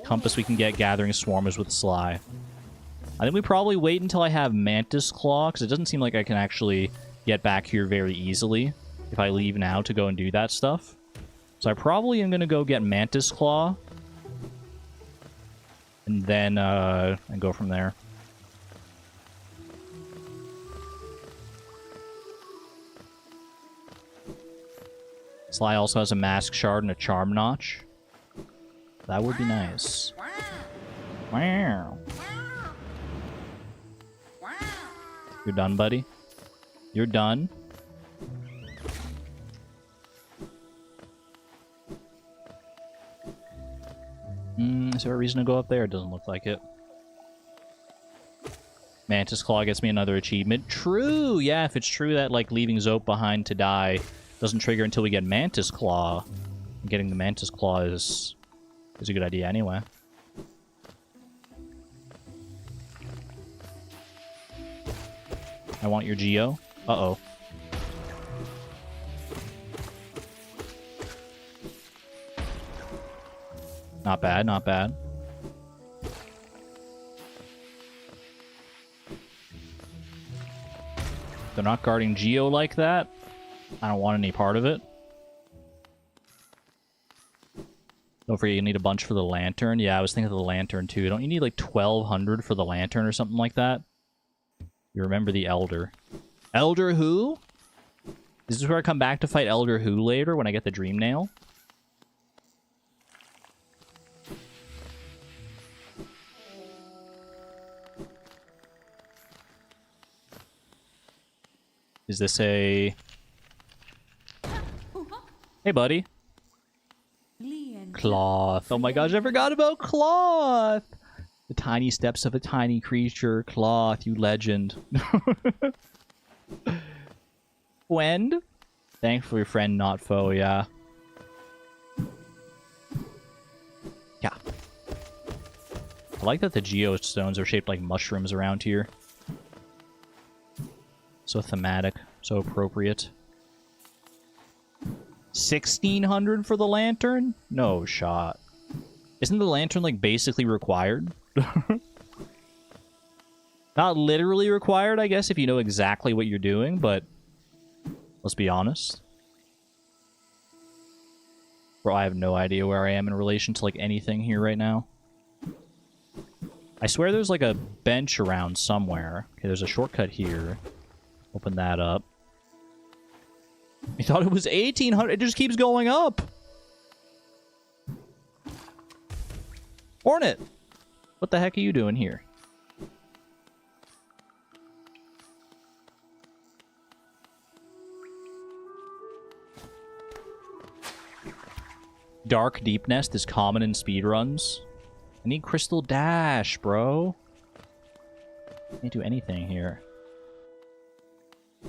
Compass, we can get Gathering Swarmers with Sly. I think we probably wait until I have Mantis Claw, because it doesn't seem like I can actually get back here very easily if I leave now to go and do that stuff. So I probably am going to go get Mantis Claw. And then, and go from there. Sly also has a Mask Shard and a Charm Notch. That would be nice. Wow. You're done, buddy? You're done? Is there a reason to go up there? It doesn't look like it. Mantis Claw gets me another achievement. True! Yeah, if it's true that, like, leaving Zope behind to die doesn't trigger until we get Mantis Claw, getting the Mantis Claw is a good idea anyway. I want your Geo. Uh-oh. Not bad, not bad. They're not guarding Geo like that. I don't want any part of it. Don't forget you need a bunch for the lantern. Yeah, I was thinking of the lantern too. Don't you need like 1,200 for the lantern or something like that? You remember the Elder. Elder who? Is this where I come back to fight Elder who later when I get the Dream Nail? Is this a... Hey, buddy. Cloth. Oh my gosh, I forgot about Cloth! The tiny steps of a tiny creature. Cloth, you legend. Friend? Thankfully, friend, not foe, yeah. Yeah. I like that the geostones are shaped like mushrooms around here. So thematic, so appropriate. 1600 for the lantern? No shot. Isn't the lantern, like, basically required? Not literally required, I guess, if you know exactly what you're doing, but let's be honest. Bro, I have no idea where I am in relation to, like, anything here right now. I swear there's, like, a bench around somewhere. Okay, there's a shortcut here. Open that up. I thought it was 1800. It just keeps going up. Hornet! What the heck are you doing here? Dark Deep Nest is common in speedruns. I need Crystal Dash, bro. Can't do anything here.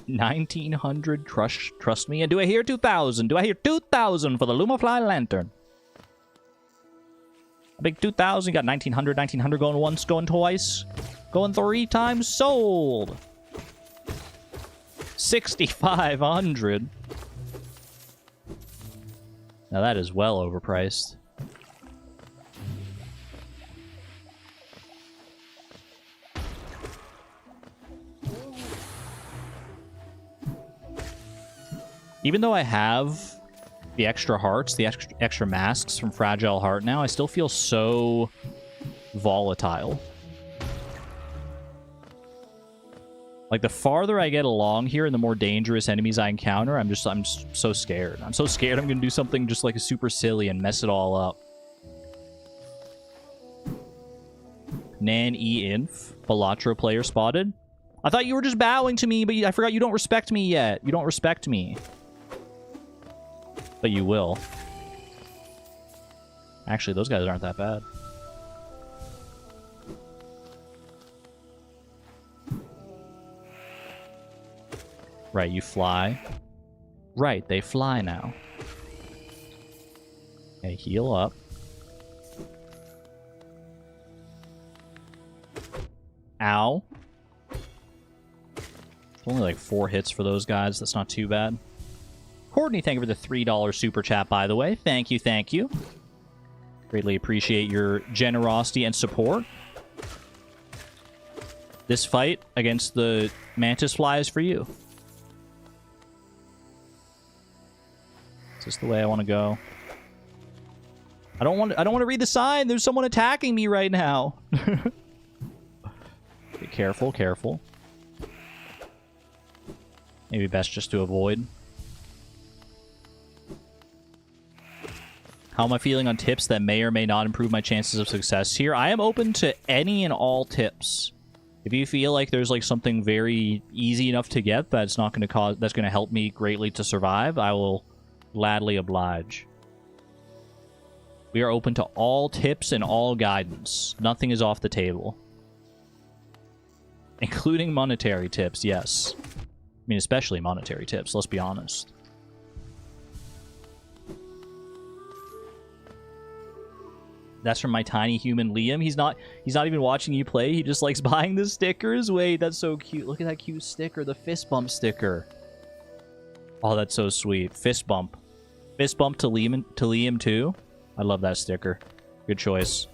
1900, trust me. And do I hear 2000? Do I hear 2000 for the Lumafly Lantern? A big 2000. You got 1900, 1900 going once, going twice. Going 3 times. Sold. 6500. Now that is well overpriced. Even though I have the extra hearts, the extra masks from Fragile Heart now, I still feel so volatile. Like, the farther I get along here and the more dangerous enemies I encounter, I'm so scared. I'm so scared I'm gonna do something just, like, super silly and mess it all up. Nan-E-Inf. Balatro player spotted. I thought you were just bowing to me, but I forgot you don't respect me yet. You don't respect me. But you will. Actually, those guys aren't that bad. Right, you fly. Right, they fly now. Okay, heal up. Ow. Only like 4 hits for those guys. That's not too bad. Courtney, thank you for the $3 super chat, by the way. Thank you, thank you. Greatly appreciate your generosity and support. This fight against the Mantis fly is for you. Is this the way I want to go? I don't want to read the sign. There's someone attacking me right now. Be careful, careful. Maybe best just to avoid. How am I feeling on tips that may or may not improve my chances of success here? I am open to any and all tips. If you feel like there's like something very easy enough to get that's not going to that's going to help me greatly to survive, I will gladly oblige. We are open to all tips and all guidance. Nothing is off the table. Including monetary tips, yes. I mean, especially monetary tips, let's be honest. That's from my tiny human Liam. He's not even watching you play. He just likes buying the stickers. Wait, that's so cute. Look at that cute sticker, the fist bump sticker. Oh, that's so sweet. Fist bump. Fist bump to Liam too. I love that sticker. Good choice.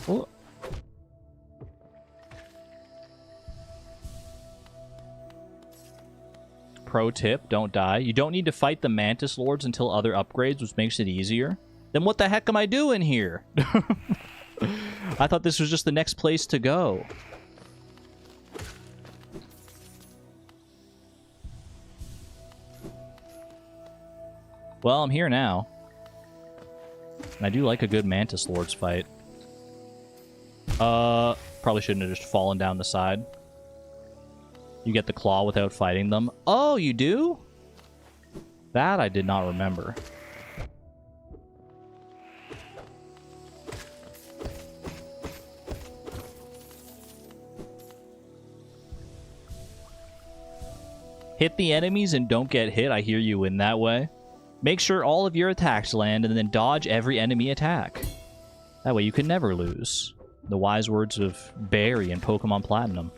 Oh. Pro tip, don't die. You don't need to fight the Mantis Lords until other upgrades, which makes it easier. Then what the heck am I doing here? I thought this was just the next place to go. Well, I'm here now. And I do like a good Mantis Lords fight. Probably shouldn't have just fallen down the side. You get the claw without fighting them. Oh, you do? That I did not remember. Hit the enemies and don't get hit. I hear you in that way. Make sure all of your attacks land and then dodge every enemy attack. That way you can never lose. The wise words of Barry in Pokemon Platinum.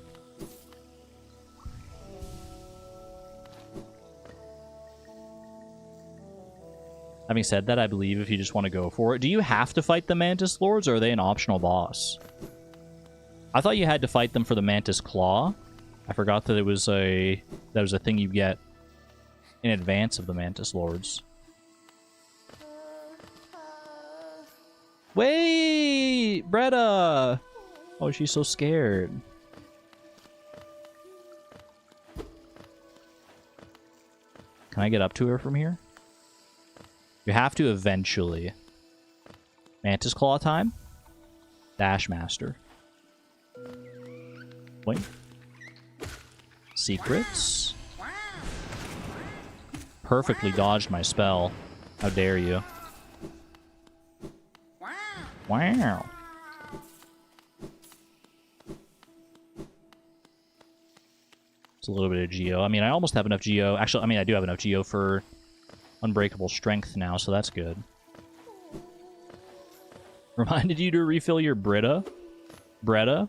Having said that, I believe if you just want to go for it... Do you have to fight the Mantis Lords, or are they an optional boss? I thought you had to fight them for the Mantis Claw. I forgot that it was a... That was a thing you get in advance of the Mantis Lords. Wait! Bretta! Oh, she's so scared. Can I get up to her from here? You have to eventually. Mantis Claw time? Dash Master. Wait. Secrets? Perfectly dodged my spell. How dare you? Wow. It's a little bit of Geo. I mean, I almost have enough Geo. Actually, I mean, I do have enough Geo for Unbreakable Strength now, so that's good. Reminded you to refill your Brita? Bretta,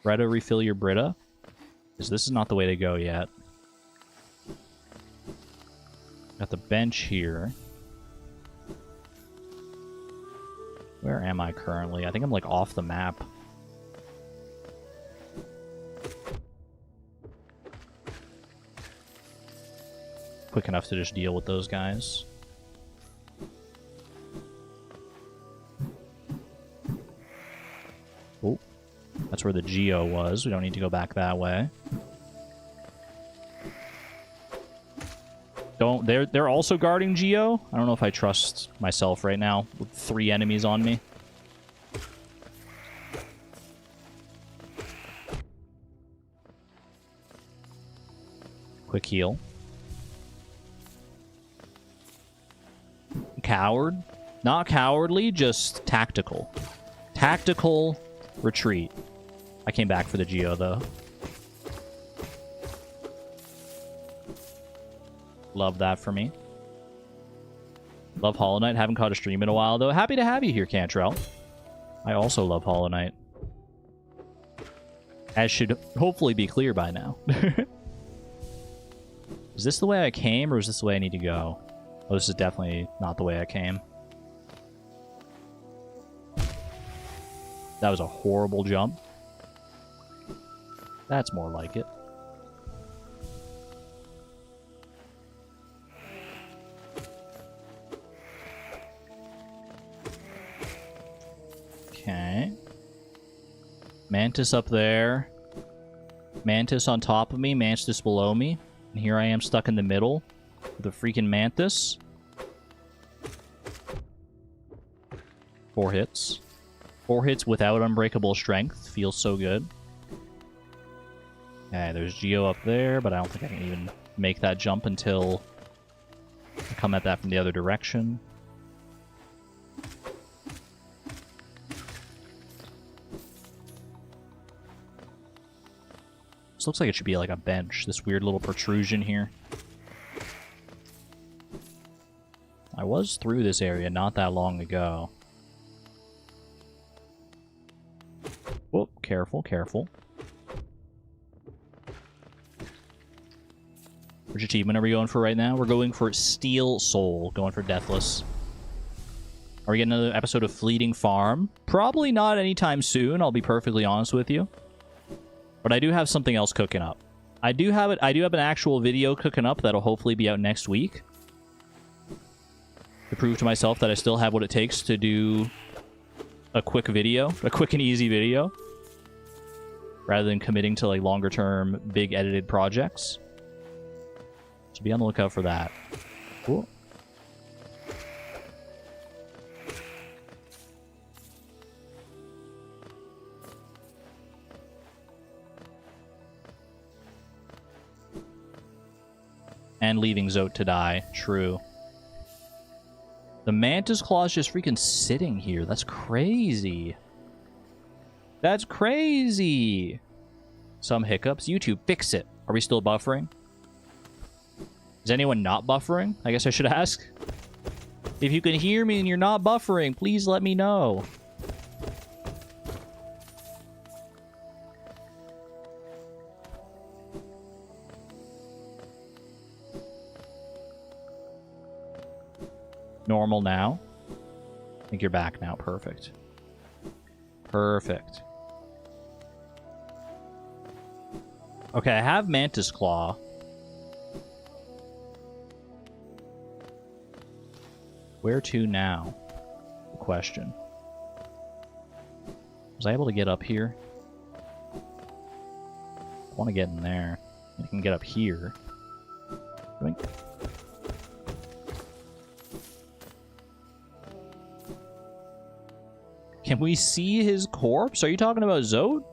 refill your Brita? Because this is not the way to go yet. Got the bench here. Where am I currently? I think I'm, like, off the map. Quick enough to just deal with those guys. Oh, that's where the Geo was. We don't need to go back that way. Don't... They're also guarding Geo? I don't know if I trust myself right now with 3 enemies on me. Quick heal. Coward? Not cowardly, just tactical. Tactical retreat. I came back for the Geo, though. Love that for me. Love Hollow Knight. Haven't caught a stream in a while, though. Happy to have you here, Cantrell. I also love Hollow Knight. As should hopefully be clear by now. Is this the way I came, or is this the way I need to go? Oh, this is definitely not the way I came. That was a horrible jump. That's more like it. Okay. Mantis up there. Mantis on top of me. Mantis below me. And here I am stuck in the middle with a freaking Mantis. 4 hits. 4 hits without Unbreakable Strength. Feels so good. Okay, there's Geo up there, but I don't think I can even make that jump until I come at that from the other direction. This looks like it should be like a bench. This weird little protrusion here. I was through this area not that long ago. Whoop, careful, careful. Which achievement are we going for right now? We're going for Steel Soul. Going for Deathless. Are we getting another episode of Fleeting Farm? Probably not anytime soon, I'll be perfectly honest with you. But I do have something else cooking up. I do have an actual video cooking up that'll hopefully be out next week. To prove to myself that I still have what it takes to do a quick video. A quick and easy video. Rather than committing to like longer term, big edited projects. So be on the lookout for that. Cool. And leaving Zote to die. True. The Mantis Claw is just freaking sitting here. That's crazy. That's crazy. Some hiccups. YouTube, fix it. Are we still buffering? Is anyone not buffering? I guess I should ask. If you can hear me and you're not buffering, please let me know. Normal now. I think you're back now. Perfect. Perfect. Okay, I have Mantis Claw. Where to now? The question. Was I able to get up here? I want to get in there. I can get up here. Doink. Can we see his corpse? Are you talking about Zode?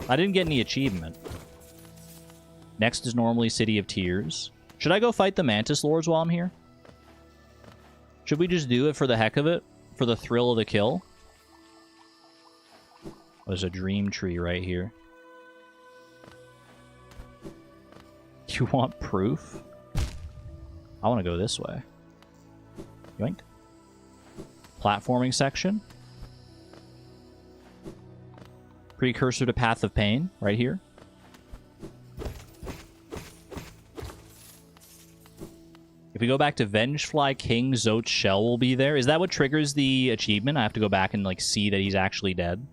I didn't get any achievement. Next is normally City of Tears. Should I go fight the Mantis Lords while I'm here? Should we just do it for the heck of it? For the thrill of the kill? There's a dream tree right here. You want proof? I want to go this way. Yoink. Platforming section. Precursor to Path of Pain, right here. If we go back to Vengefly King, Zote's shell will be there. Is that what triggers the achievement? I have to go back and, like, see that he's actually dead.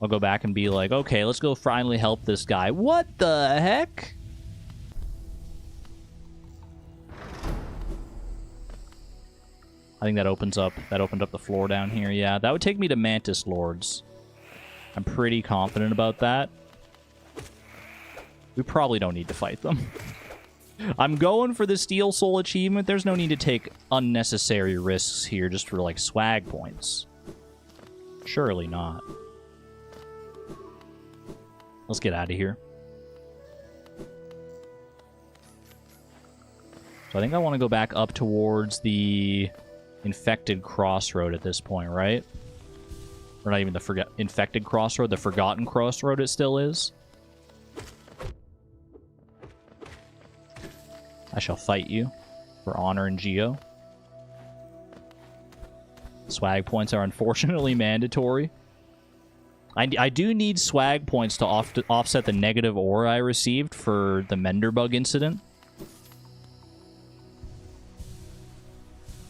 I'll go back and be like, okay, let's go finally help this guy. What the heck? I think that opened up the floor down here. Yeah, that would take me to Mantis Lords. I'm pretty confident about that. We probably don't need to fight them. I'm going for the Steel Soul achievement. There's no need to take unnecessary risks here just for, like, swag points. Surely not. Let's get out of here. So I think I want to go back up towards the infected crossroad at this point, right? Or not even the infected crossroad, the forgotten crossroad it still is. I shall fight you for honor and geo. Swag points are unfortunately mandatory. I do need swag points to offset the negative aura I received for the Menderbug incident.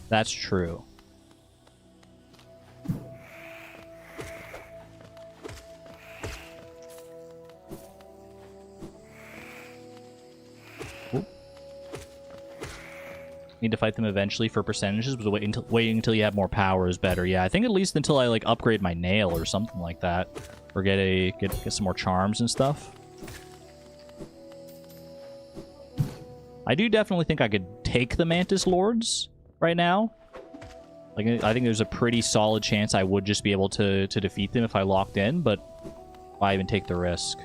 That's true. Need to fight them eventually for percentages, but waiting until you have more power is better. Yeah, I think at least until I, like, upgrade my nail or something like that, or get some more charms and stuff. I do definitely think I could take the Mantis Lords right now. Like, I think there's a pretty solid chance I would just be able to defeat them if I locked in, but why even take the risk?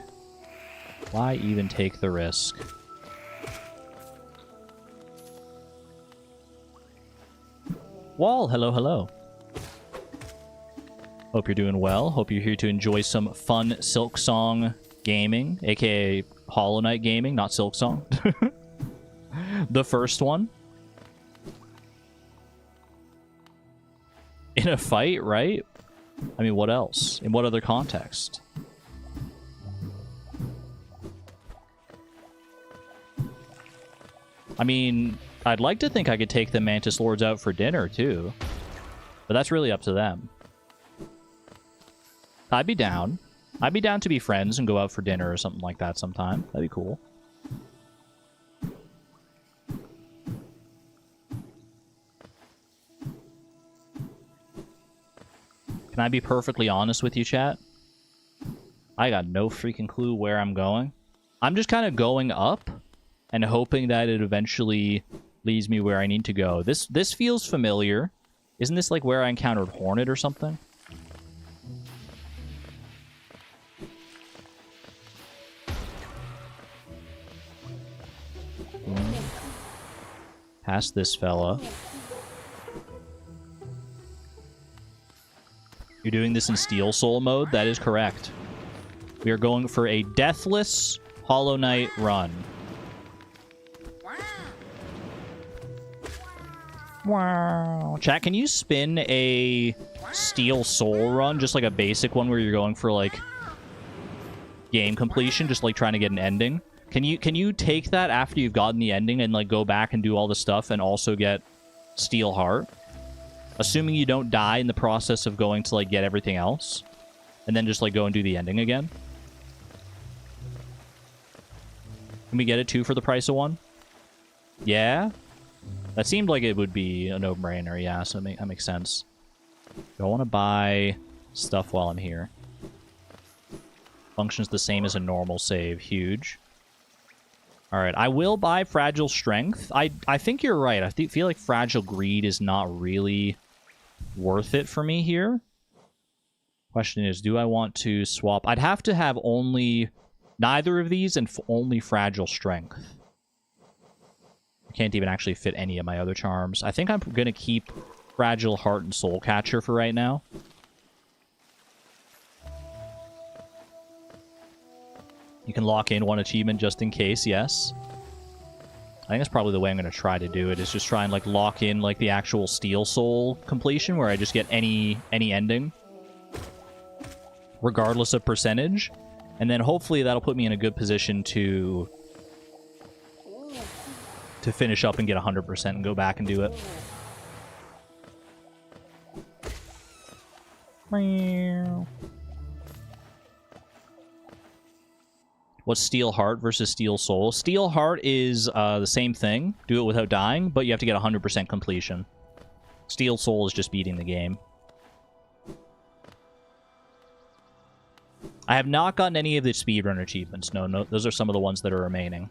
Why even take the risk? Wall, hello, hello. Hope you're doing well. Hope you're here to enjoy some fun Silksong gaming, aka Hollow Knight gaming, not Silksong. The first one. In a fight, right? I mean, what else? In what other context? I mean, I'd like to think I could take the Mantis Lords out for dinner, too. But that's really up to them. I'd be down. I'd be down to be friends and go out for dinner or something like that sometime. That'd be cool. Can I be perfectly honest with you, chat? I got no freaking clue where I'm going. I'm just kind of going up and hoping that it eventually leads me where I need to go. This feels familiar. Isn't this like where I encountered Hornet or something? Past this fella. You're doing this in Steel Soul mode? That is correct. We are going for a deathless Hollow Knight run. Wow. Chat, can you spin a Steel Soul run? Just like a basic one where you're going for, like, game completion, just like trying to get an ending? Can you take that after you've gotten the ending and like go back and do all the stuff and also get Steel Heart? Assuming you don't die in the process of going to like get everything else. And then just like go and do the ending again. Can we get it 2 for the price of 1? Yeah? That seemed like it would be a no-brainer, yeah, so that makes sense. Do I want to buy stuff while I'm here? Functions the same as a normal save. Huge. Alright, I will buy Fragile Strength. I think you're right. I feel like Fragile Greed is not really worth it for me here. Question is, do I want to swap? I'd have to have only neither of these and only Fragile Strength. I can't even actually fit any of my other charms. I think I'm going to keep Fragile Heart and Soul Catcher for right now. You can lock in 1 achievement just in case, yes. I think that's probably the way I'm going to try to do it, is just try and like lock in like the actual Steel Soul completion where I just get any ending. Regardless of percentage. And then hopefully that'll put me in a good position to finish up and get 100% and go back and do it. What's Steel Heart versus Steel Soul? Steel Heart is the same thing. Do it without dying, but you have to get 100% completion. Steel Soul is just beating the game. I have not gotten any of the speedrun achievements. No, those are some of the ones that are remaining.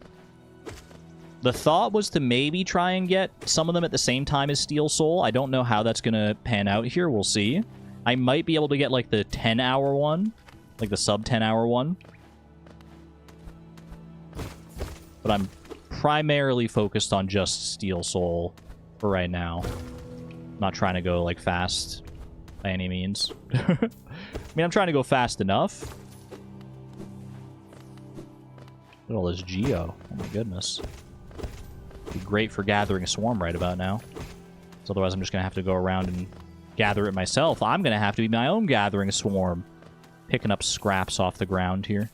The thought was to maybe try and get some of them at the same time as Steel Soul. I don't know how that's going to pan out here. We'll see. I might be able to get like the 10-hour one. Like the sub 10-hour one. But I'm primarily focused on just Steel Soul for right now. I'm not trying to go like fast by any means. I mean, I'm trying to go fast enough. Look at all this Geo. Oh my goodness. Be great for gathering a swarm right about now. So otherwise I'm just going to have to go around and gather it myself. I'm going to have to be my own gathering swarm. Picking up scraps off the ground here.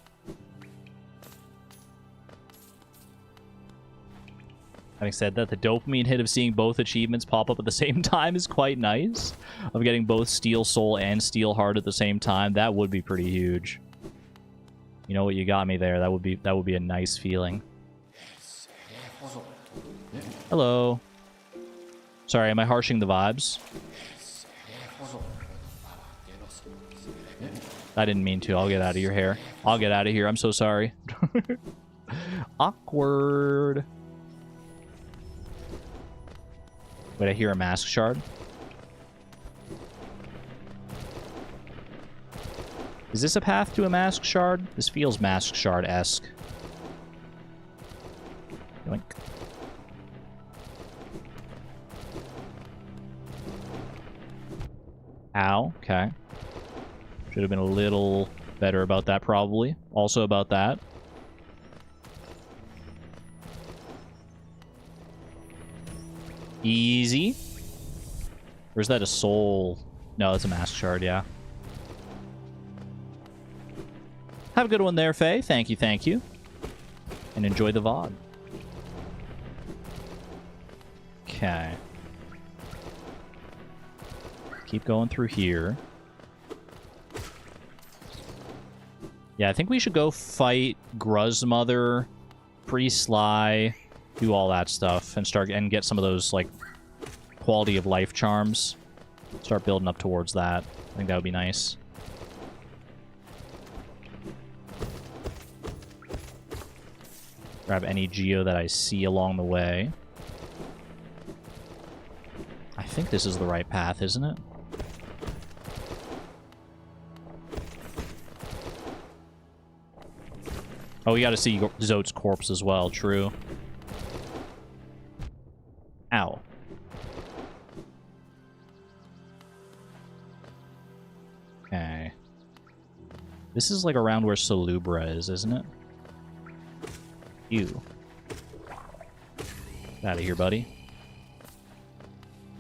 Having said that, the dopamine hit of seeing both achievements pop up at the same time is quite nice. Of getting both Steel Soul and Steel Heart at the same time, that would be pretty huge. You know what, you got me there. That would be a nice feeling. Hello. Sorry, am I harshing the vibes? I didn't mean to. I'll get out of your hair. I'll get out of here. I'm so sorry. Awkward. Wait, I hear a mask shard. Is this a path to a mask shard? This feels mask shard-esque. Yoink. Ow. Okay. Should have been a little better about that, probably. Also about that. Easy. Or is that a soul? No, that's a mask shard, yeah. Have a good one there, Faye. Thank you, thank you. And enjoy the VOD. Okay. Keep going through here. Yeah, I think we should go fight Gruzmother, Pre-Sly, do all that stuff, and start and get some of those, like, quality of life charms. Start building up towards that. I think that would be nice. Grab any Geo that I see along the way. I think this is the right path, isn't it? Oh, we gotta see Zote's corpse as well, true. Ow. Okay. This is like around where Salubra is, isn't it? Ew. Get out of here, buddy.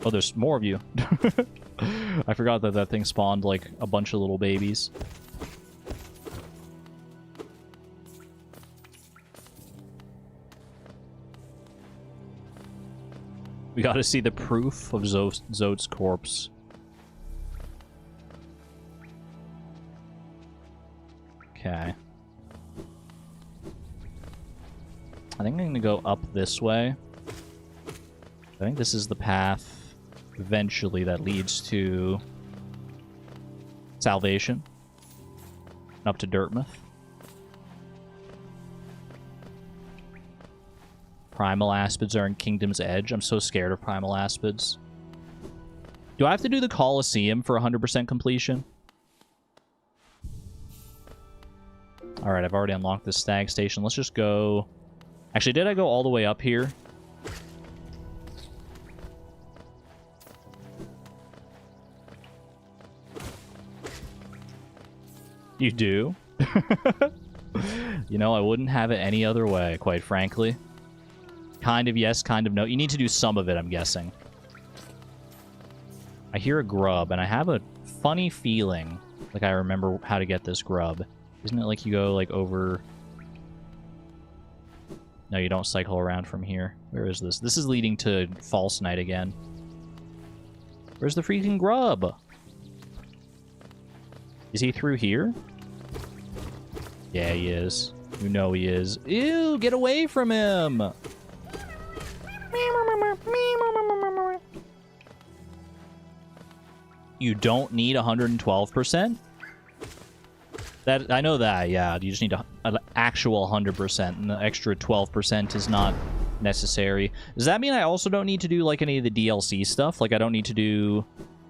Oh, there's more of you. I forgot that that thing spawned like a bunch of little babies. We gotta see the proof of Zote's corpse. Okay. I think I'm gonna go up this way. I think this is the path eventually that leads to Salvation. Up to Dirtmouth. Primal Aspids are in Kingdom's Edge. I'm so scared of Primal Aspids. Do I have to do the Coliseum for 100% completion? Alright, I've already unlocked this stag station. Let's just go... Actually, did I go all the way up here? You do? You know, I wouldn't have it any other way, quite frankly. Kind of yes, kind of no. You need to do some of it, I'm guessing. I hear a grub, and I have a funny feeling like I remember how to get this grub. Isn't it like you go, like, over... No, you don't cycle around from here. Where is this? This is leading to False Night again. Where's the freaking grub? Is he through here? Yeah, he is. You know he is. Ew, get away from him! You don't need 112%? That I know that, yeah. You just need an actual 100%, and the extra 12% is not necessary. Does that mean I also don't need to do, like, any of the DLC stuff? Like, I don't need to do,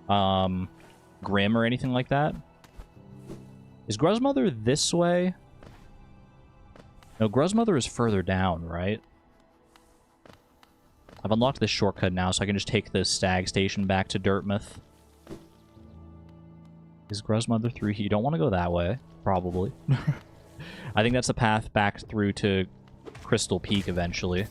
Grim or anything like that? Is Gruzmother this way? No, Gruzmother is further down, right? I've unlocked this shortcut now, so I can just take the stag station back to Dirtmouth. Is Gruzmother through here? You don't want to go that way, probably. I think that's the path back through to Crystal Peak eventually.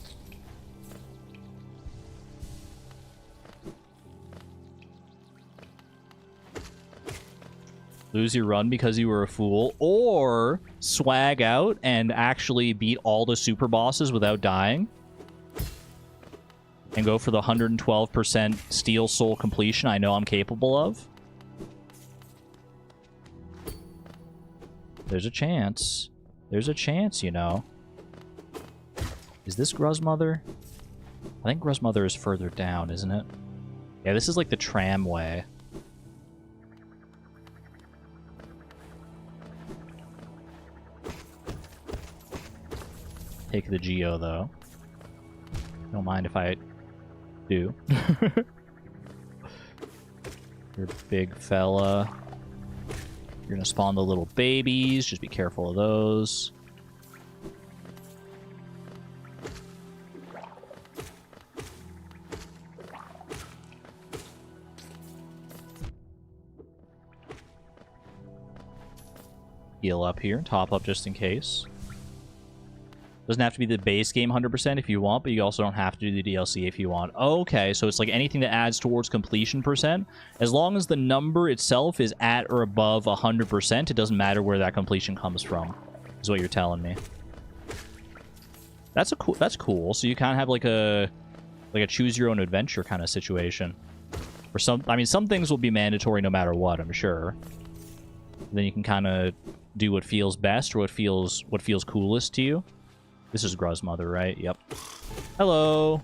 Lose your run because you were a fool, or swag out and actually beat all the super bosses without dying. And go for the 112% Steel Soul completion I know I'm capable of. There's a chance. There's a chance, you know. Is this Gruzmother? I think Gruzmother is further down, isn't it? Yeah, this is like the tramway. Take the Geo, though. Don't mind if I do. You're a big fella. You're gonna spawn the little babies. Just be careful of those. Heal up here. Top up just in case. Doesn't have to be the base game 100% if you want, but you also don't have to do the DLC if you want. Okay, so it's like anything that adds towards completion percent. As long as the number itself is at or above 100%, it doesn't matter where that completion comes from, is what you're telling me. That's cool. So you kind of have like a choose your own adventure kind of situation. For some, I mean, some things will be mandatory no matter what, I'm sure. Then you can kind of do what feels best or what feels coolest to you. This is Gruzmother, right? Yep. Hello.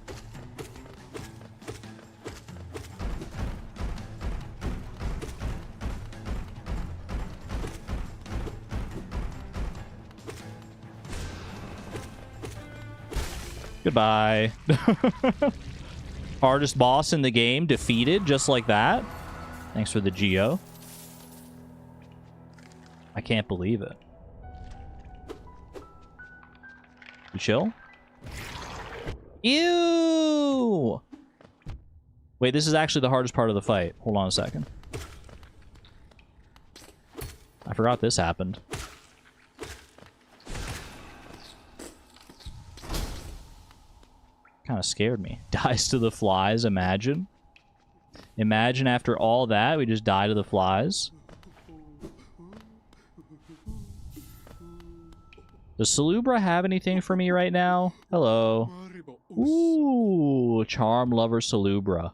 Goodbye. Hardest boss in the game defeated just like that. Thanks for the Geo. I can't believe it. You chill? Ew! Wait, this is actually the hardest part of the fight. Hold on a second. I forgot this happened. Kind of scared me. Dies to the flies, imagine. Imagine after all that, we just die to the flies. Does Salubra have anything for me right now? Hello. Ooh, Charm, Lover, Salubra.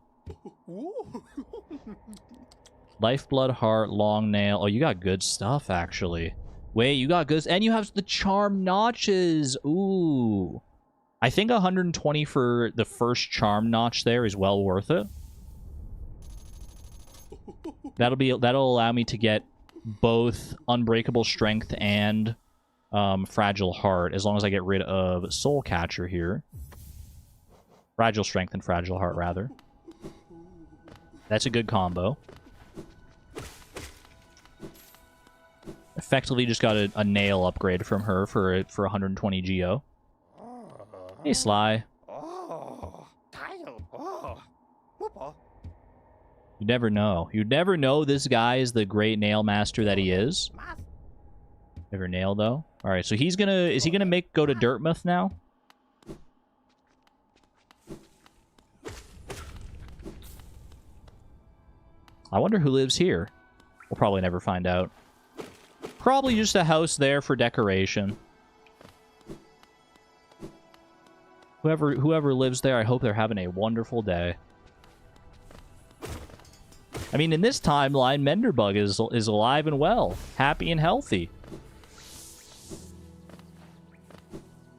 Lifeblood, Heart, Long Nail. Oh, you got good stuff, actually. Wait, you got good... And you have the Charm Notches! Ooh. I think 120 for the first Charm Notch there is well worth it. That'll allow me to get both Unbreakable Strength and Fragile Heart, as long as I get rid of Soul Catcher here. Fragile Strength and Fragile Heart, rather. That's a good combo. Effectively just got a nail upgrade from her for 120 GO. Hey, Sly. You never know. You never know this guy is the great nail master that he is. Never nail, though. Alright, so he's gonna... Is he gonna go to Dirtmouth now? I wonder who lives here. We'll probably never find out. Probably just a house there for decoration. Whoever lives there, I hope they're having a wonderful day. I mean, in this timeline, Menderbug is alive and well. Happy and healthy.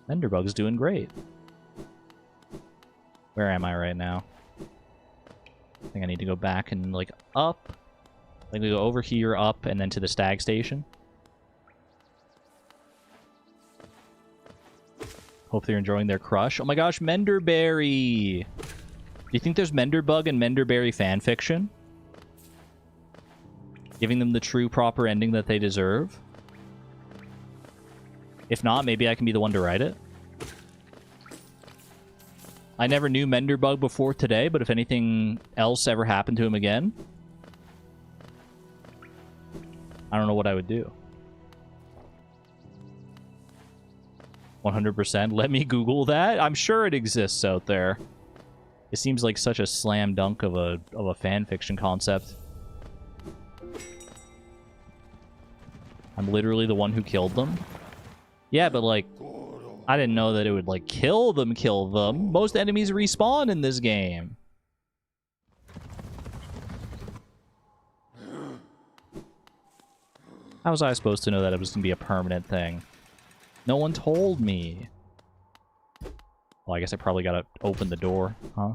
Menderbug is doing great. Where am I right now? I think I need to go back and, like, up. I think we go over here, up, and then to the stag station. Hope they're enjoying their crush. Oh my gosh, Menderberry! Do you think there's Menderbug and Menderberry fanfiction? Giving them the true, proper ending that they deserve? If not, maybe I can be the one to write it. I never knew Menderbug before today, but if anything else ever happened to him again, I don't know what I would do. 100%. Let me Google that. I'm sure it exists out there. It seems like such a slam dunk of a fanfiction concept. I'm literally the one who killed them. Yeah, but like, I didn't know that it would like kill them. Most enemies respawn in this game. How was I supposed to know that it was going to be a permanent thing? No one told me. Well, I guess I probably gotta open the door, huh?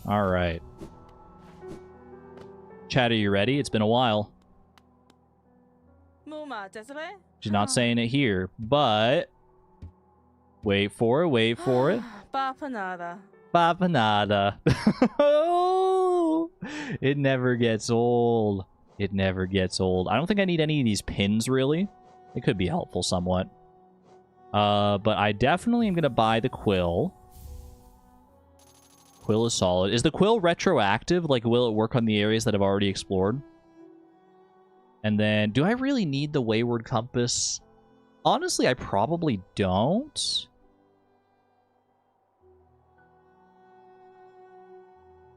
Alright. Chat, are you ready? It's been a while. She's not saying it here, but... Wait for it, wait for it. Bapanada. Bapanada. Oh, it never gets old. It never gets old. I don't think I need any of these pins, really. It could be helpful somewhat. But I definitely am going to buy the quill. Quill is solid. Is the quill retroactive? Like, will it work on the areas that I've already explored? And then, do I really need the Wayward Compass? Honestly, I probably don't.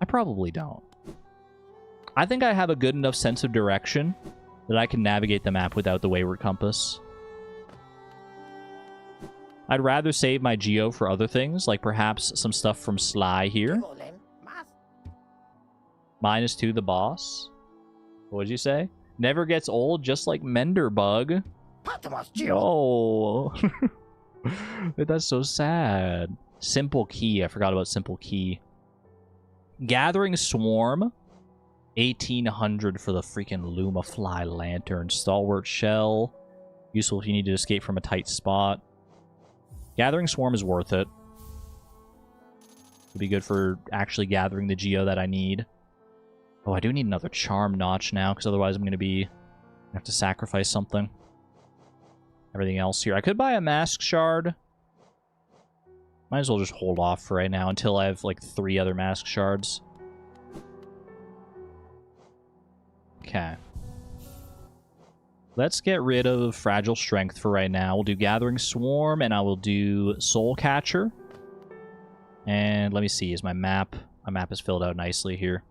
I probably don't. I think I have a good enough sense of direction that I can navigate the map without the Wayward Compass. I'd rather save my Geo for other things, like perhaps some stuff from Sly here. -2 the boss. What did you say? Never gets old, just like Menderbug. Oh. That's so sad. Simple Key. I forgot about Simple Key. Gathering Swarm. 1800 for the freaking Lumafly Lantern. Stalwart Shell. Useful if you need to escape from a tight spot. Gathering Swarm is worth it. It'll be good for actually gathering the Geo that I need. Oh, I do need another Charm Notch now, because otherwise I'm going to have to sacrifice something. Everything else here. I could buy a Mask Shard. Might as well just hold off for right now until I have, like, 3 other Mask Shards. Okay. Let's get rid of Fragile Strength for right now. We'll do Gathering Swarm, and I will do Soul Catcher. And let me see, is my map... My map is filled out nicely here.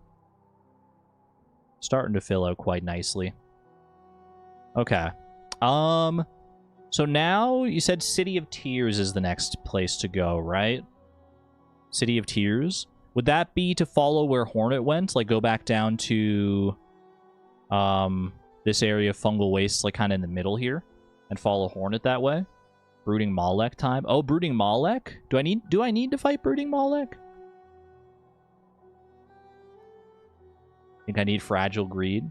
Starting to fill out quite nicely. Okay. So So now you said City of Tears is the next place to go, right? City of Tears. Would that be to follow where Hornet went? Like go back down to this area of Fungal Wastes, like kind of in the middle here, and follow Hornet that way? Brooding Malek time. Oh, Brooding Malek? Do I need to fight Brooding Malek? Think I need Fragile Greed.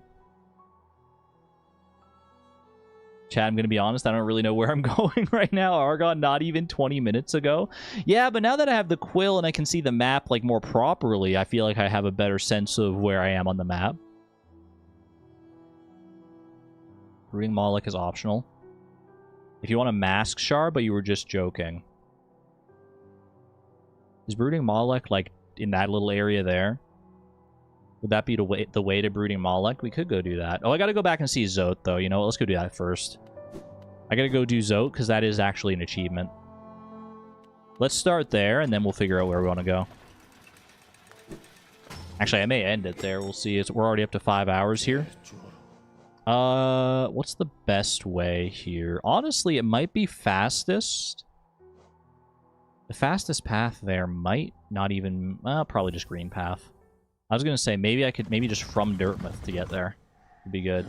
Chad, I'm going to be honest, I don't really know where I'm going right now. Argon, not even 20 minutes ago. Yeah, but now that I have the quill and I can see the map like more properly, I feel like I have a better sense of where I am on the map. Brooding Malek is optional. If you want a mask shard, but you were just joking. Is Brooding Malek like in that little area there? Would that be the way to Brooding Malek? We could go do that. Oh, I gotta go back and see Zote, though. You know what? Let's go do that first. I gotta go do Zote, because that is actually an achievement. Let's start there, and then we'll figure out where we want to go. Actually, I may end it there. We'll see. We're already up to 5 hours here. What's the best way here? Honestly, it might be fastest. The fastest path there might not even... probably just green path. I was going to say, maybe I could just from Dirtmouth to get there. Would be good.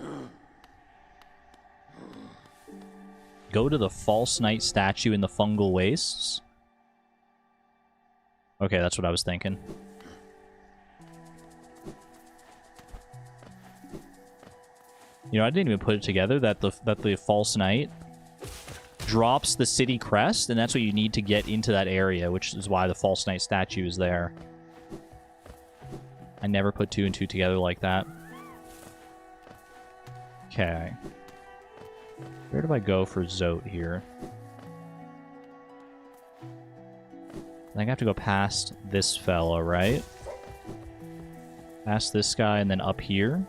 Go to the False Knight statue in the Fungal Wastes. Okay, that's what I was thinking. You know, I didn't even put it together that the False Knight drops the city crest, and that's what you need to get into that area, which is why the False Knight statue is there. I never put 2 and 2 together like that. Okay. Where do I go for Zote here? I think I have to go past this fella, right? Past this guy and then up here.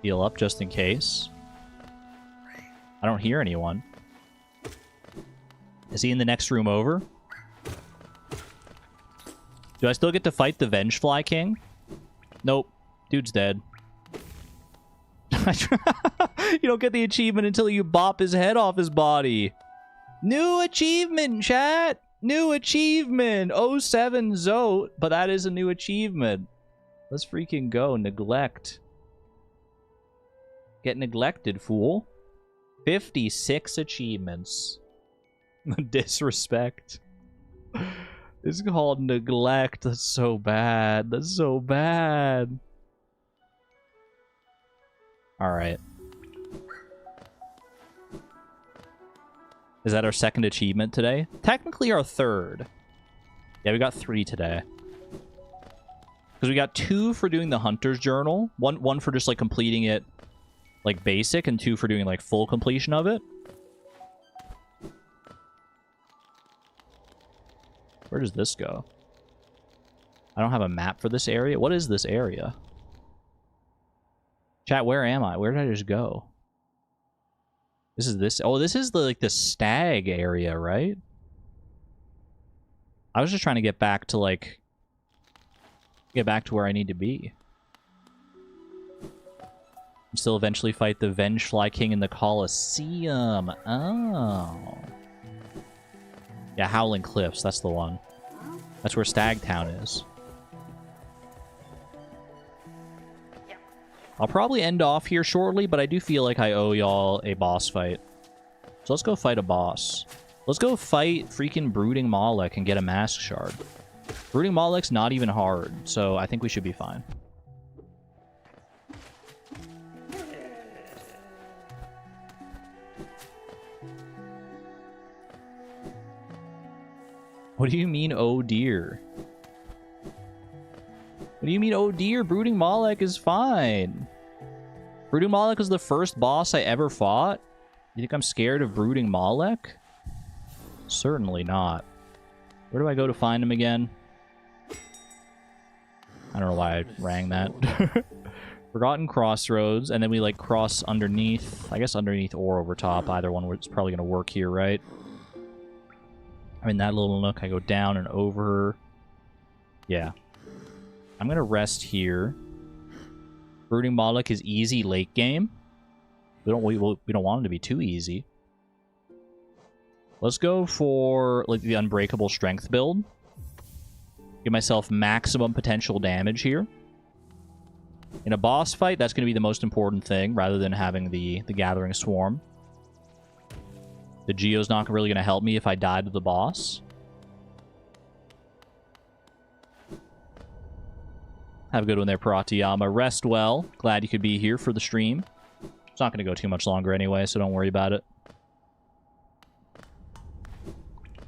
Heal up just in case. I don't hear anyone. Is he in the next room over? Do I still get to fight the Vengefly King? Nope. Dude's dead. You don't get the achievement until you bop his head off his body. New achievement, chat! New achievement! 07 Zote, but that is a new achievement. Let's freaking go. Neglect. Get neglected, fool. 56 achievements. Disrespect. It's called neglect. That's so bad. That's so bad. Alright. Is that our second achievement today? Technically our third. Yeah, we got 3 today. Because we got 2 for doing the Hunter's Journal. One for just like completing it like basic, and 2 for doing like full completion of it. Where does this go? I don't have a map for this area. What is this area? Chat, where am I? Where did I just go? This is this. Oh, this is the like the stag area, right? I was just trying to get back to like where I need to be. Still eventually fight the Vengefly King in the Colosseum. Oh. Yeah, Howling Cliffs. That's the one. That's where Stagtown is. I'll probably end off here shortly, but I do feel like I owe y'all a boss fight. So let's go fight a boss. Let's go fight freaking Brooding Malek and get a Mask Shard. Brooding Malek's not even hard, so I think we should be fine. What do you mean, oh dear? What do you mean, oh dear? Brooding Malek is fine. Brooding Malek was the first boss I ever fought. You think I'm scared of Brooding Malek? Certainly not. Where do I go to find him again? I don't know why I rang that. Forgotten Crossroads, and then we, like, cross underneath. I guess underneath or over top. Either one is probably going to work here, right? I'm in that little nook. I go down and over. Yeah. I'm going to rest here. Brooding Moloch is easy late game. We don't want him to be too easy. Let's go for, like, the Unbreakable Strength build. Give myself maximum potential damage here. In a boss fight, that's going to be the most important thing, rather than having the Gathering Swarm. The Geo's not really going to help me if I die to the boss. Have a good one there, Paratiyama. Rest well. Glad you could be here for the stream. It's not going to go too much longer anyway, so don't worry about it.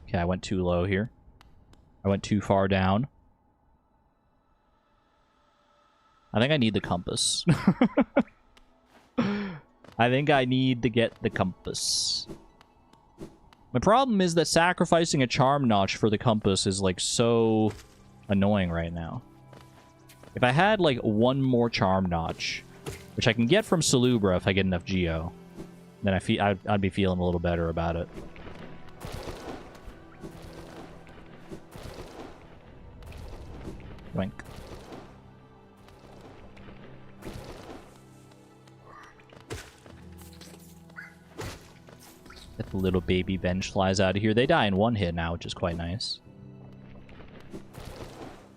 Okay, I went too low here. I went too far down. I think I need the compass. I think I need to get the compass. My problem is that sacrificing a charm notch for the compass is, like, so annoying right now. If I had, like, one more charm notch, which I can get from Salubra if I get enough Geo, then I'd be feeling a little better about it. Wink. Get the little baby bench flies out of here. They die in one hit now, which is quite nice.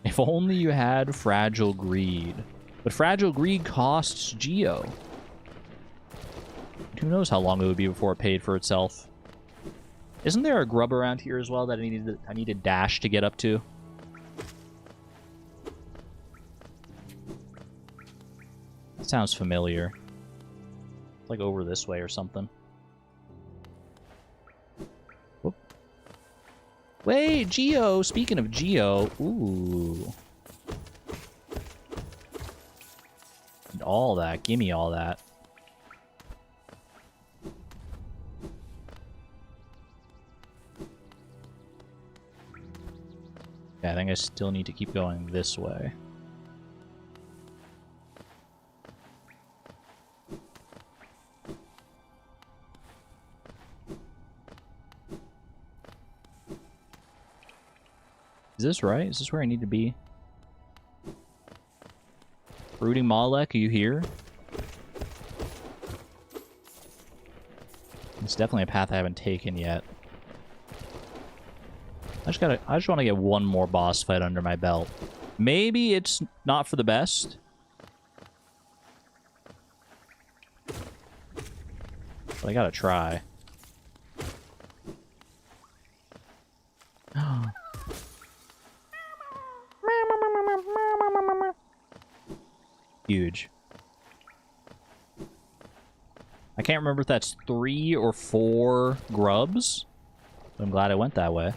If only you had Fragile Greed. But Fragile Greed costs Geo. Who knows how long it would be before it paid for itself. Isn't there a grub around here as well that I need to dash to get up to? That sounds familiar. It's like over this way or something. Whoop. Wait, Geo! Speaking of Geo, ooh. And all that. Gimme all that. Yeah, I think I still need to keep going this way. Is this right? Is this where I need to be? Brooding Malek, are you here? It's definitely a path I haven't taken yet. I just want to get one more boss fight under my belt. Maybe it's not for the best. But I gotta try. Huge. I can't remember if that's 3 or 4 grubs. But I'm glad I went that way.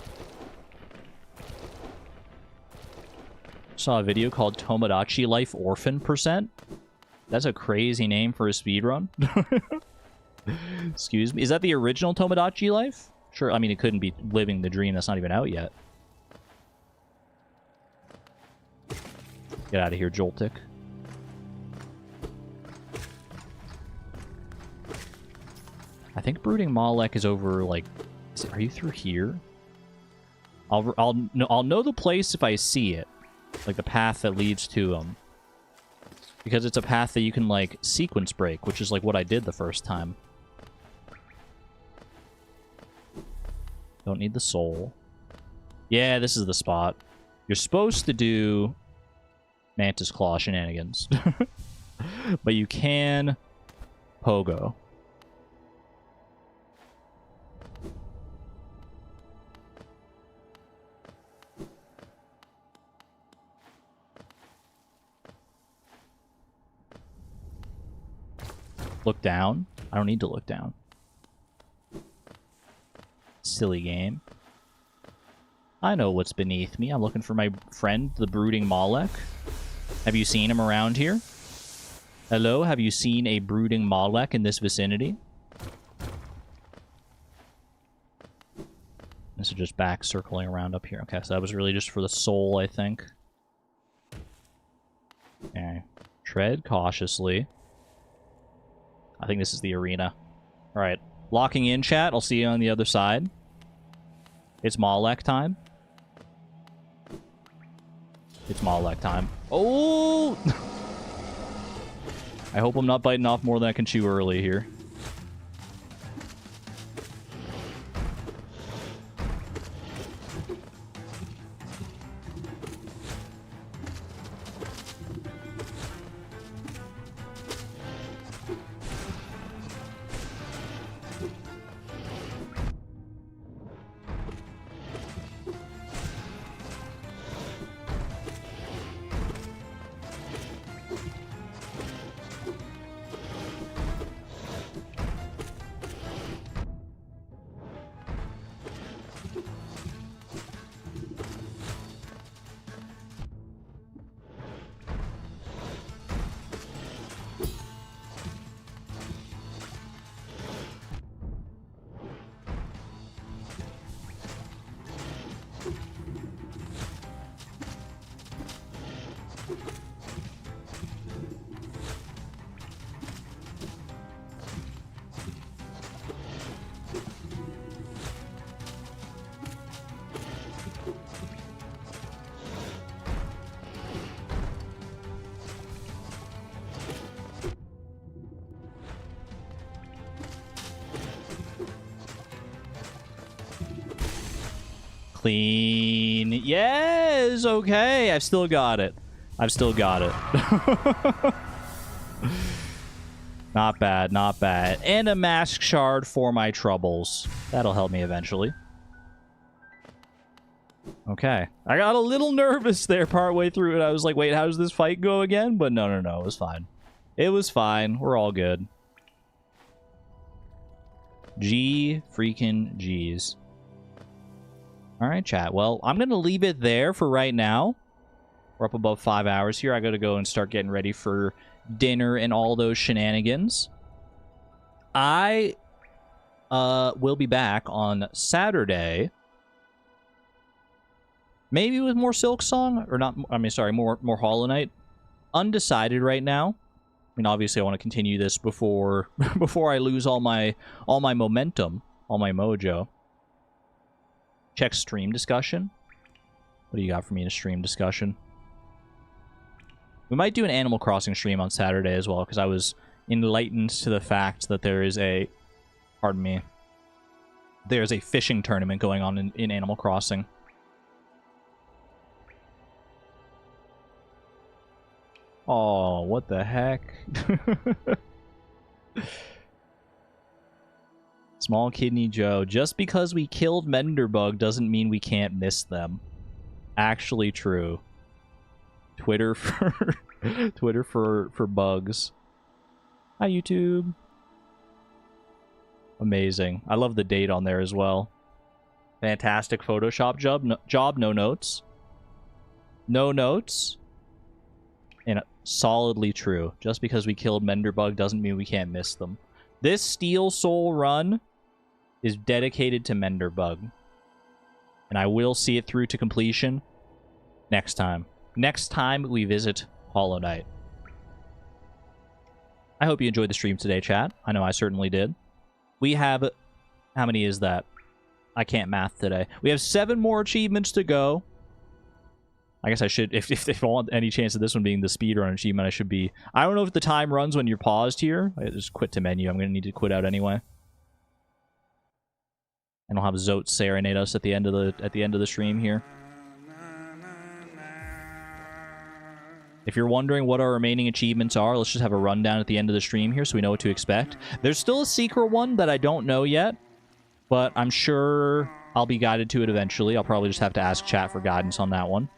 Saw a video called Tomodachi Life Orphan Percent. That's a crazy name for a speedrun. Excuse me. Is that the original Tomodachi Life? Sure, I mean, it couldn't be Living the Dream. That's not even out yet. Get out of here, Joltik. I think Brooding Malek is over, like... Are you through here? I'll know the place if I see it. Like, the path that leads to him. Because it's a path that you can, like, sequence break, which is, like, what I did the first time. Don't need the soul. Yeah, this is the spot. You're supposed to do Mantis Claw shenanigans. But you can pogo. Look down? I don't need to look down. Silly game. I know what's beneath me. I'm looking for my friend, the Brooding Malek. Have you seen him around here? Hello, have you seen a Brooding Malek in this vicinity? This is just back circling around up here. Okay, so that was really just for the soul, I think. Okay. Tread cautiously. I think this is the arena. Alright. Locking in, chat. I'll see you on the other side. It's Malek time. It's Malek time. Oh! I hope I'm not biting off more than I can chew early here. Clean. Yes! Okay, I've still got it. I've still got it. Not bad, not bad. And a mask shard for my troubles. That'll help me eventually. Okay. I got a little nervous there partway through it. I was like, wait, how does this fight go again? But no, it was fine. It was fine. We're all good. G freaking G's. Alright, chat. Well, I'm going to leave it there for right now. We're up above 5 hours here. I got to go and start getting ready for dinner and all those shenanigans. I will be back on Saturday. Maybe with more Silksong, or not, I mean, sorry, more Hollow Knight. Undecided right now. I mean, obviously I want to continue this before I lose all my momentum, all my mojo. Check stream discussion. What do you got for me in a stream discussion? We might do an Animal Crossing stream on Saturday as well, because I was enlightened to the fact that there is a, pardon me, there's a fishing tournament going on in Animal Crossing. Oh, what the heck? Small Kidney Joe. Just because we killed Menderbug doesn't mean we can't miss them. Actually true. Twitter for Twitter for bugs. Hi, YouTube. Amazing. I love the date on there as well. Fantastic Photoshop job. No notes. No notes. And solidly true. Just because we killed Menderbug doesn't mean we can't miss them. This Steel Soul run is dedicated to Menderbug. And I will see it through to completion next time. Next time we visit Hollow Knight. I hope you enjoyed the stream today, chat. I know I certainly did. We have... How many is that? I can't math today. We have 7 more achievements to go. I guess I should... If I want any chance of this one being the speedrun achievement, I should be... I don't know if the time runs when you're paused here. I just quit to menu. I'm going to need to quit out anyway. And I'll have Zote serenade us at the end of the stream here. If you're wondering what our remaining achievements are, let's just have a rundown at the end of the stream here so we know what to expect. There's still a secret one that I don't know yet, but I'm sure I'll be guided to it eventually. I'll probably just have to ask chat for guidance on that one.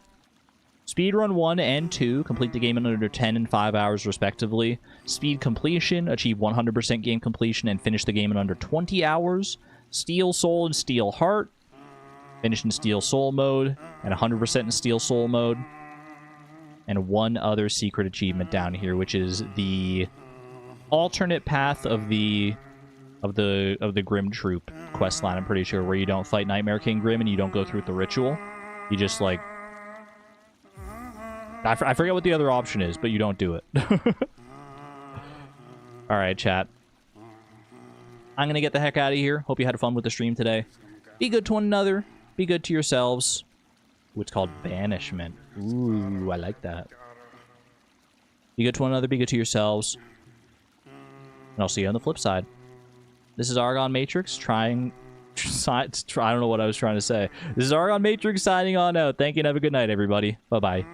Speedrun 1 and 2, complete the game in under 10 and 5 hours respectively. Speed completion, achieve 100% game completion and finish the game in under 20 hours. Steel Soul and Steel Heart, finish in Steel Soul mode, and 100% in Steel Soul mode. And one other secret achievement down here, which is the alternate path of the Grim Troop questline, I'm pretty sure, where you don't fight Nightmare King Grim and you don't go through the ritual. You just, like, I forget what the other option is, but you don't do it. All right, chat. I'm going to get the heck out of here. Hope you had fun with the stream today. Be good to one another. Be good to yourselves. Ooh, it's called banishment. Ooh, I like that. Be good to one another. Be good to yourselves. And I'll see you on the flip side. This is Argon Matrix trying... I don't know what I was trying to say. This is Argon Matrix signing on out. Thank you and have a good night, everybody. Bye-bye.